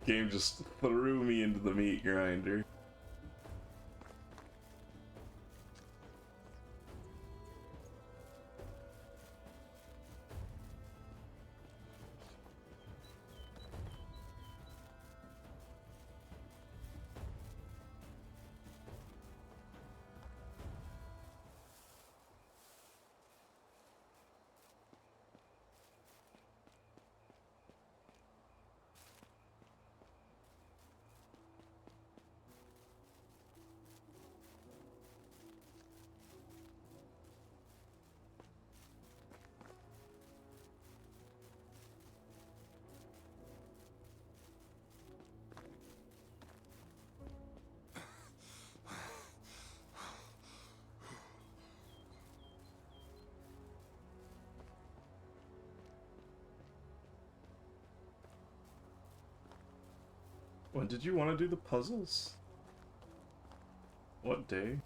Game just threw me into the meat grinder. When did you want to do the puzzles? What day?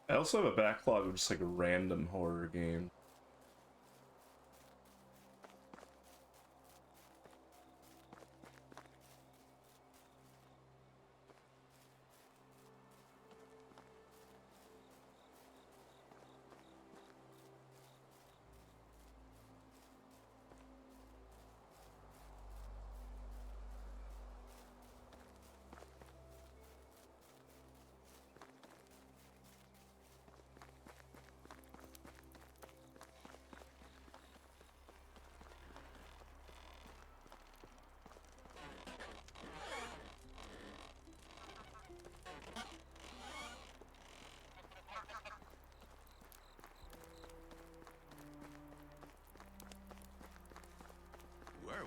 I also have a backlog of just like random horror games.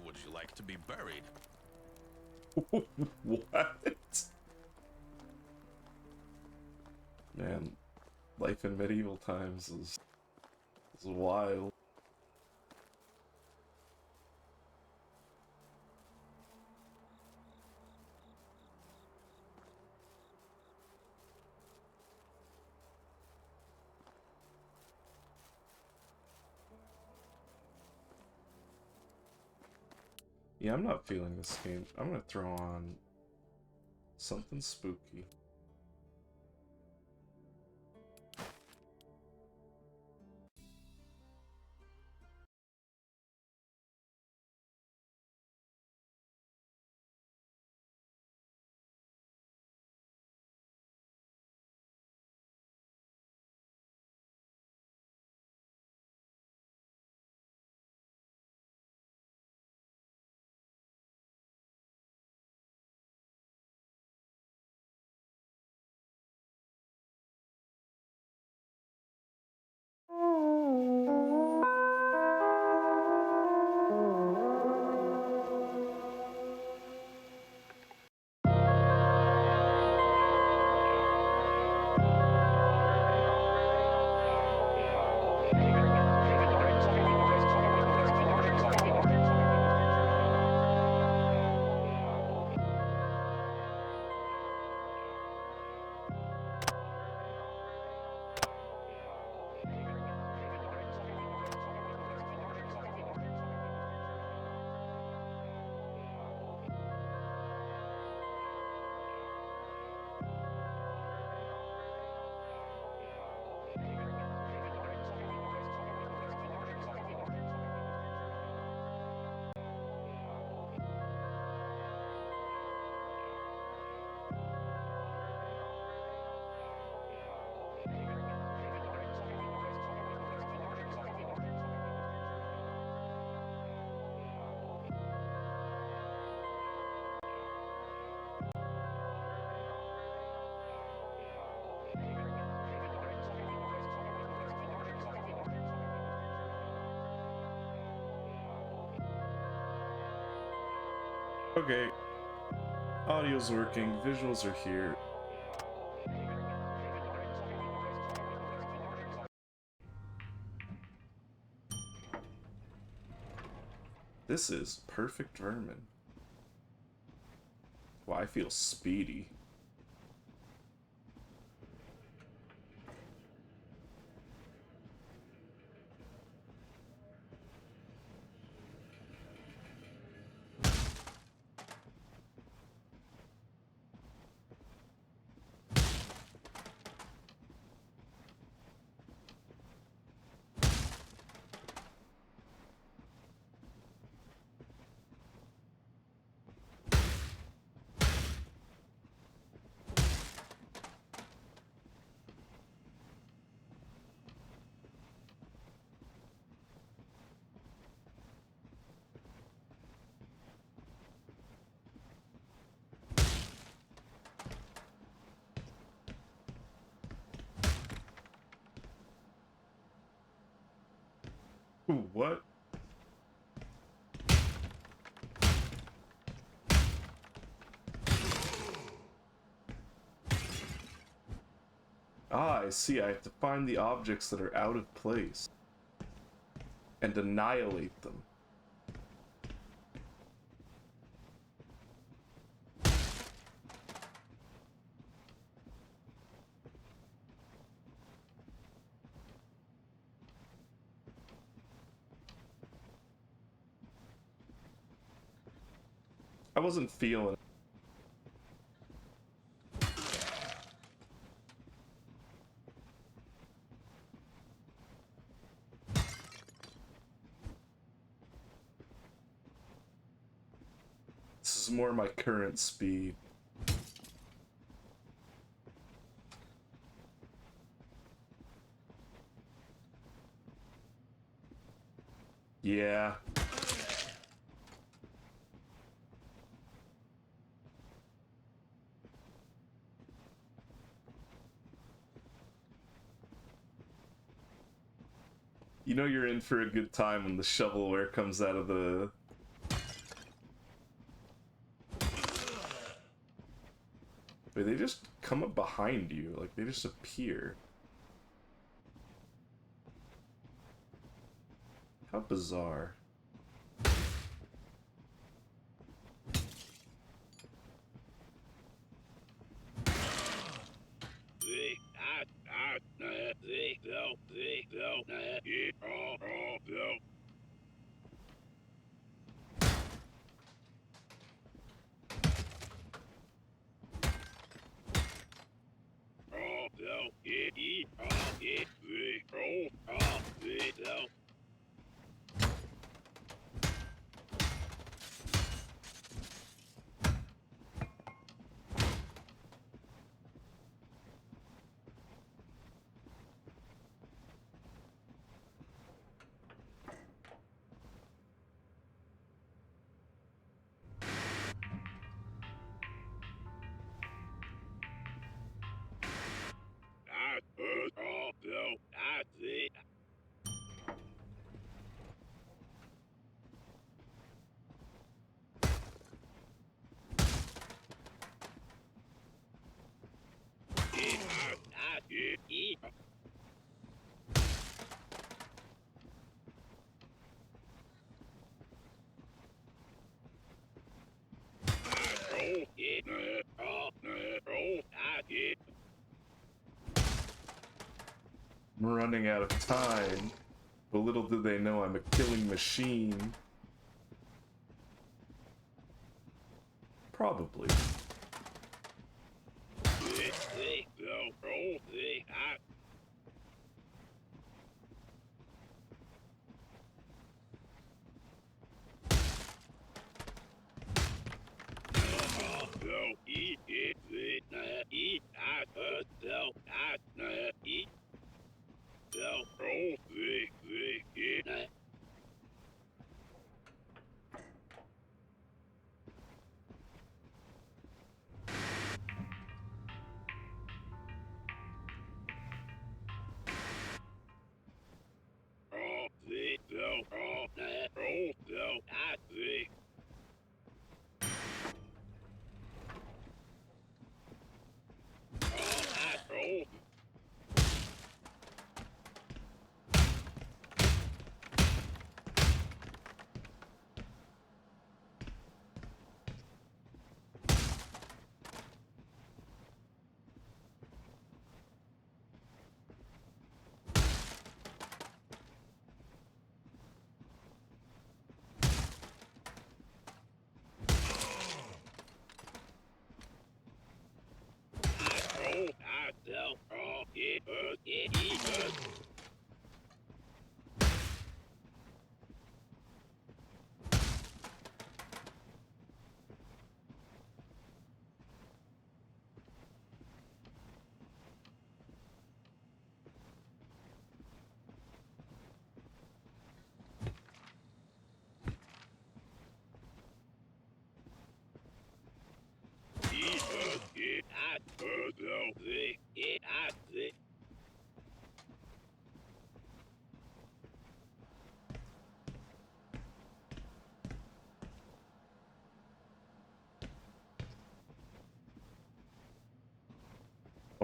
would you like to be buried? What? Man, life in medieval times is wild. Yeah, I'm not feeling this game. I'm gonna throw on something spooky. Okay. Audio's working, visuals are here. This is perfect vermin. Wow, I feel speedy. Ooh, what? Ah, I see. I have to find the objects that are out of place and annihilate them. I wasn't feeling it. This is more my current speed. Yeah. You know you're in for a good time when the shovelware comes out of the Wait, they just come up behind you, like they just appear. How bizarre. I'm running out of time, but little do they know I'm a killing machine. Probably.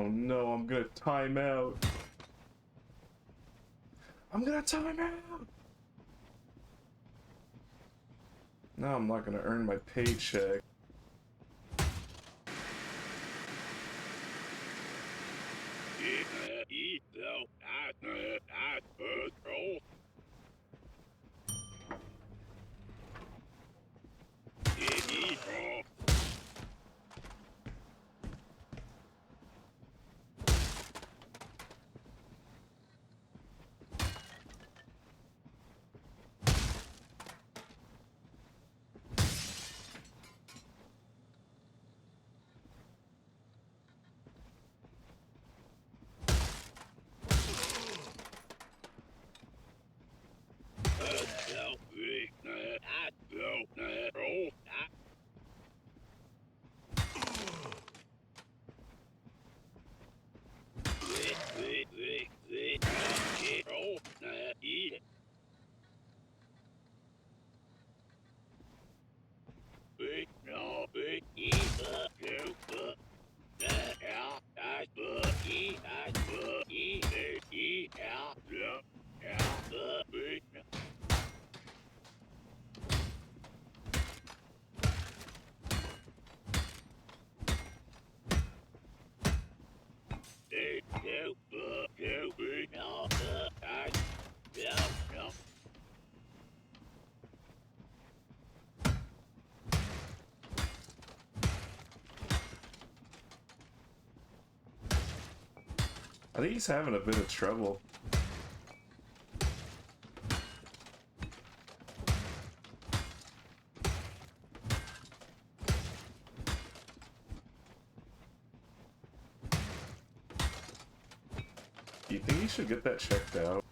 Oh no, I'm gonna time out. I'm gonna time out! Now I'm not gonna earn my paycheck. I think he's having a bit of trouble. Do you think he should get that checked out?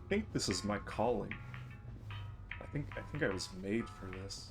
I think this is my calling. I think I was made for this.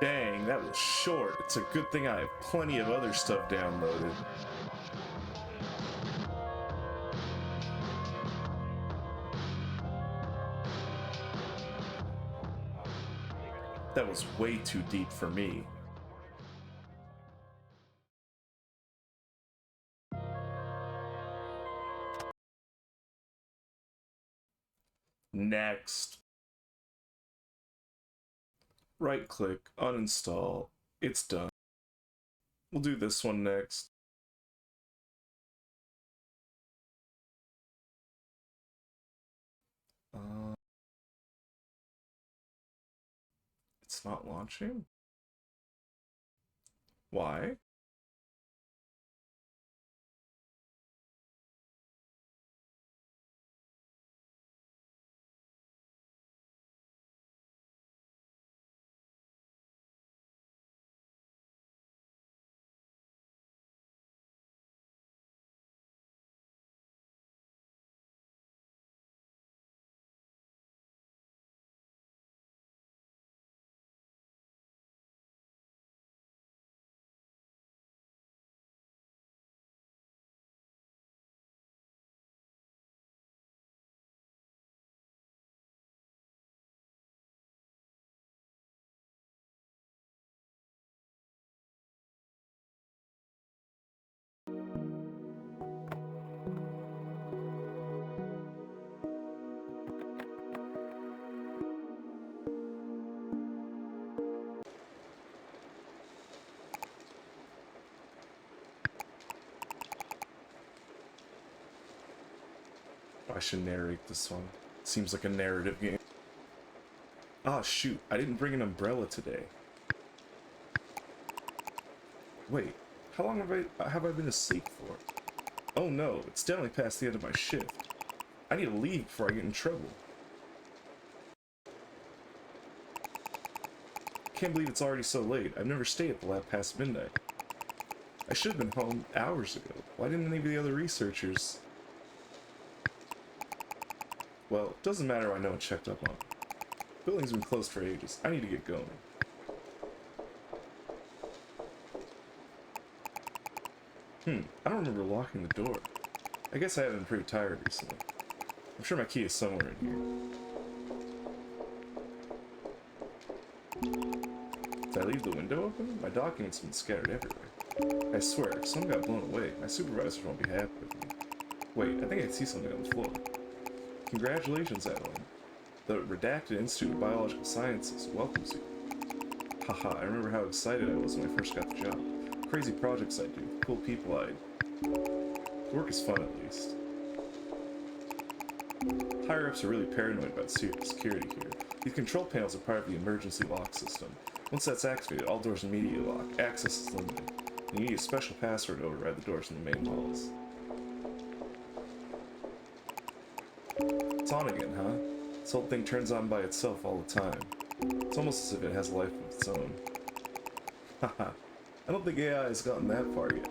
Dang, that was short. It's a good thing I have plenty of other stuff downloaded. That was way too deep for me. Next. Right click, uninstall. It's done. We'll do this one next. It's not launching? Why? I should narrate this one. Seems like a narrative game. Ah, shoot. I didn't bring an umbrella today. Wait, how long have I been asleep for? Oh no, it's definitely past the end of my shift. I need to leave before I get in trouble. Can't believe it's already so late. I've never stayed at the lab past midnight. I should have been home hours ago. Why didn't any of the other researchers... Well, it doesn't matter, I know and checked up on. Building's been closed for ages. I need to get going. I don't remember locking the door. I guess I have been pretty tired recently. I'm sure my key is somewhere in here. Did I leave the window open? My documents have been scattered everywhere. I swear, if some got blown away, my supervisors won't be happy with me. Wait, I think I see something on the floor. Congratulations, Adeline. The Redacted Institute of Biological Sciences welcomes you. Haha, I remember how excited I was when I first got the job. Crazy projects I do, cool people I... The work is fun, at least. Higher-ups are really paranoid about security here. These control panels are part of the emergency lock system. Once that's activated, all doors immediately lock. Access is limited. And you need a special password to override the doors in the main halls. It's on again, huh? This whole thing turns on by itself all the time. It's almost as if it has a life of its own. Haha, I don't think AI has gotten that far yet.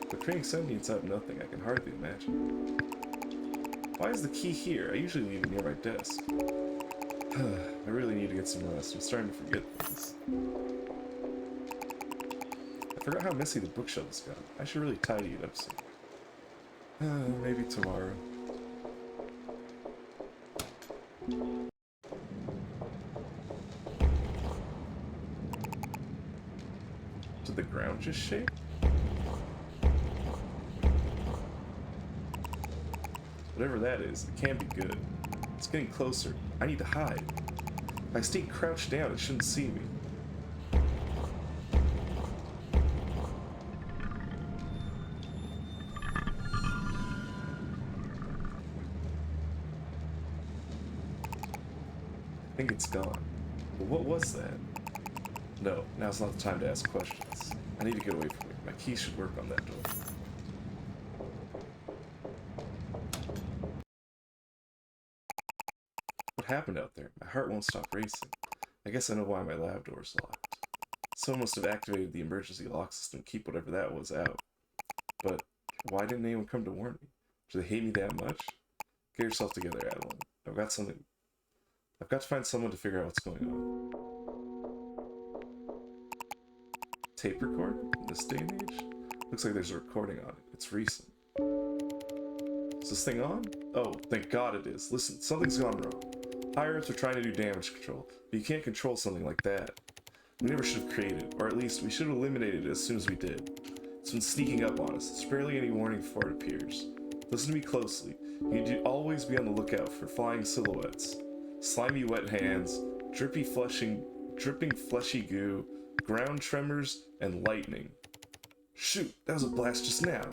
But creating sentience out of nothing, I can hardly imagine. Why is the key here? I usually leave it near my desk. I really need to get some rest. I'm starting to forget things. I forgot how messy the bookshelves got. I should really tidy it up soon. Maybe tomorrow. Did the ground just shake? Whatever that is, it can't be good. It's getting closer. I need to hide. If I stay crouched down, it shouldn't see me. I think it's gone. But what was that? No, now's not the time to ask questions. I need to get away from it. My key should work on that door. What happened out there? My heart won't stop racing. I guess I know why my lab door's locked. Someone must have activated the emergency lock system to keep whatever that was out. But why didn't anyone come to warn me? Do they hate me that much? Get yourself together, Adeline. I've got to find someone to figure out what's going on. Tape recorder? In this day and age? Looks like there's a recording on it. It's recent. Is this thing on? Oh, thank God it is. Listen, something's gone wrong. Higher-ups are trying to do damage control, but you can't control something like that. We never should have created it, or at least we should have eliminated it as soon as we did. It's been sneaking up on us. There's barely any warning before it appears. Listen to me closely. You need to always be on the lookout for flying silhouettes. Slimy wet hands, dripping fleshy goo, ground tremors, and lightning. Shoot, that was a blast just now.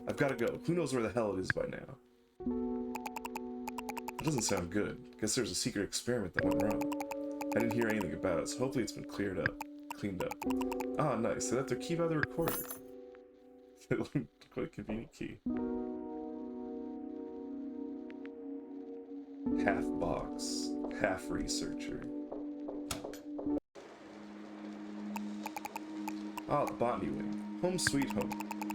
I've got to go. Who knows where the hell it is by now? That doesn't sound good. Guess there's a secret experiment that went wrong. I didn't hear anything about it, so hopefully it's been cleaned up. Ah, nice. They left their key by the recorder. Quite a convenient key. Half box, half researcher. Ah, the botany wing. Home sweet home.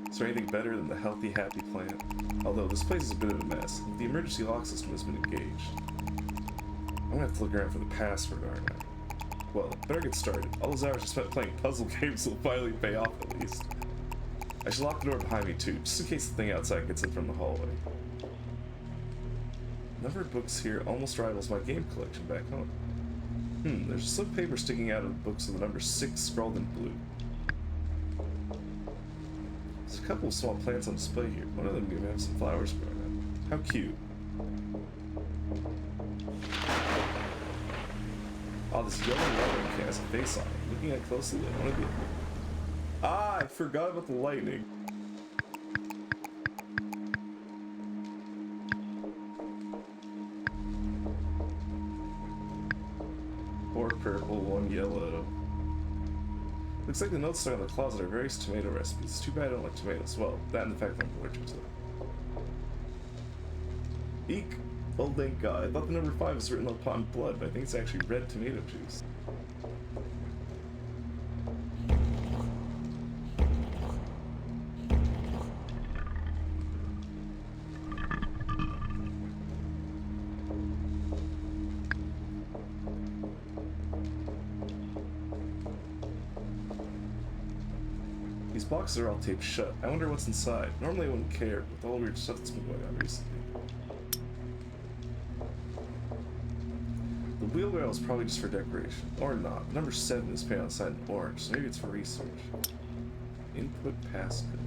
Is there anything better than the healthy, happy plant? Although this place is a bit of a mess. The emergency lock system has been engaged. I'm gonna have to look around for the password, aren't I? Well, better get started. All those hours I spent playing puzzle games will finally pay off at least. I should lock the door behind me too, just in case the thing outside gets in from the hallway. The number of books here almost rivals my game collection back home. There's a slip of paper sticking out of the books with the number 6 scrawled in blue. There's a couple of small plants on display here. One of them even have some flowers growing up. How cute. Oh, this yellow lettering can has a face on it. Looking at it closely, one of the... Ah, I forgot about the lightning. Four purple, one yellow. Looks like the notes stuck on the closet are various tomato recipes. It's too bad I don't like tomatoes. Well, that and the fact that I'm allergic to them. Eek! Oh, thank God. I thought the number 5 was written upon blood, but I think it's actually red tomato juice. These boxes are all taped shut. I wonder what's inside. Normally I wouldn't care, with all the weird stuff that's been going on recently. The wheelbarrow is probably just for decoration. Or not. Number 7 is painted outside in orange, so maybe it's for research. Input passcode.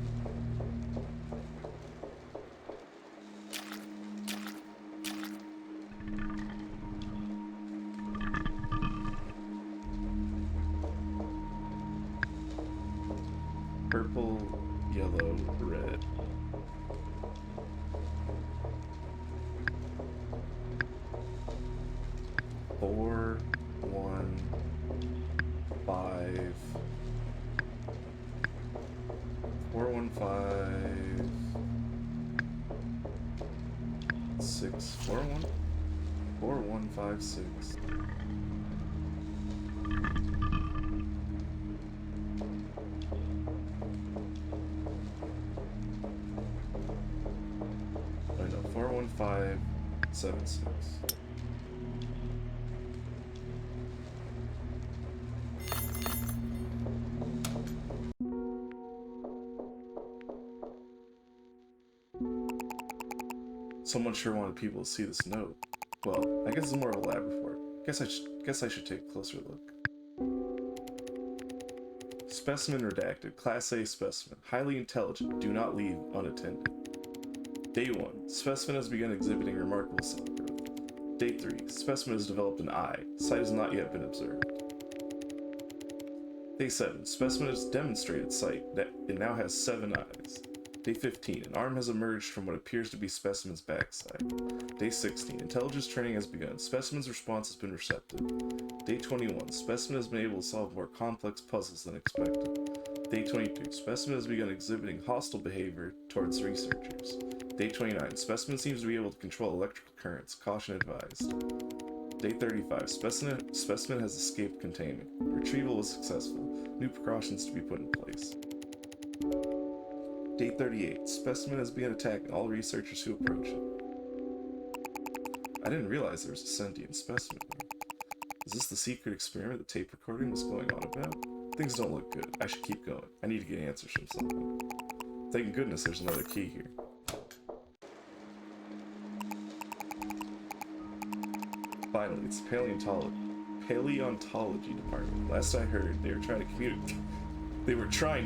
Purple, yellow, red. Four, 1, 5. 4, 1, 5. 6. 4, 1. 4, 1, 5, 6. I know, 4, 1, 5, 7, 6. Someone sure wanted people to see this note. Well, I guess it's more of a lab report. Guess I should take a closer look. Specimen redacted. Class A specimen. Highly intelligent. Do not leave unattended. Day 1. Specimen has begun exhibiting remarkable cell growth. Day 3. Specimen has developed an eye. Sight has not yet been observed. Day 7. Specimen has demonstrated sight. It now has 7 eyes. Day 15. An arm has emerged from what appears to be specimen's backside. Day 16. Intelligence training has begun. Specimen's response has been receptive. Day 21. Specimen has been able to solve more complex puzzles than expected. Day 22. Specimen has begun exhibiting hostile behavior towards researchers. Day 29. Specimen seems to be able to control electrical currents. Caution advised. Day 35. Specimen has escaped containment. Retrieval was successful. New precautions to be put in place. Day 38. Specimen has begun attacking all researchers who approach it. I didn't realize there was a sentient specimen here. Is this the secret experiment the tape recording was going on about? Things don't look good. I should keep going. I need to get answers from someone. Thank goodness there's another key here. Finally, it's the paleontology department. Last I heard, they were trying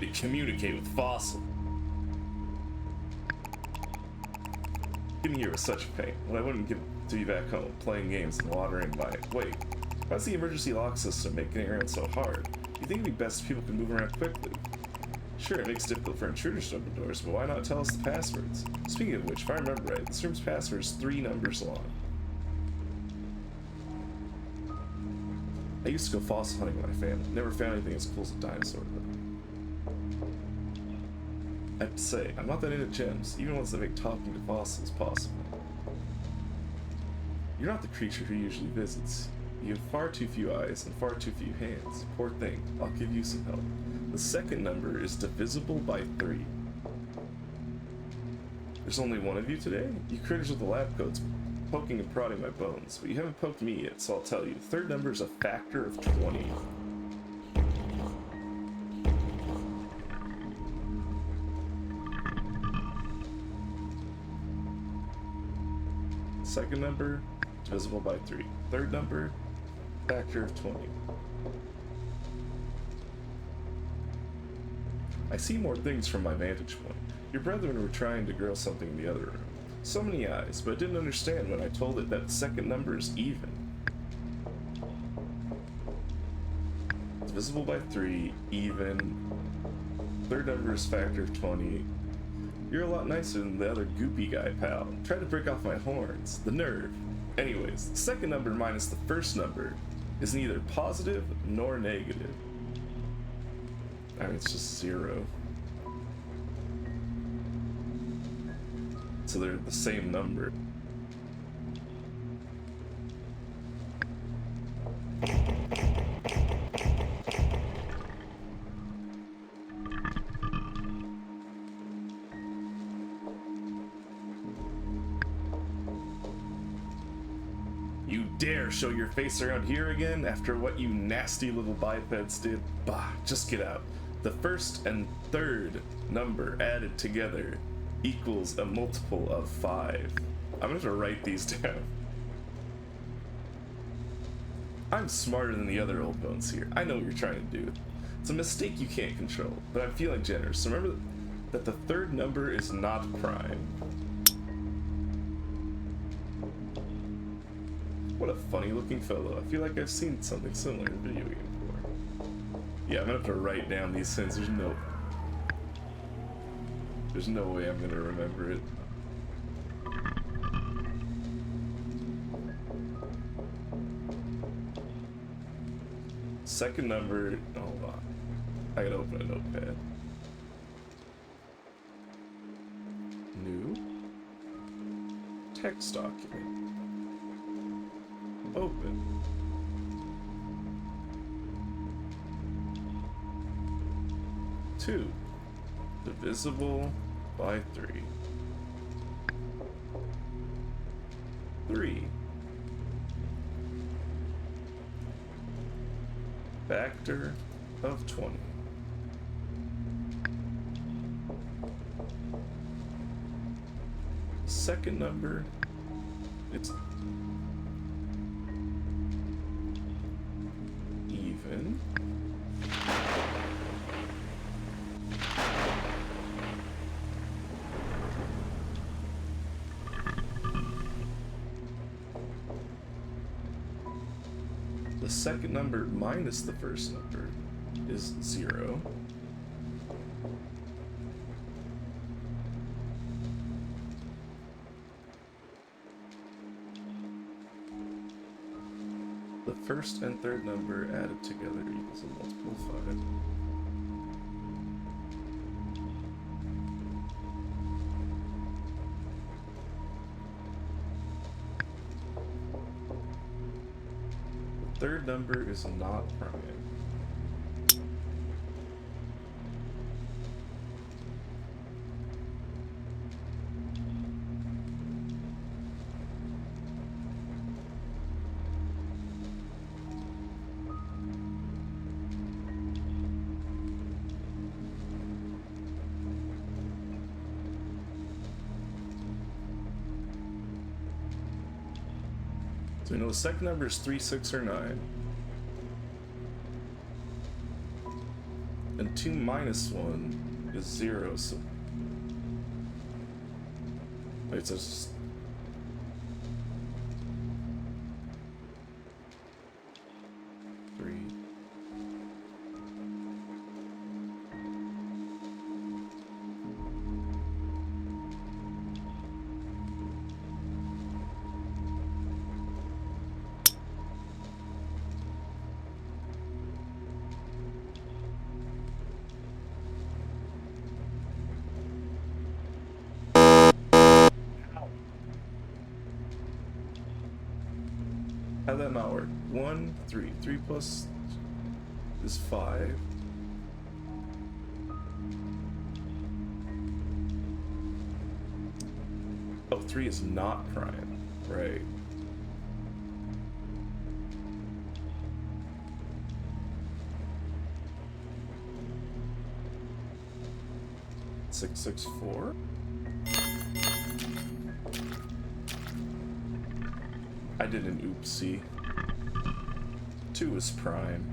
to communicate with fossil. Getting here was such a pain. When I wouldn't get to be back home, playing games and wandering by. Wait, why's the emergency lock system making it around so hard? You think it'd be best if people could move around quickly? Sure, it makes it difficult for intruders to open doors, but why not tell us the passwords? Speaking of which, if I remember right, this room's password is 3 numbers long. I used to go fossil hunting with my family. Never found anything as cool as a dinosaur though. I have to say, I'm not that into gems, even ones that make talking to fossils possible. You're not the creature who usually visits. You have far too few eyes and far too few hands. Poor thing, I'll give you some help. The second number is divisible by 3. There's only one of you today? You critters with the lab coats poking and prodding my bones, but you haven't poked me yet, so I'll tell you. The third number is a factor of 20. Second number, divisible by 3. Third number, factor of 20. I see more things from my vantage point. Your brethren were trying to grow something in the other room. So many eyes, but I didn't understand when I told it that the second number is even. Divisible by 3, even. Third number is factor of 20. You're a lot nicer than the other goopy guy, pal. Tried to break off my horns. The nerve. Anyways, the second number minus the first number is neither positive nor negative. I mean, it's just 0. So they're the same number. You dare show your face around here again after what you nasty little bipeds did? Bah, just get out. The first and third number added together equals a multiple of 5. I'm gonna have to write these down. I'm smarter than the other old bones here. I know what you're trying to do. It's a mistake you can't control, but I'm feeling generous. So remember that the third number is not prime. What a funny looking fellow. I feel like I've seen something similar in a video game before. Yeah, I'm gonna have to write down these things. There's no way I'm gonna remember it. Second number, hold on. I gotta open a notepad. New text document. Open. Two. Divisible by 3. 3. Factor of 20. second number, it's even. The second number minus the first number is 0. The first and third number added together equals a multiple of 5. The third number is not prime. So we know the second number is 3, 6, or 9. And 2 minus 1 is 0, so... Wait, so it's just... 3. How'd that not work? 1, 3. 3 plus is 5. Oh, 3 is not prime. Right. Six, 6, 4. I did an oopsie. 2 is prime.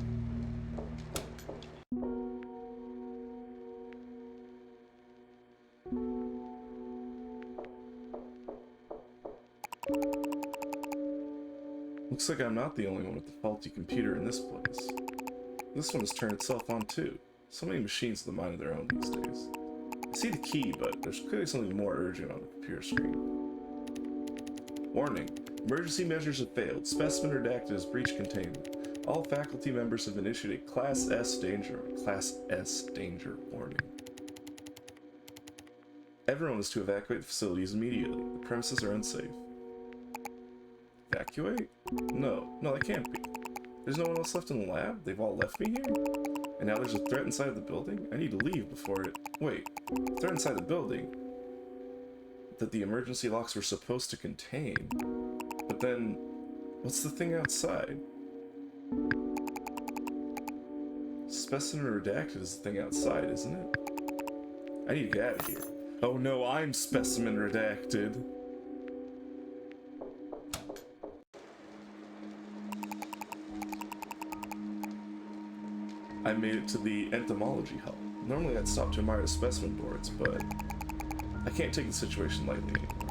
Looks like I'm not the only one with the faulty computer in this place. This one has turned itself on too. So many machines have the mind of their own these days. I see the key, but there's clearly something more urgent on the computer screen. Warning. Emergency measures have failed. Specimen redacted as breach containment. All faculty members have been issued a Class S danger warning. Everyone is to evacuate the facilities immediately. The premises are unsafe. Evacuate? No, that can't be. There's no one else left in the lab? They've all left me here? And now there's a threat inside the building? I need to leave before it... Wait, the threat inside the building that the emergency locks were supposed to contain. But then, what's the thing outside? Specimen redacted is the thing outside, isn't it? I need to get out of here. Oh no, I'm specimen redacted. I made it to the entomology hub. Normally I'd stop to admire the specimen boards, but I can't take the situation lightly anymore.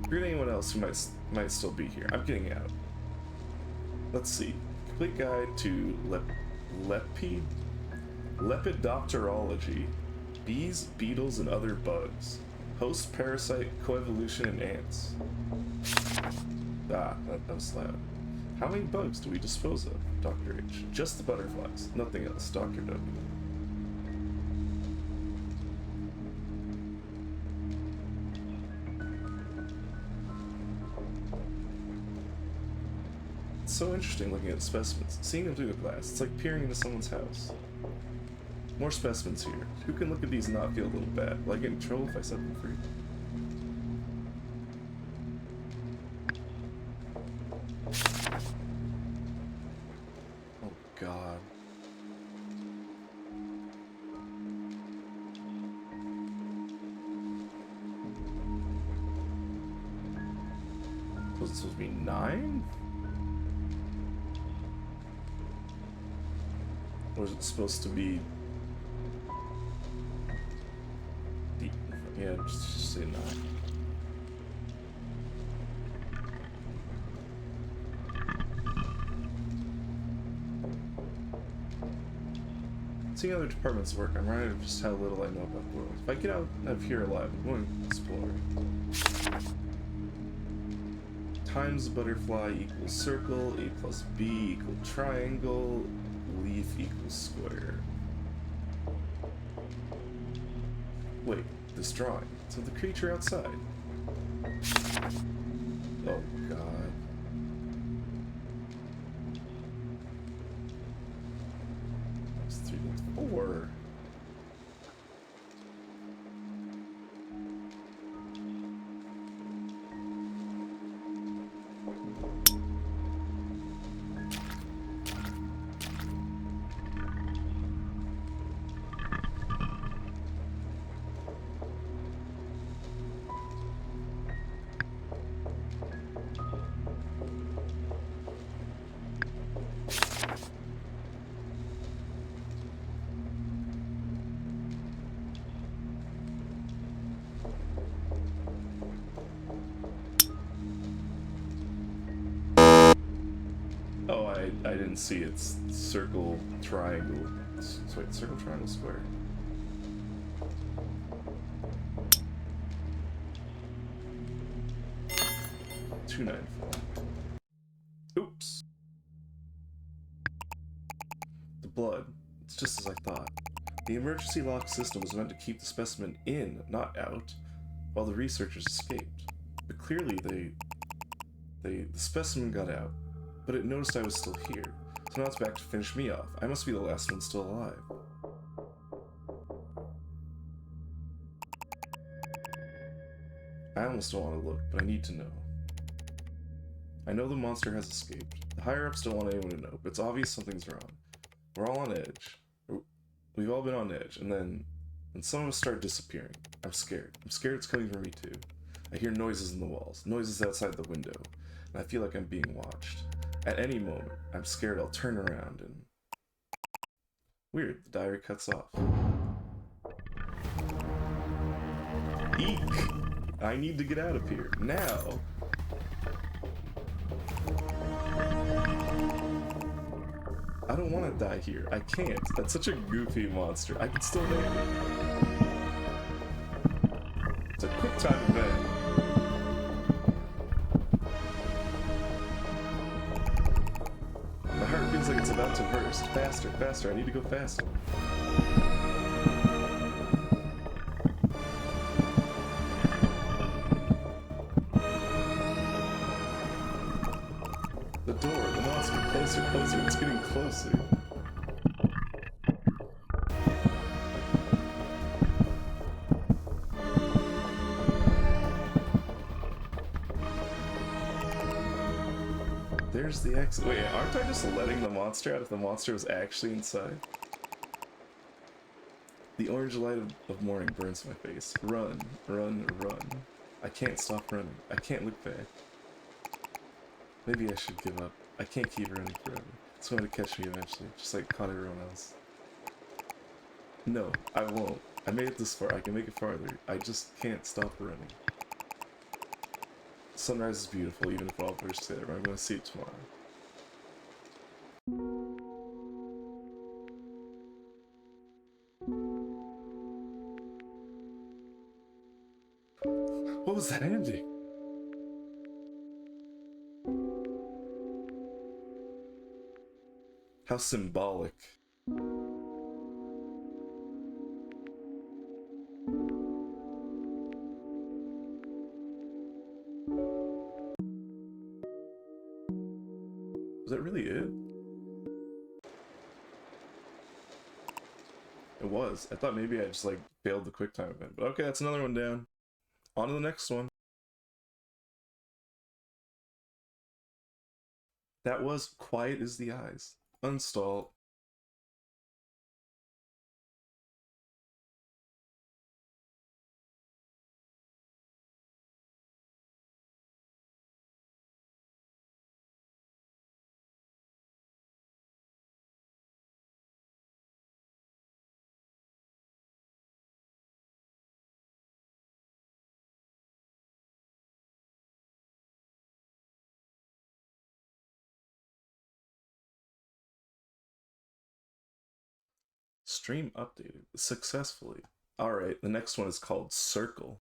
Greet anyone else who might still be here. I'm getting out. Let's see. Complete guide to lepidopterology. Bees, beetles, and other bugs. Host, parasite, coevolution, and ants. Ah, that was loud. How many bugs do we dispose of? Dr. H. Just the butterflies. Nothing else. Dr. W. It's so interesting looking at specimens. Seeing them through the glass. It's like peering into someone's house. More specimens here. Who can look at these and not feel a little bad? Will I get in trouble if I set them free? Oh god. Was it supposed to be 9? Or was it supposed to be... Yeah, just say 9. Seeing other departments work, I'm reminded of just how little I know about the world. If I get out of here alive, I'm going to explore. Times butterfly equals circle, A plus B equals triangle, leaf equals square. Wait, this drawing. So the creature outside. Oh god. That's 3, that's 4. Oh, I didn't see it's circle, triangle. Wait, circle, triangle, square. $2.94. Oops. The blood. It's just as I thought. The emergency lock system was meant to keep the specimen in, not out, while the researchers escaped. But clearly the specimen got out, but it noticed I was still here. So now it's back to finish me off. I must be the last one still alive. I almost don't want to look, but I need to know. I know the monster has escaped. The higher-ups don't want anyone to know, but it's obvious something's wrong. We're all on edge. We've all been on edge, and then some of us start disappearing. I'm scared. I'm scared it's coming for me too. I hear noises in the walls, noises outside the window, and I feel like I'm being watched. At any moment, I'm scared I'll turn around and... Weird, the diary cuts off. Eek! I need to get out of here, now! I don't want to die here. I can't. That's such a goofy monster. I can still make it. It's a quick time event. My heart feels like it's about to burst. Faster, faster. I need to go faster. The door, the monster, closer, closer, it's getting closer. There's the exit. Wait, aren't I just letting the monster out if the monster was actually inside? The orange light of morning burns my face. Run, run, run. I can't stop running. I can't look back. Maybe I should give up. I can't keep running forever. It's going to catch me eventually, just like it caught everyone else. No, I won't. I made it this far. I can make it farther. I just can't stop running. Sunrise is beautiful, even if it all bursts together. I'm going to see it tomorrow. What was that ending? How symbolic. Was that really it? It was. I thought maybe I just like failed the quick time event. But okay, that's another one down. On to the next one. That was Quiet as the Eyes. Uninstall. Stream updated successfully. Alright, the next one is called Circle.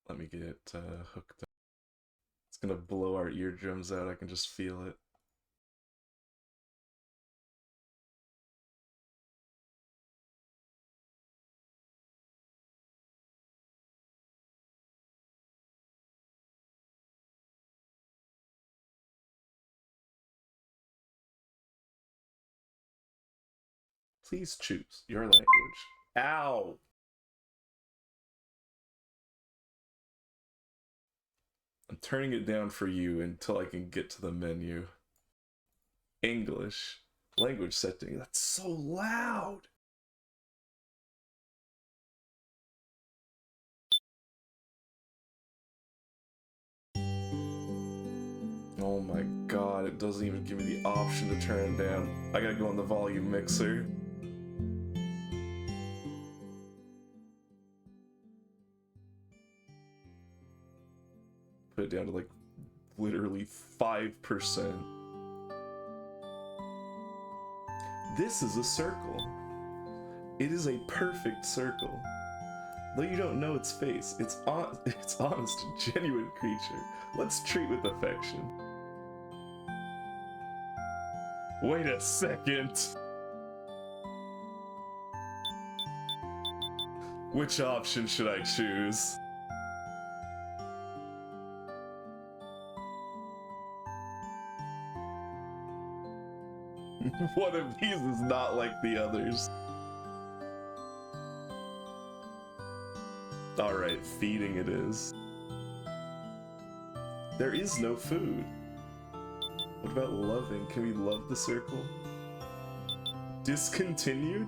Let me get hooked up. It's gonna blow our eardrums out, I can just feel it. Please choose your language. Ow! I'm turning it down for you until I can get to the menu. English. Language setting. That's so loud! Oh my god, it doesn't even give me the option to turn it down. I gotta go on the volume mixer. Put it down to like literally 5%. This is a circle. It is a perfect circle. Though you don't know its face, it's honest and genuine creature. Let's treat with affection. Wait a second. Which option should I choose? One of these is not like the others. Alright, feeding it is. There is no food. What about loving? Can we love the circle? Discontinued?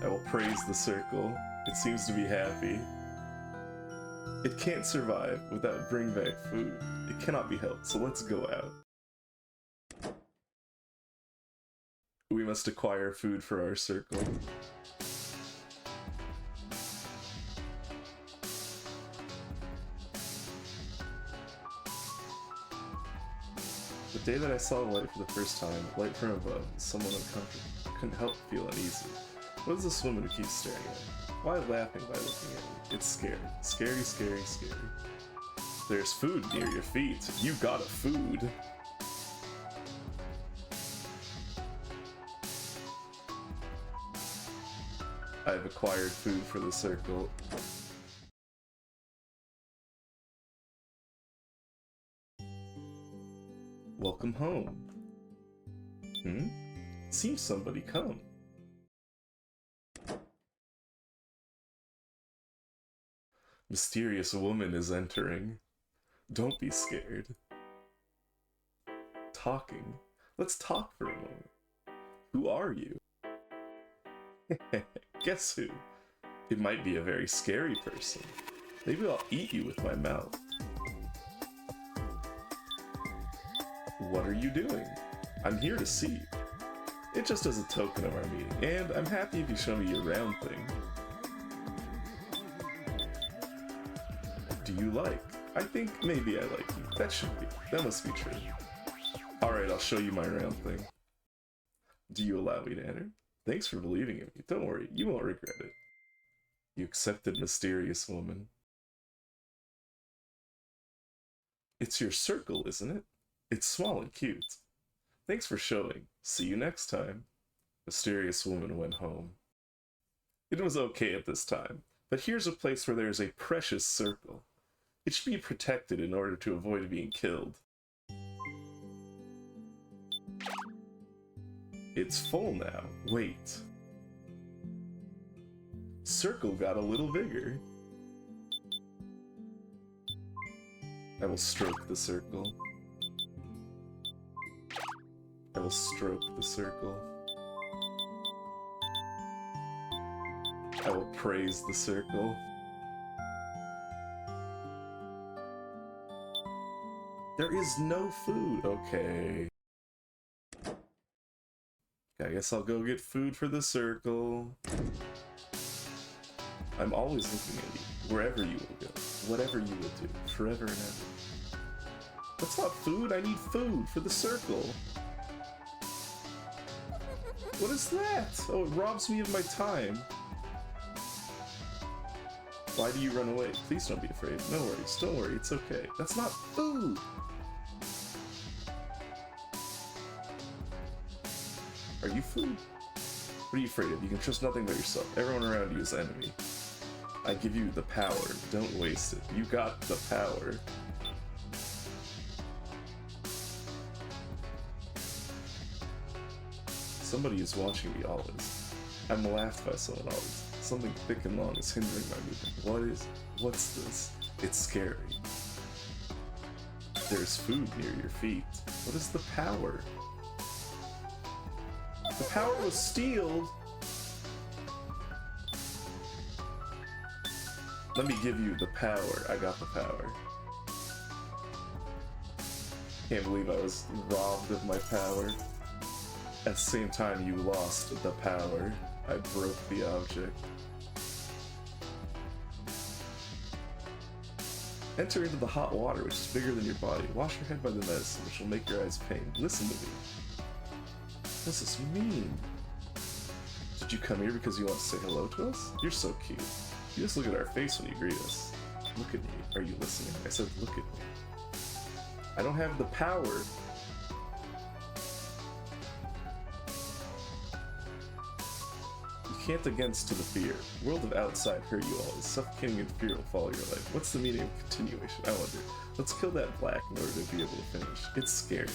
I will praise the circle. It seems to be happy. It can't survive without bring back food. It cannot be helped, so let's go out. We must acquire food for our circle. The day that I saw the light for the first time, light from above, someone uncomfortable, I couldn't help but feel uneasy. What is this woman who keeps staring at me? Why laughing by looking at me? It's scary. Scary, scary, scary. There's food near your feet. You got a food. I've acquired food for the circle. Welcome home. Seems somebody come. Mysterious woman is entering. Don't be scared. Talking. Let's talk for a moment. Who are you? Guess who? It might be a very scary person. Maybe I'll eat you with my mouth. What are you doing? I'm here to see you. It's just as a token of our meeting, and I'm happy if you show me your round thing. Do you like? I think maybe I like you. That must be true. Alright, I'll show you my round thing. Do you allow me to enter? Thanks for believing in me. Don't worry, you won't regret it. You accepted, mysterious woman. It's your circle, isn't it? It's small and cute. Thanks for showing. See you next time. Mysterious woman went home. It was okay at this time, but here's a place where there's a precious circle. It should be protected in order to avoid being killed. It's full now. Wait. Circle got a little bigger. I will stroke the circle. I will stroke the circle. I will praise the circle. There is no food. Okay. I guess I'll go get food for the circle. I'm always looking at you, wherever you will go, whatever you will do, forever and ever. That's not food. I need food for the circle. What is that? Oh, it robs me of my time. Why do you run away? Please don't be afraid. No worries. Don't worry. It's okay. That's not food. Are you food? What are you afraid of? You can trust nothing but yourself. Everyone around you is enemy. I give you the power. Don't waste it. You got the power. Somebody is watching me always. I'm laughed by someone always. Something thick and long is hindering my movement. What's this? It's scary. There's food near your feet. What is the power? The power was stealed. Let me give you the power. I got the power. Can't believe I was robbed of my power. At the same time, you lost the power. I broke the object. Enter into the hot water, which is bigger than your body. Wash your head by the medicine, which will make your eyes pain. Listen to me. What does this mean? Did you come here because you want to say hello to us? You're so cute. You just look at our face when you greet us. Look at me. Are you listening? I said look at me. I don't have the power. You can't against to the fear. World of outside hurt you all. Suffocating and fear will follow your life. What's the meaning of continuation? I wonder. Let's kill that black in order to be able to finish. It's scary.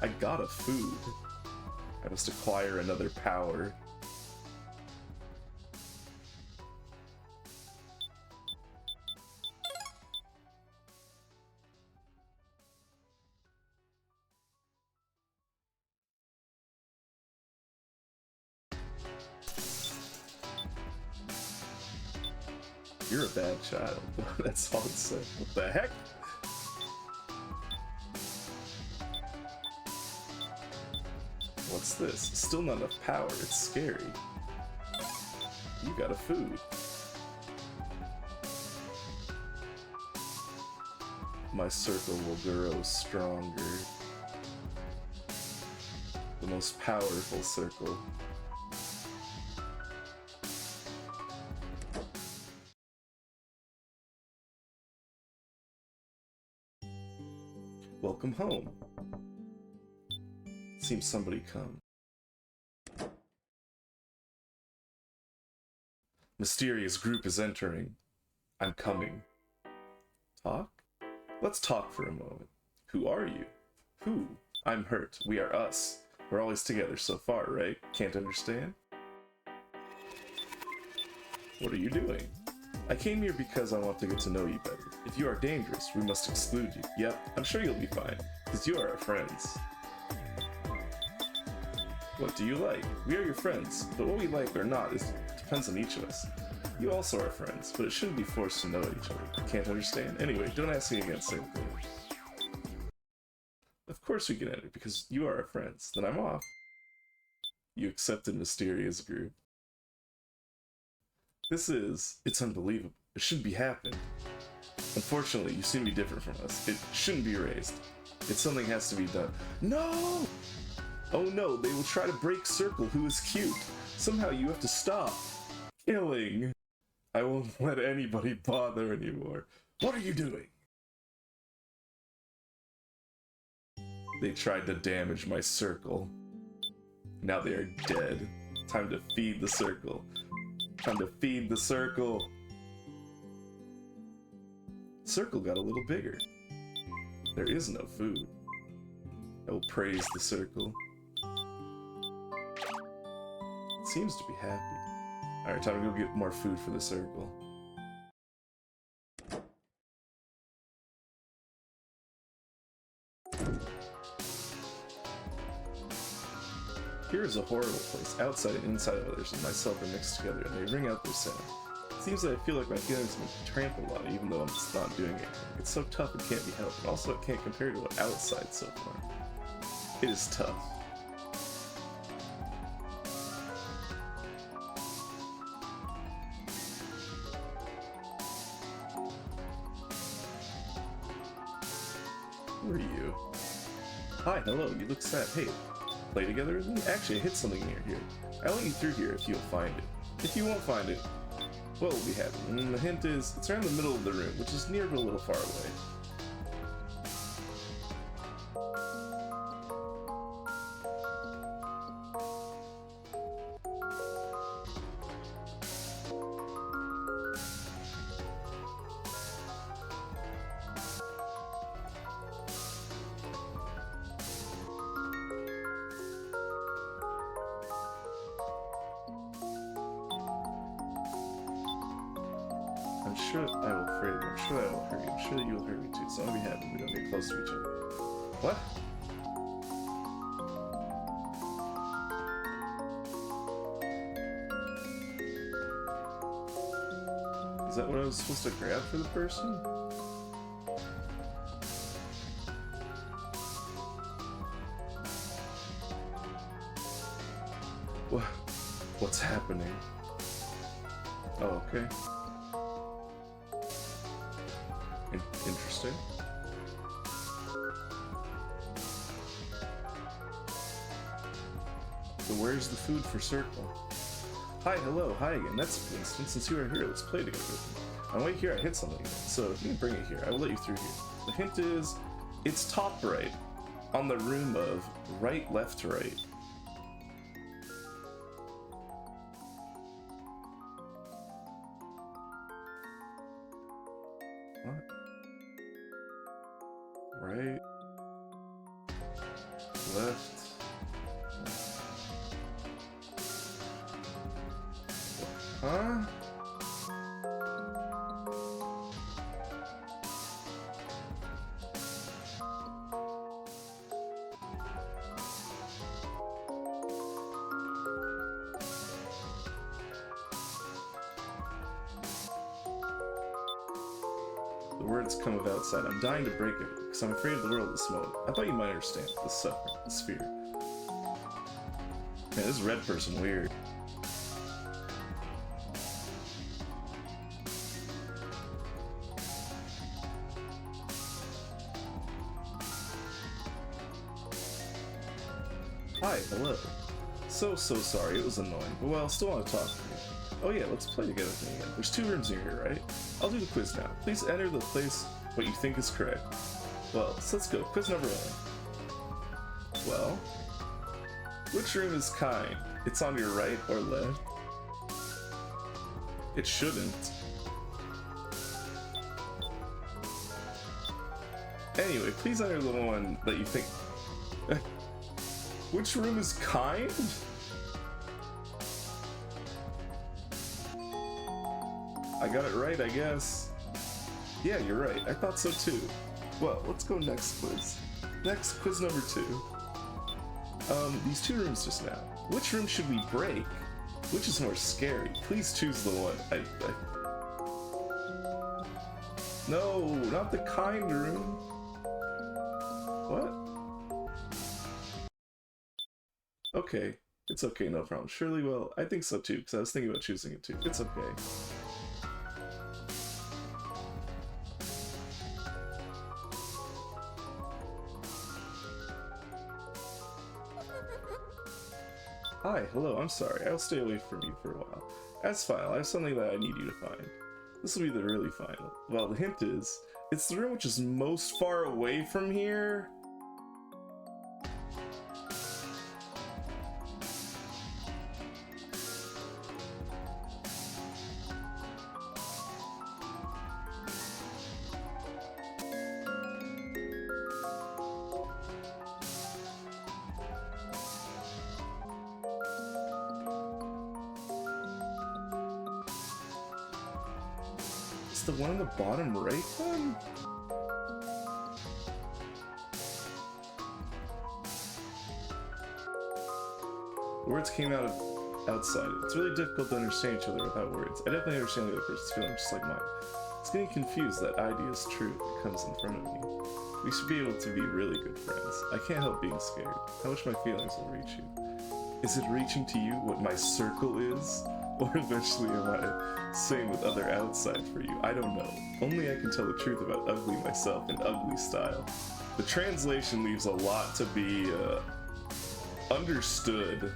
I got a food. I must acquire another power. You're a bad child. That's all it said. What the heck? What's this? Still not enough power. It's scary. You got a food. My circle will grow stronger. The most powerful circle. Welcome home. Seems somebody come. Mysterious group is entering. I'm coming. Talk? Let's talk for a moment. Who are you? Who? I'm Hurt. We are us. We're always together so far, right? Can't understand? What are you doing? I came here because I want to get to know you better. If you are dangerous, we must exclude you. Yep, I'm sure you'll be fine, because you are our friends. What do you like? We are your friends, but what we like or not depends on each of us. You also are friends, but it shouldn't be forced to know each other. Can't understand? Anyway, don't ask me again, same thing. Of course we can enter, because you are our friends. Then I'm off. You accepted Mysterious Group. It's unbelievable. It shouldn't be happening. Unfortunately, you seem to be different from us. It shouldn't be erased. Something has to be done. No! Oh no, they will try to break Circle, who is cute. Somehow you have to stop. Killing. I won't let anybody bother anymore. What are you doing? They tried to damage my Circle. Now they are dead. Time to feed the Circle. Time to feed the Circle. Circle got a little bigger. There is no food. I will praise the Circle. It seems to be happy. Alright, time to go get more food for the Circle. Here is a horrible place. Outside and inside of others and myself are mixed together, and they ring out their sound. It seems that I feel like my feelings have been trampled on, even though I'm just not doing anything. It's so tough it can't be helped, but also it can't compare to what outside so far. It is tough. Who are you? Hi, hello, you look sad. Hey, play together with me? Actually, I hit something near here. I'll let you through here if you'll find it. If you won't find it, well, we'll be happy. And the hint is, it's around the middle of the room, which is near but a little far away. I'm sure I will hurt you. I'm sure I will hurt you. I'm sure that you will hurt me too. So I'll be happy we don't get close to each other. What? Is that what I was supposed to grab for the person? What? What's happening? Oh, okay. Interesting. So where's the food for Circle? Hi, hello, hi again. That's Winston. Since you are here, let's play together with me. On the way here, I hit something again, so if you can bring it here, I will let you through here. The hint is, it's top right, on the room of right, left, right. What? Right, left. Huh? The words come of outside. I'm dying to break it, because I'm afraid of the world at this moment. I thought you might understand the suffering, this fear. Man, this red person weird. Hi, hello. So sorry, it was annoying, but well, still want to talk to you. Oh yeah, let's play together with me again. There's 2 rooms near here, right? I'll do the quiz now. Please enter the place what you think is correct. Well, so let's go. Quiz number 1. Well, which room is kind? It's on your right or left? It shouldn't. Anyway, please enter the one that you think... Which room is kind? I got it right, I guess. Yeah, you're right. I thought so too. Well, let's go next quiz. Next, quiz number 2. These 2 rooms just now. Which room should we break? Which is more scary? Please choose the one. No, not the kind room. What? Okay, it's okay, no problem. Surely, well, I think so too, because I was thinking about choosing it too. It's okay. Hi, hello, I'm sorry. I'll stay away from you for a while. That's fine, I have something that I need you to find. This will be the really final. Well, the hint is, it's the room which is most far away from here. The one on the bottom right then? The words came out of outside. It's really difficult to understand each other without words. I definitely understand the other person's feeling just like mine. It's getting confused that idea is true that comes in front of me. We should be able to be really good friends. I can't help being scared. I wish my feelings will reach you. Is it reaching to you what my circle is? Or eventually am I same with other outside for you? I don't know. Only I can tell the truth about ugly myself in ugly style. The translation leaves a lot to be understood.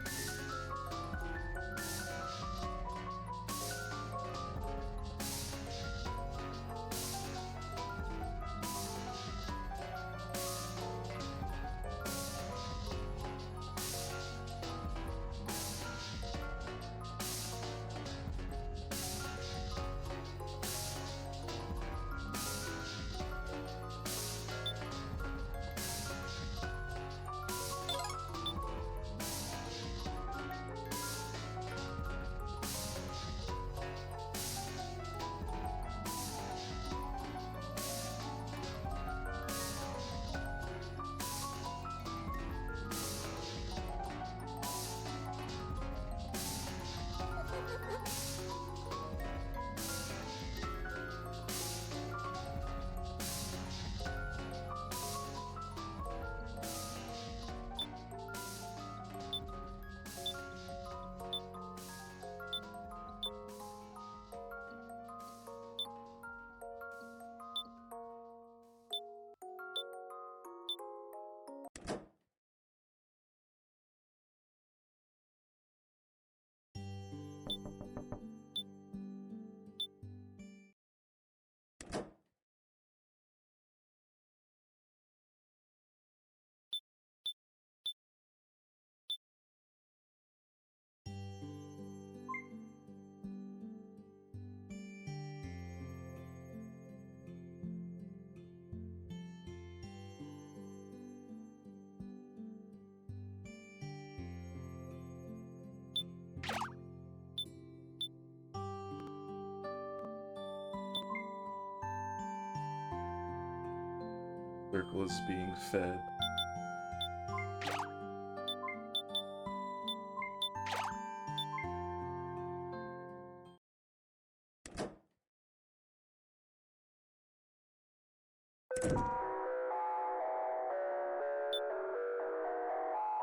Circle is being fed.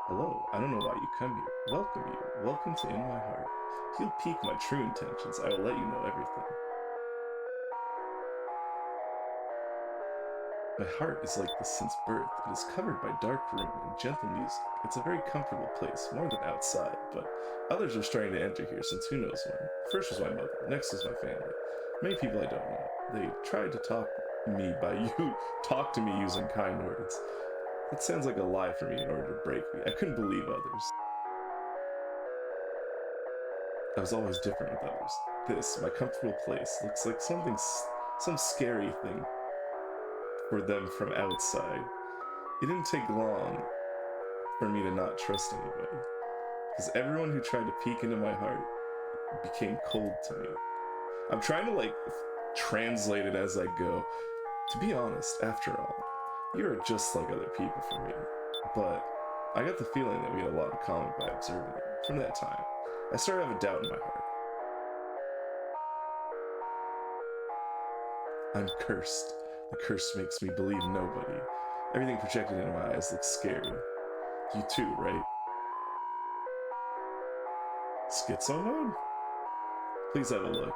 Hello, I don't know why you come here. Welcome you. Welcome to In My Heart. If you'll pique my true intentions, I will let you know everything. My heart is like this since birth. It is covered by dark room and gentle music. It's a very comfortable place, more than outside, but others are starting to enter here since who knows when. First was my mother, next was my family. Many people I don't know. They tried to talk to me using kind words. That sounds like a lie for me in order to break me. I couldn't believe others. I was always different with others. This, my comfortable place, looks like some scary thing for them from outside. It didn't take long for me to not trust anybody, because everyone who tried to peek into my heart became cold to me. I'm trying to translate it as I go. To be honest, after all, you are just like other people for me. But I got the feeling that we had a lot in common by observing you. From that time, I started to have a doubt in my heart. I'm cursed. The curse makes me believe nobody. Everything projected into my eyes looks scary. You too, right? Schizo mode? Please have a look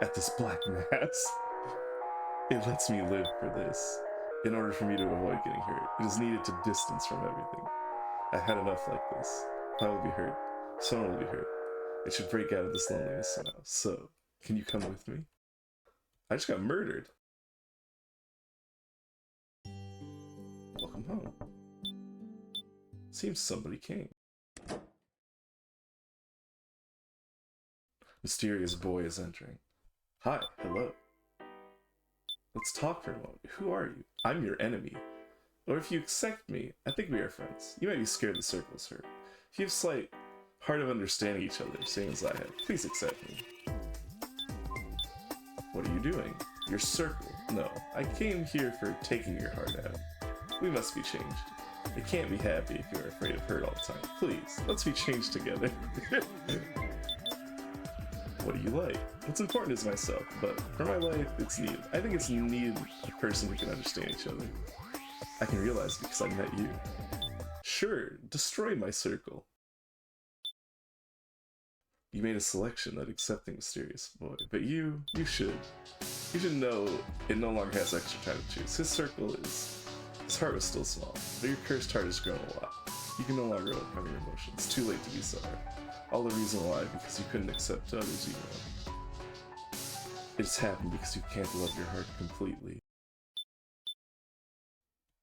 at this black mass. It lets me live for this. In order for me to avoid getting hurt, it is needed to distance from everything. I've had enough like this. If I will be hurt, someone will be hurt. It should break out of this loneliness somehow. So, can you come with me? I just got murdered. Welcome home. Seems somebody came. Mysterious boy is entering. Hi, hello. Let's talk for a moment. Who are you? I'm your enemy. Or if you accept me, I think we are friends. You might be scared the circle's hurt. If you have slight heart of understanding each other, same as I have, please accept me. What are you doing? Your circle. No, I came here for taking your heart out. We must be changed. It can't be happy if you're afraid of hurt all the time. Please, let's be changed together. What do you like? What's important is myself, but for my life, it's needed. I think it's needed a person who can understand each other. I can realize it because I met you. Sure, destroy my circle. You made a selection that accepting mysterious boy, but you should know it no longer has extra time to choose. His circle is His heart was still small, but your cursed heart has grown a lot. You can no longer overcome your emotions. It's too late to be sorry. All the reason why, because you couldn't accept others you know. It's happened because you can't love your heart completely.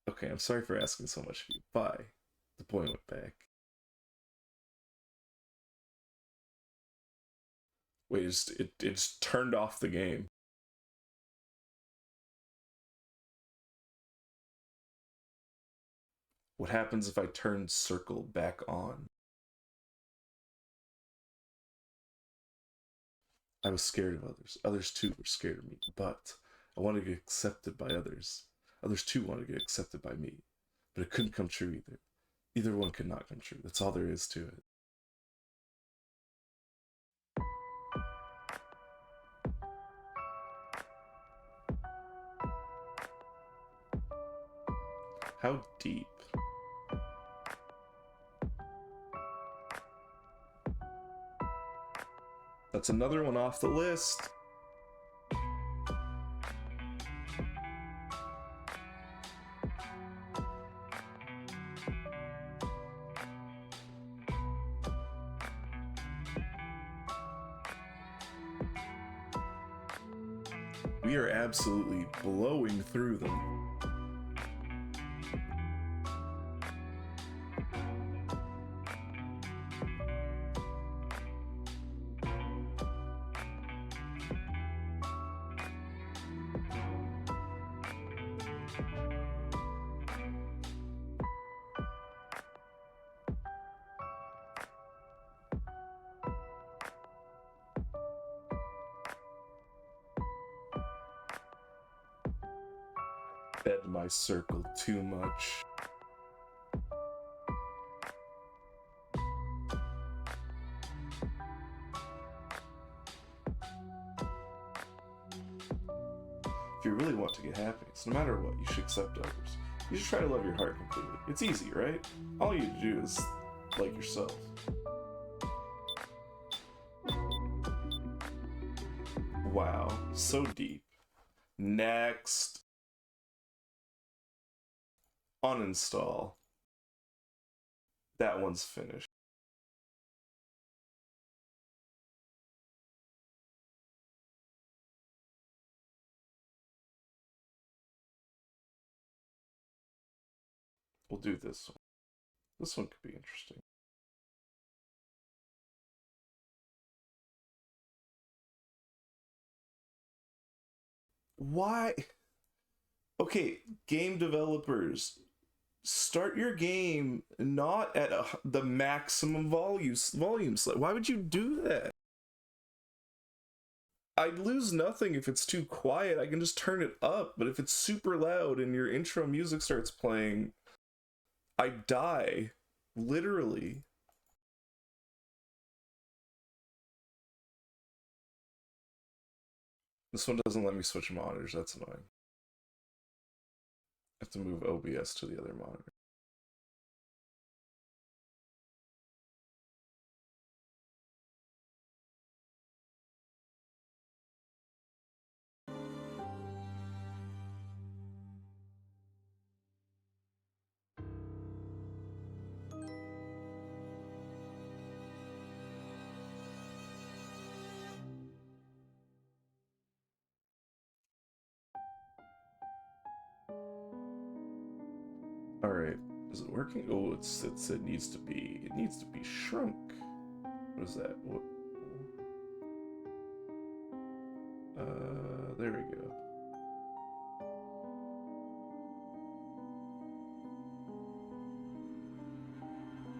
Okay, I'm sorry for asking so much of you. Bye. The boy went back. Wait, it just turned off the game. What happens if I turn circle back on? I was scared of others. Others too were scared of me, but I wanted to get accepted by others. Others too wanted to get accepted by me, but it couldn't come true either. Either one could not come true. That's all there is to it. How deep? That's another one off the list. We are absolutely blowing through them. Fed my circle too much. If you really want to get happiness, no matter what, you should accept others. You should try to love your heart completely. It's easy, right? All you do is like yourself. Wow, so deep. Next. Uninstall. That one's finished. We'll do this one. This one could be interesting. Why? Okay, game developers, start your game not at the maximum volume slot. Why would you do that? I'd lose nothing if it's too quiet. I can just turn it up, but if it's super loud and your intro music starts playing, I die. Literally. This one doesn't let me switch monitors. That's annoying. I have to move OBS to the other monitor. Alright, is it working? Oh, it needs to be shrunk. What is that? What? There we go.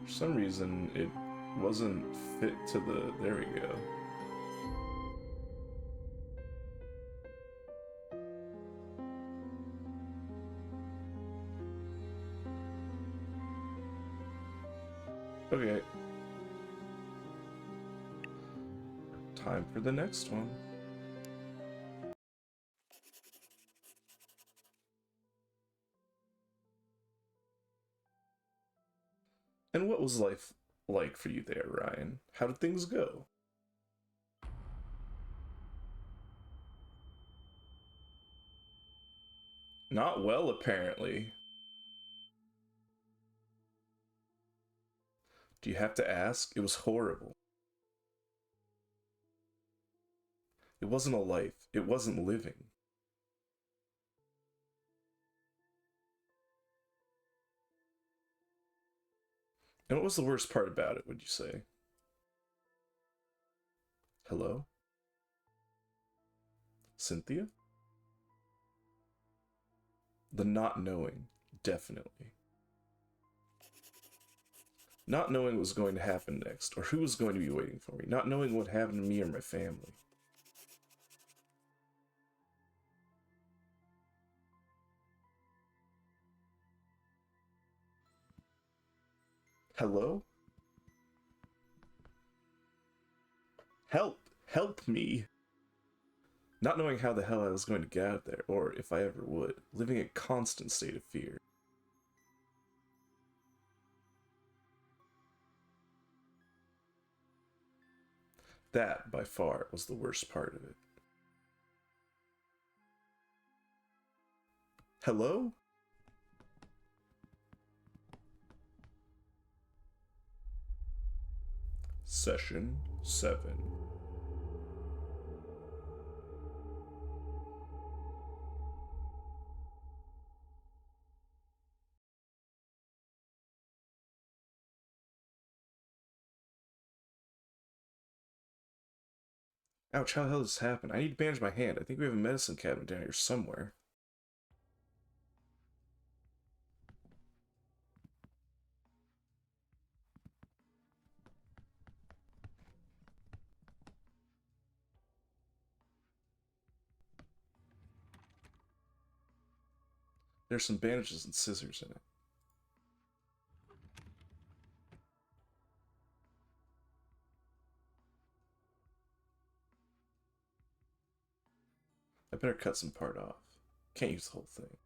For some reason, it wasn't fit to the, there we go. Okay. Time for the next one. And what was life like for you there, Ryan? How did things go? Not well, apparently. Do you have to ask? It was horrible. It wasn't a life. It wasn't living. And what was the worst part about it, would you say? Hello? Cynthia? The not knowing, definitely. Not knowing what was going to happen next, or who was going to be waiting for me. Not knowing what happened to me or my family. Hello? Help! Help me! Not knowing how the hell I was going to get out there, or if I ever would. Living a constant state of fear. That, by far, was the worst part of it. Hello? Session 7. Ouch, how the hell did this happen? I need to bandage my hand. I think we have a medicine cabinet down here somewhere. There's some bandages and scissors in it. I better cut some part off. Can't use the whole thing.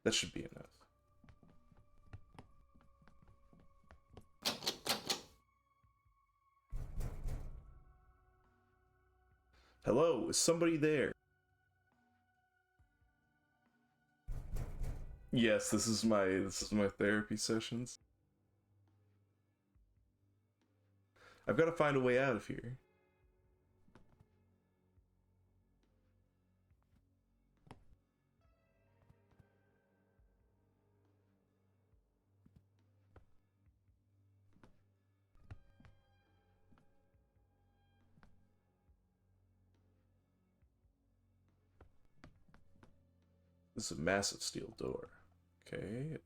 That should be enough. Hello, is somebody there? Yes, this is my therapy sessions. I've got to find a way out of here. This is a massive steel door. Okay,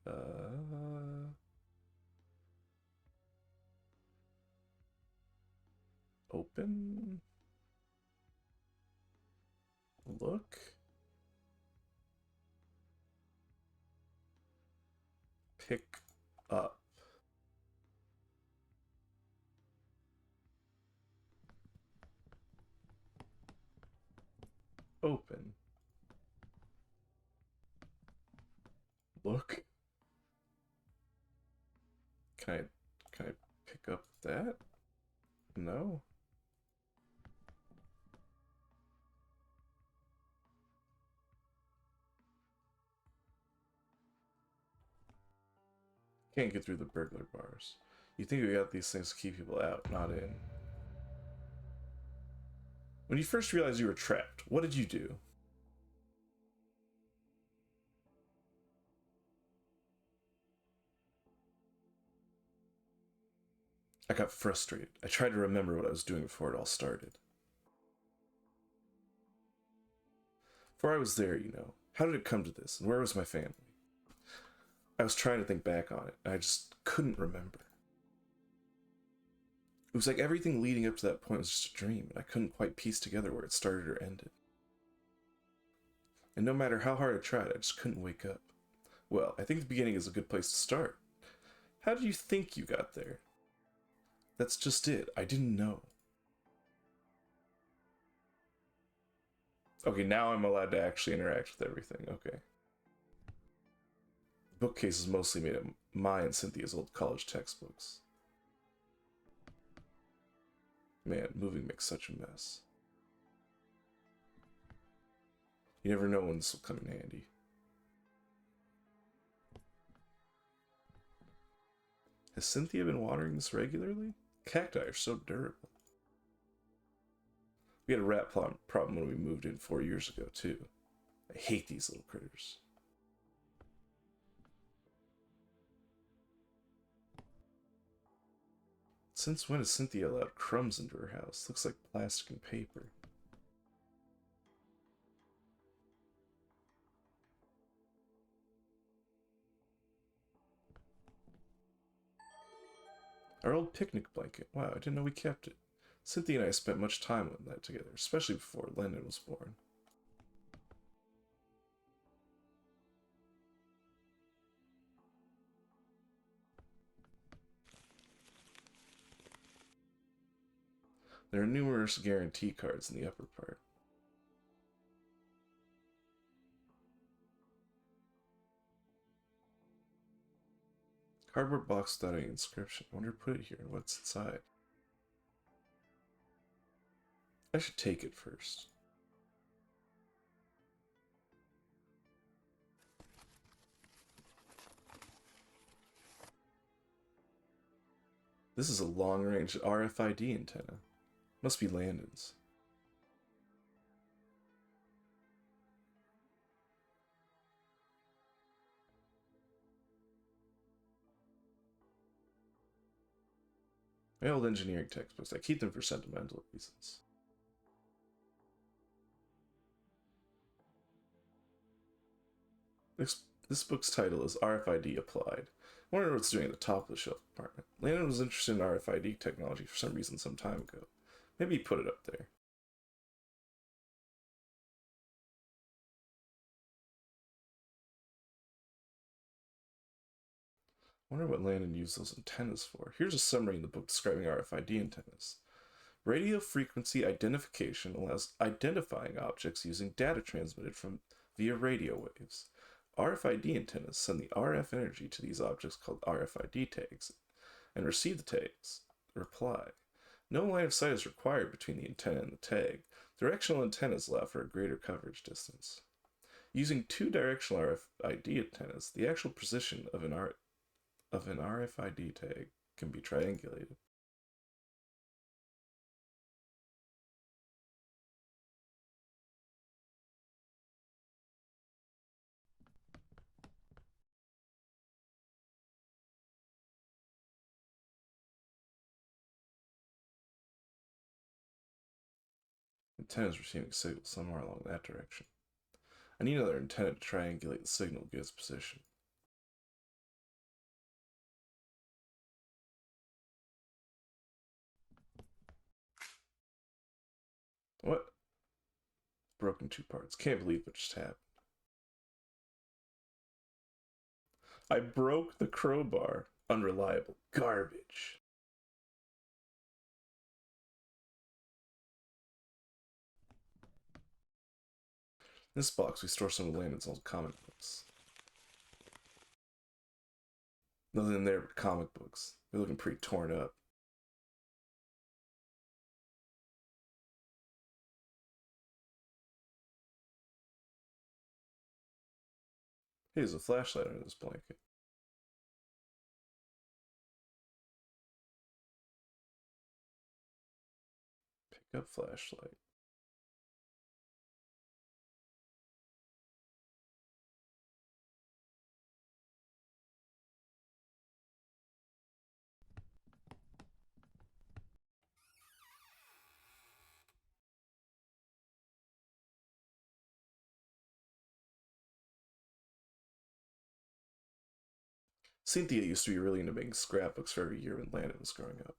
open. Look. Pick up. Open. Look. Can I pick up that? No. Can't get through the burglar bars. You think we got these things to keep people out, not in. When you first realized you were trapped, what did you do? I got frustrated. I tried to remember what I was doing before it all started. Before I was there, you know, how did it come to this, and where was my family? I was trying to think back on it, and I just couldn't remember. It was like everything leading up to that point was just a dream, and I couldn't quite piece together where it started or ended. And no matter how hard I tried, I just couldn't wake up. Well, I think the beginning is a good place to start. How did you think you got there? That's just it. I didn't know. Okay, now I'm allowed to actually interact with everything. Okay. The bookcase is mostly made of my and Cynthia's old college textbooks. Man, moving makes such a mess. You never know when this will come in handy. Has Cynthia been watering this regularly? Cacti are so durable. We had a rat problem when we moved in 4 years ago, too. I hate these little critters. Since when has Cynthia allowed crumbs into her house? Looks like plastic and paper. Our old picnic blanket. Wow, I didn't know we kept it. Cynthia and I spent much time on that together, especially before Lennon was born. There are numerous guarantee cards in the upper part. Cardboard box without any inscription. I wonder who put it here and what's inside. I should take it first. This is a long-range RFID antenna. Must be Landon's. My old engineering textbooks. I keep them for sentimental reasons. This book's title is RFID Applied. I wonder what it's doing at the top of the shelf compartment. Landon was interested in RFID technology for some reason some time ago. Maybe he put it up there. I wonder what Landon used those antennas for. Here's a summary in the book describing RFID antennas. Radio frequency identification allows identifying objects using data transmitted via radio waves. RFID antennas send the RF energy to these objects called RFID tags and receive the tags. Reply. No line of sight is required between the antenna and the tag. Directional antennas allow for a greater coverage distance. Using two directional RFID antennas, the actual position of an RFID tag can be triangulated. Antennas receiving signals somewhere along that direction. I need another antenna to triangulate the signal to get its position. What? Broken 2 parts. Can't believe what just happened. I broke the crowbar. Unreliable. Garbage. In this box, we store some of Landon's old comic books. Nothing in there but comic books. They're looking pretty torn up. Hey, there's a flashlight under this blanket. Pick up flashlight. Cynthia used to be really into making scrapbooks for every year when Landon was growing up.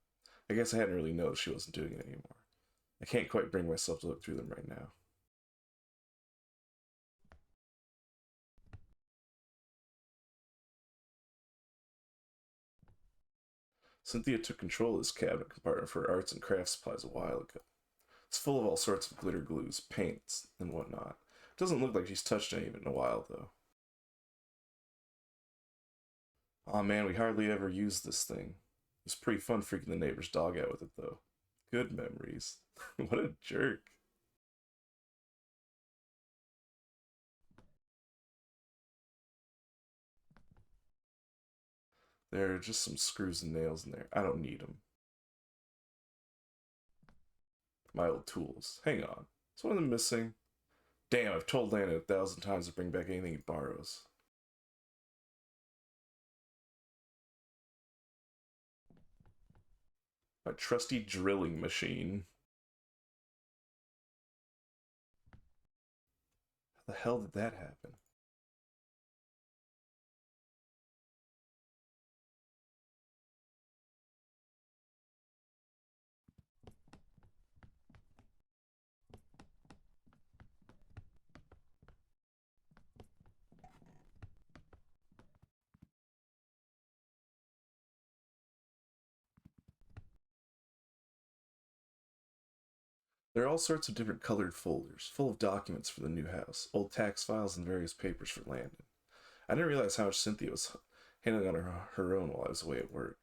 I guess I hadn't really noticed she wasn't doing it anymore. I can't quite bring myself to look through them right now. Cynthia took control of this cabinet compartment for arts and crafts supplies a while ago. It's full of all sorts of glitter glues, paints, and whatnot. It doesn't look like she's touched any of it in a while, though. Aw man, we hardly ever used this thing. It was pretty fun freaking the neighbor's dog out with it, though. Good memories. What a jerk. There are just some screws and nails in there. I don't need them. My old tools. Hang on. Is one of them missing? Damn, I've told Landon 1,000 times to bring back anything he borrows. My trusty drilling machine. How the hell did that happen? There are all sorts of different colored folders, full of documents for the new house, old tax files, and various papers for Landon. I didn't realize how much Cynthia was handling on her own while I was away at work.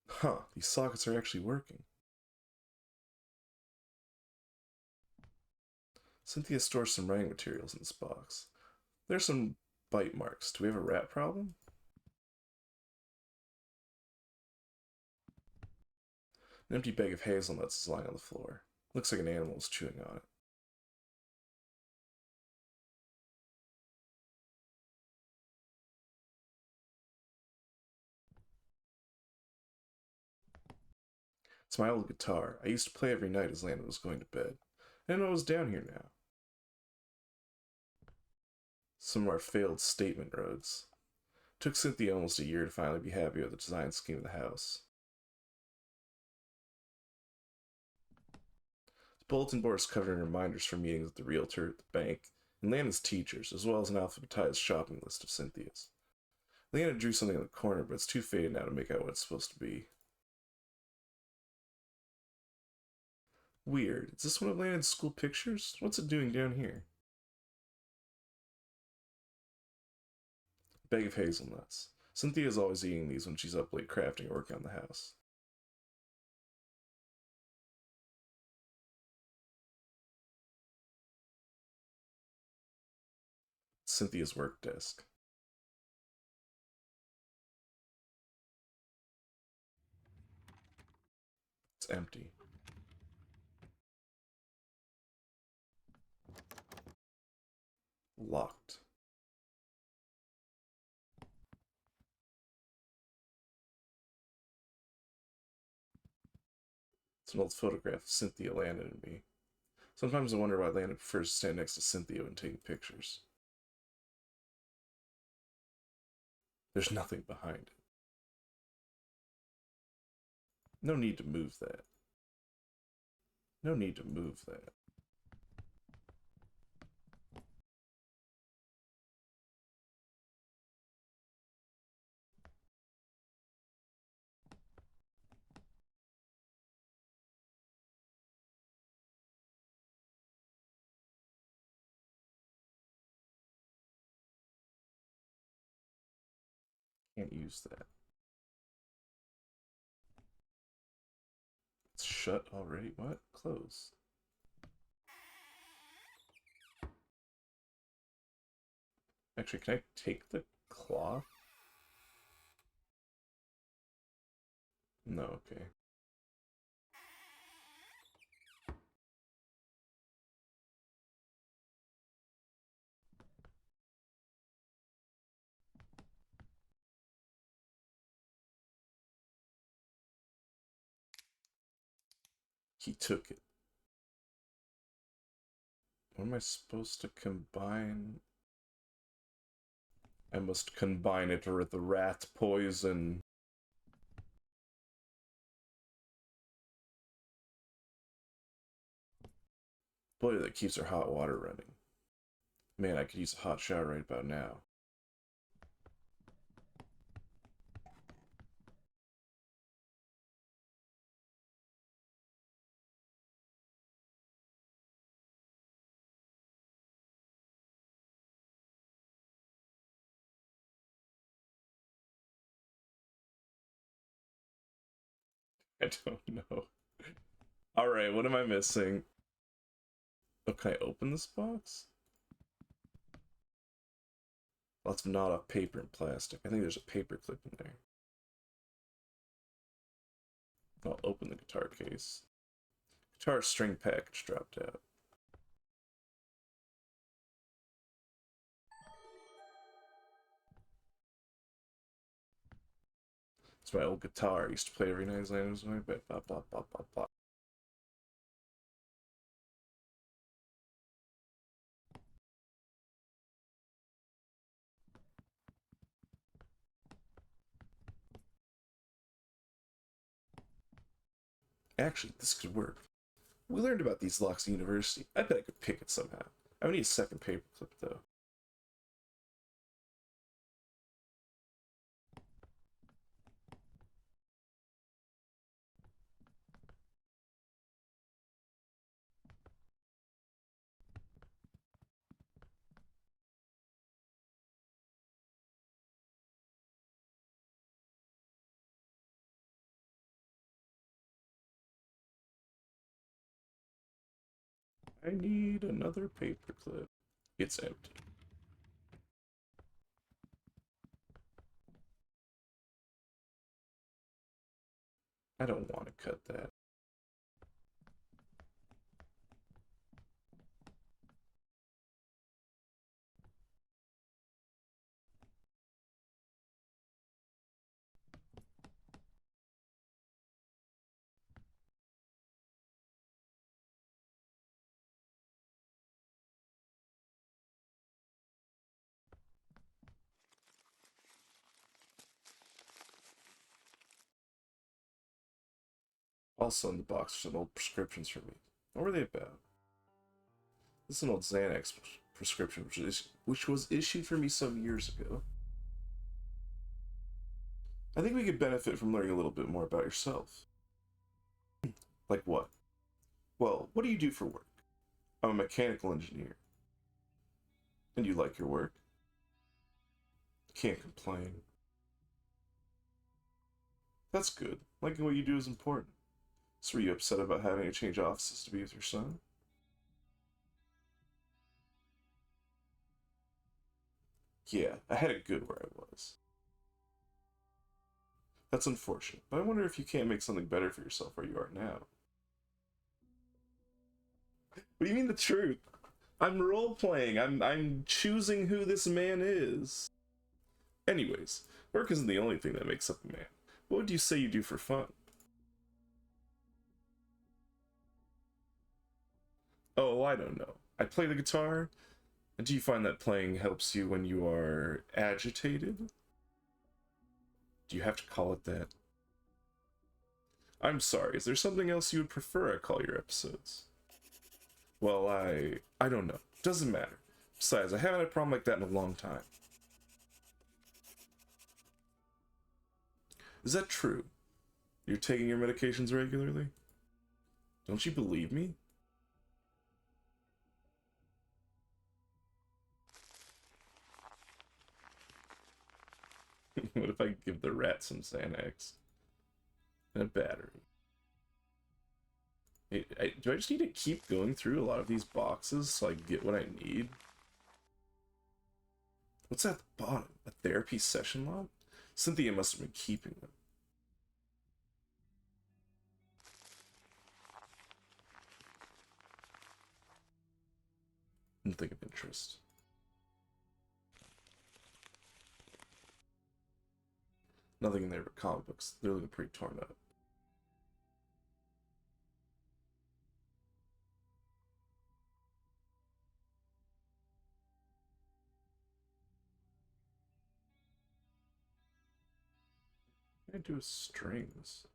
Huh, these sockets are actually working. Cynthia stores some writing materials in this box. There's some bite marks. Do we have a rat problem? An empty bag of hazelnuts is lying on the floor. Looks like an animal is chewing on it. It's my old guitar. I used to play every night as Landon was going to bed. I didn't know it was down here now. Some of our failed statement roads. It took Cynthia almost a year to finally be happy with the design scheme of the house. The bulletin board is covered in reminders for meetings with the realtor, the bank, and Landon's teachers, as well as an alphabetized shopping list of Cynthia's. Landon drew something in the corner, but it's too faded now to make out what it's supposed to be. Weird. Is this one of Landon's school pictures? What's it doing down here? Bag of hazelnuts. Cynthia's always eating these when she's up late crafting or working on the house. Cynthia's work desk. It's empty. Locked. It's an old photograph of Cynthia, Landon, and me. Sometimes I wonder why Landon prefers to stand next to Cynthia when taking pictures. There's nothing behind it. No need to move that. No need to move that. Can't use that. It's shut already? What? Close. Actually, can I take the cloth? No, okay. He took it. What am I supposed to combine? I must combine it with the rat poison. Boy, that keeps our hot water running. Man, I could use a hot shower right about now. I don't know. Alright, what am I missing? Oh, can I open this box? Lots of not off paper and plastic. I think there's a paper clip in there. I'll open the guitar case. Guitar string package dropped out. It's my old guitar. I used to play every night as I was my bed. Bop, bop, bop, bop, bop. Actually, this could work. We learned about these locks in university. I bet I could pick it somehow. I would need a second paper clip, though. I need another paper clip. It's empty. I don't want to cut that. Also in the box are some old prescriptions for me. What were they about? This is an old Xanax prescription, which was issued for me some years ago. I think we could benefit from learning a little bit more about yourself. Like what? Well, what do you do for work? I'm a mechanical engineer. And you like your work? Can't complain. That's good. Liking what you do is important. So were you upset about having to change offices to be with your son? Yeah, I had it good where I was. That's unfortunate, but I wonder if you can't make something better for yourself where you are now. What do you mean the truth? I'm role-playing. I'm choosing who this man is. Anyways, work isn't the only thing that makes up a man. What would you say you do for fun? Oh, I don't know. I play the guitar. And do you find that playing helps you when you are agitated? Do you have to call it that? I'm sorry, is there something else you would prefer I call your episodes? Well, I don't know. Doesn't matter. Besides, I haven't had a problem like that in a long time. Is that true? You're taking your medications regularly? Don't you believe me? What if I give the rat some Xanax? And a battery? Do I just need to keep going through a lot of these boxes so I get what I need? What's at the bottom? A therapy session log? Cynthia must have been keeping them. Nothing of interest. Nothing in there but comic books. They're looking pretty torn up. What do I do with strings?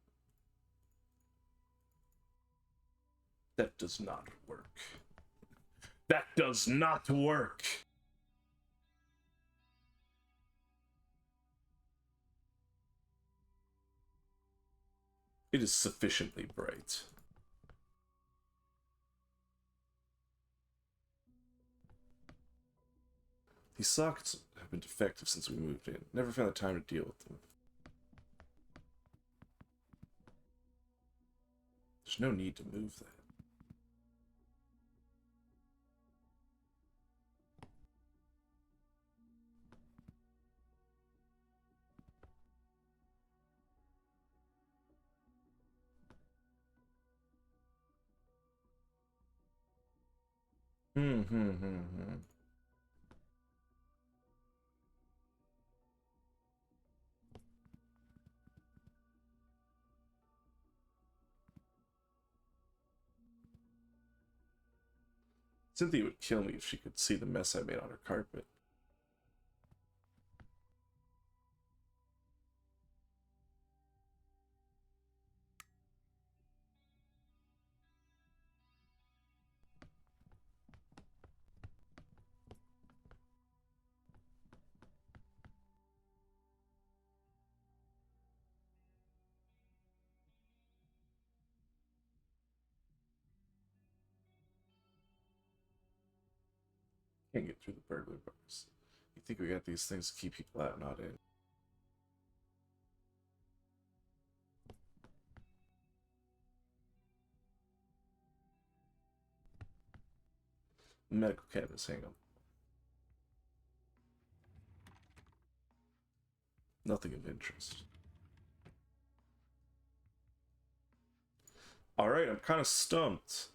That does not work. That does not work! It is sufficiently bright. These sockets have been defective since we moved in. Never found the time to deal with them. There's no need to move that. Hmm. Cynthia would kill me if she could see the mess I made on her carpet. Can't get through the burglar bars. You think we got these things to keep people out, not in. Medical cabinets, hang on. Nothing of interest. Alright, I'm kind of stumped.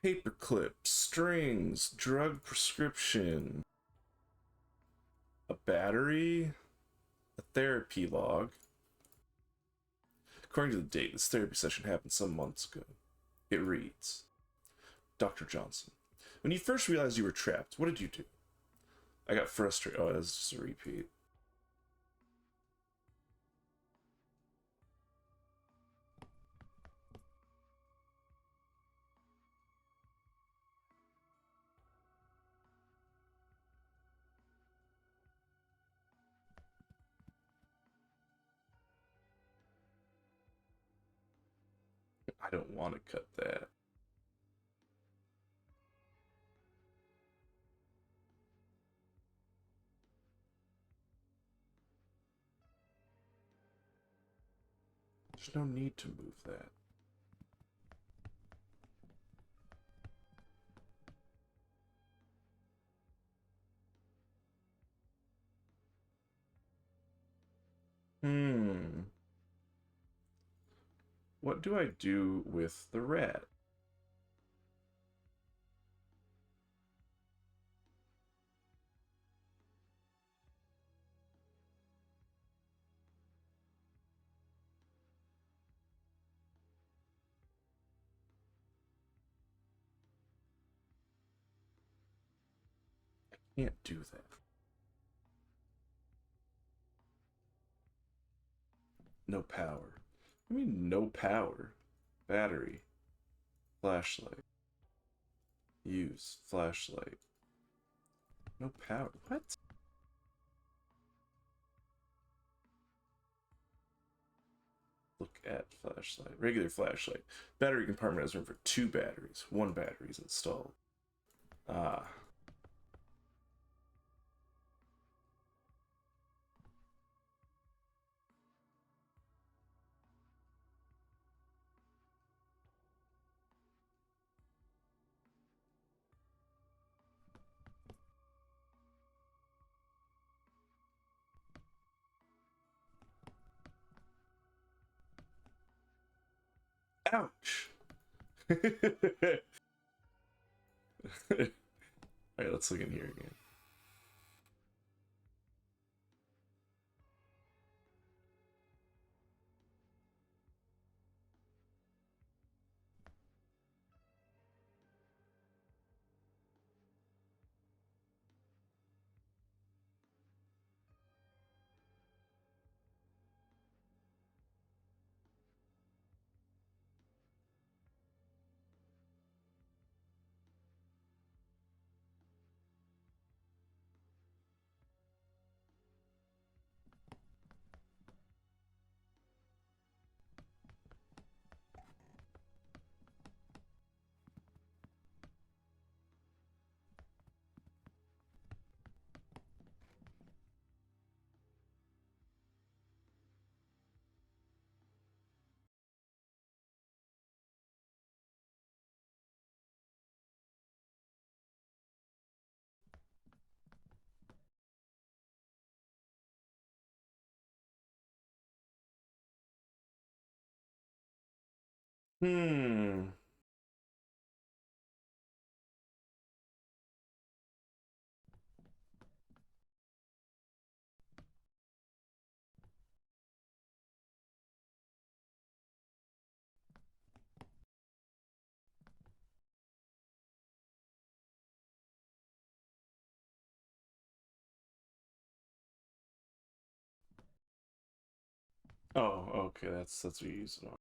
Paperclip, strings, drug prescription, a battery, a therapy log. According to the date, this therapy session happened some months ago. It reads, Dr. Johnson, when you first realized you were trapped, what did you do? I got frustrated. Oh, that's just a repeat. I don't want to cut that. There's no need to move that. What do I do with the rat? I can't do that. No power. I mean, no power. Battery. Flashlight. Use. Flashlight. No power. What? Look at flashlight. Regular flashlight. Battery compartment has room for 2 batteries. 1 battery is installed. Ah. Ouch. Alright, let's look in here again. Hmm. Oh, okay, that's what you use it on.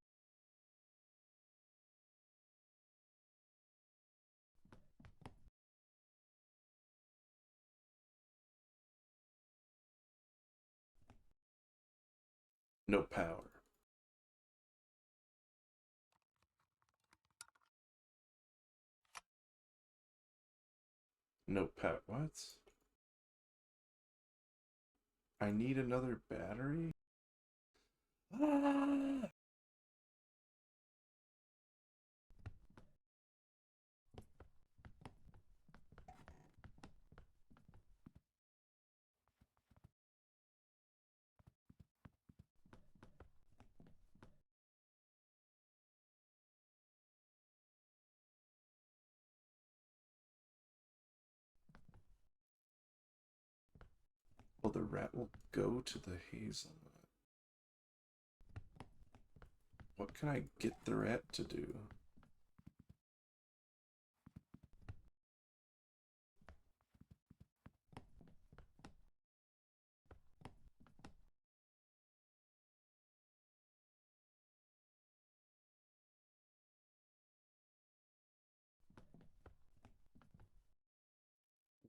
No power. No power. What? I need another battery? Ah! Well, the rat will go to the hazelnut. What can I get the rat to do?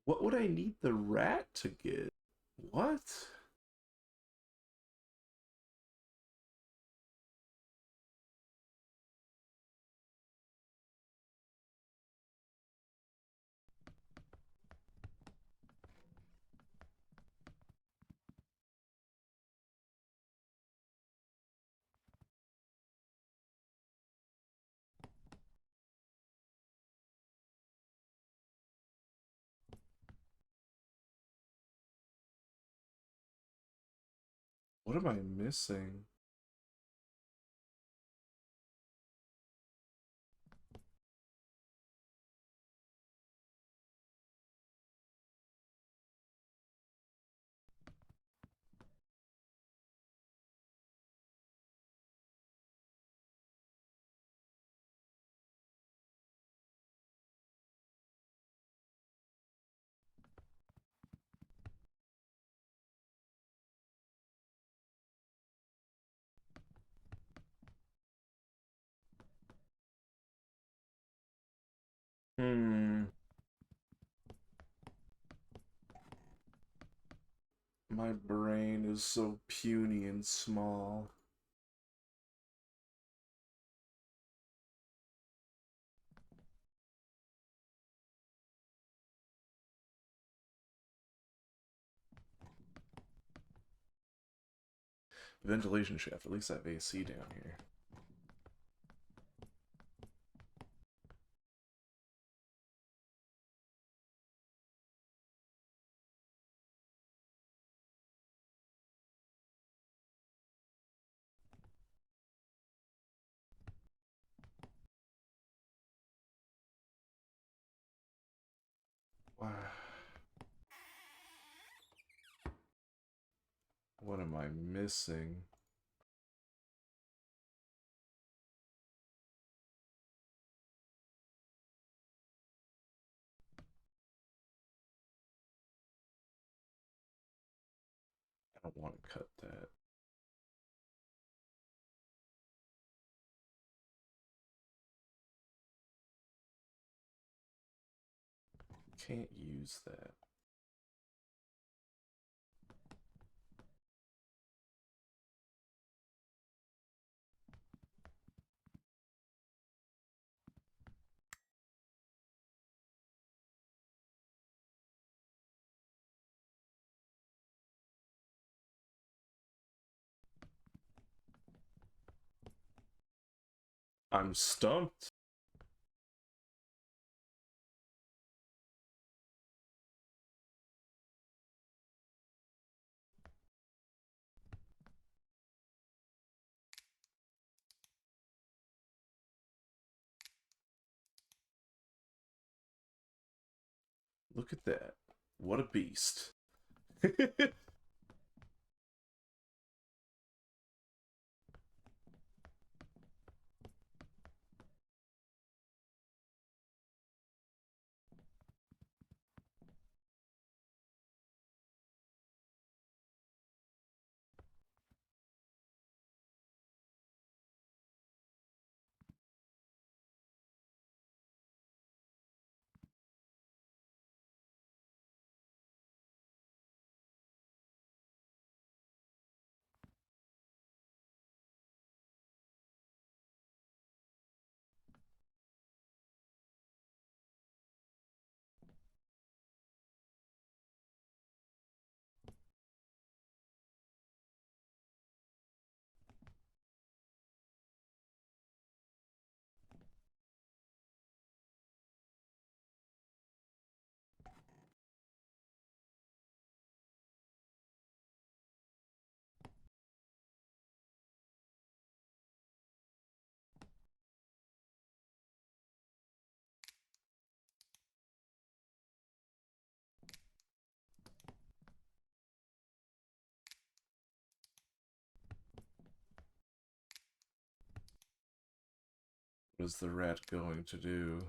What would I need the rat to get? What? What am I missing? Hmm. My brain is so puny and small. Ventilation shaft. At least I have AC down here. Wow. What am I missing? I don't want to cut that. Can't use that. I'm stumped. Look at that. What a beast. What is the rat going to do?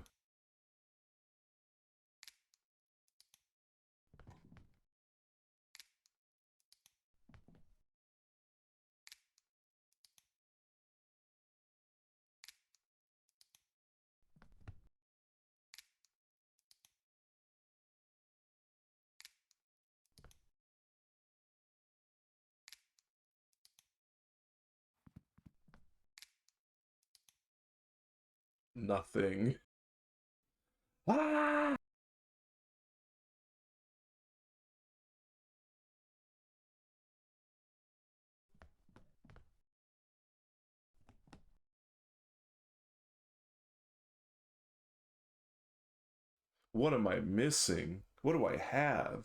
Nothing. Ah! What am I missing? What do I have?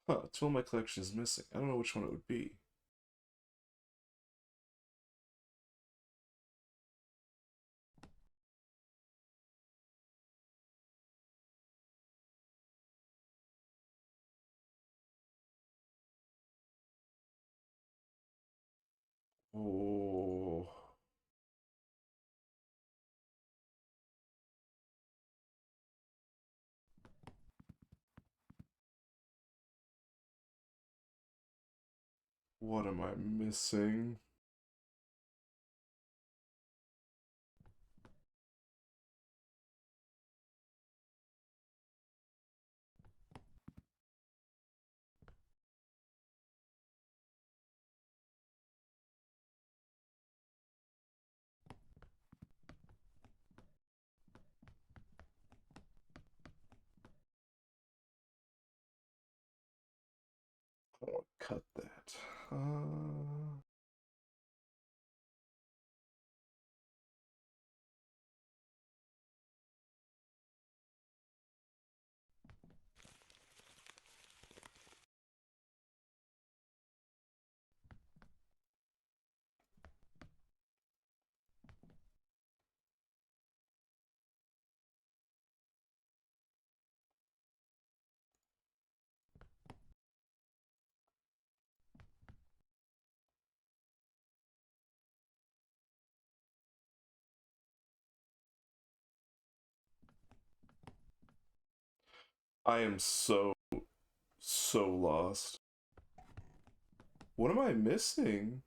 Huh, tool in my collection is missing. I don't know which one it would be. Oh. What am I missing? I want to cut that. I am so lost. What am I missing?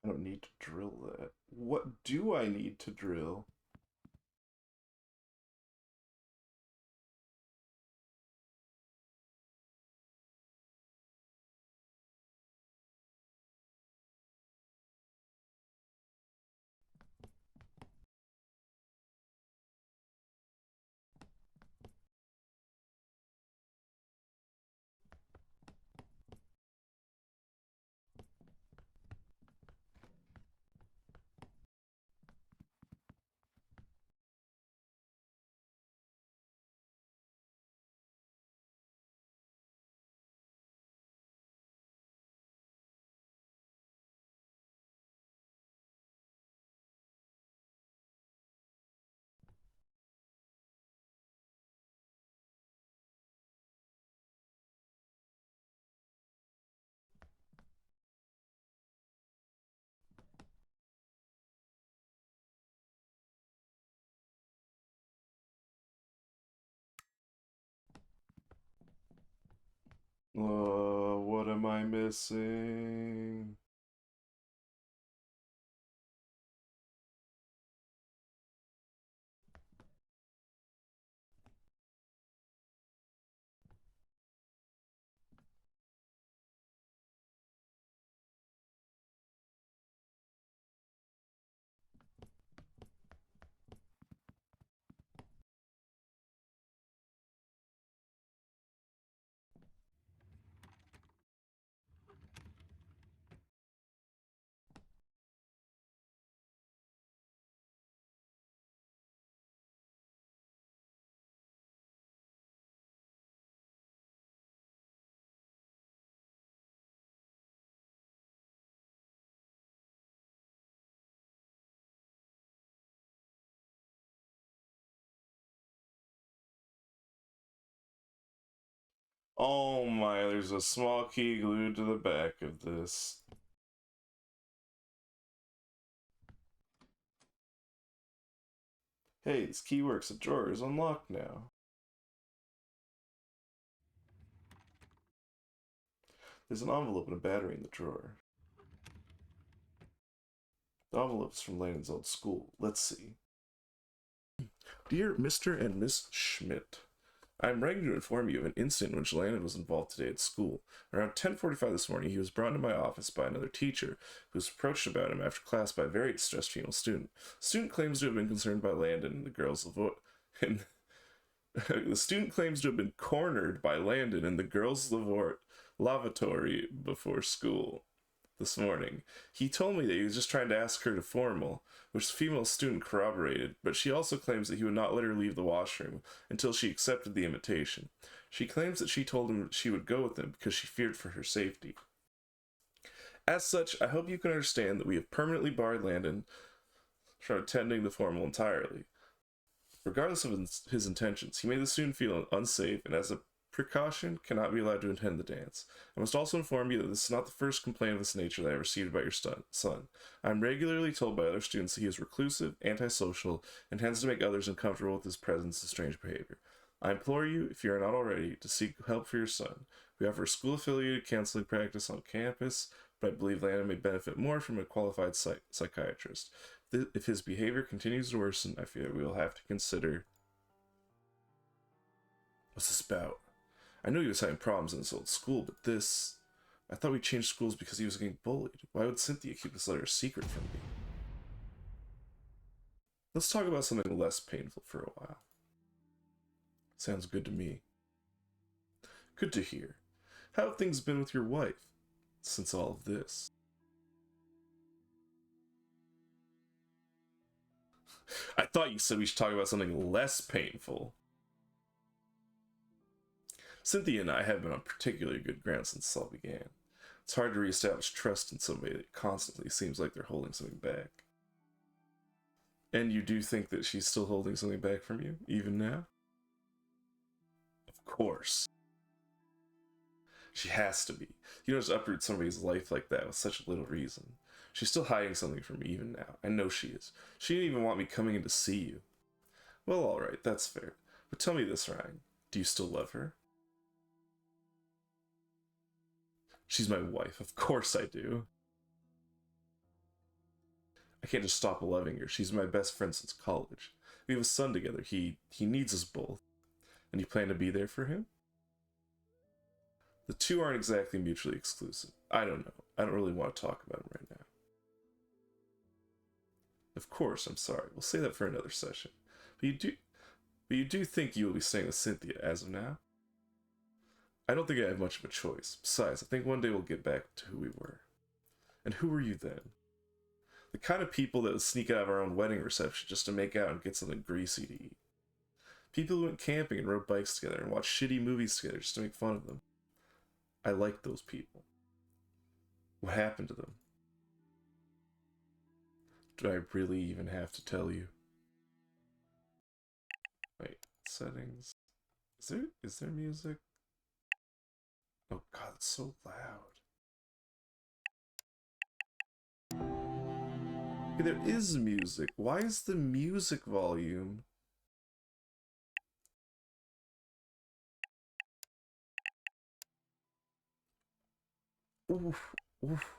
I don't need to drill that. What do I need to drill? What am I missing? Oh my, there's a small key glued to the back of this. Hey, this key works. The drawer is unlocked now. There's an envelope and a battery in the drawer. The envelope's from Landon's old school. Let's see. Dear Mr. and Miss Schmidt, I am writing to inform you of an incident in which Landon was involved today at school. Around 10:45 this morning, he was brought into my office by another teacher, who was approached about him after class by a very distressed female student. The student claims to have been concerned by Landon and the girls' the student claims to have been cornered by Landon in the girls' lavatory before school this morning. He told me that he was just trying to ask her to formal, which the female student corroborated, but she also claims that he would not let her leave the washroom until she accepted the invitation. She claims that she told him she would go with him because she feared for her safety. As such, I hope you can understand that we have permanently barred Landon from attending the formal entirely. Regardless of his intentions, he made the student feel unsafe, and as a precaution, cannot be allowed to attend the dance. I must also inform you that this is not the first complaint of this nature that I have received about your son. I am regularly told by other students that he is reclusive, antisocial, and tends to make others uncomfortable with his presence and strange behavior. I implore you, if you are not already, to seek help for your son. We offer school-affiliated counseling practice on campus, but I believe Landon may benefit more from a qualified psychiatrist. If his behavior continues to worsen, I fear we will have to consider... What's this about? I knew he was having problems in his old school, but this... I thought we changed schools because he was getting bullied. Why would Cynthia keep this letter a secret from me? Let's talk about something less painful for a while. Sounds good to me. Good to hear. How have things been with your wife since all of this? I thought you said we should talk about something less painful. Cynthia and I have been on particularly good ground since this all began. It's hard to reestablish trust in somebody that constantly seems like they're holding something back. And you do think that she's still holding something back from you, even now? Of course. She has to be. You don't just uproot somebody's life like that with such little reason. She's still hiding something from me even now. I know she is. She didn't even want me coming in to see you. Well, alright, that's fair. But tell me this, Ryan. Do you still love her? She's my wife. Of course I do. I can't just stop loving her. She's my best friend since college. We have a son together. He needs us both. And you plan to be there for him? The two aren't exactly mutually exclusive. I don't know. I don't really want to talk about him right now. Of course, I'm sorry. We'll say that for another session. But you do think you will be staying with Cynthia as of now? I don't think I have much of a choice. Besides, I think one day we'll get back to who we were. And who were you then? The kind of people that would sneak out of our own wedding reception just to make out and get something greasy to eat. People who went camping and rode bikes together and watched shitty movies together just to make fun of them. I liked those people. What happened to them? Do I really even have to tell you? Wait, settings. Is there music? Oh god, it's so loud. Okay, there is music. Why is the music volume? Oof, oof.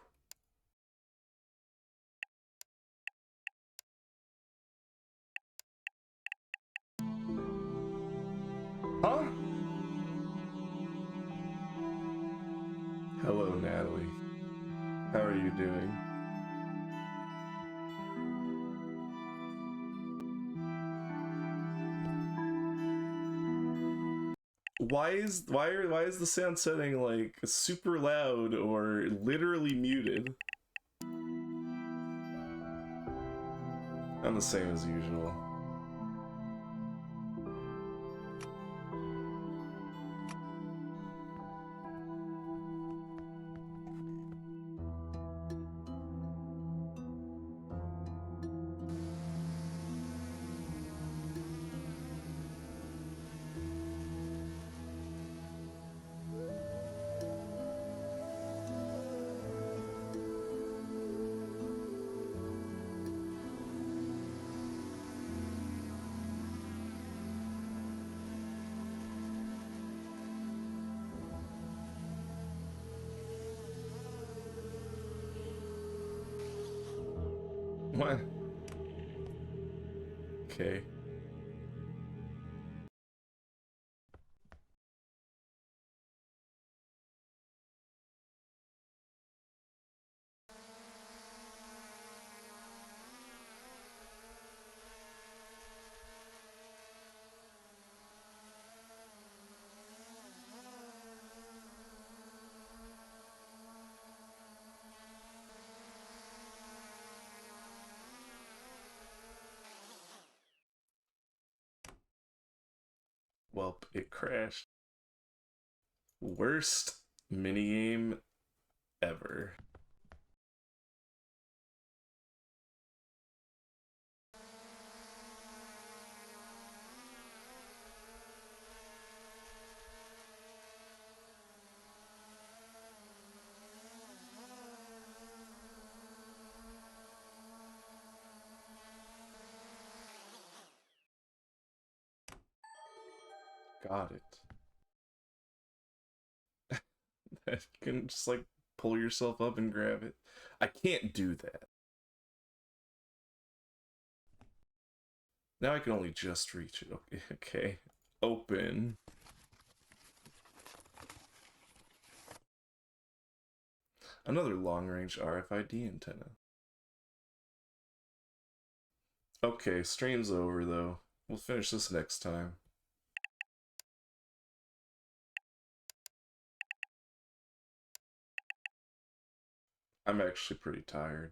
Huh? Hello, Natalie. How are you doing? Why is the sound setting like super loud or literally muted? I'm the same as usual. What? Okay. Well, it crashed. Worst minigame ever. Got it. You can just like pull yourself up and grab it. I can't do that. Now I can only just reach it. Okay, okay. Open. Another long-range RFID antenna. Okay, stream's over though. We'll finish this next time. I'm actually pretty tired.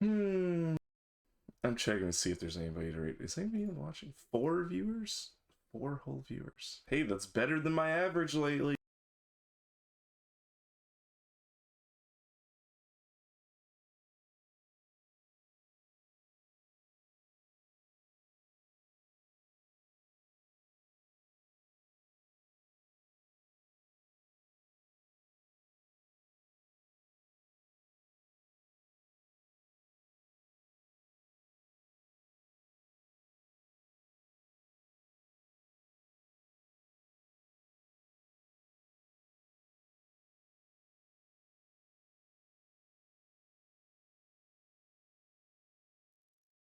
I'm checking to see if there's anybody to rate. Is anybody even watching? 4 viewers? 4 whole viewers. Hey, that's better than my average lately.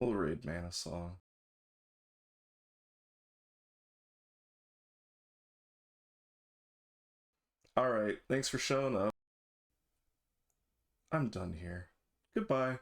We'll raid Manasaw. Alright, thanks for showing up. I'm done here. Goodbye.